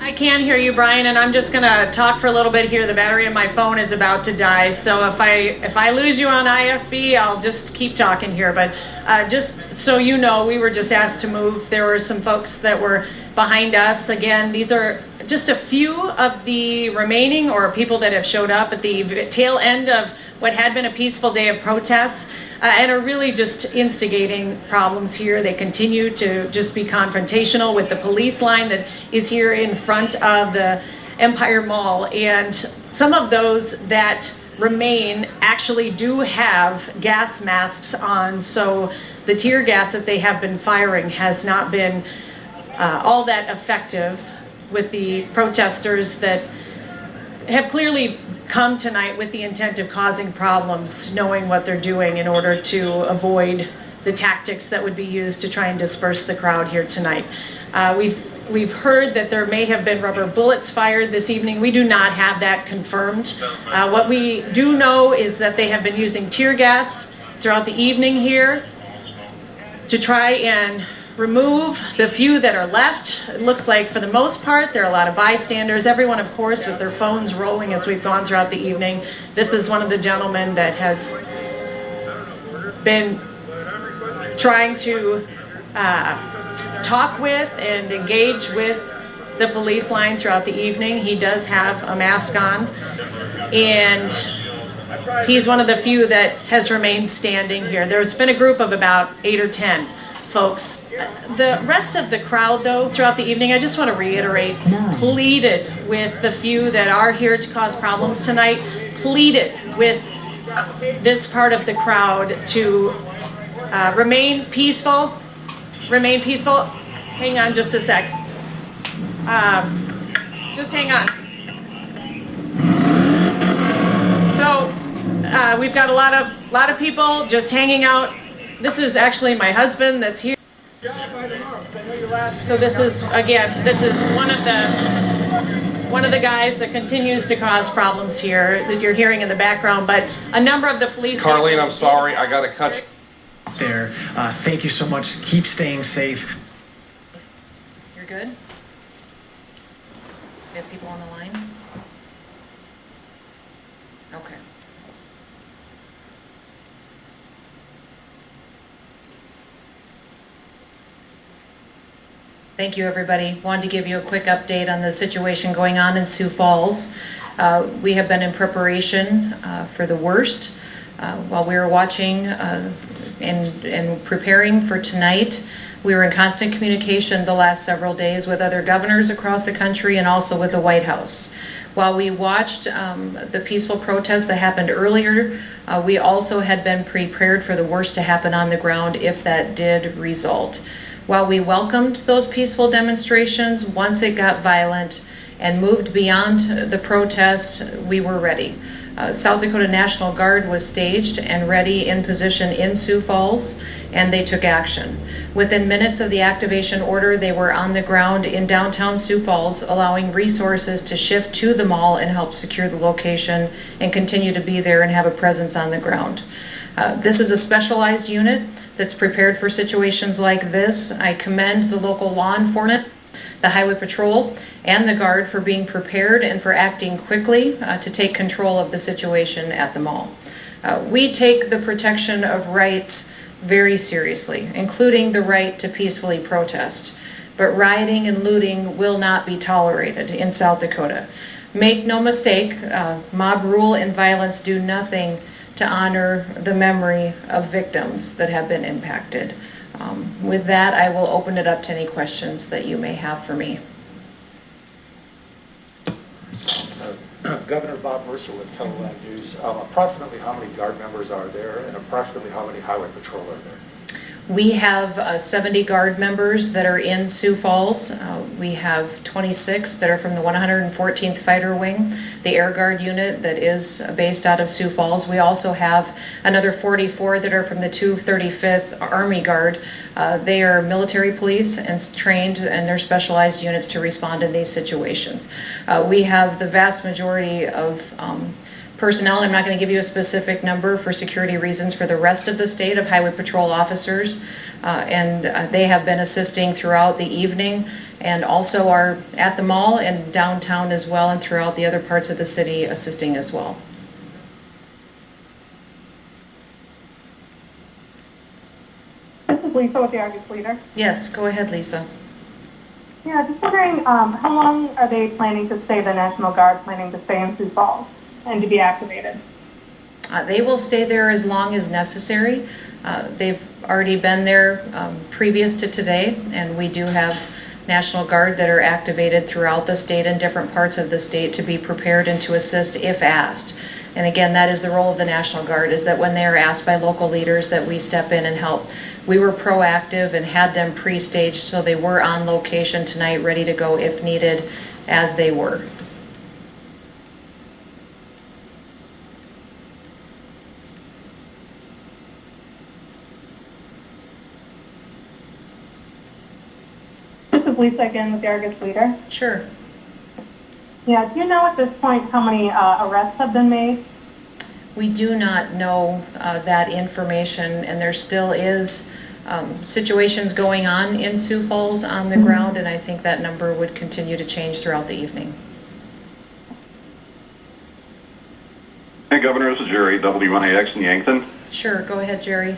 I can hear you, Brian, and I'm just gonna talk for a little bit here. The battery of my phone is about to die, so if I lose you on IFB, I'll just keep talking here. But just so you know, we were just asked to move. There were some folks that were behind us. Again, these are just a few of the remaining or people that have showed up at the tail end of what had been a peaceful day of protests and are really just instigating problems here. They continue to just be confrontational with the police line that is here in front of the Empire Mall. And some of those that remain actually do have gas masks on, so the tear gas that they have been firing has not been all that effective with the protesters that have clearly come tonight with the intent of causing problems, knowing what they're doing in order to avoid the tactics that would be used to try and disperse the crowd here tonight. We've heard that there may have been rubber bullets fired this evening. We do not have that confirmed. What we do know is that they have been using tear gas throughout the evening here to try and remove the few that are left. It looks like for the most part there are a lot of bystanders, everyone of course with their phones rolling as we've gone throughout the evening. This is one of the gentlemen that has been trying to talk with and engage with the police line throughout the evening. He does have a mask on, and he's one of the few that has remained standing here. There's been a group of about 8 or 10 folks. The rest of the crowd, though, throughout the evening, I just want to reiterate, pleaded with the few that are here to cause problems tonight, pleaded with this part of the crowd to remain peaceful. Remain peaceful. Hang on just a sec. Just hang on. So we've got a lot of people just hanging out. This is actually my husband that's here. So this is one of the guys that continues to cause problems here that you're hearing in the background. But a number of the police. Carlene, I'm sorry, I got to cut you. There. Thank you so much. Keep staying safe. You're good? We have people on the line? Okay. Thank you, everybody. Wanted to give you a quick update on the situation going on in Sioux Falls. We have been in preparation for the worst. While we were watching and preparing for tonight, we were in constant communication the last several days with other governors across the country and also with the White House. While we watched the peaceful protests that happened earlier, we also had been prepared for the worst to happen on the ground if that did result. While we welcomed those peaceful demonstrations, once it got violent and moved beyond the protest, we were ready. South Dakota National Guard was staged and ready in position in Sioux Falls, and they took action. Within minutes of the activation order, they were on the ground in downtown Sioux Falls, allowing resources to shift to the mall and help secure the location and continue to be there and have a presence on the ground. This is a specialized unit that's prepared for situations like this. I commend the local law enforcement, the Highway Patrol, and the Guard for being prepared and for acting quickly to take control of the situation at the mall. We take the protection of rights very seriously, including the right to peacefully protest. But rioting and looting will not be tolerated in South Dakota. Make no mistake, mob rule and violence do nothing to honor the memory of victims that have been impacted. With that, I will open it up to any questions that you may have for me. Governor Bob Mercer with KELO News. Approximately how many Guard members are there, and approximately how many Highway Patrol are there? We have 70 Guard members that are in Sioux Falls. We have 26 that are from the 114th Fighter Wing, the Air Guard unit that is based out of Sioux Falls. We also have another 44 that are from the 235th Army Guard. They are military police and trained, and they're specialized units to respond in these situations. We have the vast majority of personnel, and I'm not going to give you a specific number for security reasons, for the rest of the state of Highway Patrol officers, and they have been assisting throughout the evening and also are at the mall and downtown as well, and throughout the other parts of the city assisting as well. This is Lisa with the Argus Leader. Yes, go ahead, Lisa. Yeah, just wondering, how long are they planning to stay, the National Guard planning to stay in Sioux Falls and to be activated? They will stay there as long as necessary. They've already been there previous to today, and we do have National Guard that are activated throughout the state and different parts of the state to be prepared and to assist if asked. And again, that is the role of the National Guard, is that when they are asked by local leaders that we step in and help. We were proactive and had them pre-staged, so they were on location tonight, ready to go if needed, as they were. This is Lisa again with the Argus Leader. Sure. Yeah, do you know at this point how many arrests have been made? We do not know that information, and there still is situations going on in Sioux Falls on the ground, and I think that number would continue to change throughout the evening. Hey, Governor, this is Jerry, W1AX in Yankton. Sure, go ahead, Jerry.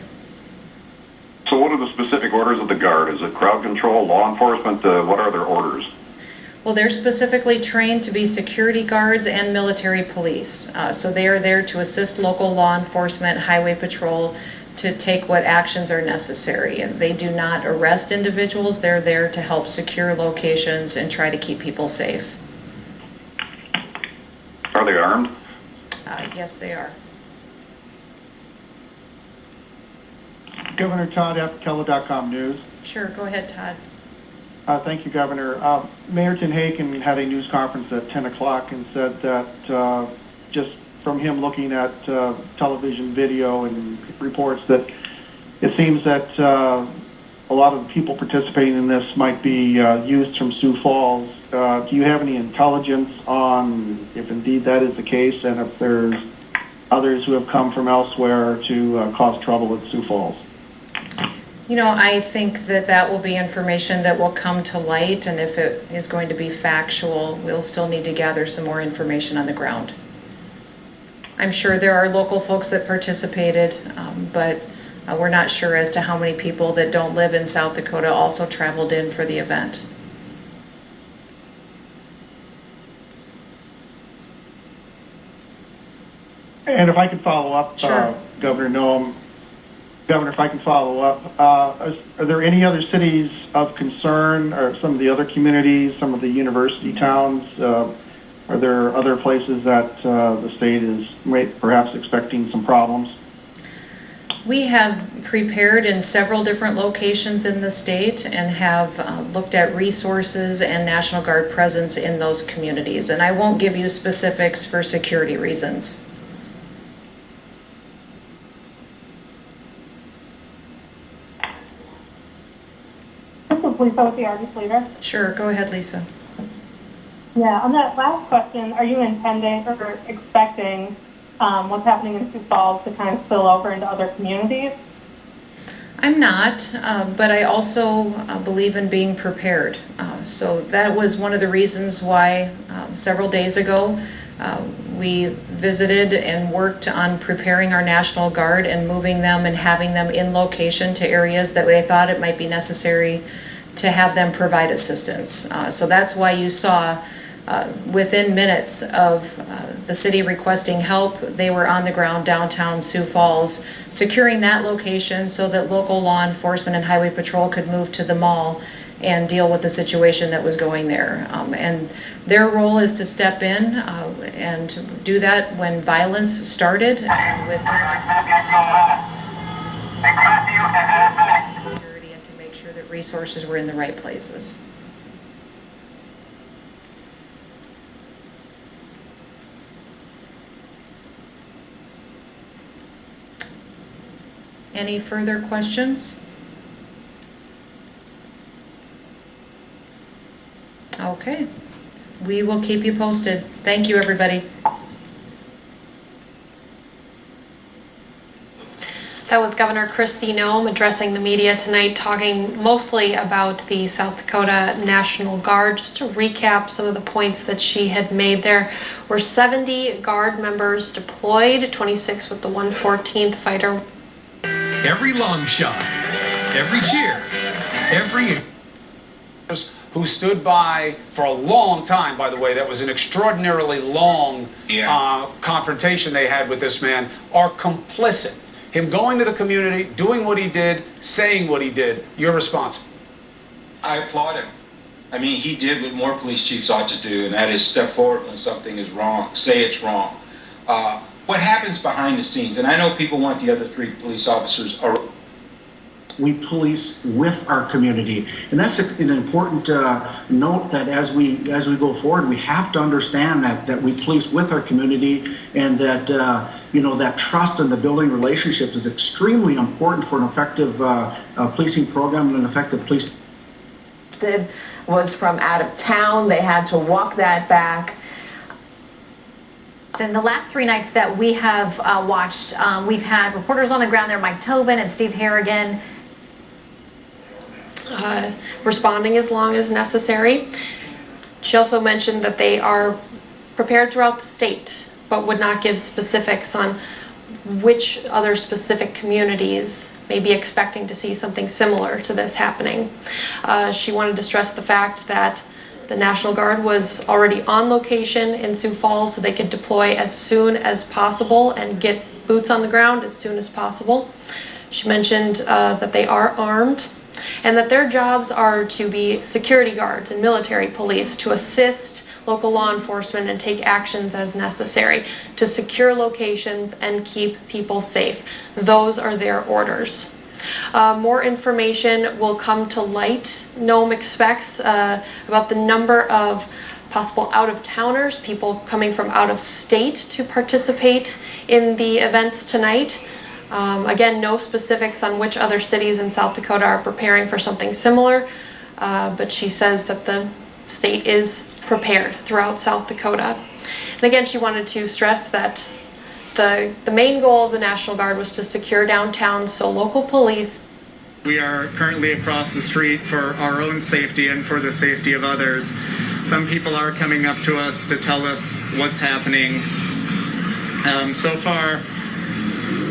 So what are the specific orders of the Guard? Is it crowd control, law enforcement? What are their orders? Well, they're specifically trained to be security guards and military police. So they are there to assist local law enforcement, highway patrol, to take what actions are necessary. And they do not arrest individuals. They're there to help secure locations and try to keep people safe. Are they armed? Yes, they are. Governor Todd F. KELO.com News. Sure, go ahead, Todd. Thank you, Governor. Mayor Tenhaken had a news conference at 10 o'clock and said that just from him looking at television video and reports that it seems that a lot of the people participating in this might be youths from Sioux Falls. Do you have any intelligence on if indeed that is the case and if there's others who have come from elsewhere to cause trouble at Sioux Falls? You know, I think that that will be information that will come to light, and if it is going to be factual, we'll still need to gather some more information on the ground. I'm sure there are local folks that participated, but we're not sure as to how many people that don't live in South Dakota also traveled in for the event. And if I could follow up, sure. Governor Noem, Governor, if I can follow up, are there any other cities of concern, or some of the other communities, some of the university towns? Are there other places that the state is perhaps expecting some problems? We have prepared in several different locations in the state and have looked at resources and National Guard presence in those communities. And I won't give you specifics for security reasons. This is Lisa with the Argus Leader. Sure, go ahead, Lisa. Yeah, on that last question, are you intending or expecting what's happening in Sioux Falls to kind of spill over into other communities? I'm not, but I also believe in being prepared. So that was one of the reasons why several days ago we visited and worked on preparing our National Guard and moving them and having them in location to areas that they thought it might be necessary to have them provide assistance. So that's why you saw within minutes of the city requesting help, they were on the ground downtown Sioux Falls, securing that location so that local law enforcement and highway patrol could move to the mall and deal with the situation that was going there. And their role is to step in and do that when violence started with security and to make sure that resources were in the right places. Any further questions? Okay, we will keep you posted. Thank you, everybody. That was Governor Kristi Noem addressing the media tonight, talking mostly about the South Dakota National Guard. Just to recap some of the points that she had made, there were 70 Guard members deployed, 26 with the 114th Fighter. Every long shot, every cheer, every... who stood by for a long time, by the way, that was an extraordinarily long confrontation they had with this man, are complicit. Him going to the community, doing what he did, saying what he did. Your response? I applaud him. I mean, he did what more police chiefs ought to do, and that is step forward when something is wrong, say it's wrong. What happens behind the scenes, and I know people want the other 3 police officers are... We police with our community, and that's an important note that as we go forward, we have to understand that we police with our community, and that that trust and the building relationships is extremely important for an effective policing program and an effective police. Was from out of town. They had to walk that back. In the last 3 nights that we have watched, we've had reporters on the ground there, Mike Tobin and Steve Harrigan. responding as long as necessary. She also mentioned that they are prepared throughout the state, but would not give specifics on which other specific communities may be expecting to see something similar to this happening. She wanted to stress the fact that the National Guard was already on location in Sioux Falls, so they could deploy as soon as possible and get boots on the ground as soon as possible. She mentioned that they are armed and that their jobs are to be security guards and military police to assist local law enforcement and take actions as necessary to secure locations and keep people safe. Those are their orders. More information will come to light, NOAM expects, about the number of possible out-of-towners, people coming from out of state to participate in the events tonight. Again, no specifics on which other cities in South Dakota are preparing for something similar, but she says that the state is prepared throughout South Dakota. And again, she wanted to stress that the main goal of the National Guard was to secure downtown, so local police. We are currently across the street for our own safety and for the safety of others. Some people are coming up to us to tell us what's happening. So far,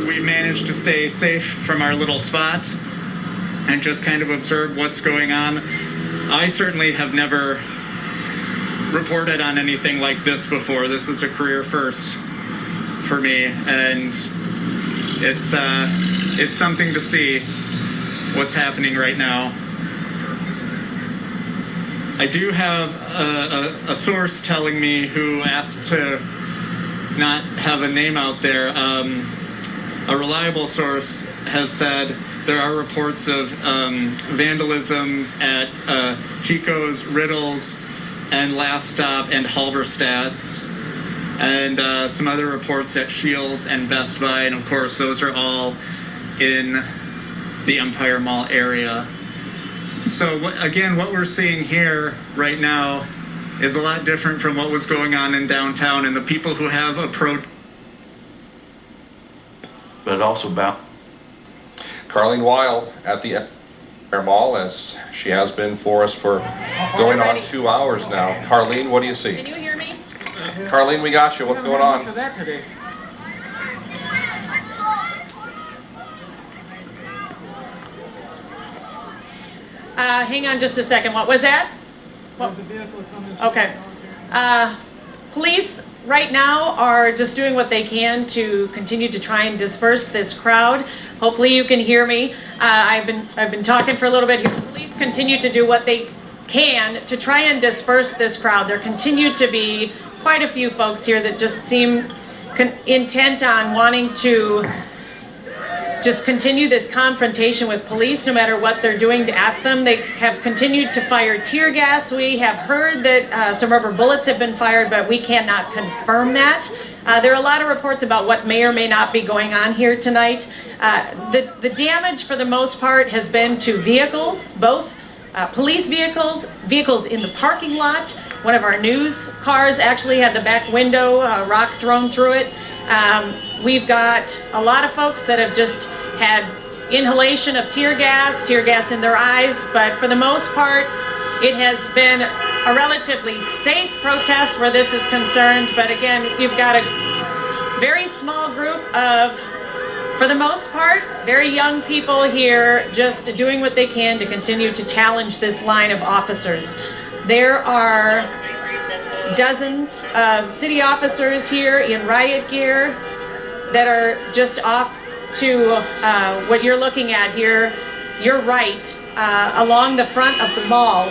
we managed to stay safe from our little spot and just kind of observe what's going on. I certainly have never reported on anything like this before. This is a career first for me, and it's something to see what's happening right now. I do have a source telling me, who asked to not have a name out there. A reliable source has said there are reports of vandalisms at Chico's, Riddle's, and Last Stop and Halberstadt's, and some other reports at Shields and Best Buy, and of course those are all in the Empire Mall area. So again, what we're seeing here right now is a lot different from what was going on in downtown, and the people who have approached. But also about Carlene Weil at the Empire Mall, as she has been for us for going on 2 hours now. Carlene, what do you see? Can you hear me? Carlene, we got you. What's going on? Hang on just a second. What was that? Okay. Police right now are just doing what they can to continue to try and disperse this crowd. Hopefully you can hear me. I've been talking for a little bit here. Police continue to do what they can to try and disperse this crowd. There continue to be quite a few folks here that just seem intent on wanting to just continue this confrontation with police no matter what they're doing to ask them. They have continued to fire tear gas. We have heard that some rubber bullets have been fired, but we cannot confirm that. There are a lot of reports about what may or may not be going on here tonight. The damage for the most part has been to vehicles, both police vehicles, vehicles in the parking lot. One of our news cars actually had the back window, rock thrown through it. We've got a lot of folks that have just had inhalation of tear gas in their eyes, but for the most part, it has been a relatively safe protest where this is concerned. But again, you've got a very small group of, for the most part, very young people here just doing what they can to continue to challenge this line of officers. There are dozens of city officers here in riot gear that are just off to what you're looking at here. You're right, along the front of the mall.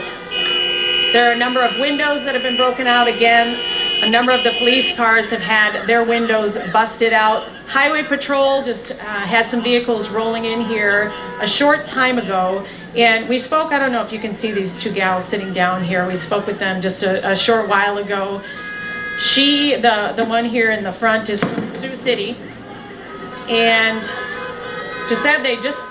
There are a number of windows that have been broken out again. A number of the police cars have had their windows busted out. Highway Patrol just had some vehicles rolling in here a short time ago. And we spoke, I don't know if you can see these two gals sitting down here. We spoke with them just a short while ago. She, the one here in the front, is from Sioux City. And just said they just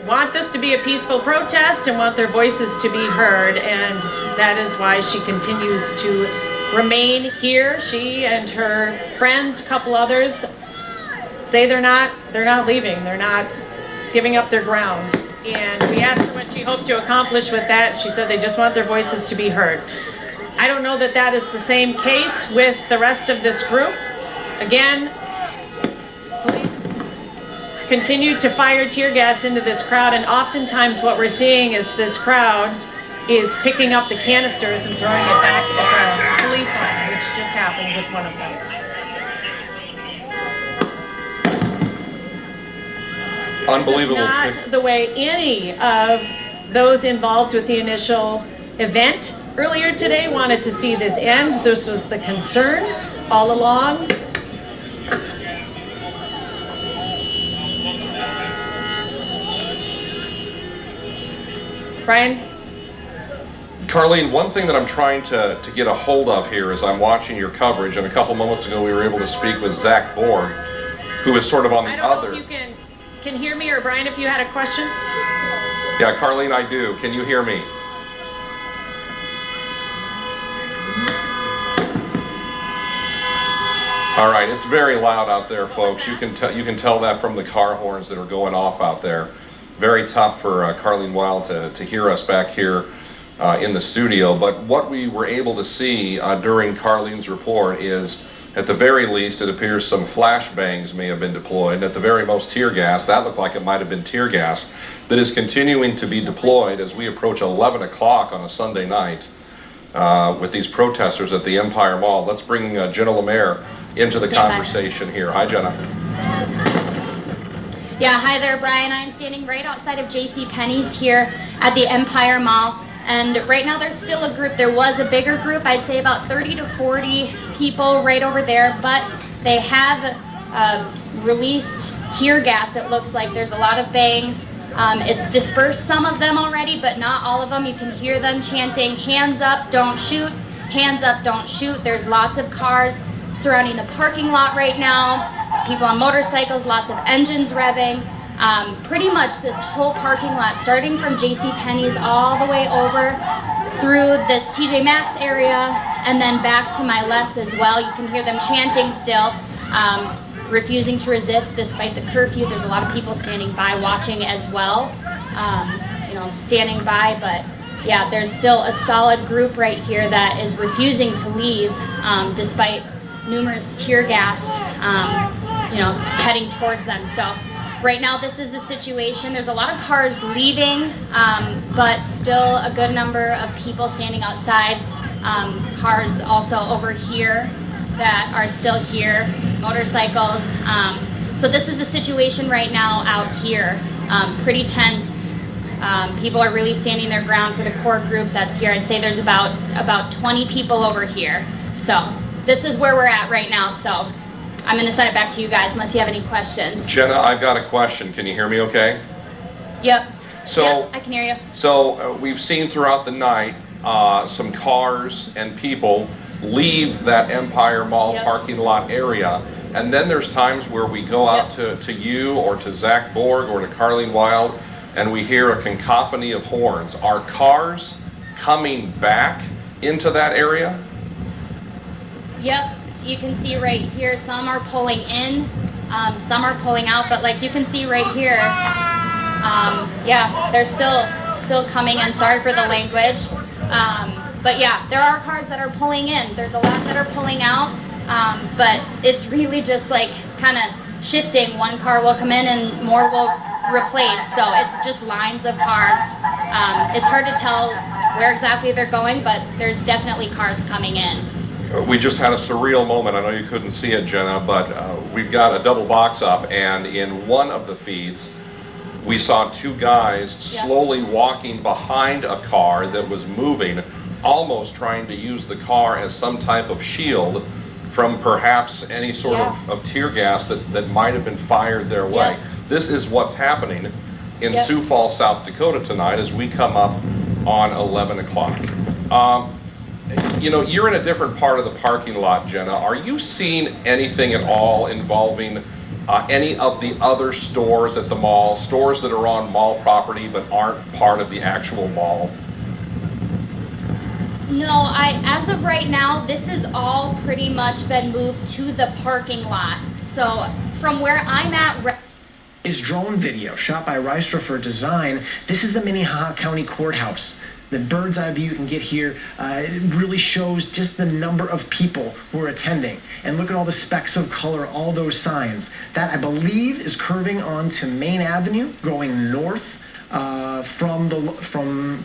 want this to be a peaceful protest and want their voices to be heard. And that is why she continues to remain here. She and her friends, a couple others, say they're not leaving. They're not giving up their ground. And we asked her what what she hoped to accomplish with that. She said they just want their voices to be heard. I don't know that that is the same case with the rest of this group. Again, police continued to fire tear gas into this crowd, and oftentimes what we're seeing is this crowd is picking up the canisters and throwing it back at the police line, which just happened with one of them. Unbelievable. This is not the way any of those involved with the initial event earlier today wanted to see this end. This was the concern all along. Brian? Carlene, one thing that I'm trying to get a hold of here as I'm watching your coverage, and a couple moments ago we were able to speak with Zach Borg, who is sort of on the other. I don't know if you can hear me, or Brian, if you had a question? Yeah, Carlene, I do. Can you hear me? All right, it's very loud out there, folks. You can tell that from the car horns that are going off out there. Very tough for Carlene Wild to hear us back here in the studio. But what we were able to see during Carlene's report is, at the very least, it appears some flashbangs may have been deployed. And at the very most, tear gas. That looked like it might have been tear gas that is continuing to be deployed as we approach 11 o'clock on a Sunday night with these protesters at the Empire Mall. Let's bring Jenna Lemaire into the conversation here. Hi, Jenna. Yeah, hi there, Brian. I'm standing right outside of JCPenney's here at the Empire Mall. And right now there's still a group. There was a bigger group, I'd say about 30 to 40 people right over there, but they have released tear gas, it looks like. There's a lot of bangs. It's dispersed some of them already, but not all of them. You can hear them chanting, hands up, don't shoot, hands up, don't shoot. There's lots of cars surrounding the parking lot right now. People on motorcycles, lots of engines revving. Pretty much this whole parking lot, starting from JCPenney's all the way over through this TJ Maxx area, and then back to my left as well. You can hear them chanting still, refusing to resist despite the curfew. There's a lot of people standing by watching as well, standing by, but yeah, there's still a solid group right here that is refusing to leave despite numerous tear gas heading towards them. So right now this is the situation. There's a lot of cars leaving, but still a good number of people standing outside. Cars also over here that are still here, motorcycles. So this is the situation right now out here. Pretty tense. People are really standing their ground for the core group that's here. I'd say there's about 20 people over here. So this is where we're at right now. So I'm going to send it back to you guys unless you have any questions. Jenna, I've got a question. Can you hear me okay? Yep. So, yep, I can hear you. So we've seen throughout the night some cars and people leave that Empire Mall parking lot area. And then there's times where we go out to you or to Zach Borg or to Carlene Wild and we hear a cacophony of horns. Are cars coming back into that area? Yep. You can see right here, some are pulling in, some are pulling out, but like you can see right here, yeah, they're still coming in. Sorry for the language, but yeah, there are cars that are pulling in. There's a lot that are pulling out, but it's really just like kind of shifting. One car will come in and more will replace, so it's just lines of cars. It's hard to tell where exactly they're going, but there's definitely cars coming in. We just had a surreal moment. I know you couldn't see it, Jenna, but we've got a double box up, and in one of the feeds, we saw two guys slowly walking behind a car that was moving, almost trying to use the car as some type of shield from perhaps any sort of tear gas that might have been fired their way. This is what's happening in Sioux Falls, South Dakota tonight as we come up on 11 o'clock. You know, you're in a different part of the parking lot, Jenna. Are you seeing anything at all involving any of the other stores at the mall, stores that are on mall property but aren't part of the actual mall? No, as of right now, this has all pretty much been moved to the parking lot. So from where I'm at, is drone video shot by Reisterfer Design. This is the Minnehaha County Courthouse. The bird's eye view you can get here, it really shows just the number of people who are attending. And look at all the specks of color, all those signs. That, I believe, is curving onto Main Avenue, going north from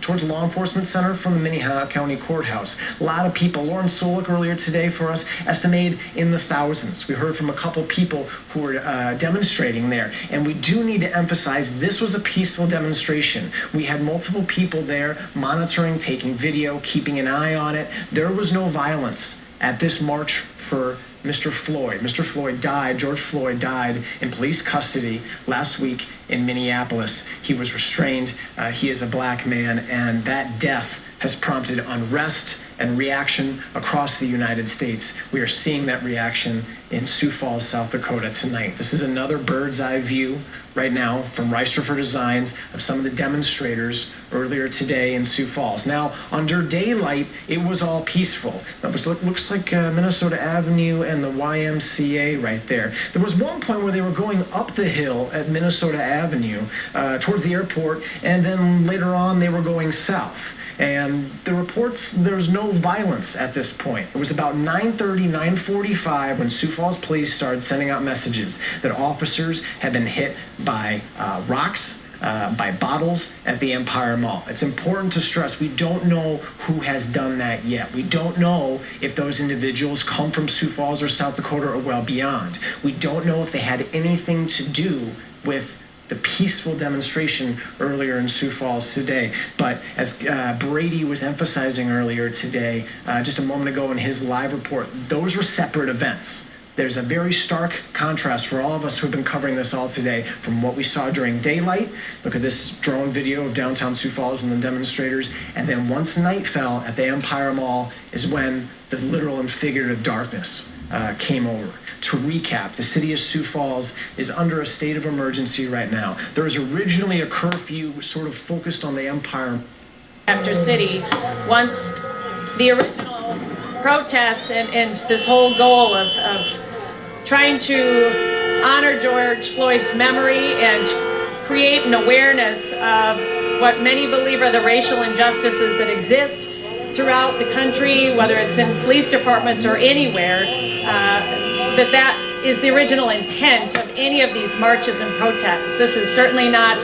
towards the Law Enforcement Center from the Minnehaha County Courthouse. A lot of people. Lauren Solik earlier today for us estimated in the thousands. We heard from a couple people who were demonstrating there. And we do need to emphasize this was a peaceful demonstration. We had multiple people there monitoring, taking video, keeping an eye on it. There was no violence at this march for Mr. Floyd. Mr. Floyd died, George Floyd died in police custody last week in Minneapolis. He was restrained. He is a black man, and that death has prompted unrest and reaction across the United States. We are seeing that reaction in Sioux Falls, South Dakota tonight. This is another bird's eye view right now from Reisterfer Designs of some of the demonstrators earlier today in Sioux Falls. Now, under daylight, it was all peaceful. It looks like Minnesota Avenue and the YMCA right there. There was one point where they were going up the hill at Minnesota Avenue towards the airport, and then later on they were going south. And the reports, there was no violence at this point. It was about 9:30, 9:45 when Sioux Falls police started sending out messages that officers had been hit by rocks, by bottles at the Empire Mall. It's important to stress we don't know who has done that yet. We don't know if those individuals come from Sioux Falls or South Dakota or well beyond. We don't know if they had anything to do with the peaceful demonstration earlier in Sioux Falls today. But as Brady was emphasizing earlier today, just a moment ago in his live report, those were separate events. There's a very stark contrast for all of us who have been covering this all today from what we saw during daylight. Look at this drone video of downtown Sioux Falls and the demonstrators. And then once night fell at the Empire Mall is when the literal and figurative darkness came over. To recap, the city of Sioux Falls is under a state of emergency right now. There was originally a curfew sort of focused on the Empire. After city, once the original protests and this whole goal of trying to honor George Floyd's memory and create an awareness of what many believe are the racial injustices that exist throughout the country, whether it's in police departments or anywhere, that is the original intent of any of these marches and protests. This is certainly not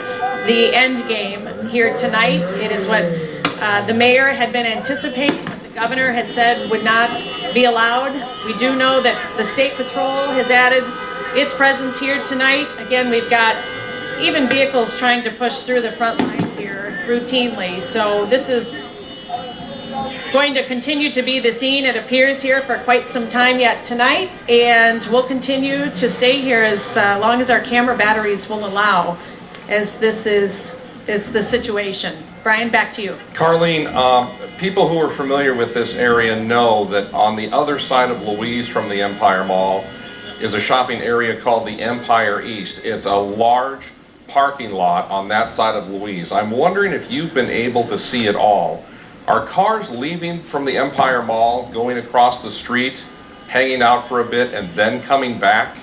the end game here tonight. It is what the mayor had been anticipating, what the governor had said would not be allowed. We do know that the State Patrol has added its presence here tonight. Again, we've got even vehicles trying to push through the front line here routinely. So this is going to continue to be the scene, it appears, here for quite some time yet tonight, and we'll continue to stay here as long as our camera batteries will allow, as this is the situation. Brian, back to you. Carlene, people who are familiar with this area know that on the other side of Louise from the Empire Mall is a shopping area called the Empire East. It's a large parking lot on that side of Louise. I'm wondering if you've been able to see it all. Are cars leaving from the Empire Mall, going across the street, hanging out for a bit, and then coming back?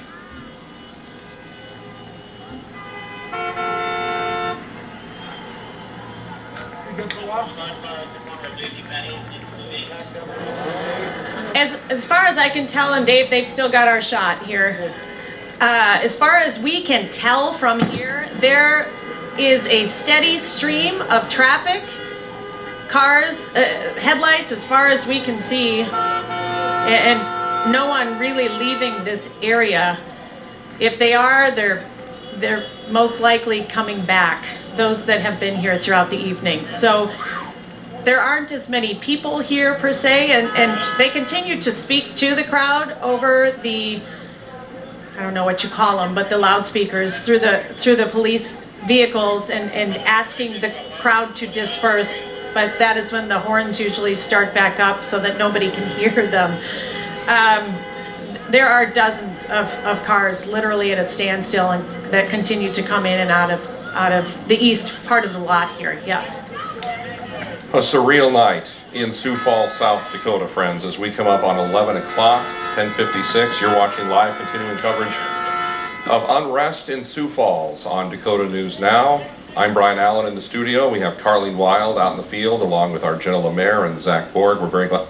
As far as I can tell, and Dave, they've still got our shot here. As far as we can tell from here, there is a steady stream of traffic. Cars, headlights, as far as we can see, and no one really leaving this area. If they are, they're most likely coming back, those that have been here throughout the evening. So there aren't as many people here per se, and they continue to speak to the crowd over the, I don't know what you call them, but the loudspeakers through the police vehicles, and asking the crowd to disperse. But that is when the horns usually start back up so that nobody can hear them. There are dozens of cars literally at a standstill and that continue to come in and out of the east part of the lot here, yes. A surreal night in Sioux Falls, South Dakota, friends, as we come up on 11 o'clock. It's 10:56. You're watching live continuing coverage of unrest in Sioux Falls on Dakota News Now. I'm Brian Allen in the studio. We have Carleen Wild out in the field along with our Jenna Lemaire and Zach Borg. We're very glad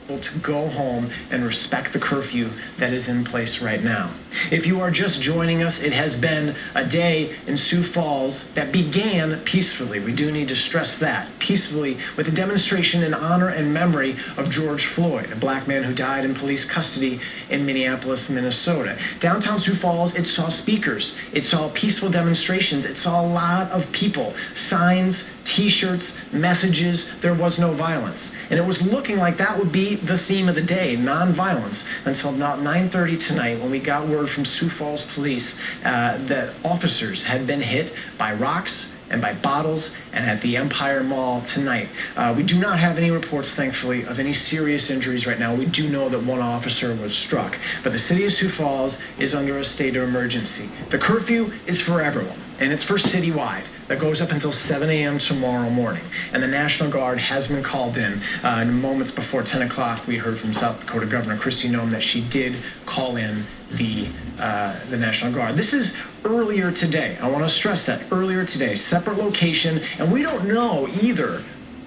to go home and respect the curfew that is in place right now. If you are just joining us, it has been a day in Sioux Falls that began peacefully. We do need to stress that. Peacefully with a demonstration in honor and memory of George Floyd, a black man who died in police custody in Minneapolis, Minnesota. Downtown Sioux Falls, it saw speakers. It saw peaceful demonstrations. It saw a lot of people, signs, T-shirts, messages. There was no violence. And it was looking like that would be the theme of the day, nonviolence, until about 9:30 tonight when we got word from Sioux Falls police that officers had been hit by rocks and by bottles and at the Empire Mall tonight. We do not have any reports, thankfully, of any serious injuries right now. We do know that one officer was struck, but the city of Sioux Falls is under a state of emergency. The curfew is for everyone, and it's for citywide. That goes up until 7 a.m. tomorrow morning. And the National Guard has been called in. Moments before 10 o'clock, we heard from South Dakota Governor Kristi Noem that she did call in the National Guard. This is earlier today. I want to stress that. Earlier today, separate location. And we don't know either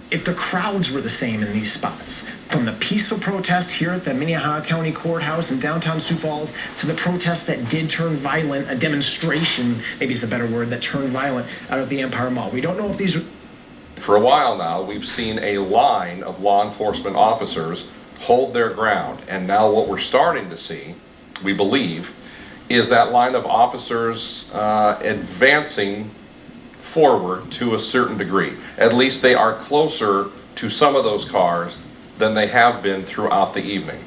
if the crowds were the same in these spots. From the peaceful protest here at the Minnehaha County Courthouse in downtown Sioux Falls to the protest that did turn violent, a demonstration, maybe is the better word, that turned violent out of the Empire Mall. We don't know if these... For a while now, we've seen a line of law enforcement officers hold their ground. And now what we're starting to see, we believe, is that line of officers advancing forward to a certain degree. At least they are closer to some of those cars than they have been throughout the evening.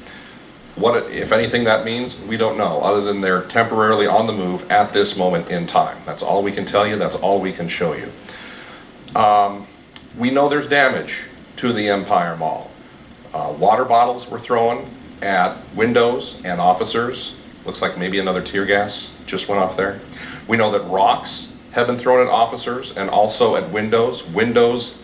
What, if anything, that means, we don't know, other than they're temporarily on the move at this moment in time. That's all we can tell you, that's all we can show you. We know there's damage to the Empire Mall. Water bottles were thrown at windows and officers. Looks like maybe another tear gas just went off there. We know that rocks have been thrown at officers and also at windows. Windows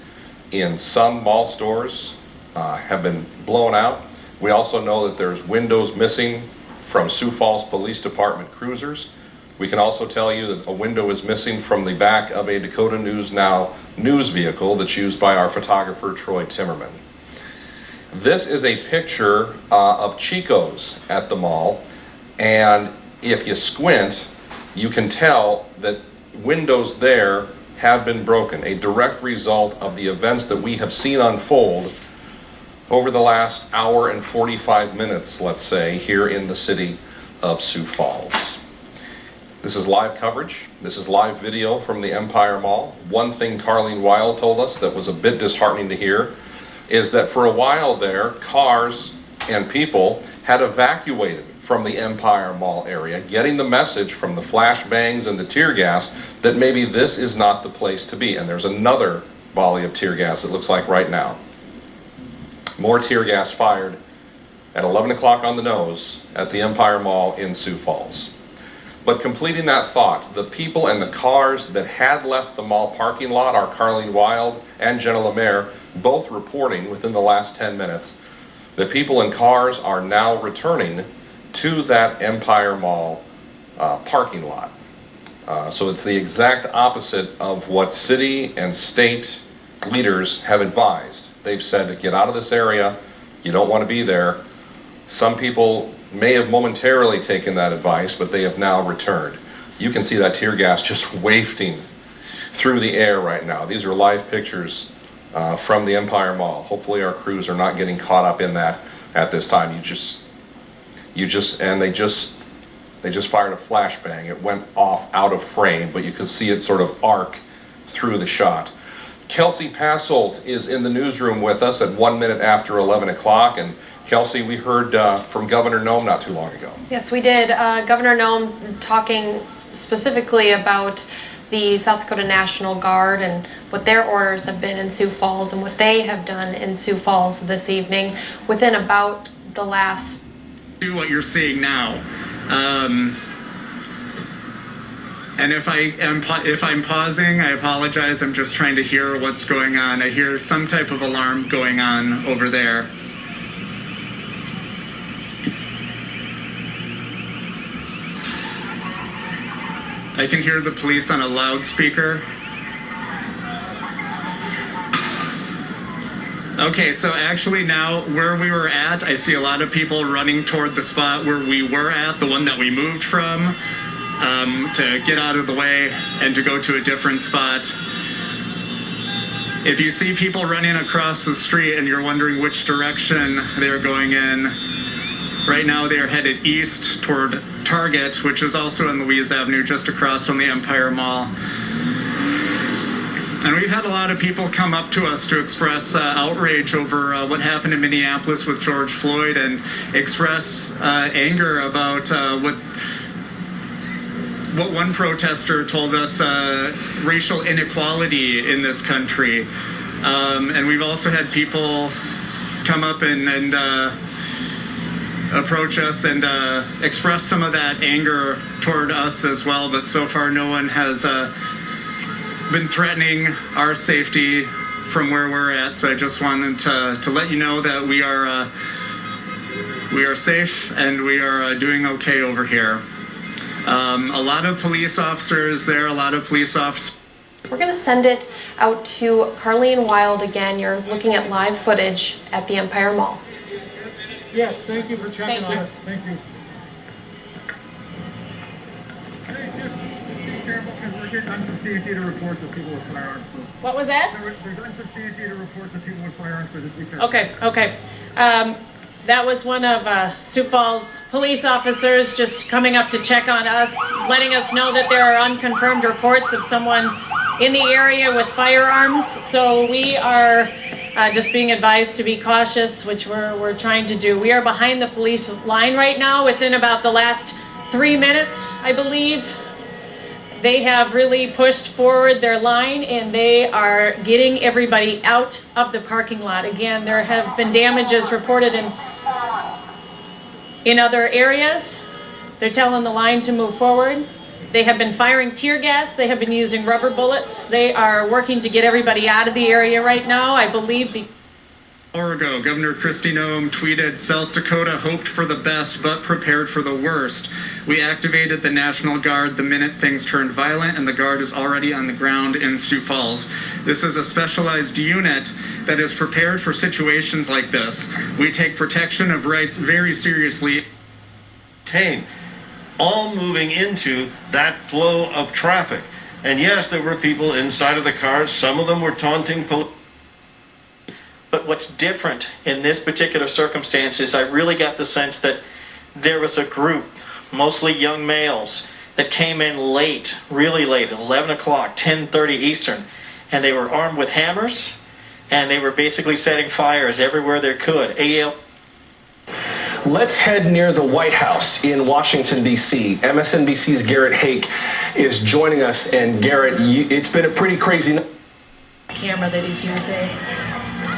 in some mall stores have been blown out. We also know that there's windows missing from Sioux Falls Police Department cruisers. We can also tell you that a window is missing from the back of a Dakota News Now news vehicle that's used by our photographer, Troy Timmerman. This is a picture of Chico's at the mall, and if you squint, you can tell that windows there have been broken, a direct result of the events that we have seen unfold over the last hour and 45 minutes, let's say, here in the city of Sioux Falls. This is live coverage. This is live video from the Empire Mall. One thing Carleen Wild told us that was a bit disheartening to hear is that for a while there, cars and people had evacuated from the Empire Mall area, getting the message from the flashbangs and the tear gas that maybe this is not the place to be. And there's another volley of tear gas, it looks like right now. More tear gas fired at 11 o'clock on the nose at the Empire Mall in Sioux Falls. But completing that thought, the people and the cars that had left the mall parking lot, are Carleen Wild and Jenna Lemaire, both reporting within the last 10 minutes that people and cars are now returning to that Empire Mall parking lot. So it's the exact opposite of what city and state leaders have advised. They've said to get out of this area, you don't want to be there. Some people may have momentarily taken that advice, but they have now returned. You can see that tear gas just wafting through the air right now. These are live pictures from the Empire Mall. Hopefully our crews are not getting caught up in that at this time. They just fired a flashbang. It went off out of frame, but you could see it sort of arc through the shot. Kelsey Passolt is in the newsroom with us at 1 minute after 11 o'clock. And Kelsey, we heard from Governor Noem not too long ago. Yes, we did. Governor Noem talking specifically about the South Dakota National Guard and what their orders have been in Sioux Falls and what they have done in Sioux Falls this evening within about the last... Do what you're seeing now. And if I'm pausing, I apologize. I'm just trying to hear what's going on. I hear some type of alarm going on over there. I can hear the police on a loudspeaker. Okay, so actually now where we were at, I see a lot of people running toward the spot where we were at, the one that we moved from, to get out of the way and to go to a different spot. If you see people running across the street and you're wondering which direction they're going in, right now they are headed east toward Target, which is also on Louise Avenue, just across from the Empire Mall. And we've had a lot of people come up to us to express outrage over what happened in Minneapolis with George Floyd and express anger about what one protester told us, racial inequality in this country. And we've also had people come up and approach us and express some of that anger toward us as well, but so far no one has been threatening our safety from where we're at. So I just wanted to let you know that we are safe and we are doing okay over here. A lot of police officers there, a lot of police officers. We're going to send it out to Carleen Wild again. You're looking at live footage at the Empire Mall. Yes, thank you for checking on us. Thank you. Be careful because we're getting unsubstantiated reports of people with firearms. What was that? There's unsubstantiated reports of people with firearms, so just be careful. Okay. That was one of Sioux Falls police officers just coming up to check on us, letting us know that there are unconfirmed reports of someone in the area with firearms. So we are just being advised to be cautious, which we're trying to do. We are behind the police line right now. Within about the last 3 minutes, I believe, they have really pushed forward their line and they are getting everybody out of the parking lot. Again, there have been damages reported in other areas. They're telling the line to move forward. They have been firing tear gas. They have been using rubber bullets. They are working to get everybody out of the area right now, I believe. An hour ago, Governor Kristi Noem tweeted, "South Dakota hoped for the best but prepared for the worst. We activated the National Guard the minute things turned violent, and the Guard is already on the ground in Sioux Falls. This is a specialized unit that is prepared for situations like this. We take protection of rights very seriously." All moving into that flow of traffic. And yes, there were people inside of the cars. Some of them were taunting police. But what's different in this particular circumstance is I really got the sense that there was a group, mostly young males, that came in late, really late, 11 o'clock, 10:30 Eastern, and they were armed with hammers, and they were basically setting fires everywhere they could. Let's head near the White House in Washington, D.C. MSNBC's Garrett Hake is joining us, and Garrett, it's been a pretty crazy night. Camera that he's using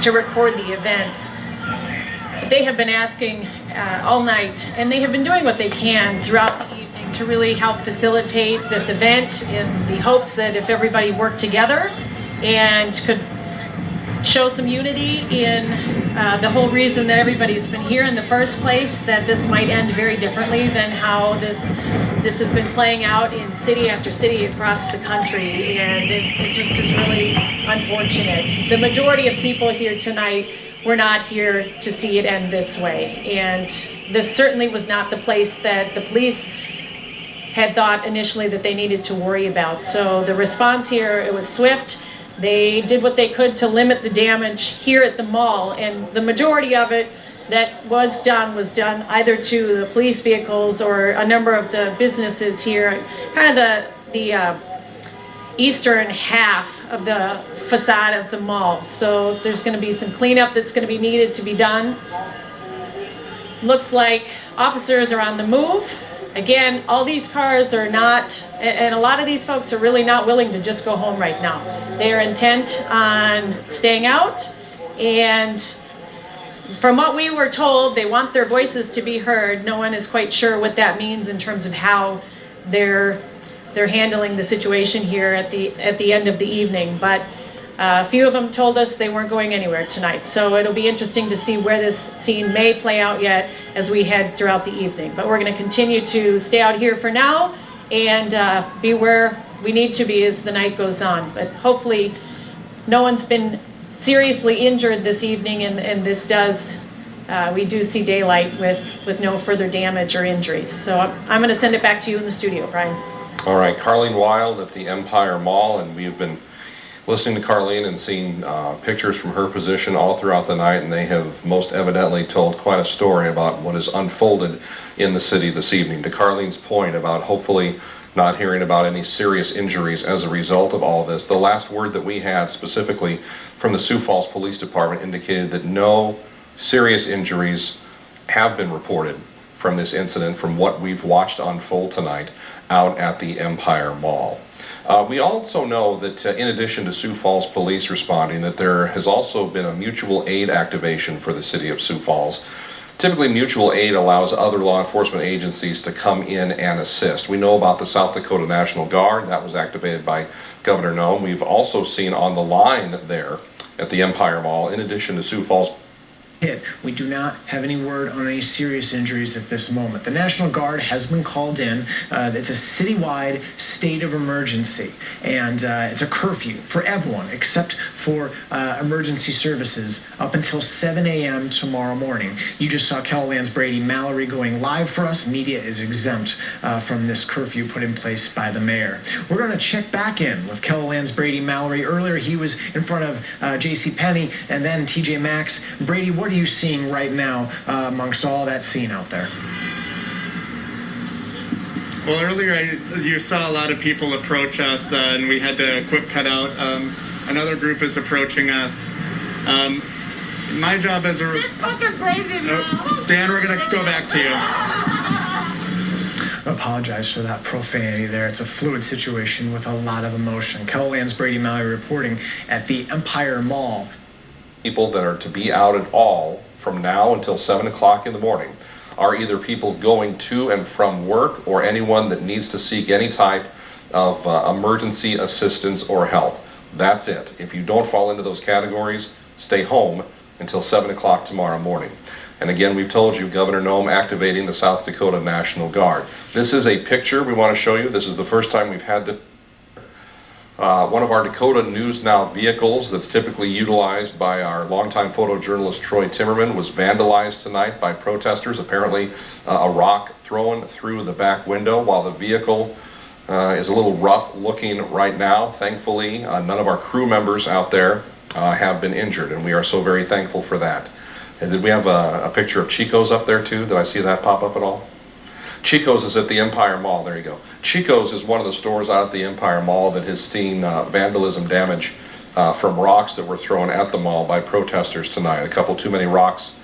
to record the events. They have been asking all night, and they have been doing what they can throughout the evening to really help facilitate this event in the hopes that if everybody worked together and could show some unity in the whole reason that everybody's been here in the first place, that this might end very differently than how this has been playing out in city after city across the country, and it just is really unfortunate. The majority of people here tonight were not here to see it end this way, and this certainly was not the place that the police had thought initially that they needed to worry about. So the response here, it was swift. They did what they could to limit the damage here at the mall, and the majority of it that was done either to the police vehicles or a number of the businesses here, kind of the eastern half of the facade of the mall. So there's going to be some cleanup that's going to be needed to be done. Looks like officers are on the move. Again, all these cars are not, and a lot of these folks are really not willing to just go home right now. They are intent on staying out, and from what we were told, they want their voices to be heard. No one is quite sure what that means in terms of how they're handling the situation here at the end of the evening. But a few of them told us they weren't going anywhere tonight. So it'll be interesting to see where this scene may play out yet as we head throughout the evening. But we're going to continue to stay out here for now and be where we need to be as the night goes on. But hopefully no one's been seriously injured this evening, and this does, we do see daylight with no further damage or injuries. So I'm going to send it back to you in the studio, Brian. All right, Carlene Wild at the Empire Mall, and we have been listening to Carlene and seeing pictures from her position all throughout the night, and they have most evidently told quite a story about what has unfolded in the city this evening. To Carlene's point about hopefully not hearing about any serious injuries as a result of all this, the last word that we had specifically from the Sioux Falls Police Department indicated that no serious injuries have been reported from this incident, from what we've watched unfold tonight out at the Empire Mall. We also know that in addition to Sioux Falls Police responding, that there has also been a mutual aid activation for the city of Sioux Falls. Typically, mutual aid allows other law enforcement agencies to come in and assist. We know about the South Dakota National Guard. That was activated by Governor Noem. We've also seen on the line there at the Empire Mall, in addition to Sioux Falls, we do not have any word on any serious injuries at this moment. The National Guard has been called in. It's a citywide state of emergency, and it's a curfew for everyone except for emergency services up until 7 a.m. tomorrow morning. You just saw KELOLAND's Brady Mallory going live for us. Media is exempt from this curfew put in place by the mayor. We're going to check back in with KELOLAND's Brady Mallory. Earlier, he was in front of JCPenney and then TJ Maxx. Brady, what are you seeing right now amongst all that scene out there? Well, earlier you saw a lot of people approach us, and we had to quick cut out. Another group is approaching us. My job as a... It's fucking crazy, man. Dan, we're going to go back to you. I apologize for that profanity there. It's a fluid situation with a lot of emotion. KELOLAND's Brady Mallory reporting at the Empire Mall. People that are to be out at all from now until 7 o'clock in the morning are either people going to and from work or anyone that needs to seek any type of emergency assistance or help. That's it. If you don't fall into those categories, stay home until 7 o'clock tomorrow morning. And again, we've told you, Governor Noem activating the South Dakota National Guard. This is a picture we want to show you. This is the first time we've had this. One of our Dakota News Now vehicles that's typically utilized by our longtime photojournalist Troy Timmerman was vandalized tonight by protesters. Apparently a rock thrown through the back window. While the vehicle is a little rough looking right now, thankfully none of our crew members out there have been injured, and we are so very thankful for that. And did we have a picture of Chico's up there too? Did I see that pop up at all? Chico's is at the Empire Mall. There you go. Chico's is one of the stores out at the Empire Mall that has seen vandalism damage from rocks that were thrown at the mall by protesters tonight. A couple too many rocks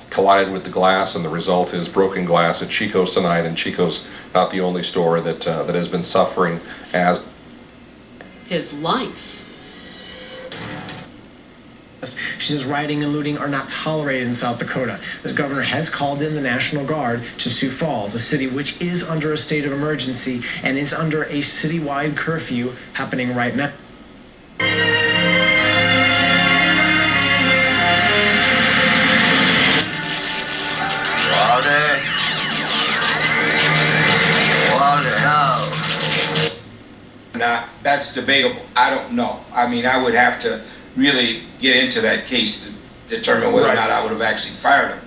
collided with the glass, and the result is broken glass at Chico's tonight. And Chico's not the only store that has been suffering as his life. She says rioting and looting are not tolerated in South Dakota. The governor has called in the National Guard to Sioux Falls, a city which is under a state of emergency and is under a citywide curfew happening right now. Now, that's debatable. I don't know. I mean, I would have to really get into that case to determine whether or not I would have actually fired him.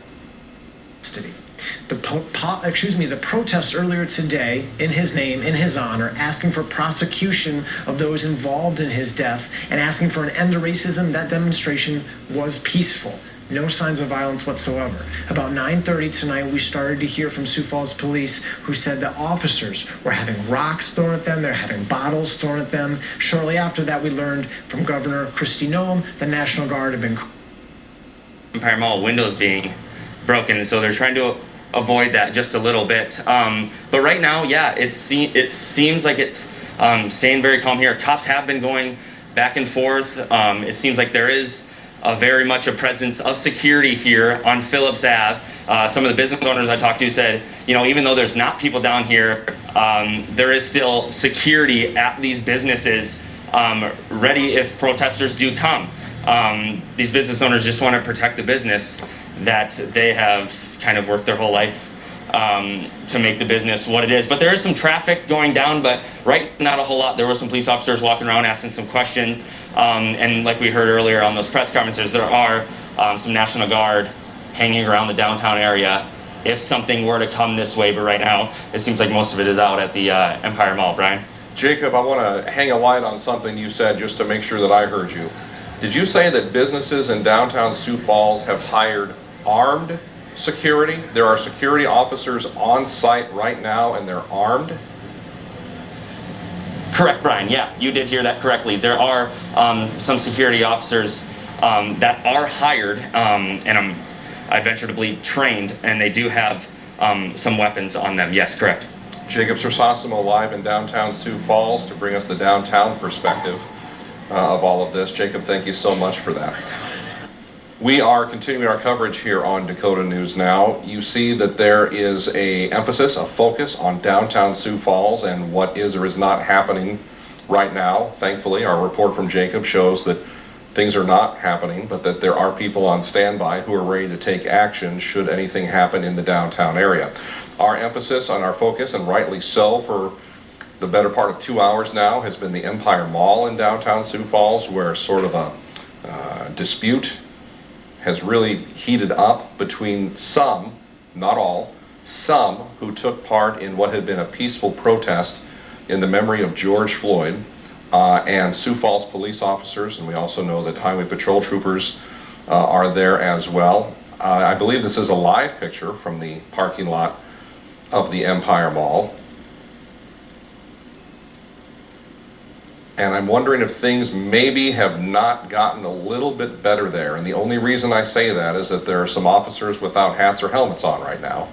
The protest earlier today, in his name, in his honor, asking for prosecution of those involved in his death and asking for an end to racism. That demonstration was peaceful. No signs of violence whatsoever. About 9:30 tonight, we started to hear from Sioux Falls police who said that officers were having rocks thrown at them, they're having bottles thrown at them. Shortly after that, we learned from Governor Kristi Noem the National Guard had been... Empire Mall windows being broken, and so they're trying to avoid that just a little bit. But right now, yeah, it seems like it's staying very calm here. Cops have been going back and forth. It seems like there is very much a presence of security here on Phillips Ave. Some of the business owners I talked to said, you know, even though there's not people down here, there is still security at these businesses ready if protesters do come. These business owners just want to protect the business that they have kind of worked their whole life to make the business what it is. But there is some traffic going down, but not a whole lot. There were some police officers walking around asking some questions, and like we heard earlier on those press conferences, there are some National Guard hanging around the downtown area if something were to come this way, but right now it seems like most of it is out at the Empire Mall. Brian? Jacob, I want to hang a light on something you said just to make sure that I heard you. Did you say that businesses in downtown Sioux Falls have hired armed security? There are security officers on site right now and they're armed? Correct, Brian. Yeah, you did hear that correctly. There are some security officers that are hired, and I venture to believe trained, and they do have some weapons on them. Yes, correct. Jacob Sersosimo live in downtown Sioux Falls to bring us the downtown perspective of all of this. Jacob, thank you so much for that. We are continuing our coverage here on Dakota News Now. You see that there is a emphasis, a focus on downtown Sioux Falls and what is or is not happening right now. Thankfully, our report from Jacob shows that things are not happening, but that there are people on standby who are ready to take action should anything happen in the downtown area. Our emphasis on our focus, and rightly so, for the better part of 2 hours now has been the Empire Mall in downtown Sioux Falls, where sort of a dispute has really heated up between some, not all, some who took part in what had been a peaceful protest in the memory of George Floyd, and Sioux Falls police officers, and we also know that highway patrol troopers are there as well. I believe this is a live picture from the parking lot of the Empire Mall. And I'm wondering if things maybe have not gotten a little bit better there. And the only reason I say that is that there are some officers without hats or helmets on right now.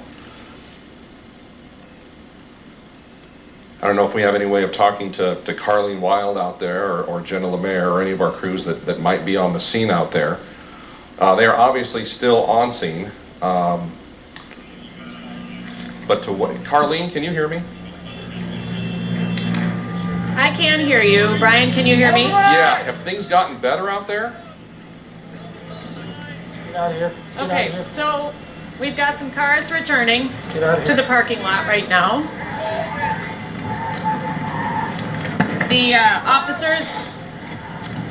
I don't know if we have any way of talking to Carlene Wild out there or Jenna Lemaire or any of our crews that might be on the scene out there. They are obviously still on scene. But to what? Carlene, can you hear me? I can hear you. Brian, can you hear me? Yeah. Have things gotten better out there? Get out of here. Okay, so we've got some cars returning to the parking lot right now. The officers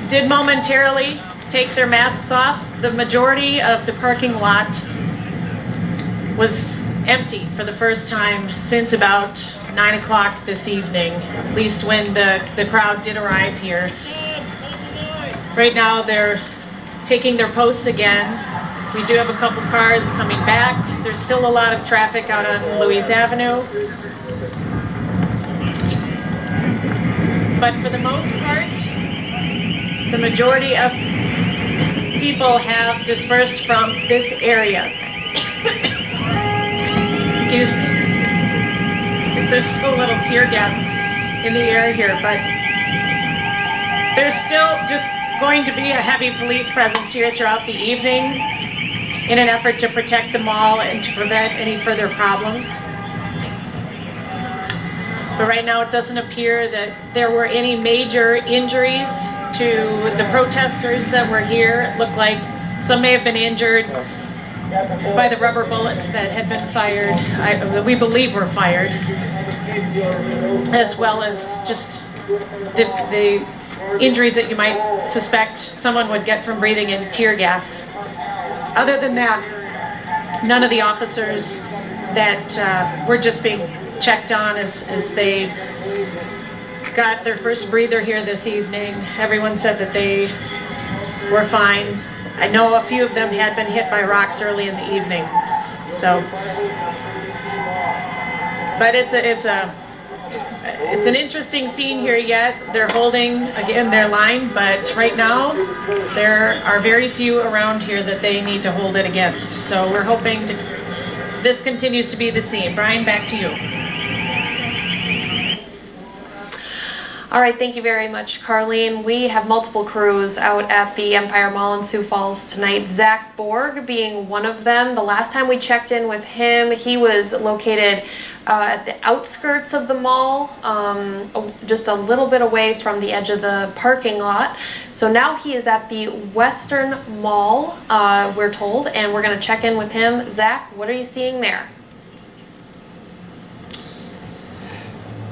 did momentarily take their masks off. The majority of the parking lot was empty for the first time since about 9 o'clock this evening, at least when the crowd did arrive here. Right now they're taking their posts again. We do have a couple cars coming back. There's still a lot of traffic out on Louise Avenue. But for the most part, the majority of people have dispersed from this area. Excuse me. There's still a little tear gas in the air here, but there's still just going to be a heavy police presence here throughout the evening in an effort to protect the mall and to prevent any further problems. But right now it doesn't appear that there were any major injuries to the protesters that were here. It looked like some may have been injured by the rubber bullets that had been fired, we believe were fired, as well as just the injuries that you might suspect someone would get from breathing in tear gas. Other than that, none of the officers that were just being checked on as they got their first breather here this evening, everyone said that they were fine. I know a few of them had been hit by rocks early in the evening. So, but it's an interesting scene here yet. They're holding, again, their line, but right now there are very few around here that they need to hold it against. So we're hoping this continues to be the scene. Brian, back to you. All right, thank you very much, Carlene. We have multiple crews out at the Empire Mall in Sioux Falls tonight, Zach Borg being one of them. The last time we checked in with him, he was located at the outskirts of the mall, just a little bit away from the edge of the parking lot. So now he is at the Western Mall, we're told, and we're going to check in with him. Zach, what are you seeing there?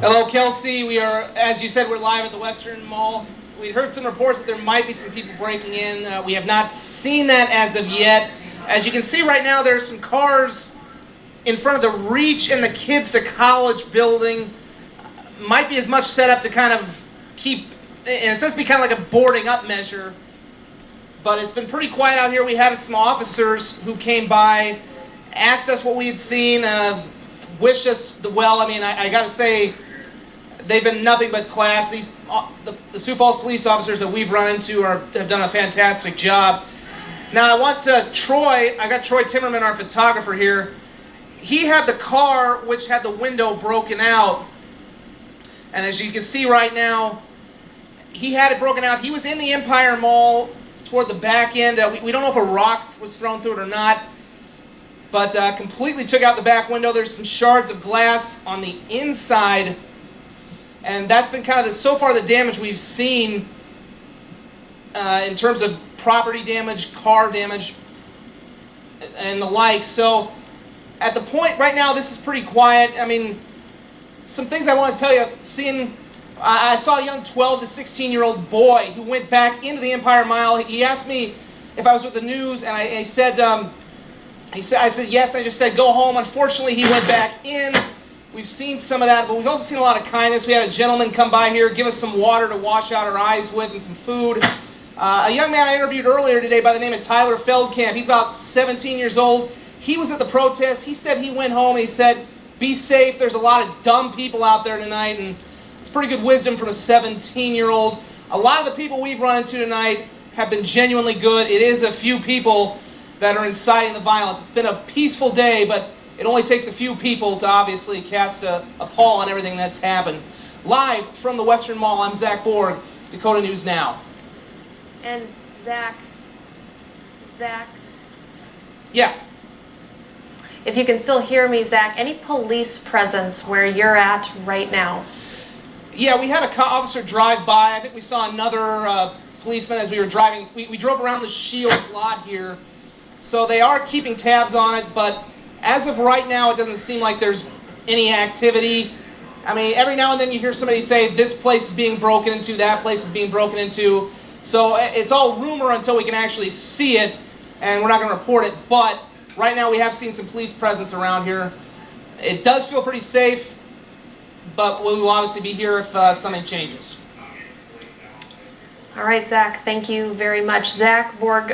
Hello, Kelsey. We are, as you said, we're live at the Western Mall. We heard some reports that there might be some people breaking in. We have not seen that as of yet. As you can see right now, there are some cars in front of the Reach and the Kids to College building. Might be as much set up to kind of keep, in a sense, be kind of like a boarding up measure. But it's been pretty quiet out here. We had some officers who came by, asked us what we had seen, wished us the well. I mean, I got to say, they've been nothing but class. These the Sioux Falls police officers that we've run into have done a fantastic job. Now I want Troy. I got Troy Timmerman, our photographer here. He had the car which had the window broken out, and as you can see right now, he had it broken out. He was in the Empire Mall toward the back end. We don't know if a rock was thrown through it or not, but completely took out the back window. There's some shards of glass on the inside. And that's been kind of so far the damage we've seen in terms of property damage, car damage, and the like. So at the point right now, this is pretty quiet. I mean, some things I want to tell you. I saw a young 12 to 16-year-old boy who went back into the Empire Mile. He asked me if I was with the news, and I said, I said yes. I just said go home. Unfortunately, he went back in. We've seen some of that, but we've also seen a lot of kindness. We had a gentleman come by here, give us some water to wash out our eyes with and some food. A young man I interviewed earlier today by the name of Tyler Feldkamp. He's about 17 years old. He was at the protest. He said he went home and he said, be safe. There's a lot of dumb people out there tonight, and it's pretty good wisdom from a 17-year-old. A lot of the people we've run into tonight have been genuinely good. It is a few people that are inciting the violence. It's been a peaceful day, but it only takes a few people to obviously cast a pall on everything that's happened. Live from the Western Mall, I'm Zach Borg, Dakota News Now. And Zach. Yeah. If you can still hear me, Zach, any police presence where you're at right now? Yeah, we had an officer drive by. I think we saw another policeman as we were driving. We drove around the Shield lot here. So they are keeping tabs on it, but as of right now, it doesn't seem like there's any activity. I mean, every now and then you hear somebody say, this place is being broken into, that place is being broken into. So it's all rumor until we can actually see it, and we're not going to report it. But right now we have seen some police presence around here. It does feel pretty safe, but we will obviously be here if something changes. All right, Zach, thank you very much. Zach Borg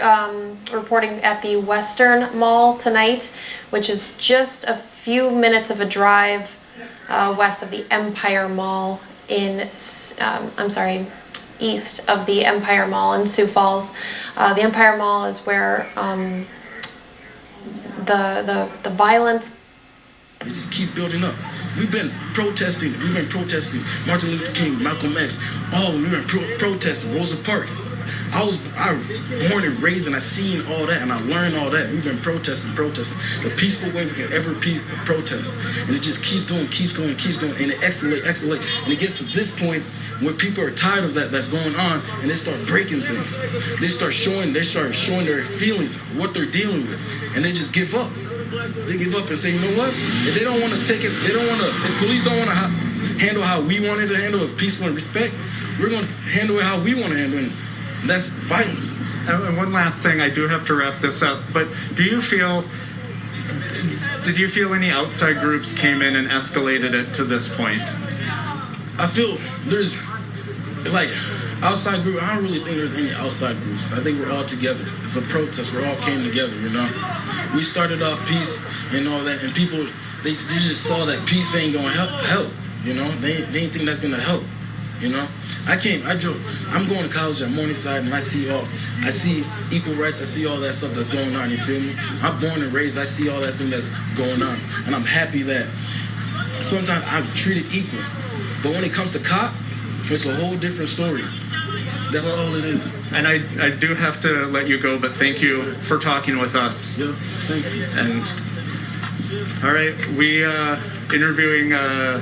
reporting at the Western Mall tonight, which is just a few minutes of a drive west of the Empire Mall in, east of the Empire Mall in Sioux Falls. The Empire Mall is where the violence. It just keeps building up. We've been protesting Martin Luther King, Malcolm X, all of them. We've been protesting Rosa Parks. I was born and raised, and I seen all that, and I learned all that. We've been protesting the peaceful way we can ever protest, and it just keeps going, and it escalates, and it gets to this point where people are tired of that's going on, and they start breaking things. They start showing their feelings, what they're dealing with, and they just give up. They give up and say, you know what? If they don't want to take it, if police don't want to handle how we wanted to handle with peaceful and respect, we're going to handle it how we want to handle it. And that's violence. And one last thing, I do have to wrap this up, but did you feel any outside groups came in and escalated it to this point? I feel there's, outside group, I don't really think there's any outside groups. I think we're all together. It's a protest. We all came together, you know. We started off peace and all that, and people, they just saw that peace ain't going to help, you know. They didn't think that's going to help, you know. I'm going to college at Morningside, and I see equal rights, I see all that stuff that's going on, you feel me? I'm born and raised, I see all that thing that's going on, and I'm happy that sometimes I'm treated equal. But when it comes to cop, it's a whole different story. That's all it is. And I do have to let you go, but thank you for talking with us. Yeah, thank you. And all right, we interviewing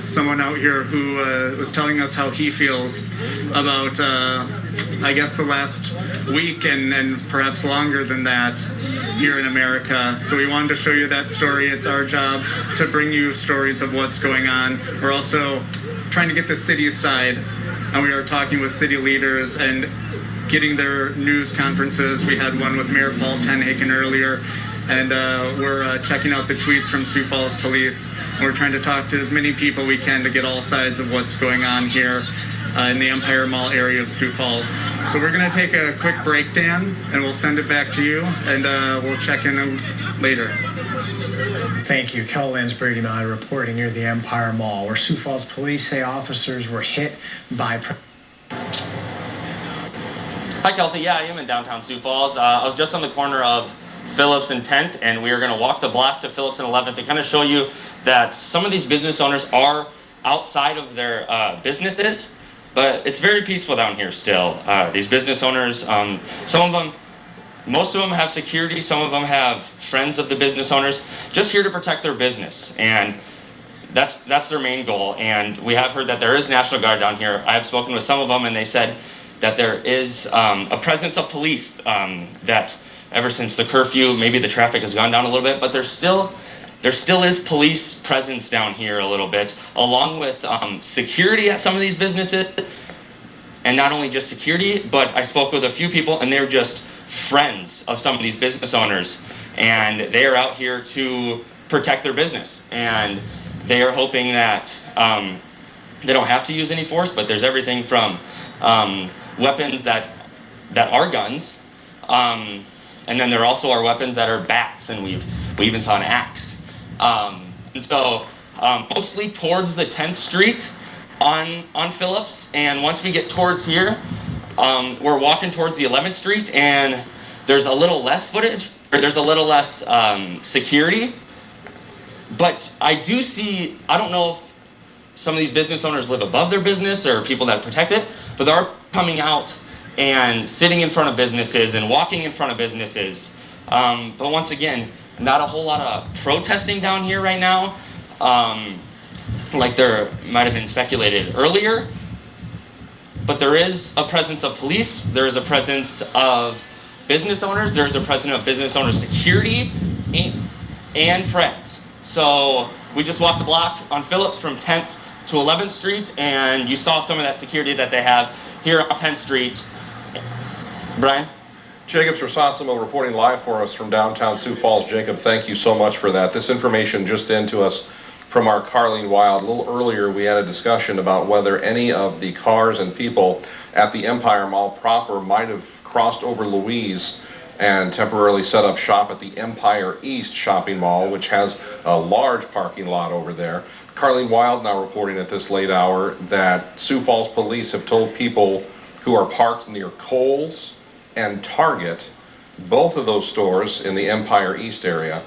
someone out here who was telling us how he feels about, I guess, the last week and perhaps longer than that here in America. So we wanted to show you that story. It's our job to bring you stories of what's going on. We're also trying to get the city side, and we are talking with city leaders and getting their news conferences. We had one with Mayor Paul Tenhaken earlier, and we're checking out the tweets from Sioux Falls Police. We're trying to talk to as many people we can to get all sides of what's going on here in the Empire Mall area of Sioux Falls. So we're going to take a quick break, Dan, and we'll send it back to you, and we'll check in later. Thank you. KELO Brady Malley reporting near the Empire Mall, where Sioux Falls Police say officers were hit by... Hi, Kelsey. Yeah, I am in downtown Sioux Falls. I was just on the corner of Phillips and 10th, and we are going to walk the block to Phillips and 11th to kind of show you that some of these business owners are outside of their businesses, but it's very peaceful down here still. These business owners, most of them have security, some of them have friends of the business owners, just here to protect their business, and that's their main goal. And we have heard that there is National Guard down here. I have spoken with some of them, and they said that there is a presence of police, that ever since the curfew, maybe the traffic has gone down a little bit, but there still is police presence down here a little bit, along with security at some of these businesses. And not only just security, but I spoke with a few people, and they're just friends of some of these business owners, and they are out here to protect their business, and they are hoping that they don't have to use any force, but there's everything from weapons that are guns, and then there also are weapons that are bats, and we even saw an axe. And so mostly towards the 10th Street on Phillips, and once we get towards here, we're walking towards the 11th Street, and there's a little less footage, or there's a little less security, but I do see, I don't know if some of these business owners live above their business or people that protect it, but they're coming out and sitting in front of businesses and walking in front of businesses. But once again, not a whole lot of protesting down here right now, like there might have been speculated earlier. But there is a presence of police, there is a presence of business owners, there is a presence of business owner security and friends. So we just walked the block on Phillips from 10th to 11th Street, and you saw some of that security that they have here on 10th Street. Brian? Jacob's Rosasimo reporting live for us from downtown Sioux Falls. Jacob, thank you so much for that. This information just in to us from our Carleen Wild. A little earlier we had a discussion about whether any of the cars and people at the Empire Mall proper might have crossed over Louise and temporarily set up shop at the Empire East Shopping Mall, which has a large parking lot over there. Carleen Wild now reporting at this late hour that Sioux Falls police have told people who are parked near Kohl's and Target, both of those stores in the Empire East area,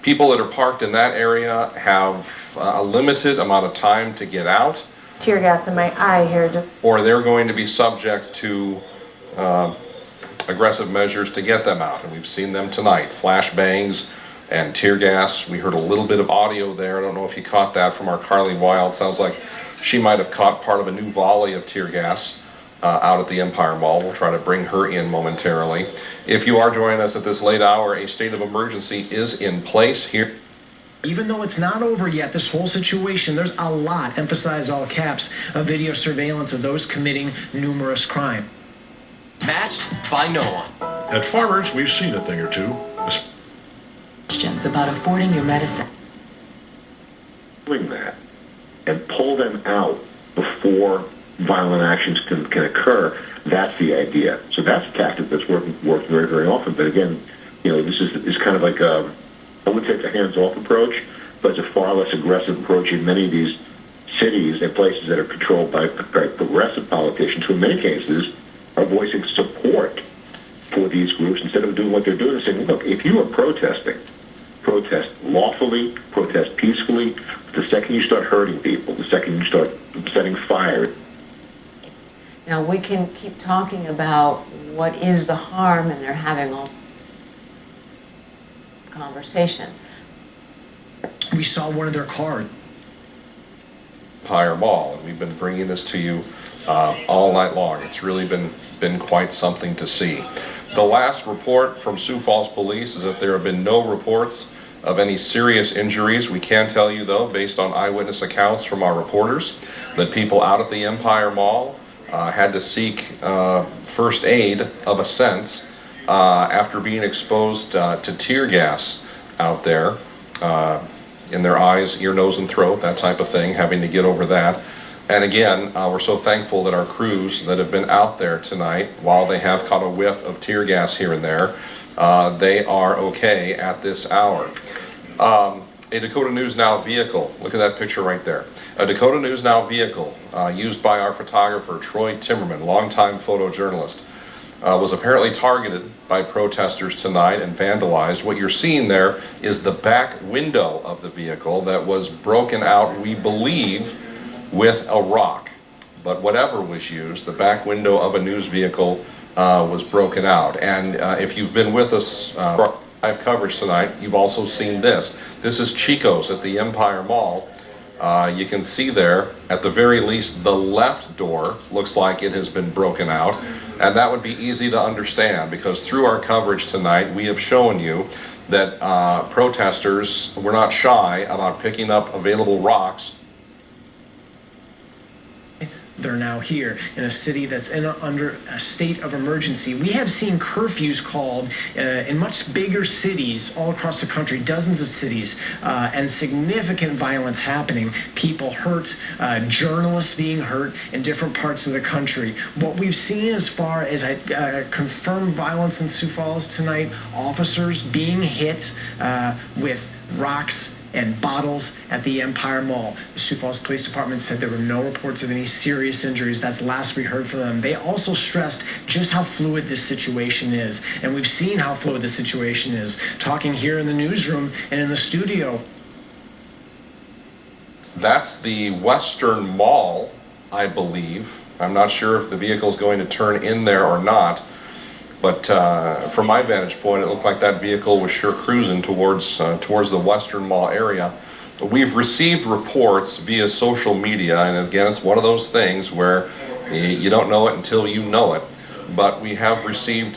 people that are parked in that area have a limited amount of time to get out. Tear gas in my eye here. Or they're going to be subject to aggressive measures to get them out. And we've seen them tonight, flashbangs and tear gas. We heard a little bit of audio there. I don't know if you caught that from our Carleen Wild. Sounds like she might have caught part of a new volley of tear gas out at the Empire Mall. We'll try to bring her in momentarily. If you are joining us at this late hour, a state of emergency is in place here. Even though it's not over yet, this whole situation, there's a lot, emphasize all caps, of video surveillance of those committing numerous crimes. Matched by no one. At Farmers, we've seen a thing or two. Questions about affording your medicine. Doing that and pull them out before violent actions can occur, that's the idea. So that's a tactic that's worked very, very often. But again, this is kind of like I would say it's a hands-off approach, but it's a far less aggressive approach in many of these cities and places that are controlled by progressive politicians who in many cases are voicing support for these groups instead of doing what they're doing and saying, look, if you are protesting, protest lawfully, protest peacefully. The second you start hurting people, the second you start setting fire. Now, we can keep talking about what is the harm, and they're having all conversation. We saw one of their cars. Empire Mall, and we've been bringing this to you all night long. It's really been quite something to see. The last report from Sioux Falls Police is that there have been no reports of any serious injuries. We can tell you, though, based on eyewitness accounts from our reporters, that people out at the Empire Mall had to seek first aid of a sense after being exposed to tear gas out there in their eyes, ear, nose, and throat, that type of thing, having to get over that. And again, we're so thankful that our crews that have been out there tonight, while they have caught a whiff of tear gas here and there, they are okay at this hour. A Dakota News Now vehicle, look at that picture right there. A Dakota News Now vehicle used by our photographer, Troy Timmerman, longtime photojournalist, was apparently targeted by protesters tonight and vandalized. What you're seeing there is the back window of the vehicle that was broken out, we believe, with a rock. But whatever was used, the back window of a news vehicle was broken out. And if you've been with us for live coverage tonight, you've also seen this. This is Chico's at the Empire Mall. You can see there, at the very least, the left door looks like it has been broken out. And that would be easy to understand because through our coverage tonight, we have shown you that protesters were not shy about picking up available rocks. They're now here in a city that's under a state of emergency. We have seen curfews called in much bigger cities all across the country, dozens of cities, and significant violence happening. People hurt, journalists being hurt in different parts of the country. What we've seen as far as confirmed violence in Sioux Falls tonight, officers being hit with rocks and bottles at the Empire Mall. The Sioux Falls Police Department said there were no reports of any serious injuries. That's the last we heard from them. They also stressed just how fluid this situation is. And we've seen how fluid this situation is, talking here in the newsroom and in the studio. That's the Western Mall, I believe. I'm not sure if the vehicle's going to turn in there or not. But from my vantage point, it looked like that vehicle was sure cruising towards the Western Mall area. But we've received reports via social media, and again, it's one of those things where you don't know it until you know it. But we have received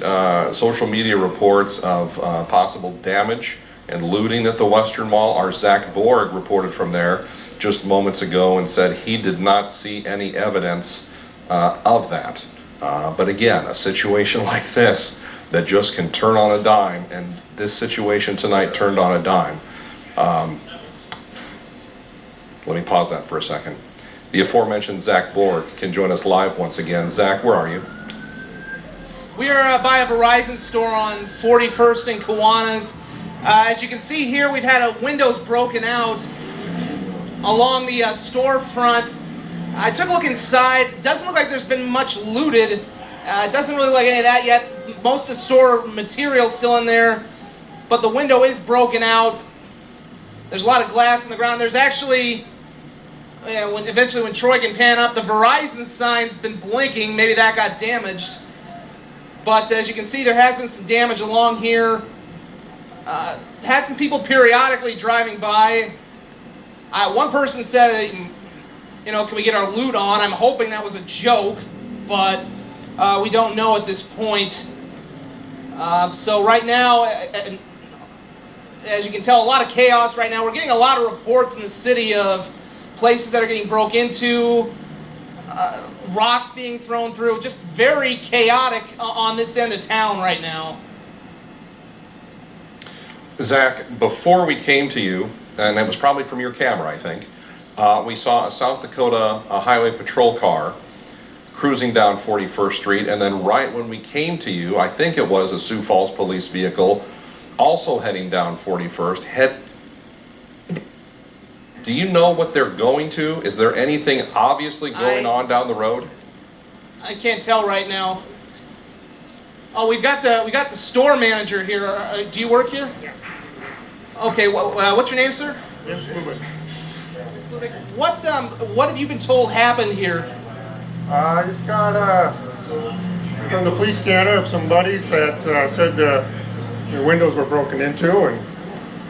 social media reports of possible damage and looting at the Western Mall. Our Zach Borg reported from there just moments ago and said he did not see any evidence of that. But again, a situation like this that just can turn on a dime, and this situation tonight turned on a dime. Let me pause that for a second. The aforementioned Zach Borg can join us live once again. Zach, where are you? We are by a Verizon store on 41st and Kiwanis. As you can see here, we've had windows broken out along the storefront. I took a look inside. It doesn't look like there's been much looted. It doesn't really look like any of that yet. Most of the store material's still in there, but the window is broken out. There's a lot of glass on the ground. There's actually, eventually when Troy can pan up, the Verizon sign's been blinking. Maybe that got damaged. But as you can see, there has been some damage along here. Had some people periodically driving by. One person said, can we get our loot on? I'm hoping that was a joke, but we don't know at this point. So right now, as you can tell, a lot of chaos right now. We're getting a lot of reports in the city of places that are getting broke into, rocks being thrown through, just very chaotic on this end of town right now. Zach, before we came to you, and it was probably from your camera, I think, we saw a South Dakota highway patrol car cruising down 41st Street, and then right when we came to you, I think it was a Sioux Falls police vehicle also heading down 41st. Do you know what they're going to? Is there anything obviously going on down the road? I can't tell right now. Oh, we got the store manager here. Do you work here? Yeah. Okay. What's your name, sir? Yes, Flippin. What have you been told happened here? I just got from the police scanner of some buddies that said your windows were broken into,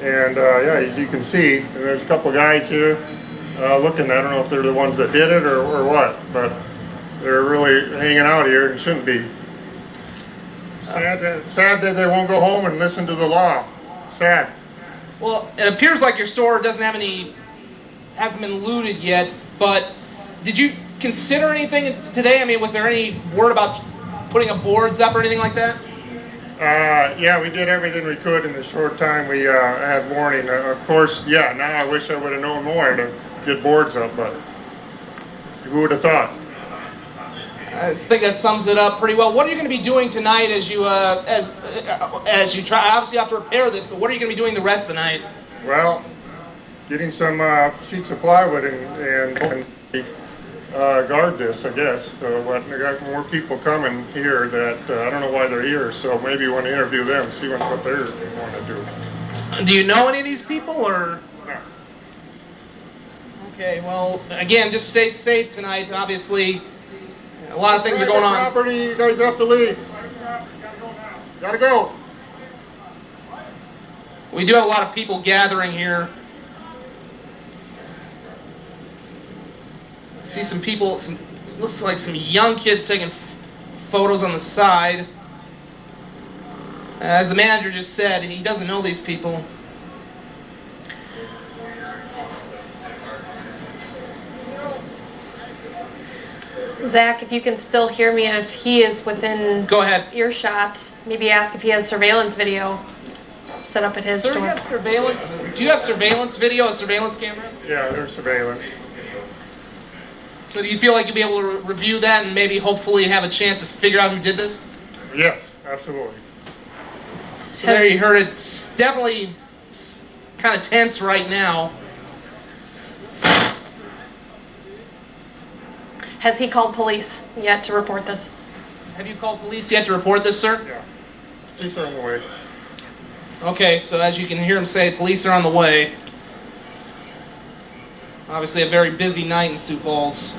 and yeah, as you can see, there's a couple of guys here looking. I don't know if they're the ones that did it or what, but they're really hanging out here and shouldn't be. Sad that they won't go home and listen to the law. Sad. Well, it appears like your store hasn't been looted yet, but Did you consider anything today? I mean, was there any word about putting up boards up or anything like that? Yeah, we did everything we could in the short time we had warning. Of course, yeah, now I wish I would have known more to get boards up, but who would have thought? I think that sums it up pretty well. What are you going to be doing tonight as you try? Obviously, you have to repair this, but what are you going to be doing the rest of the night? Well, getting some sheets of plywood and guard this, I guess. So I got more people coming here that I don't know why they're here. So maybe you want to interview them, see what they want to do. Do you know any of these people, or? No. Okay, well, again, just stay safe tonight. Obviously, a lot of things are going on. Property, you guys have to leave. Gotta go. We do have a lot of people gathering here. I see some people, looks like some young kids taking photos on the side. As the manager just said, he doesn't know these people. Zach, if you can still hear me, if he is within Go ahead. earshot, maybe ask if he has surveillance video set up at his Sir, store. you have surveillance? Do you have surveillance video, a surveillance camera? Yeah, there's surveillance. So do you feel like you'll be able to review that and maybe hopefully have a chance to figure out who did this? Yes, absolutely. So there you heard it. It's definitely kind of tense right now. Has he called police yet to report this? Have you called police yet to report this, sir? Yeah. Police are on the way. Okay, so as you can hear him say, police are on the way. Obviously a very busy night in Sioux Falls.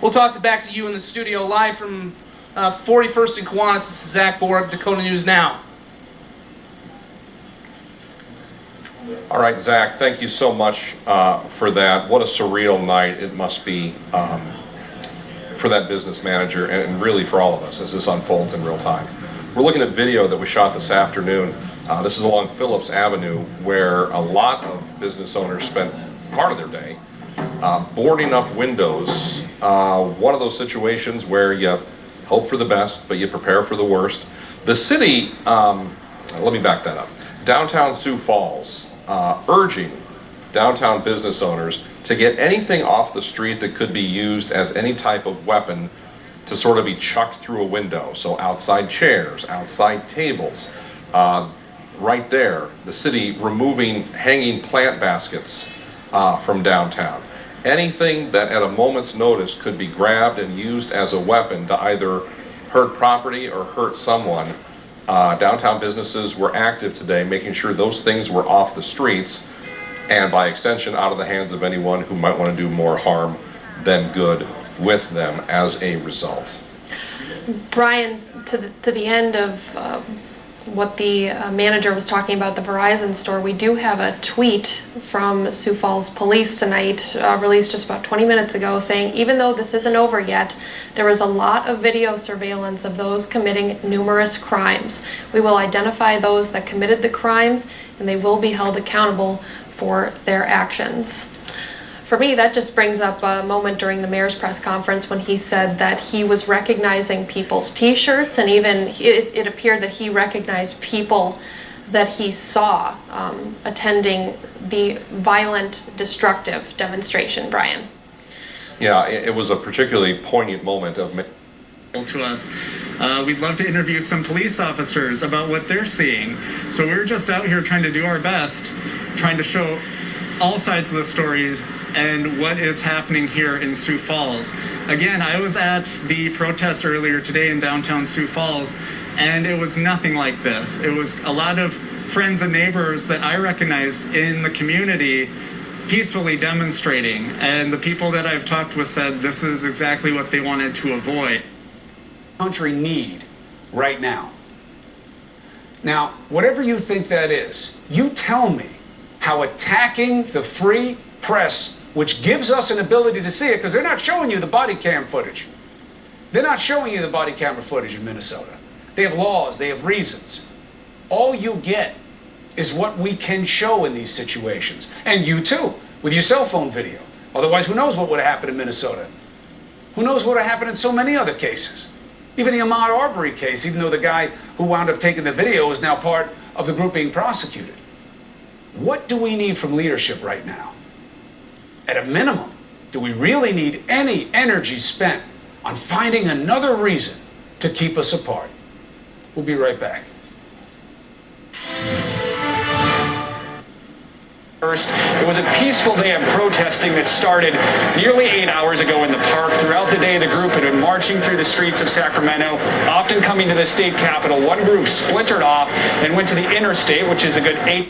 We'll toss it back to you in the studio, live from 41st and Kiwanis. This is Zach Borg, Dakota News Now. All right, Zach, thank you so much for that. What a surreal night it must be for that business manager and really for all of us as this unfolds in real time. We're looking at video that we shot this afternoon. This is along Phillips Avenue, where a lot of business owners spent part of their day boarding up windows. One of those situations where you hope for the best, but you prepare for the worst. The city, let me back that up. Downtown Sioux Falls, urging downtown business owners to get anything off the street that could be used as any type of weapon to sort of be chucked through a window. So outside chairs, outside tables. Right there, the city removing hanging plant baskets from downtown. Anything that at a moment's notice could be grabbed and used as a weapon to either hurt property or hurt someone. Downtown businesses were active today, making sure those things were off the streets and by extension out of the hands of anyone who might want to do more harm than good with them as a result. Brian, to the end of what the manager was talking about at the Verizon store, we do have a tweet from Sioux Falls Police tonight, released just about 20 minutes ago, saying even though this isn't over yet, there is a lot of video surveillance of those committing numerous crimes. We will identify those that committed the crimes and they will be held accountable for their actions. For me, that just brings up a moment during the mayor's press conference when he said that he was recognizing people's t-shirts, and even it appeared that he recognized people that he saw attending the violent, destructive demonstration. Brian. Yeah, it was a particularly poignant moment of to us. We'd love to interview some police officers about what they're seeing. So we're just out here trying to do our best, trying to show all sides of the stories and what is happening here in Sioux Falls. Again, I was at the protest earlier today in downtown Sioux Falls, and it was nothing like this. It was a lot of friends and neighbors that I recognize in the community peacefully demonstrating, and the people that I've talked with said this is exactly what they wanted to avoid. Country need right now. Now, whatever you think that is, you tell me how attacking the free press, which gives us an ability to see it, because they're not showing you the body cam footage. They're not showing you the body camera footage in Minnesota. They have laws, they have reasons. All you get is what we can show in these situations. And you too, with your cell phone video. Otherwise, who knows what would have happened in Minnesota? Who knows what would have happened in so many other cases? Even the Ahmaud Arbery case, even though the guy who wound up taking the video is now part of the group being prosecuted. What do we need from leadership right now? At a minimum, do we really need any energy spent on finding another reason to keep us apart? We'll be right back. First, it was a peaceful day of protesting that started nearly 8 hours ago in the park. Throughout the day, the group had been marching through the streets of Sacramento, often coming to the state capitol. One group splintered off and went to the interstate, which is a good 8.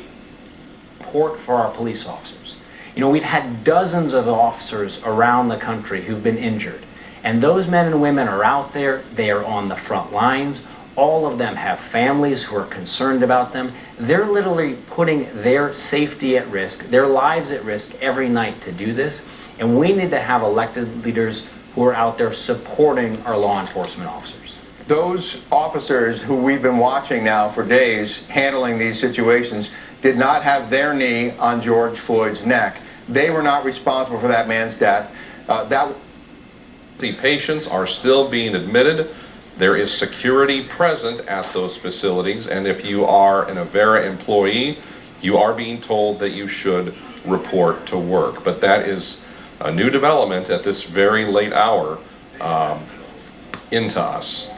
Support for our police officers. You know, we've had dozens of officers around the country who've been injured. And those men and women are out there, they are on the front lines. All of them have families who are concerned about them. They're literally putting their safety at risk, their lives at risk every night to do this. And we need to have elected leaders who are out there supporting our law enforcement officers. Those officers who we've been watching now for days handling these situations did not have their knee on George Floyd's neck. They were not responsible for that man's death. The patients are still being admitted. There is security present at those facilities, and if you are an Avera employee, you are being told that you should report to work. But that is a new development at this very late hour into us.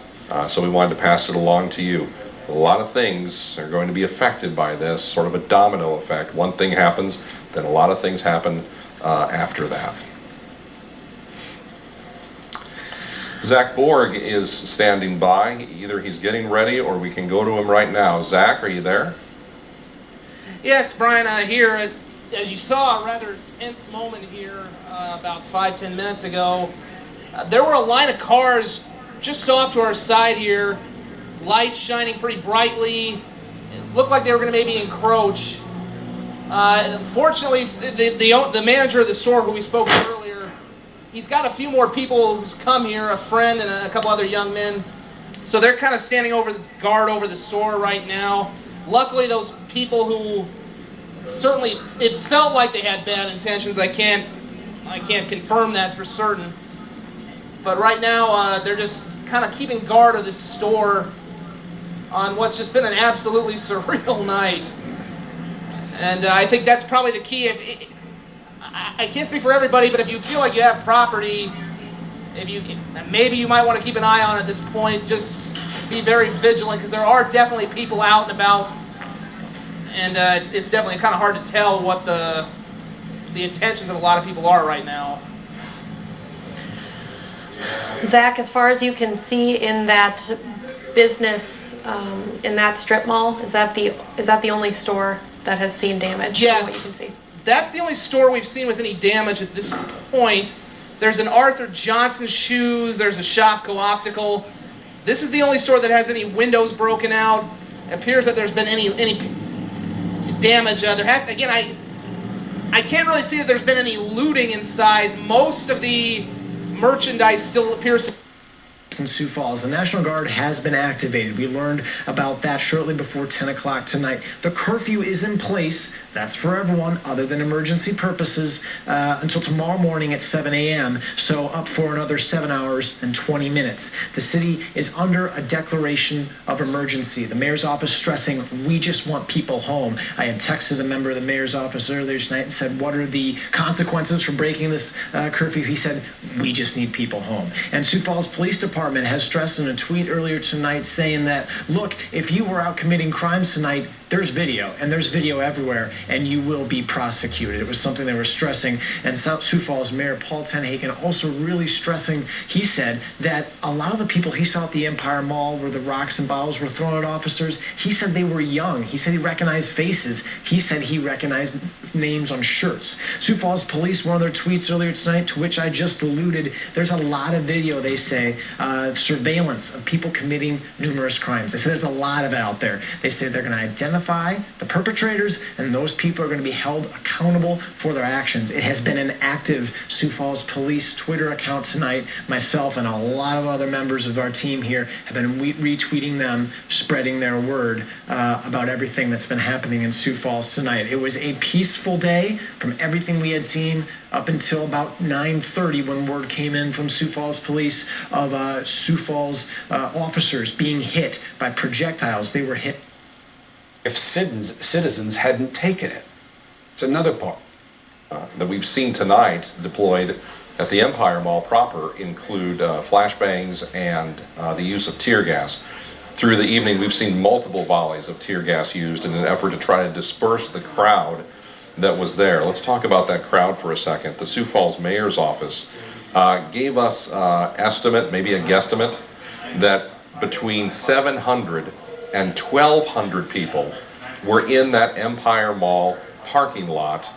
So we wanted to pass it along to you. A lot of things are going to be affected by this, sort of a domino effect. One thing happens, then a lot of things happen after that. Zach Borg is standing by. Either he's getting ready or we can go to him right now. Zach, are you there? Yes, Brian, here, as you saw, a rather tense moment here about 5-10 minutes ago. There were a line of cars just off to our side here, lights shining pretty brightly. It looked like they were going to maybe encroach. Unfortunately, the manager of the store who we spoke to earlier, he's got a few more people who's come here, a friend and a couple other young men. So they're kind of standing over guard over the store right now. Luckily, those people who certainly, it felt like they had bad intentions. I can't confirm that for certain. But right now, they're just kind of keeping guard of this store on what's just been an absolutely surreal night. And I think that's probably the key. I can't speak for everybody, but if you feel like you have property, maybe you might want to keep an eye on it at this point. Just be very vigilant, because there are definitely people out and about, and it's definitely kind of hard to tell what the intentions of a lot of people are right now. Zach, as far as you can see in that business, in that strip mall, is that the only store that has seen damage? Yeah, from what you can see. That's the only store we've seen with any damage at this point. There's an Arthur Johnson Shoes. There's a Shopko Optical. This is the only store that has any windows broken out. It appears that there's been any damage. There has, again, I can't really see that there's been any looting inside. Most of the merchandise still appears to. In Sioux Falls, the National Guard has been activated. We learned about that shortly before 10 o'clock tonight. The curfew is in place. That's for everyone other than emergency purposes until tomorrow morning at 7 a.m. So up for another 7 hours and 20 minutes. The city is under a declaration of emergency. The mayor's office stressing, we just want people home. I had texted a member of the mayor's office earlier tonight and said, what are the consequences for breaking this curfew? He said, we just need people home. And Sioux Falls Police Department has stressed in a tweet earlier tonight saying that, look, if you were out committing crimes tonight, there's video, and there's video everywhere, and you will be prosecuted. It was something they were stressing, and Sioux Falls Mayor Paul Tenhaken also really stressing, he said, that a lot of the people he saw at the Empire Mall where the rocks and bottles were thrown at officers, he said they were young. He said he recognized faces. He said he recognized names on shirts. Sioux Falls Police, one of their tweets earlier tonight, to which I just alluded, there's a lot of video, they say, surveillance of people committing numerous crimes. They say there's a lot of it out there. They say they're going to identify identify the perpetrators, and those people are going to be held accountable for their actions. It has been an active Sioux Falls Police Twitter account tonight. Myself and a lot of other members of our team here have been retweeting them, spreading their word about everything that's been happening in Sioux Falls tonight. It was a peaceful day from everything we had seen up until about 9:30 when word came in from Sioux Falls Police of Sioux Falls officers being hit by projectiles. They were hit. If citizens hadn't taken it. It's another part. That we've seen tonight deployed at the Empire Mall proper include flashbangs and the use of tear gas. Through the evening, we've seen multiple volleys of tear gas used in an effort to try to disperse the crowd that was there. Let's talk about that crowd for a second. The Sioux Falls Mayor's Office gave us estimate, maybe a guesstimate, that between 700 and 1,200 people were in that Empire Mall parking lot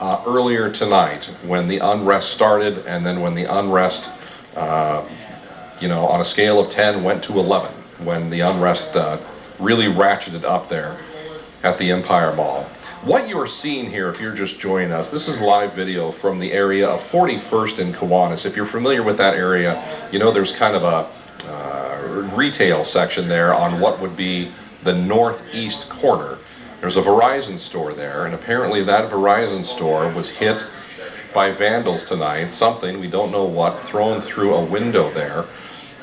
earlier tonight when the unrest started, and then when the unrest, on a scale of 10 went to 11, when the unrest really ratcheted up there at the Empire Mall. What you are seeing here, if you're just joining us, this is live video from the area of 41st and Kiwanis. If you're familiar with that area, you know there's kind of a retail section there on what would be the northeast corner. There's a Verizon store there, and apparently that Verizon store was hit by vandals tonight, something, we don't know what, thrown through a window there.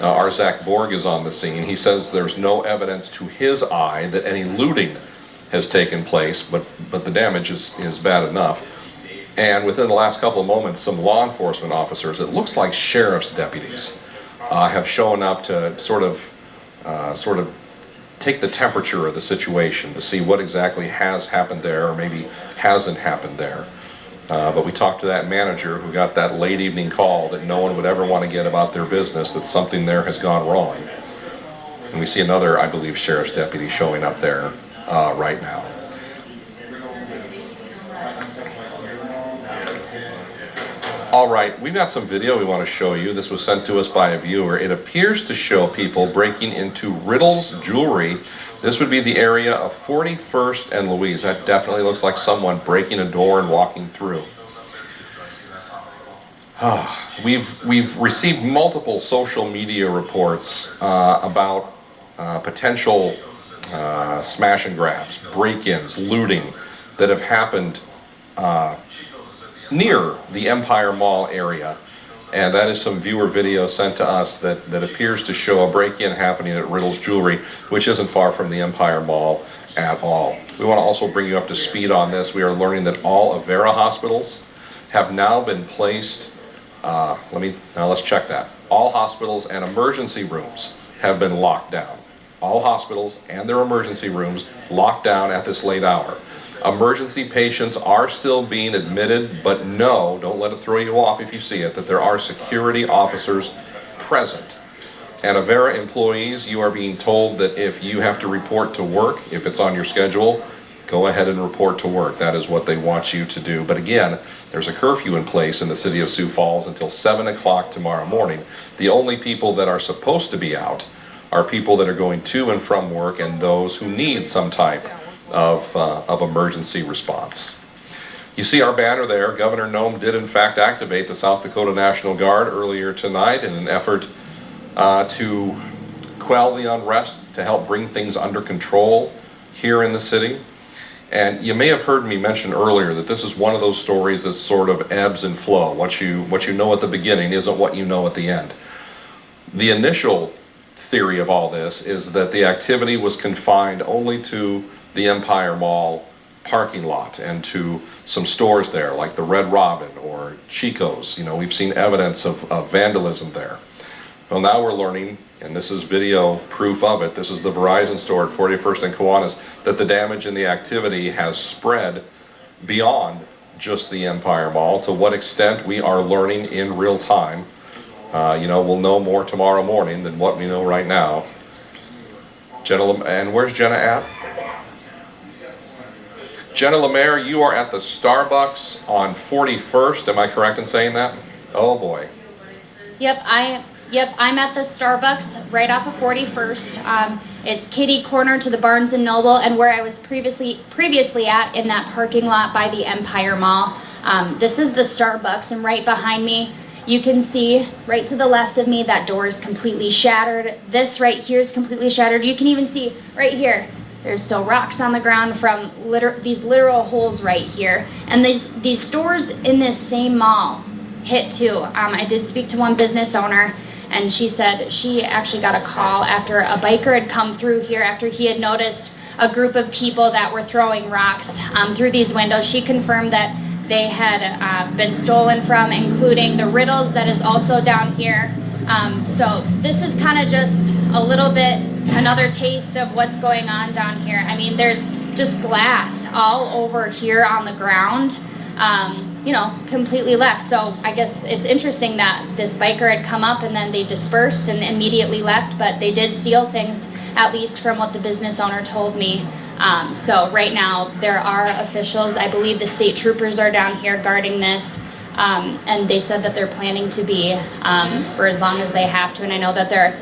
Our Zach Borg is on the scene. He says there's no evidence to his eye that any looting has taken place, but the damage is bad enough. And within the last couple of moments, some law enforcement officers, it looks like sheriff's deputies, have shown up to sort of take the temperature of the situation to see what exactly has happened there, or maybe hasn't happened there. But we talked to that manager who got that late evening call that no one would ever want to get about their business, that something there has gone wrong. And we see another, I believe, sheriff's deputy showing up there right now. All right, we've got some video we want to show you. This was sent to us by a viewer. It appears to show people breaking into Riddle's Jewelry. This would be the area of 41st and Louise. That definitely looks like someone breaking a door and walking through. We've received multiple social media reports about potential smash and grabs, break-ins, looting that have happened near the Empire Mall area. And that is some viewer video sent to us that appears to show a break-in happening at Riddle's Jewelry, which isn't far from the Empire Mall at all. We want to also bring you up to speed on this. We are learning that all Avera hospitals have now been placed, let's check that. All hospitals and emergency rooms have been locked down. All hospitals and their emergency rooms locked down at this late hour. Emergency patients are still being admitted, but no, don't let it throw you off if you see it, that there are security officers present. And Avera employees, you are being told that if you have to report to work, if it's on your schedule, go ahead and report to work. That is what they want you to do. But again, there's a curfew in place in the city of Sioux Falls until 7 o'clock tomorrow morning. The only people that are supposed to be out are people that are going to and from work and those who need some type of emergency response. You see our banner there. Governor Noem did in fact activate the South Dakota National Guard earlier tonight in an effort to quell the unrest, to help bring things under control here in the city. And you may have heard me mention earlier that this is one of those stories that sort of ebbs and flow. What you know at the beginning isn't what you know at the end. The initial theory of all this is that the activity was confined only to the Empire Mall parking lot and to some stores there like the Red Robin or Chico's. You know, we've seen evidence of vandalism there. Well, now we're learning, and this is video proof of it, this is the Verizon store at 41st and Kiwanis, that the damage and the activity has spread beyond just the Empire Mall. To what extent, we are learning in real time. We'll know more tomorrow morning than what we know right now. And where's Jenna at? Jenna Lemaire, you are at the Starbucks on 41st. Am I correct in saying that? Oh boy. Yep, I'm at the Starbucks right off of 41st. It's kitty corner to the Barnes & Noble and where I was previously at in that parking lot by the Empire Mall. This is the Starbucks, and right behind me, you can see right to the left of me, that door is completely shattered. This right here is completely shattered. You can even see right here, there's still rocks on the ground from these literal holes right here. And these stores in this same mall hit too. I did speak to one business owner, and she said she actually got a call after a biker had come through here after he had noticed a group of people that were throwing rocks through these windows. She confirmed that they had been stolen from, including the Riddles that is also down here. So this is kind of just a little bit, another taste of what's going on down here. I mean, there's just glass all over here on the ground, you know, completely left. So I guess it's interesting that this biker had come up and then they dispersed and immediately left, but they did steal things, at least from what the business owner told me. So right now there are officials, I believe the state troopers are down here guarding this, and they said that they're planning to be for as long as they have to, and I know that they're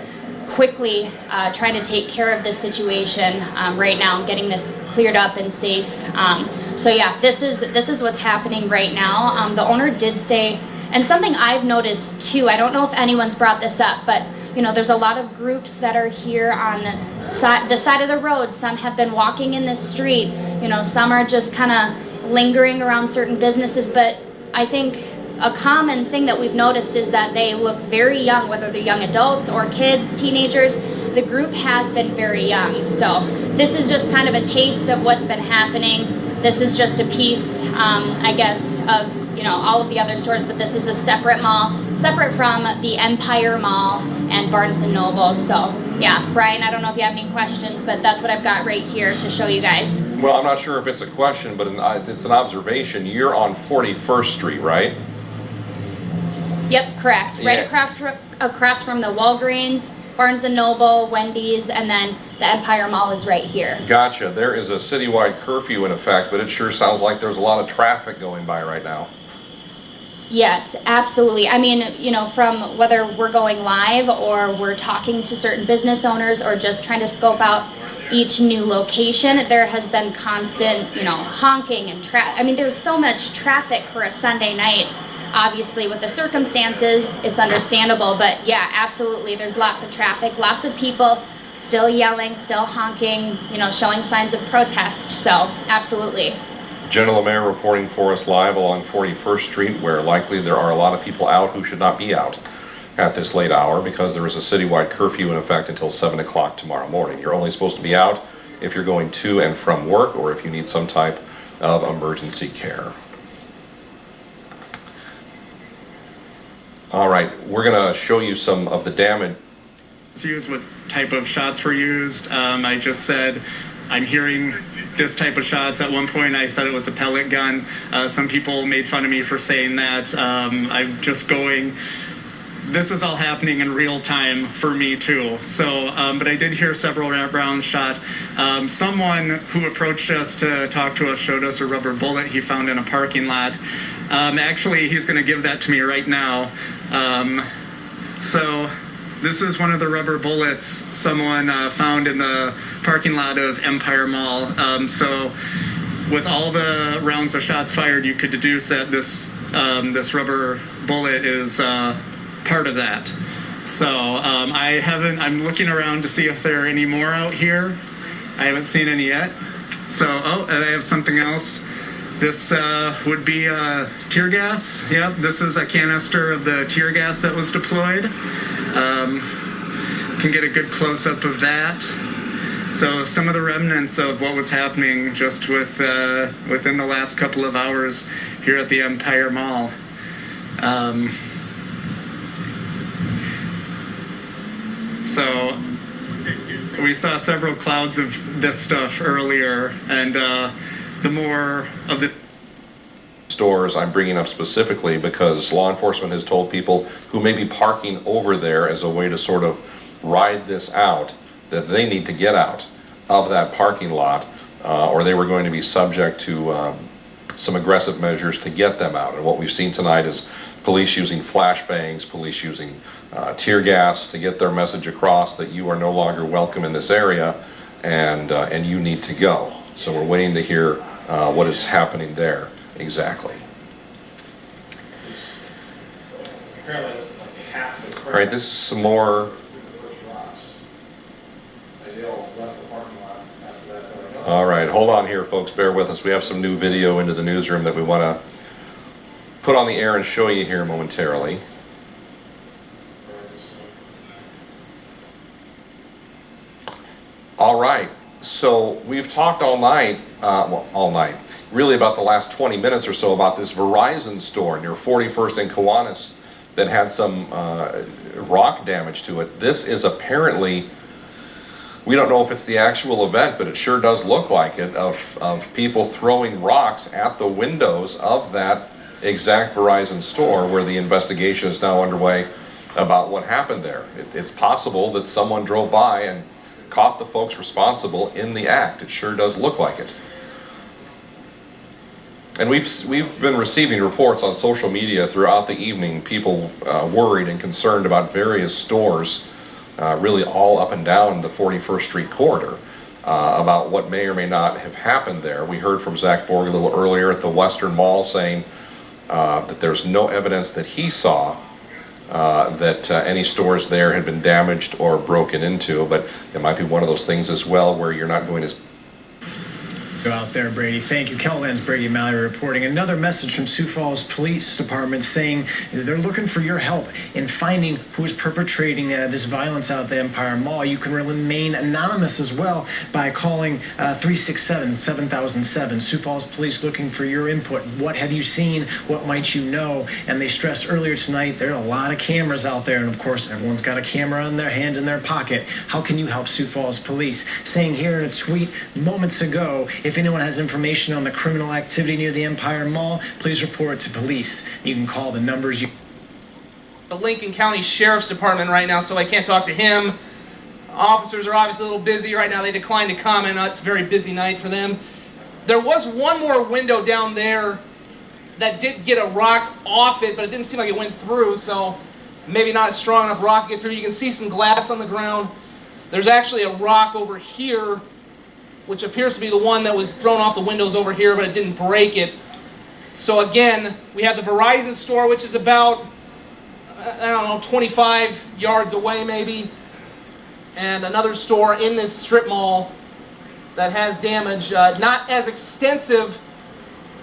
quickly trying to take care of this situation right now, getting this cleared up and safe. So yeah, this is what's happening right now. The owner did say, and something I've noticed too, I don't know if anyone's brought this up, but you know, there's a lot of groups that are here on the side of the road. Some have been walking in the street. You know, some are just kind of lingering around certain businesses. But I think a common thing that we've noticed is that they look very young, whether they're young adults or kids, teenagers. The group has been very young. So this is just kind of a taste of what's been happening. This is just a piece, I guess, of, you know, all of the other stores, but this is a separate mall, separate from the Empire Mall and Barnes & Noble. So yeah, Brian, I don't know if you have any questions, but that's what I've got right here to show you guys. Well, I'm not sure if it's a question, but it's an observation. You're on 41st Street, right? Yep, correct. Yeah. Right across from the Walgreens, Barnes & Noble, Wendy's, and then the Empire Mall is right here. Gotcha. There is a citywide curfew in effect, but it sure sounds like there's a lot of traffic going by right now. Yes, absolutely. I mean, you know, from whether we're going live or we're talking to certain business owners or just trying to scope out each new location, there has been constant, you know, honking and I mean, there's so much traffic for a Sunday night. Obviously, with the circumstances, it's understandable, but yeah, absolutely, there's lots of traffic, lots of people still yelling, still honking, you know, showing signs of protest, so absolutely. Jenna LeMaire reporting for us live along 41st Street, where likely there are a lot of people out who should not be out at this late hour because there is a citywide curfew in effect until 7 o'clock tomorrow morning. You're only supposed to be out if you're going to and from work or if you need some type of emergency care. All right, we're going to show you some of the damage. Used, what type of shots were used. I just said I'm hearing this type of shots. At one point I said it was a pellet gun. Some people made fun of me for saying that. I'm just going, this is all happening in real time for me too. So, but I did hear several rounds shot. Someone who approached us to talk to us showed us a rubber bullet he found in a parking lot. Actually, he's going to give that to me right now. So this is one of the rubber bullets someone found in the parking lot of Empire Mall. So with all the rounds of shots fired, you could deduce that this rubber bullet is part of that. So I'm looking around to see if there are any more out here. I haven't seen any yet. So, oh, and I have something else. This would be tear gas. Yep, this is a canister of the tear gas that was deployed. Can get a good close-up of that. So some of the remnants of what was happening just within the last couple of hours here at the Empire Mall. So we saw several clouds of this stuff earlier, and the more of the stores I'm bringing up specifically because law enforcement has told people who may be parking over there as a way to sort of ride this out that they need to get out of that parking lot or they were going to be subject to some aggressive measures to get them out. And what we've seen tonight is police using flashbangs, police using tear gas to get their message across that you are no longer welcome in this area and you need to go. So we're waiting to hear what is happening there exactly. All right, this is some more. All right, hold on here, folks. Bear with us. We have some new video into the newsroom that we want to put on the air and show you here momentarily. All right, so we've talked all night, really about the last 20 minutes or so about this Verizon store near 41st and Kiwanis that had some rock damage to it. This is apparently, we don't know if it's the actual event, but it sure does look like it, of people throwing rocks at the windows of that exact Verizon store where the investigation is now underway about what happened there. It's possible that someone drove by and caught the folks responsible in the act. It sure does look like it. And we've been receiving reports on social media throughout the evening, people worried and concerned about various stores, really all up and down the 41st Street corridor, about what may or may not have happened there. We heard from Zach Borg a little earlier at the Western Mall saying that there's no evidence that he saw that any stores there had been damaged or broken into, but it might be one of those things as well where you're not going to out there, Brady. Thank you. KELO's Brady Mallory reporting. Another message from Sioux Falls Police Department saying they're looking for your help in finding who is perpetrating this violence out at the Empire Mall. You can remain anonymous as well by calling 367-7007. Sioux Falls Police looking for your input. What have you seen? What might you know? And they stressed earlier tonight there are a lot of cameras out there, and of course everyone's got a camera in their hand in their pocket. How can you help Sioux Falls Police? Saying here in a tweet moments ago, if anyone has information on the criminal activity near the Empire Mall, please report it to police. You can call the numbers. The Lincoln County Sheriff's Department right now, so I can't talk to him. Officers are obviously a little busy right now. They declined to comment. It's a very busy night for them. There was one more window down there that did get a rock off it, but it didn't seem like it went through, so maybe not a strong enough rock to get through. You can see some glass on the ground. There's actually a rock over here, which appears to be the one that was thrown off the windows over here, but it didn't break it. So again, we have the Verizon store, which is about, I don't know, 25 yards away maybe, and another store in this strip mall that has damage, not as extensive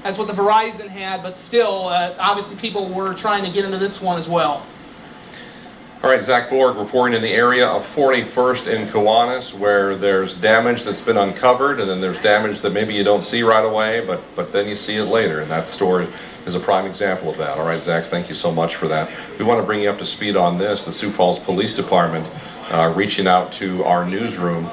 as what the Verizon had, but still, obviously people were trying to get into this one as well. All right, Zach Borg reporting in the area of 41st in Kiwanis, where there's damage that's been uncovered, and then there's damage that maybe you don't see right away, but then you see it later, and that store is a prime example of that. All right, Zach, thank you so much for that. We want to bring you up to speed on this. The Sioux Falls Police Department reaching out to our newsroom,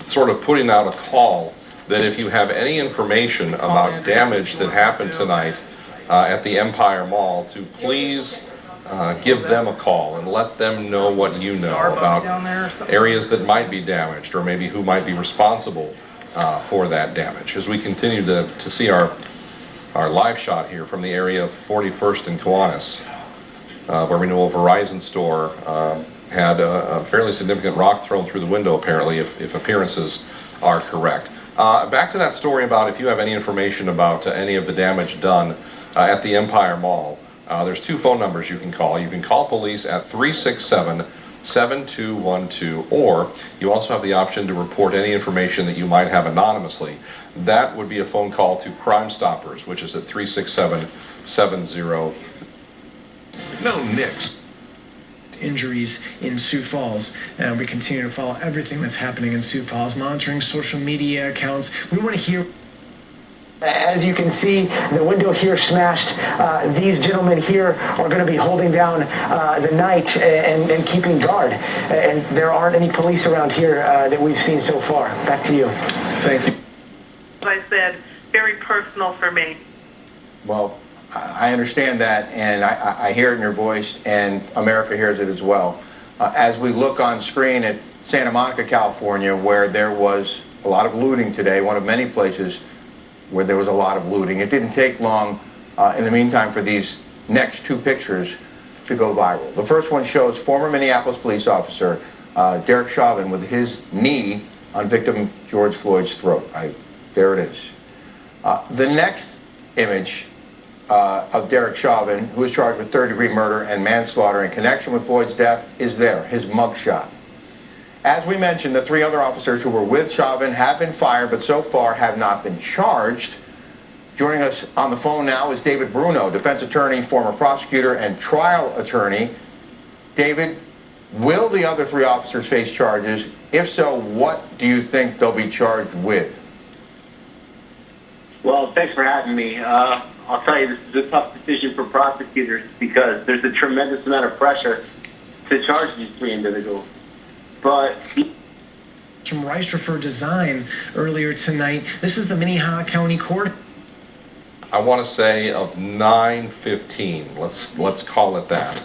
sort of putting out a call that if you have any information about damage that happened tonight at the Empire Mall, to please give them a call and let them know what you know about areas that might be damaged or maybe who might be responsible for that damage. As we continue to see our live shot here from the area of 41st and Kiwanis, where we know a Verizon store had a fairly significant rock thrown through the window, apparently, if appearances are correct. Back to that story about if you have any information about any of the damage done at the Empire Mall. There's two phone numbers you can call. You can call police at 367-7212, or you also have the option to report any information that you might have anonymously. That would be a phone call to Crime Stoppers, which is at 367-70. No, next. Injuries in Sioux Falls, and we continue to follow everything that's happening in Sioux Falls, monitoring social media accounts. We want to hear. As you can see, the window here smashed. These gentlemen here are going to be holding down the night and keeping guard. And there aren't any police around here that we've seen so far. Back to you. Thank you. As I said, very personal for me. Well, I understand that, and I hear it in your voice, and America hears it as well. As we look on screen at Santa Monica, California, where there was a lot of looting today, one of many places where there was a lot of looting. It didn't take long in the meantime for these next two pictures to go viral. The first one shows former Minneapolis police officer Derek Chauvin with his knee on victim George Floyd's throat. There it is. The next image of Derek Chauvin, who is charged with third-degree murder and manslaughter in connection with Floyd's death, is there, his mugshot. As we mentioned, the three other officers who were with Chauvin have been fired, but so far have not been charged. Joining us on the phone now is David Bruno, defense attorney, former prosecutor, and trial attorney. David, will the other three officers face charges? If so, what do you think they'll be charged with? Well, thanks for having me. I'll tell you, this is a tough decision for prosecutors because there's a tremendous amount of pressure to charge these three individuals. But from Reisterfer Design earlier tonight, this is the Minnehaha County Court. I want to say of 9:15, let's call it that.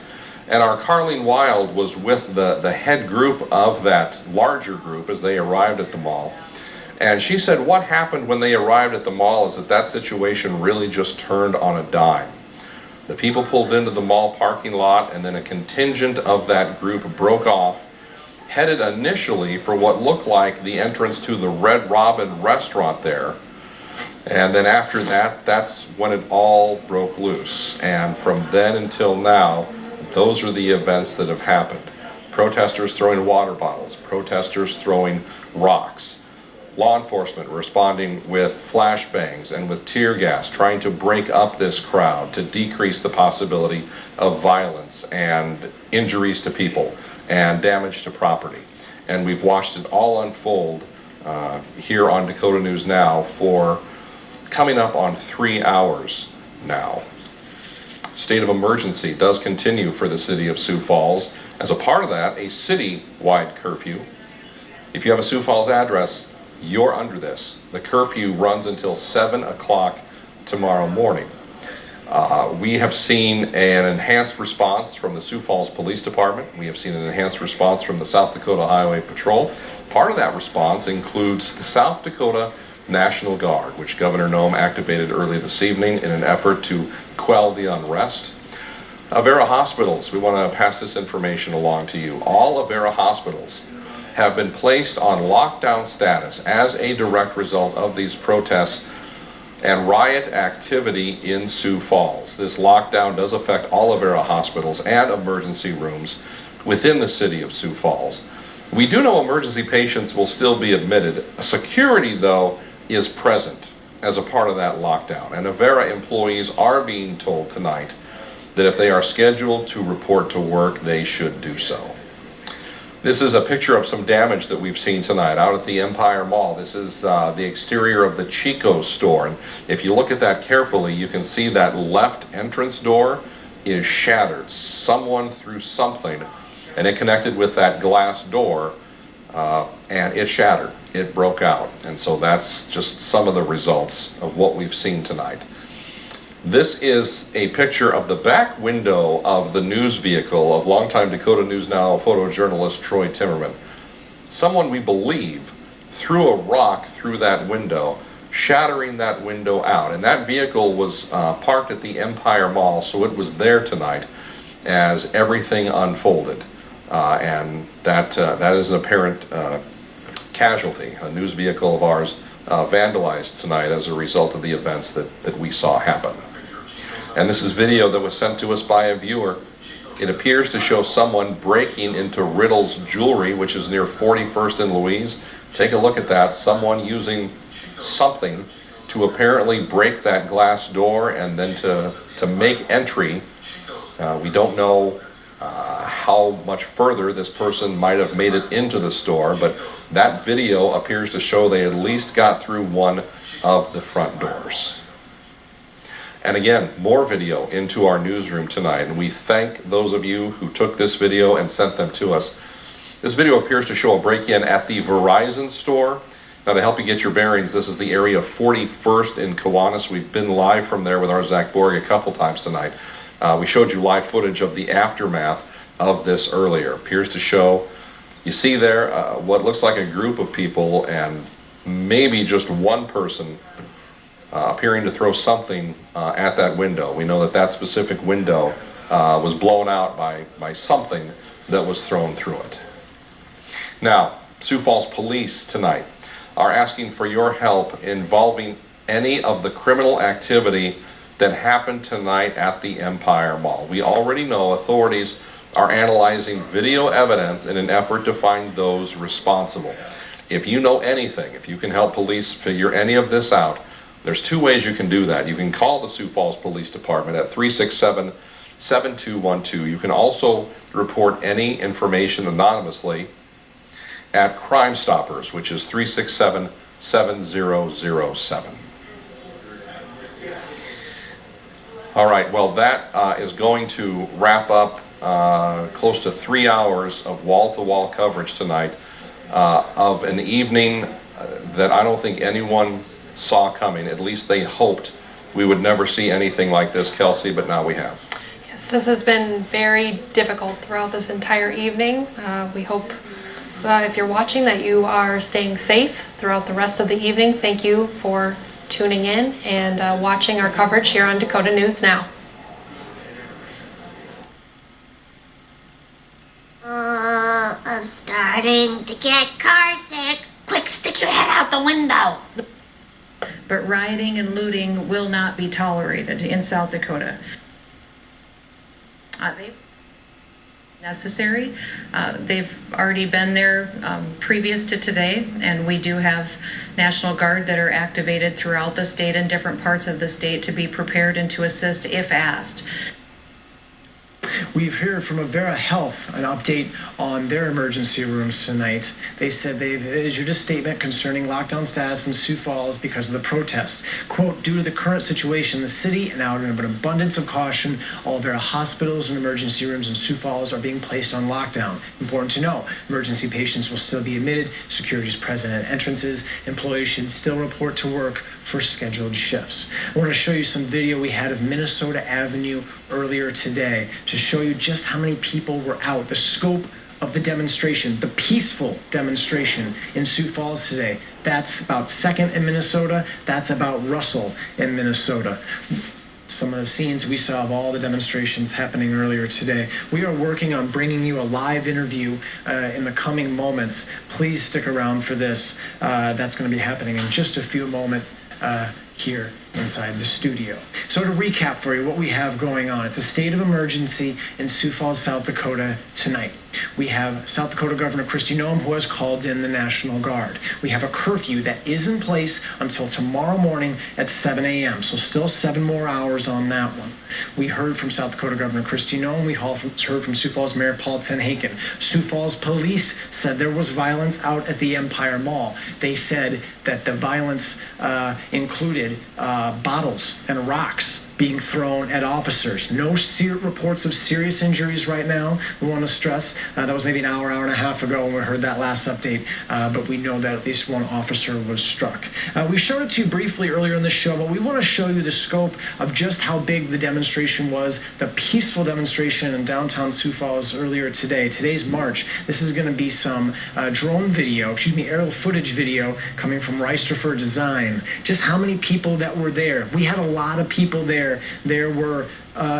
And our Carlene Wild was with the head group of that larger group as they arrived at the mall. And she said what happened when they arrived at the mall is that situation really just turned on a dime. The people pulled into the mall parking lot, and then a contingent of that group broke off, headed initially for what looked like the entrance to the Red Robin restaurant there. And then after that, that's when it all broke loose. And from then until now, those are the events that have happened. Protesters throwing water bottles, protesters throwing rocks, law enforcement responding with flashbangs and with tear gas, trying to break up this crowd to decrease the possibility of violence and injuries to people and damage to property. And we've watched it all unfold here on Dakota News Now for coming up on 3 hours now. State of emergency does continue for the city of Sioux Falls. As a part of that, a city-wide curfew. If you have a Sioux Falls address, you're under this. The curfew runs until 7 o'clock tomorrow morning. We have seen an enhanced response from the Sioux Falls Police Department. We have seen an enhanced response from the South Dakota Highway Patrol. Part of that response includes the South Dakota National Guard, which Governor Noem activated early this evening in an effort to quell the unrest. Avera hospitals, we want to pass this information along to you. All Avera hospitals have been placed on lockdown status as a direct result of these protests and riot activity in Sioux Falls. This lockdown does affect all Avera hospitals and emergency rooms within the city of Sioux Falls. We do know emergency patients will still be admitted. Security, though, is present as a part of that lockdown. And Avera employees are being told tonight that if they are scheduled to report to work, they should do so. This is a picture of some damage that we've seen tonight out at the Empire Mall. This is the exterior of the Chico's store. And if you look at that carefully, you can see that left entrance door is shattered. Someone threw something and it connected with that glass door and it shattered. It broke out. And so that's just some of the results of what we've seen tonight. This is a picture of the back window of the news vehicle of longtime Dakota News Now photojournalist Troy Timmerman. Someone, we believe, threw a rock through that window, shattering that window out. And that vehicle was parked at the Empire Mall, so it was there tonight as everything unfolded. And that is an apparent casualty. A news vehicle of ours vandalized tonight as a result of the events that we saw happen. And this is video that was sent to us by a viewer. It appears to show someone breaking into Riddle's Jewelry, which is near 41st and Louise. Take a look at that. Someone using something to apparently break that glass door and then to make entry. We don't know how much further this person might have made it into the store, but that video appears to show they at least got through one of the front doors. And again, more video into our newsroom tonight, and we thank those of you who took this video and sent them to us. This video appears to show a break-in at the Verizon store. Now, to help you get your bearings, this is the area of 41st in Kiwanis. We've been live from there with our Zach Borg a couple times tonight. We showed you live footage of the aftermath of this earlier. Appears to show, you see there, what looks like a group of people and maybe just one person appearing to throw something at that window. We know that that specific window was blown out by something that was thrown through it. Now, Sioux Falls Police tonight are asking for your help involving any of the criminal activity that happened tonight at the Empire Mall. We already know authorities are analyzing video evidence in an effort to find those responsible. If you know anything, if you can help police figure any of this out, there's two ways you can do that. You can call the Sioux Falls Police Department at 367-7212. You can also report any information anonymously at Crime Stoppers, which is 367-7007. All right, well, that is going to wrap up close to 3 hours of wall-to-wall coverage tonight of an evening that I don't think anyone saw coming. At least they hoped we would never see anything like this, Kelsey, but now we have. Yes, this has been very difficult throughout this entire evening. We hope if you're watching that you are staying safe throughout the rest of the evening. Thank you for tuning in and watching our coverage here on Dakota News Now. I'm starting to get car sick. Quick, stick your head out the window. But rioting and looting will not be tolerated in South Dakota. They necessary. They've already been there previous to today, and we do have National Guard that are activated throughout the state and different parts of the state to be prepared and to assist if asked. We've heard from Avera Health an update on their emergency rooms tonight. They said they've issued a statement concerning lockdown status in Sioux Falls because of the protests. Quote, due to the current situation in the city and out of an abundance of caution, all their hospitals and emergency rooms in Sioux Falls are being placed on lockdown. Important to know, emergency patients will still be admitted, security is present at entrances, employees should still report to work for scheduled shifts. I want to show you some video we had of Minnesota Avenue earlier today to show you just how many people were out, the scope of the demonstration, the peaceful demonstration in Sioux Falls today. That's about 2nd in Minnesota. That's about Russell in Minnesota. Some of the scenes we saw of all the demonstrations happening earlier today. We are working on bringing you a live interview in the coming moments. Please stick around for this. That's going to be happening in just a few moments here inside the studio. So to recap for you what we have going on, it's a state of emergency in Sioux Falls, South Dakota tonight. We have South Dakota Governor Kristi Noem, who has called in the National Guard. We have a curfew that is in place until tomorrow morning at 7 a.m., so still 7 more hours on that one. We heard from South Dakota Governor Kristi Noem. We heard from Sioux Falls Mayor Paul Tenhaken. Sioux Falls Police said there was violence out at the Empire Mall. They said that the violence included bottles and rocks being thrown at officers. No reports of serious injuries right now. We want to stress that was maybe an hour and a half ago when we heard that last update, but we know that at least one officer was struck. We showed it to you briefly earlier in the show, but we want to show you the scope of just how big the demonstration was, the peaceful demonstration in downtown Sioux Falls earlier today. Today's March. This is going to be some aerial footage video coming from Reisterfer Design. Just how many people that were there. We had a lot of people there. There were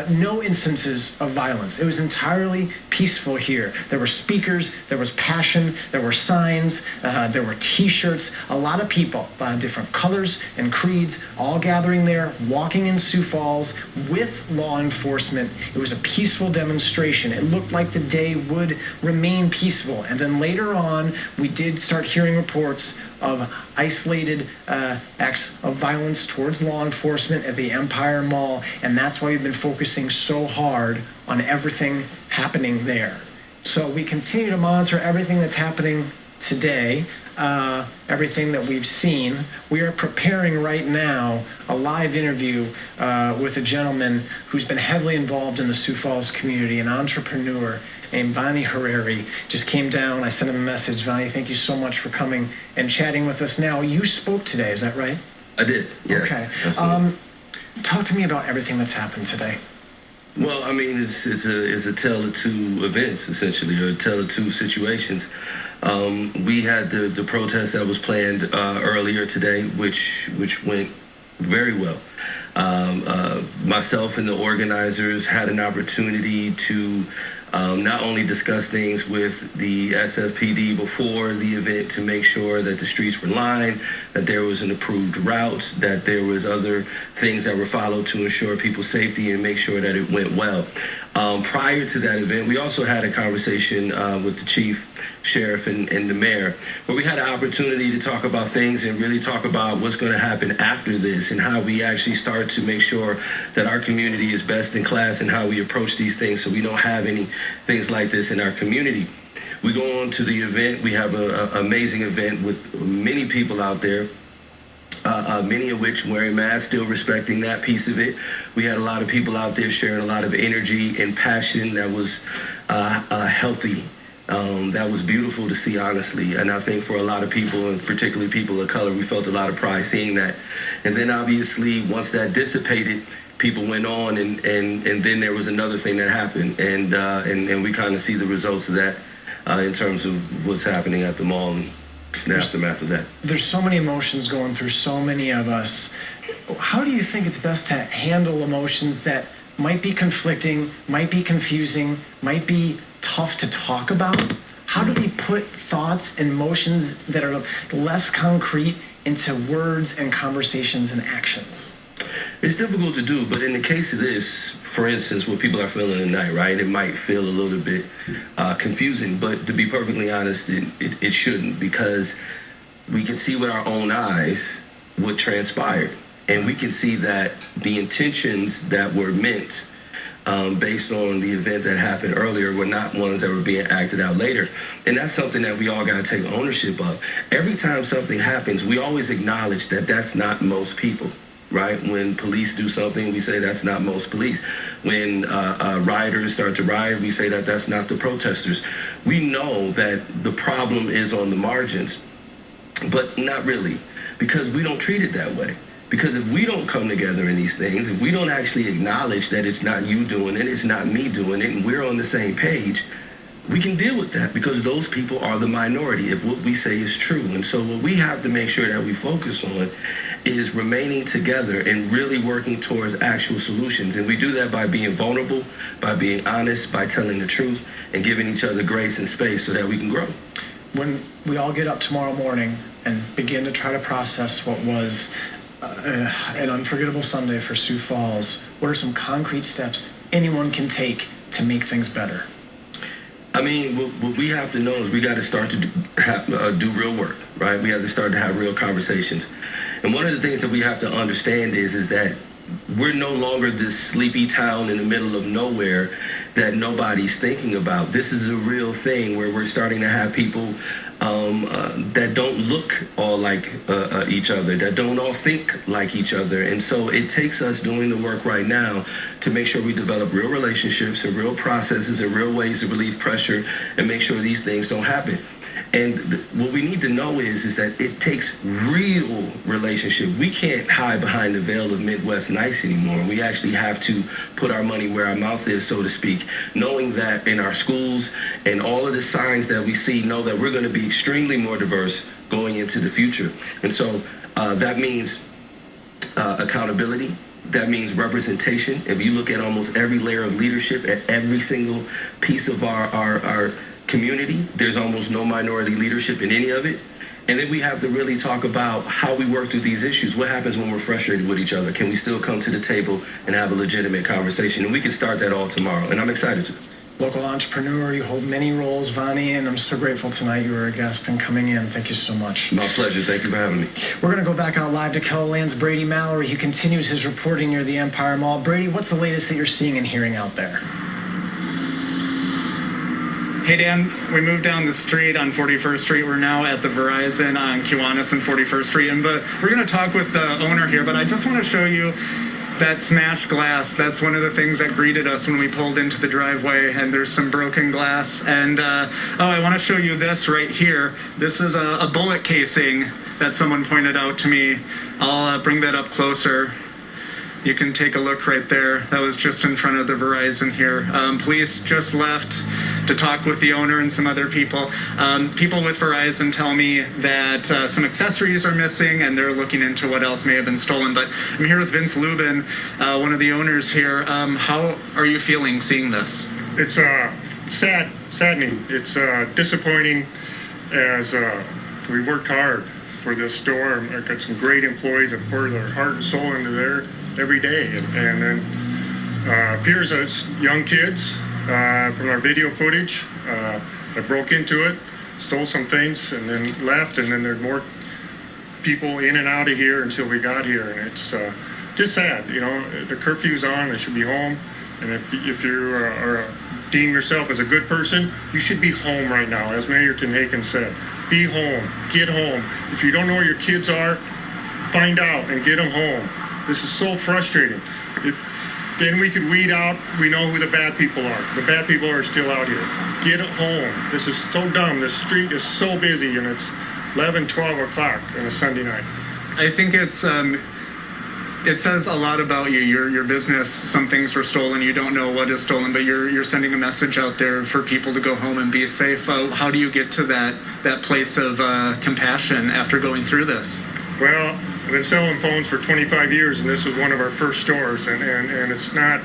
no instances of violence. It was entirely peaceful here. There were speakers, there was passion, there were signs, there were t-shirts, a lot of people, different colors and creeds, all gathering there, walking in Sioux Falls with law enforcement. It was a peaceful demonstration. It looked like the day would remain peaceful. And then later on, we did start hearing reports of isolated acts of violence towards law enforcement at the Empire Mall, and that's why we've been focusing so hard on everything happening there. So we continue to monitor everything that's happening today, everything that we've seen. We are preparing right now a live interview with a gentleman who's been heavily involved in the Sioux Falls community, an entrepreneur named Vani Harari. Just came down. I sent him a message. Vani, thank you so much for coming and chatting with us now. You spoke today, is that right? I did, yes. Okay. Talk to me about everything that's happened today. Well, I mean, it's a tale of two events, essentially, or a tale of two situations. We had the protest that was planned earlier today, which went very well. Myself and the organizers had an opportunity to not only discuss things with the SFPD before the event to make sure that the streets were lined, that there was an approved route, that there was other things that were followed to ensure people's safety and make sure that it went well. Prior to that event, we also had a conversation with the chief, sheriff, and the mayor, where we had an opportunity to talk about things and really talk about what's going to happen after this and how we actually start to make sure that our community is best in class and how we approach these things so we don't have any things like this in our community. We go on to the event. We have an amazing event with many people out there. Many of which wearing masks, still respecting that piece of it. We had a lot of people out there sharing a lot of energy and passion that was healthy. That was beautiful to see, honestly. And I think for a lot of people, and particularly people of color, we felt a lot of pride seeing that. And then obviously, once that dissipated, people went on, and then there was another thing that happened. And we kind of see the results of that in terms of what's happening at the mall. And the aftermath of that. There's so many emotions going through so many of us. How do you think it's best to handle emotions that might be conflicting, might be confusing, might be tough to talk about? How do we put thoughts and emotions that are less concrete into words and conversations and actions? It's difficult to do, but in the case of this, for instance, what people are feeling tonight, right, it might feel a little bit confusing, but to be perfectly honest, it shouldn't, because we can see with our own eyes what transpired, and we can see that the intentions that were meant based on the event that happened earlier were not ones that were being acted out later. And that's something that we all got to take ownership of. Every time something happens, we always acknowledge that that's not most people. Right? When police do something, we say that's not most police. When rioters start to riot, we say that that's not the protesters. We know that the problem is on the margins, but not really, because we don't treat it that way. Because if we don't come together in these things, if we don't actually acknowledge that it's not you doing it, it's not me doing it, and we're on the same page, we can deal with that because those people are the minority if what we say is true. And so what we have to make sure that we focus on is remaining together and really working towards actual solutions. And we do that by being vulnerable, by being honest, by telling the truth, and giving each other grace and space so that we can grow. When we all get up tomorrow morning and begin to try to process what was an unforgettable Sunday for Sioux Falls, what are some concrete steps anyone can take to make things better? I mean, what we have to know is we got to start to do real work, right? We have to start to have real conversations. And one of the things that we have to understand is that we're no longer this sleepy town in the middle of nowhere that nobody's thinking about. This is a real thing where we're starting to have people that don't look all like each other, that don't all think like each other. And so it takes us doing the work right now to make sure we develop real relationships and real processes and real ways to relieve pressure and make sure these things don't happen. And what we need to know is that it takes real relationship. We can't hide behind the veil of Midwest nice anymore. We actually have to put our money where our mouth is, so to speak, knowing that in our schools and all of the signs that we see know that we're going to be extremely more diverse going into the future. And so that means accountability. That means representation. If you look at almost every layer of leadership at every single piece of our community, there's almost no minority leadership in any of it. And then we have to really talk about how we work through these issues. What happens when we're frustrated with each other? Can we still come to the table and have a legitimate conversation? And we can start that all tomorrow, and I'm excited to. Local entrepreneur, you hold many roles, Vonnie, and I'm so grateful tonight you were a guest and coming in. Thank you so much. My pleasure. Thank you for having me. We're going to go back out live to KELOland's Brady Mallory, who continues his reporting near the Empire Mall. Brady, what's the latest that you're seeing and hearing out there? Hey Dan, we moved down the street on 41st Street. We're now at the Verizon on Kiwanis and 41st Street. But we're going to talk with the owner here, but I just want to show you that smashed glass. That's one of the things that greeted us when we pulled into the driveway, and there's some broken glass. And I want to show you this right here. This is a bullet casing that someone pointed out to me. I'll bring that up closer. You can take a look right there. That was just in front of the Verizon here. Police just left to talk with the owner and some other people. People with Verizon tell me that some accessories are missing and they're looking into what else may have been stolen. But I'm here with Vince Lubin, one of the owners here. How are you feeling seeing this? It's saddening. It's disappointing as we worked hard for this store. I've got some great employees that pour their heart and soul into there every day. And then appears as young kids from our video footage that broke into it, stole some things, and then left. And then there's more people in and out of here until we got here. And it's just sad. You know, the curfew's on. They should be home. And if you deem yourself as a good person, you should be home right now, as Mayor Tenhaken said. Be home. Get home. If you don't know where your kids are, find out and get them home. This is so frustrating. Then we could weed out, we know who the bad people are. The bad people are still out here. Get home. This is so dumb. The street is so busy, and it's 11, 12 o'clock on a Sunday night. I think it's it says a lot about you. Your business, some things were stolen. You don't know what is stolen, but you're sending a message out there for people to go home and be safe. How do you get to that place of compassion after going through this? Well, I've been selling phones for 25 years, and this was one of our first stores. And it's not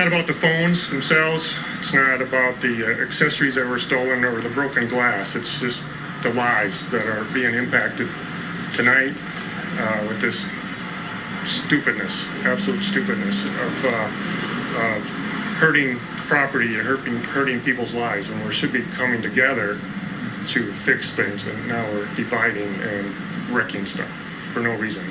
about the phones themselves. It's not about the accessories that were stolen or the broken glass. It's just the lives that are being impacted tonight with this stupidness, absolute stupidness of hurting property and hurting people's lives when we should be coming together to fix things, and now we're dividing and wrecking stuff for no reason.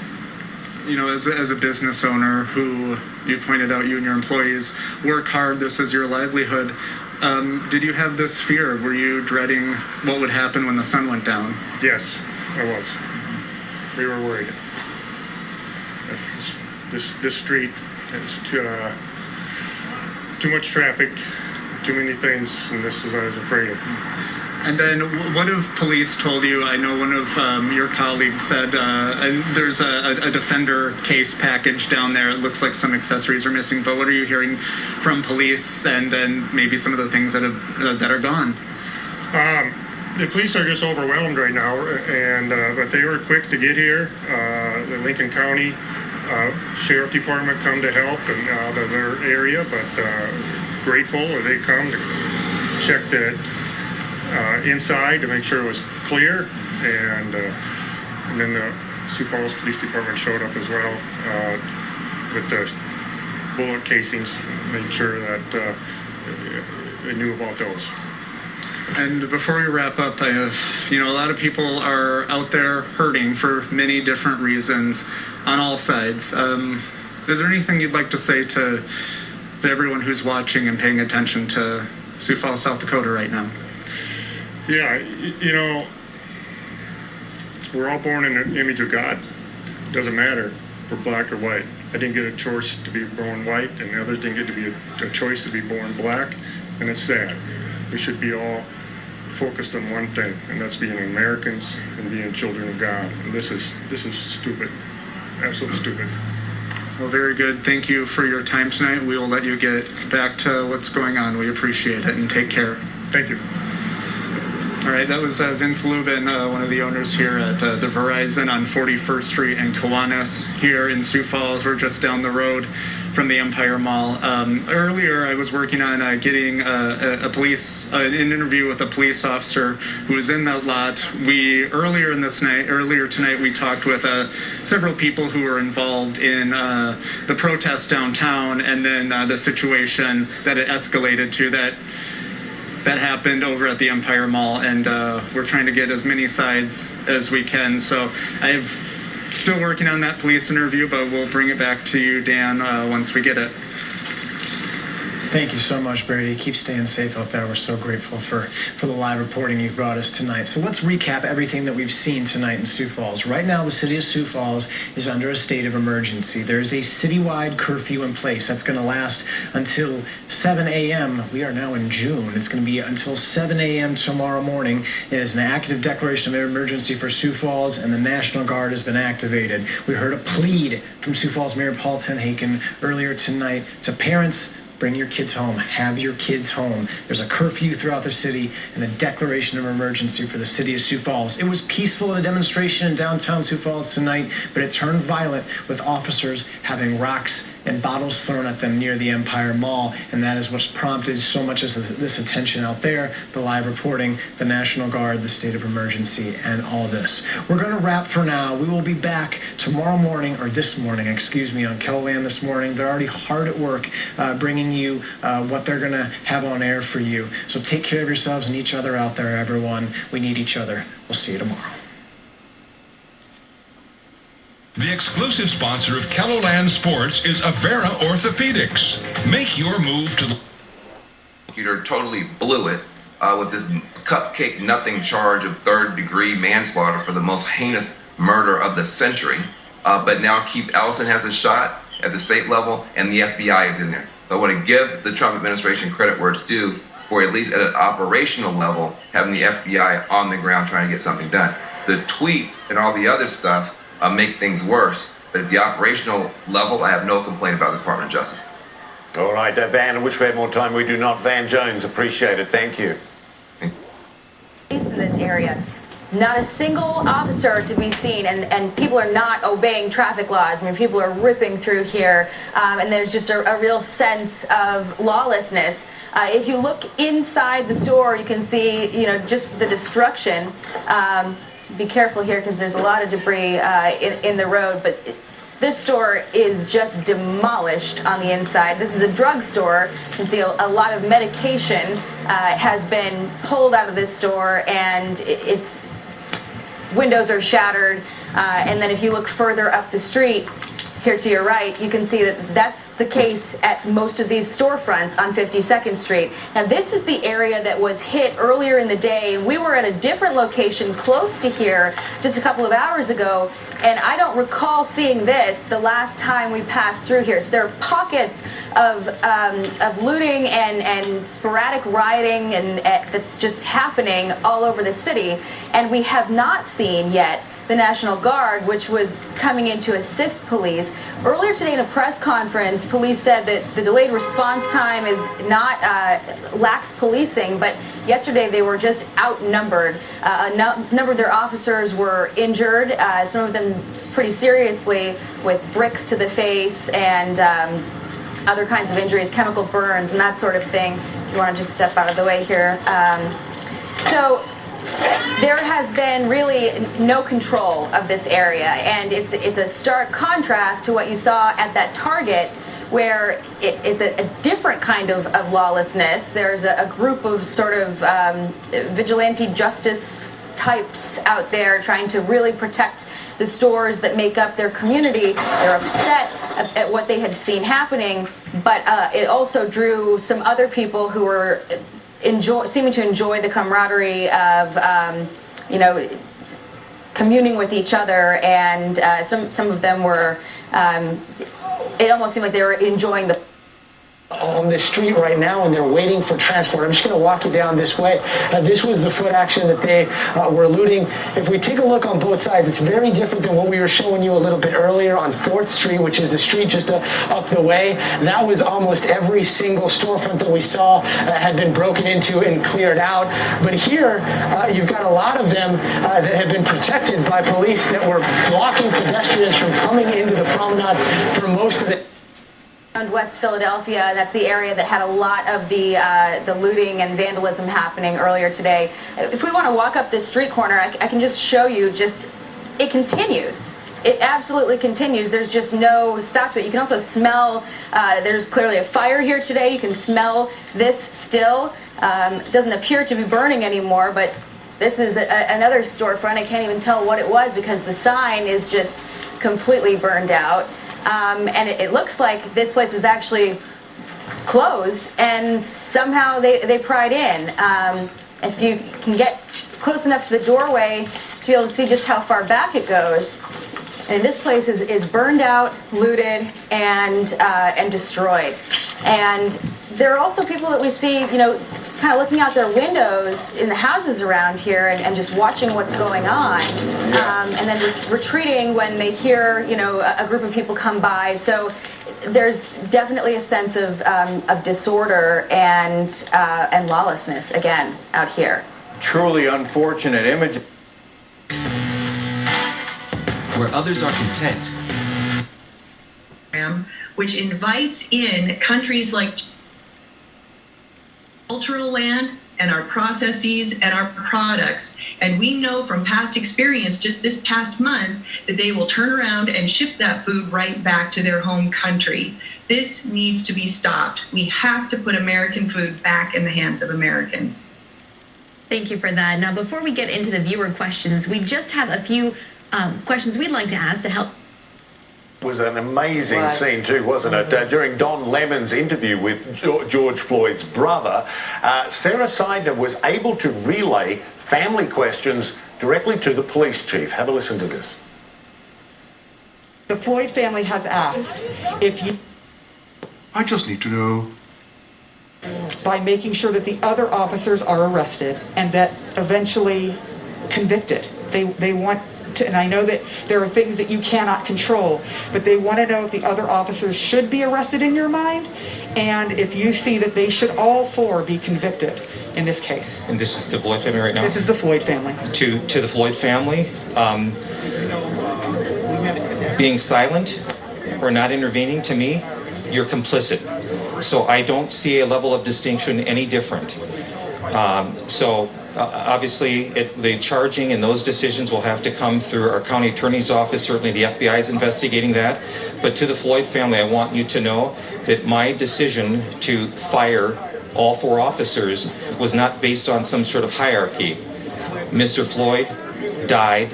You know, as a business owner who, you pointed out, you and your employees work hard, this is your livelihood. Did you have this fear? Were you dreading what would happen when the sun went down? Yes, I was. We were worried. This street has too much traffic, too many things, and this is what I was afraid of. And then what have police told you? I know one of your colleagues said there's a defender case package down there. It looks like some accessories are missing, but what are you hearing from police and maybe some of the things that are gone? The police are just overwhelmed right now, and but they were quick to get here. The Lincoln County Sheriff Department come to help and out of their area, but grateful that they come to check that inside to make sure it was clear, and then the Sioux Falls Police Department showed up as well with the bullet casings, made sure that they knew about those. And before we wrap up, a lot of people are out there hurting for many different reasons on all sides. Is there anything you'd like to say to everyone who's watching and paying attention to Sioux Falls, South Dakota right now? Yeah, we're all born in the image of God. It doesn't matter if we're black or white. I didn't get a choice to be born white, and the others didn't get to be a choice to be born black, and it's sad. We should be all focused on one thing, and that's being Americans and being children of God. And this is stupid, absolutely stupid. Well, very good. Thank you for your time tonight. We will let you get back to what's going on. We appreciate it, and take care. Thank you. All right, that was Vince Lubin, one of the owners here at the Verizon on 41st Street in Kiwanis here in Sioux Falls. We're just down the road from the Empire Mall. Earlier, I was working on getting an interview with a police officer who was in that lot. Earlier tonight, we talked with several people who were involved in the protest downtown, and then the situation that it escalated to that happened over at the Empire Mall, and we're trying to get as many sides as we can. So I've still working on that police interview, but we'll bring it back to you, Dan, once we get it. Thank you so much, Brady. Keep staying safe out there. We're so grateful for the live reporting you've brought us tonight. So let's recap everything that we've seen tonight in Sioux Falls. Right now, the city of Sioux Falls is under a state of emergency. There's a citywide curfew in place. That's going to last until 7 a.m. We are now in June. It's going to be until 7 a.m. tomorrow morning. It is an active declaration of emergency for Sioux Falls, and the National Guard has been activated. We heard a plead from Sioux Falls Mayor Paul Tenhaken earlier tonight to parents: bring your kids home. Have your kids home. There's a curfew throughout the city and a declaration of emergency for the city of Sioux Falls. It was peaceful at a demonstration in downtown Sioux Falls tonight, but it turned violent with officers having rocks and bottles thrown at them near the Empire Mall, and that is what's prompted so much of this attention out there, the live reporting, the National Guard, the state of emergency, and all this. We're going to wrap for now. We will be back tomorrow morning, or this morning, excuse me, on KELO this morning. They're already hard at work bringing you what they're going to have on air for you. So take care of yourselves and each other out there, everyone. We need each other. We'll see you tomorrow. The exclusive sponsor of KELO Sports is Avera Orthopedics. Make your move to the... Prosecutor totally blew it with this cupcake nothing charge of third-degree manslaughter for the most heinous murder of the century. But now Keith Ellison has a shot at the state level, and the FBI is in there. So I want to give the Trump administration credit where it's due for, at least at an operational level, having the FBI on the ground trying to get something done. The tweets and all the other stuff make things worse. But at the operational level, I have no complaint about the Department of Justice. All right, Van, I wish we had more time. We do not. Van Jones, appreciate it. Thank you. In this area, not a single officer to be seen, and people are not obeying traffic laws. I mean, people are ripping through here, and there's just a real sense of lawlessness. If you look inside the store, you can see, just the destruction. Be careful here because there's a lot of debris in the road, but this store is just demolished on the inside. This is a drugstore. You can see a lot of medication has been pulled out of this store, and its windows are shattered. And then if you look further up the street, here to your right, you can see that that's the case at most of these storefronts on 52nd Street. Now, this is the area that was hit earlier in the day. We were at a different location close to here just a couple of hours ago, and I don't recall seeing this the last time we passed through here. So there are pockets of looting and sporadic rioting and that's just happening all over the city, and we have not seen yet the National Guard, which was coming in to assist police. Earlier today in a press conference, police said that the delayed response time is not lax policing, but yesterday they were just outnumbered. A number of their officers were injured, some of them pretty seriously, with bricks to the face and other kinds of injuries, chemical burns and that sort of thing. If you want to just step out of the way here. So there has been really no control of this area, and it's a stark contrast to what you saw at that Target, where it's a different kind of lawlessness. There's a group of sort of vigilante justice types out there trying to really protect the stores that make up their community. They're upset at what they had seen happening, but it also drew some other people who were seeming to enjoy the camaraderie of, communing with each other, and some of them were, it almost seemed like they were enjoying the on this street right now, and they're waiting for transport. I'm just going to walk you down this way. This was the foot action that they were looting. If we take a look on both sides, it's very different than what we were showing you a little bit earlier on 4th Street, which is the street just up the way. That was almost every single storefront that we saw had been broken into and cleared out. But here, you've got a lot of them that have been protected by police that were blocking pedestrians from coming into the promenade for most of the West Philadelphia. That's the area that had a lot of the looting and vandalism happening earlier today. If we want to walk up this street corner, I can just show you, it continues. It absolutely continues. There's just no stop to it. You can also smell, there's clearly a fire here today. You can smell this still. It doesn't appear to be burning anymore, but this is another storefront. I can't even tell what it was because the sign is just completely burned out. And it looks like this place was actually closed, and somehow they pried in. If you can get close enough to the doorway to be able to see just how far back it goes, and this place is burned out, looted, and destroyed. And there are also people that we see, you know, kind of looking out their windows in the houses around here and just watching what's going on, and then retreating when they hear, you know, a group of people come by. So there's definitely a sense of disorder and lawlessness again out here. Truly unfortunate images. Where others are content. Which invites in countries like cultural land and our processes and our products. And we know from past experience just this past month that they will turn around and ship that food right back to their home country. This needs to be stopped. We have to put American food back in the hands of Americans. Thank you for that. Now, before we get into the viewer questions, we just have a few questions we'd like to ask to help. Was an amazing scene too, wasn't it? During Don Lemon's interview with George Floyd's brother, Sarah Seidner was able to relay family questions directly to the police chief. Have a listen to this. The Floyd family has asked if you... I just need to know. By making sure that the other officers are arrested and that eventually convicted. They want to, and I know that there are things that you cannot control, but they want to know if the other officers should be arrested in your mind, and if you see that they should all four be convicted in this case. And this is the Floyd family right now? This is the Floyd family. To the Floyd family, being silent or not intervening, to me, you're complicit. So I don't see a level of distinction any different. Obviously, the charging and those decisions will have to come through our county attorney's office. Certainly the FBI is investigating that. But to the Floyd family, I want you to know that my decision to fire all four officers was not based on some sort of hierarchy. Mr. Floyd died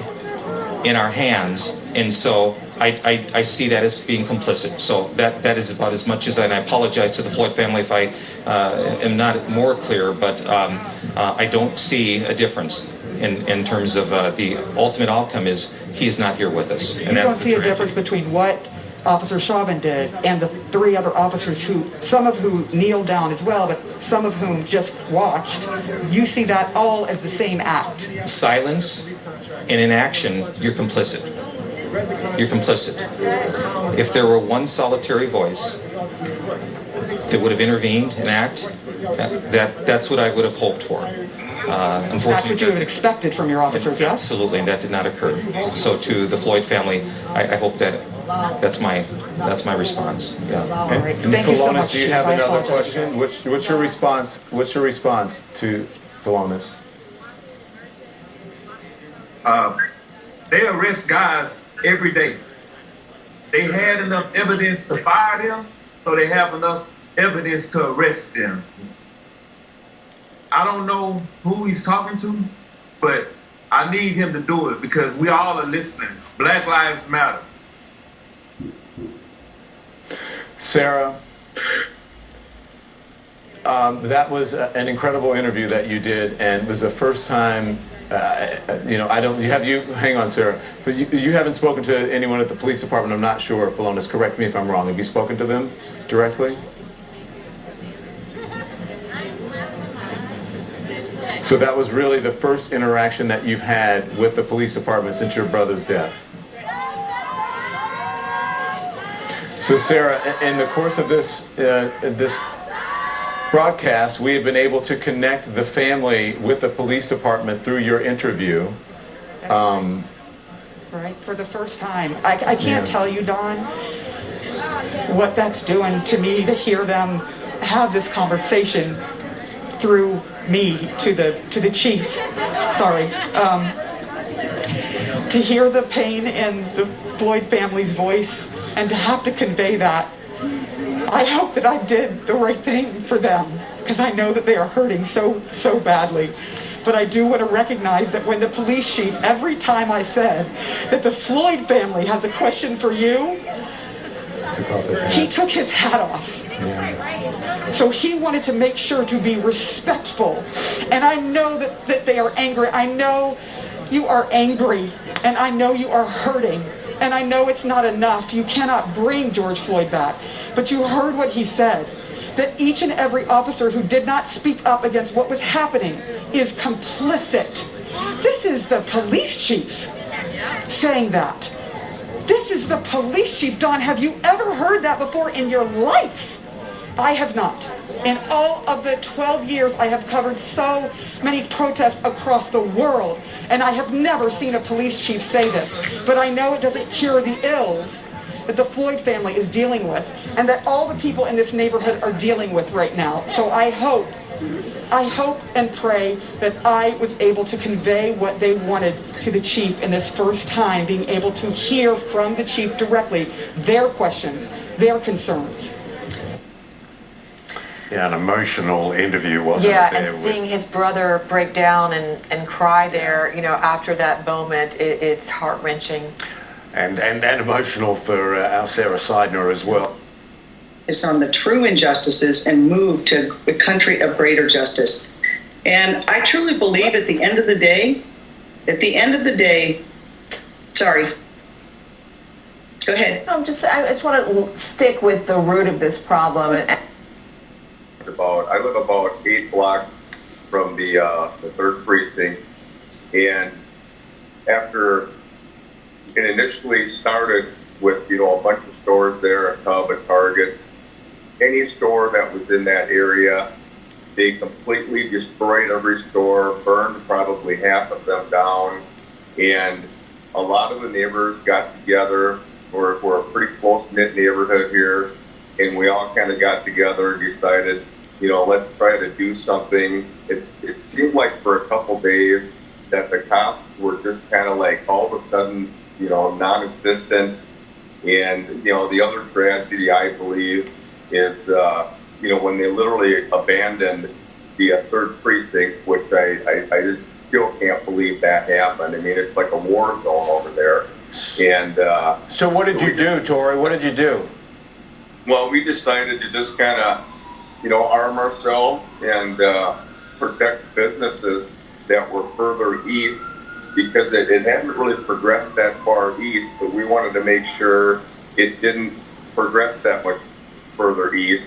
in our hands, and so I see that as being complicit. So that is about as much as, and I apologize to the Floyd family if I am not more clear, but I don't see a difference in terms of the ultimate outcome is he is not here with us. And you don't see a difference between what Officer Chauvin did and the three other officers who, some of who kneeled down as well, but some of whom just watched. You see that all as the same act. Silence and inaction, you're complicit. You're complicit. If there were one solitary voice that would have intervened and act, that's what I would have hoped for. Unfortunately, that's what you would have expected from your officers, yes? Absolutely, and that did not occur. So to the Floyd family, I hope that's my response. Yeah. All right. Thank you so much. Do you have another question? What's your response? What's your response to Philonis? They arrest guys every day. They had enough evidence to fire them, so they have enough evidence to arrest them. I don't know who he's talking to, but I need him to do it because we all are listening. Black Lives Matter. Sarah, that was an incredible interview that you did, and it was the first time. Hang on, Sarah, but you haven't spoken to anyone at the police department. I'm not sure, Philonis, correct me if I'm wrong. Have you spoken to them directly? So that was really the first interaction that you've had with the police department since your brother's death. So Sarah, in the course of this broadcast, we have been able to connect the family with the police department through your interview. Right, for the first time. I can't tell you, Don, what that's doing to me to hear them have this conversation through me to the chief. Sorry. To hear the pain in the Floyd family's voice and to have to convey that. I hope that I did the right thing for them because I know that they are hurting so badly. But I do want to recognize that when the police chief, every time I said that the Floyd family has a question for you, he took his hat off. Yeah. So he wanted to make sure to be respectful. And I know that they are angry. I know you are angry, and I know you are hurting, and I know it's not enough. You cannot bring George Floyd back. But you heard what he said, that each and every officer who did not speak up against what was happening is complicit. This is the police chief saying that. This is the police chief. Don, have you ever heard that before in your life? I have not. In all of the 12 years I have covered so many protests across the world, and I have never seen a police chief say this. But I know it doesn't cure the ills that the Floyd family is dealing with, and that all the people in this neighborhood are dealing with right now. So I hope and pray that I was able to convey what they wanted to the chief in this first time, being able to hear from the chief directly their questions, their concerns. Yeah, an emotional interview, wasn't it? Yeah, there and seeing his brother break down and cry there, you know, after that moment, it's heart-wrenching. And emotional for our Sarah Seidner as well. It's on the true injustices and move to a country of greater justice. And I truly believe at the end of the day, sorry. Go ahead. I just want to stick with the root of this problem. I live about 8 blocks from the 3rd precinct, and after it initially started with, you know, a bunch of stores there, a Cub, a Target, any store that was in that area, they completely destroyed every store, burned probably half of them down, and a lot of the neighbors got together. We're a pretty close-knit neighborhood here, and we all kind of got together and decided, you know, let's try to do something. It seemed like for a couple days that the cops were just kind of like all of a sudden, you know, non-existent. And, you know, the other tragedy, I believe, is, you know, when they literally abandoned the 3rd precinct, which I just still can't believe that happened. I mean, it's like a war zone over there. And so what did you do, Tori? What did you do? Well, we decided to just kind of, you know, arm ourselves and protect businesses that were further east, because it hadn't really progressed that far east, but we wanted to make sure it didn't progress that much further east.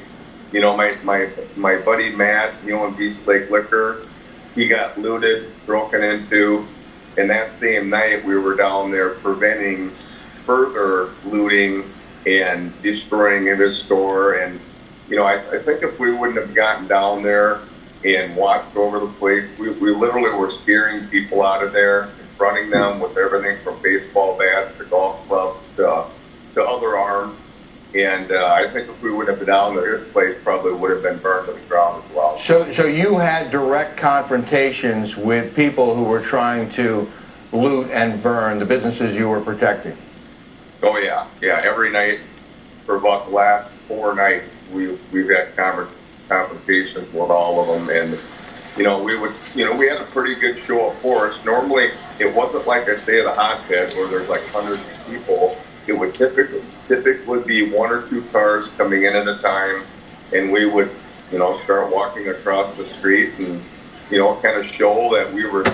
You know, my buddy Matt, you know, in Beast Lake Liquor, he got looted, broken into, and that same night we were down there preventing further looting and destroying of his store. And, you know, I think if we wouldn't have gotten down there and watched over the place, we literally were scaring people out of there, confronting them with everything from baseball bats to golf clubs to other arms. And I think if we would have been down there, this place probably would have been burned to the ground as well. So you had direct confrontations with people who were trying to loot and burn the businesses you were protecting? Oh, yeah. Yeah, every night for about the last 4 nights, we've had confrontations with all of them. And, you know, we had a pretty good show of force. Normally, it wasn't like I say the hotbed where there's like hundreds of people. It would typically be 1 or 2 cars coming in at a time, and we would, you know, start walking across the street and, you know, kind of show that we were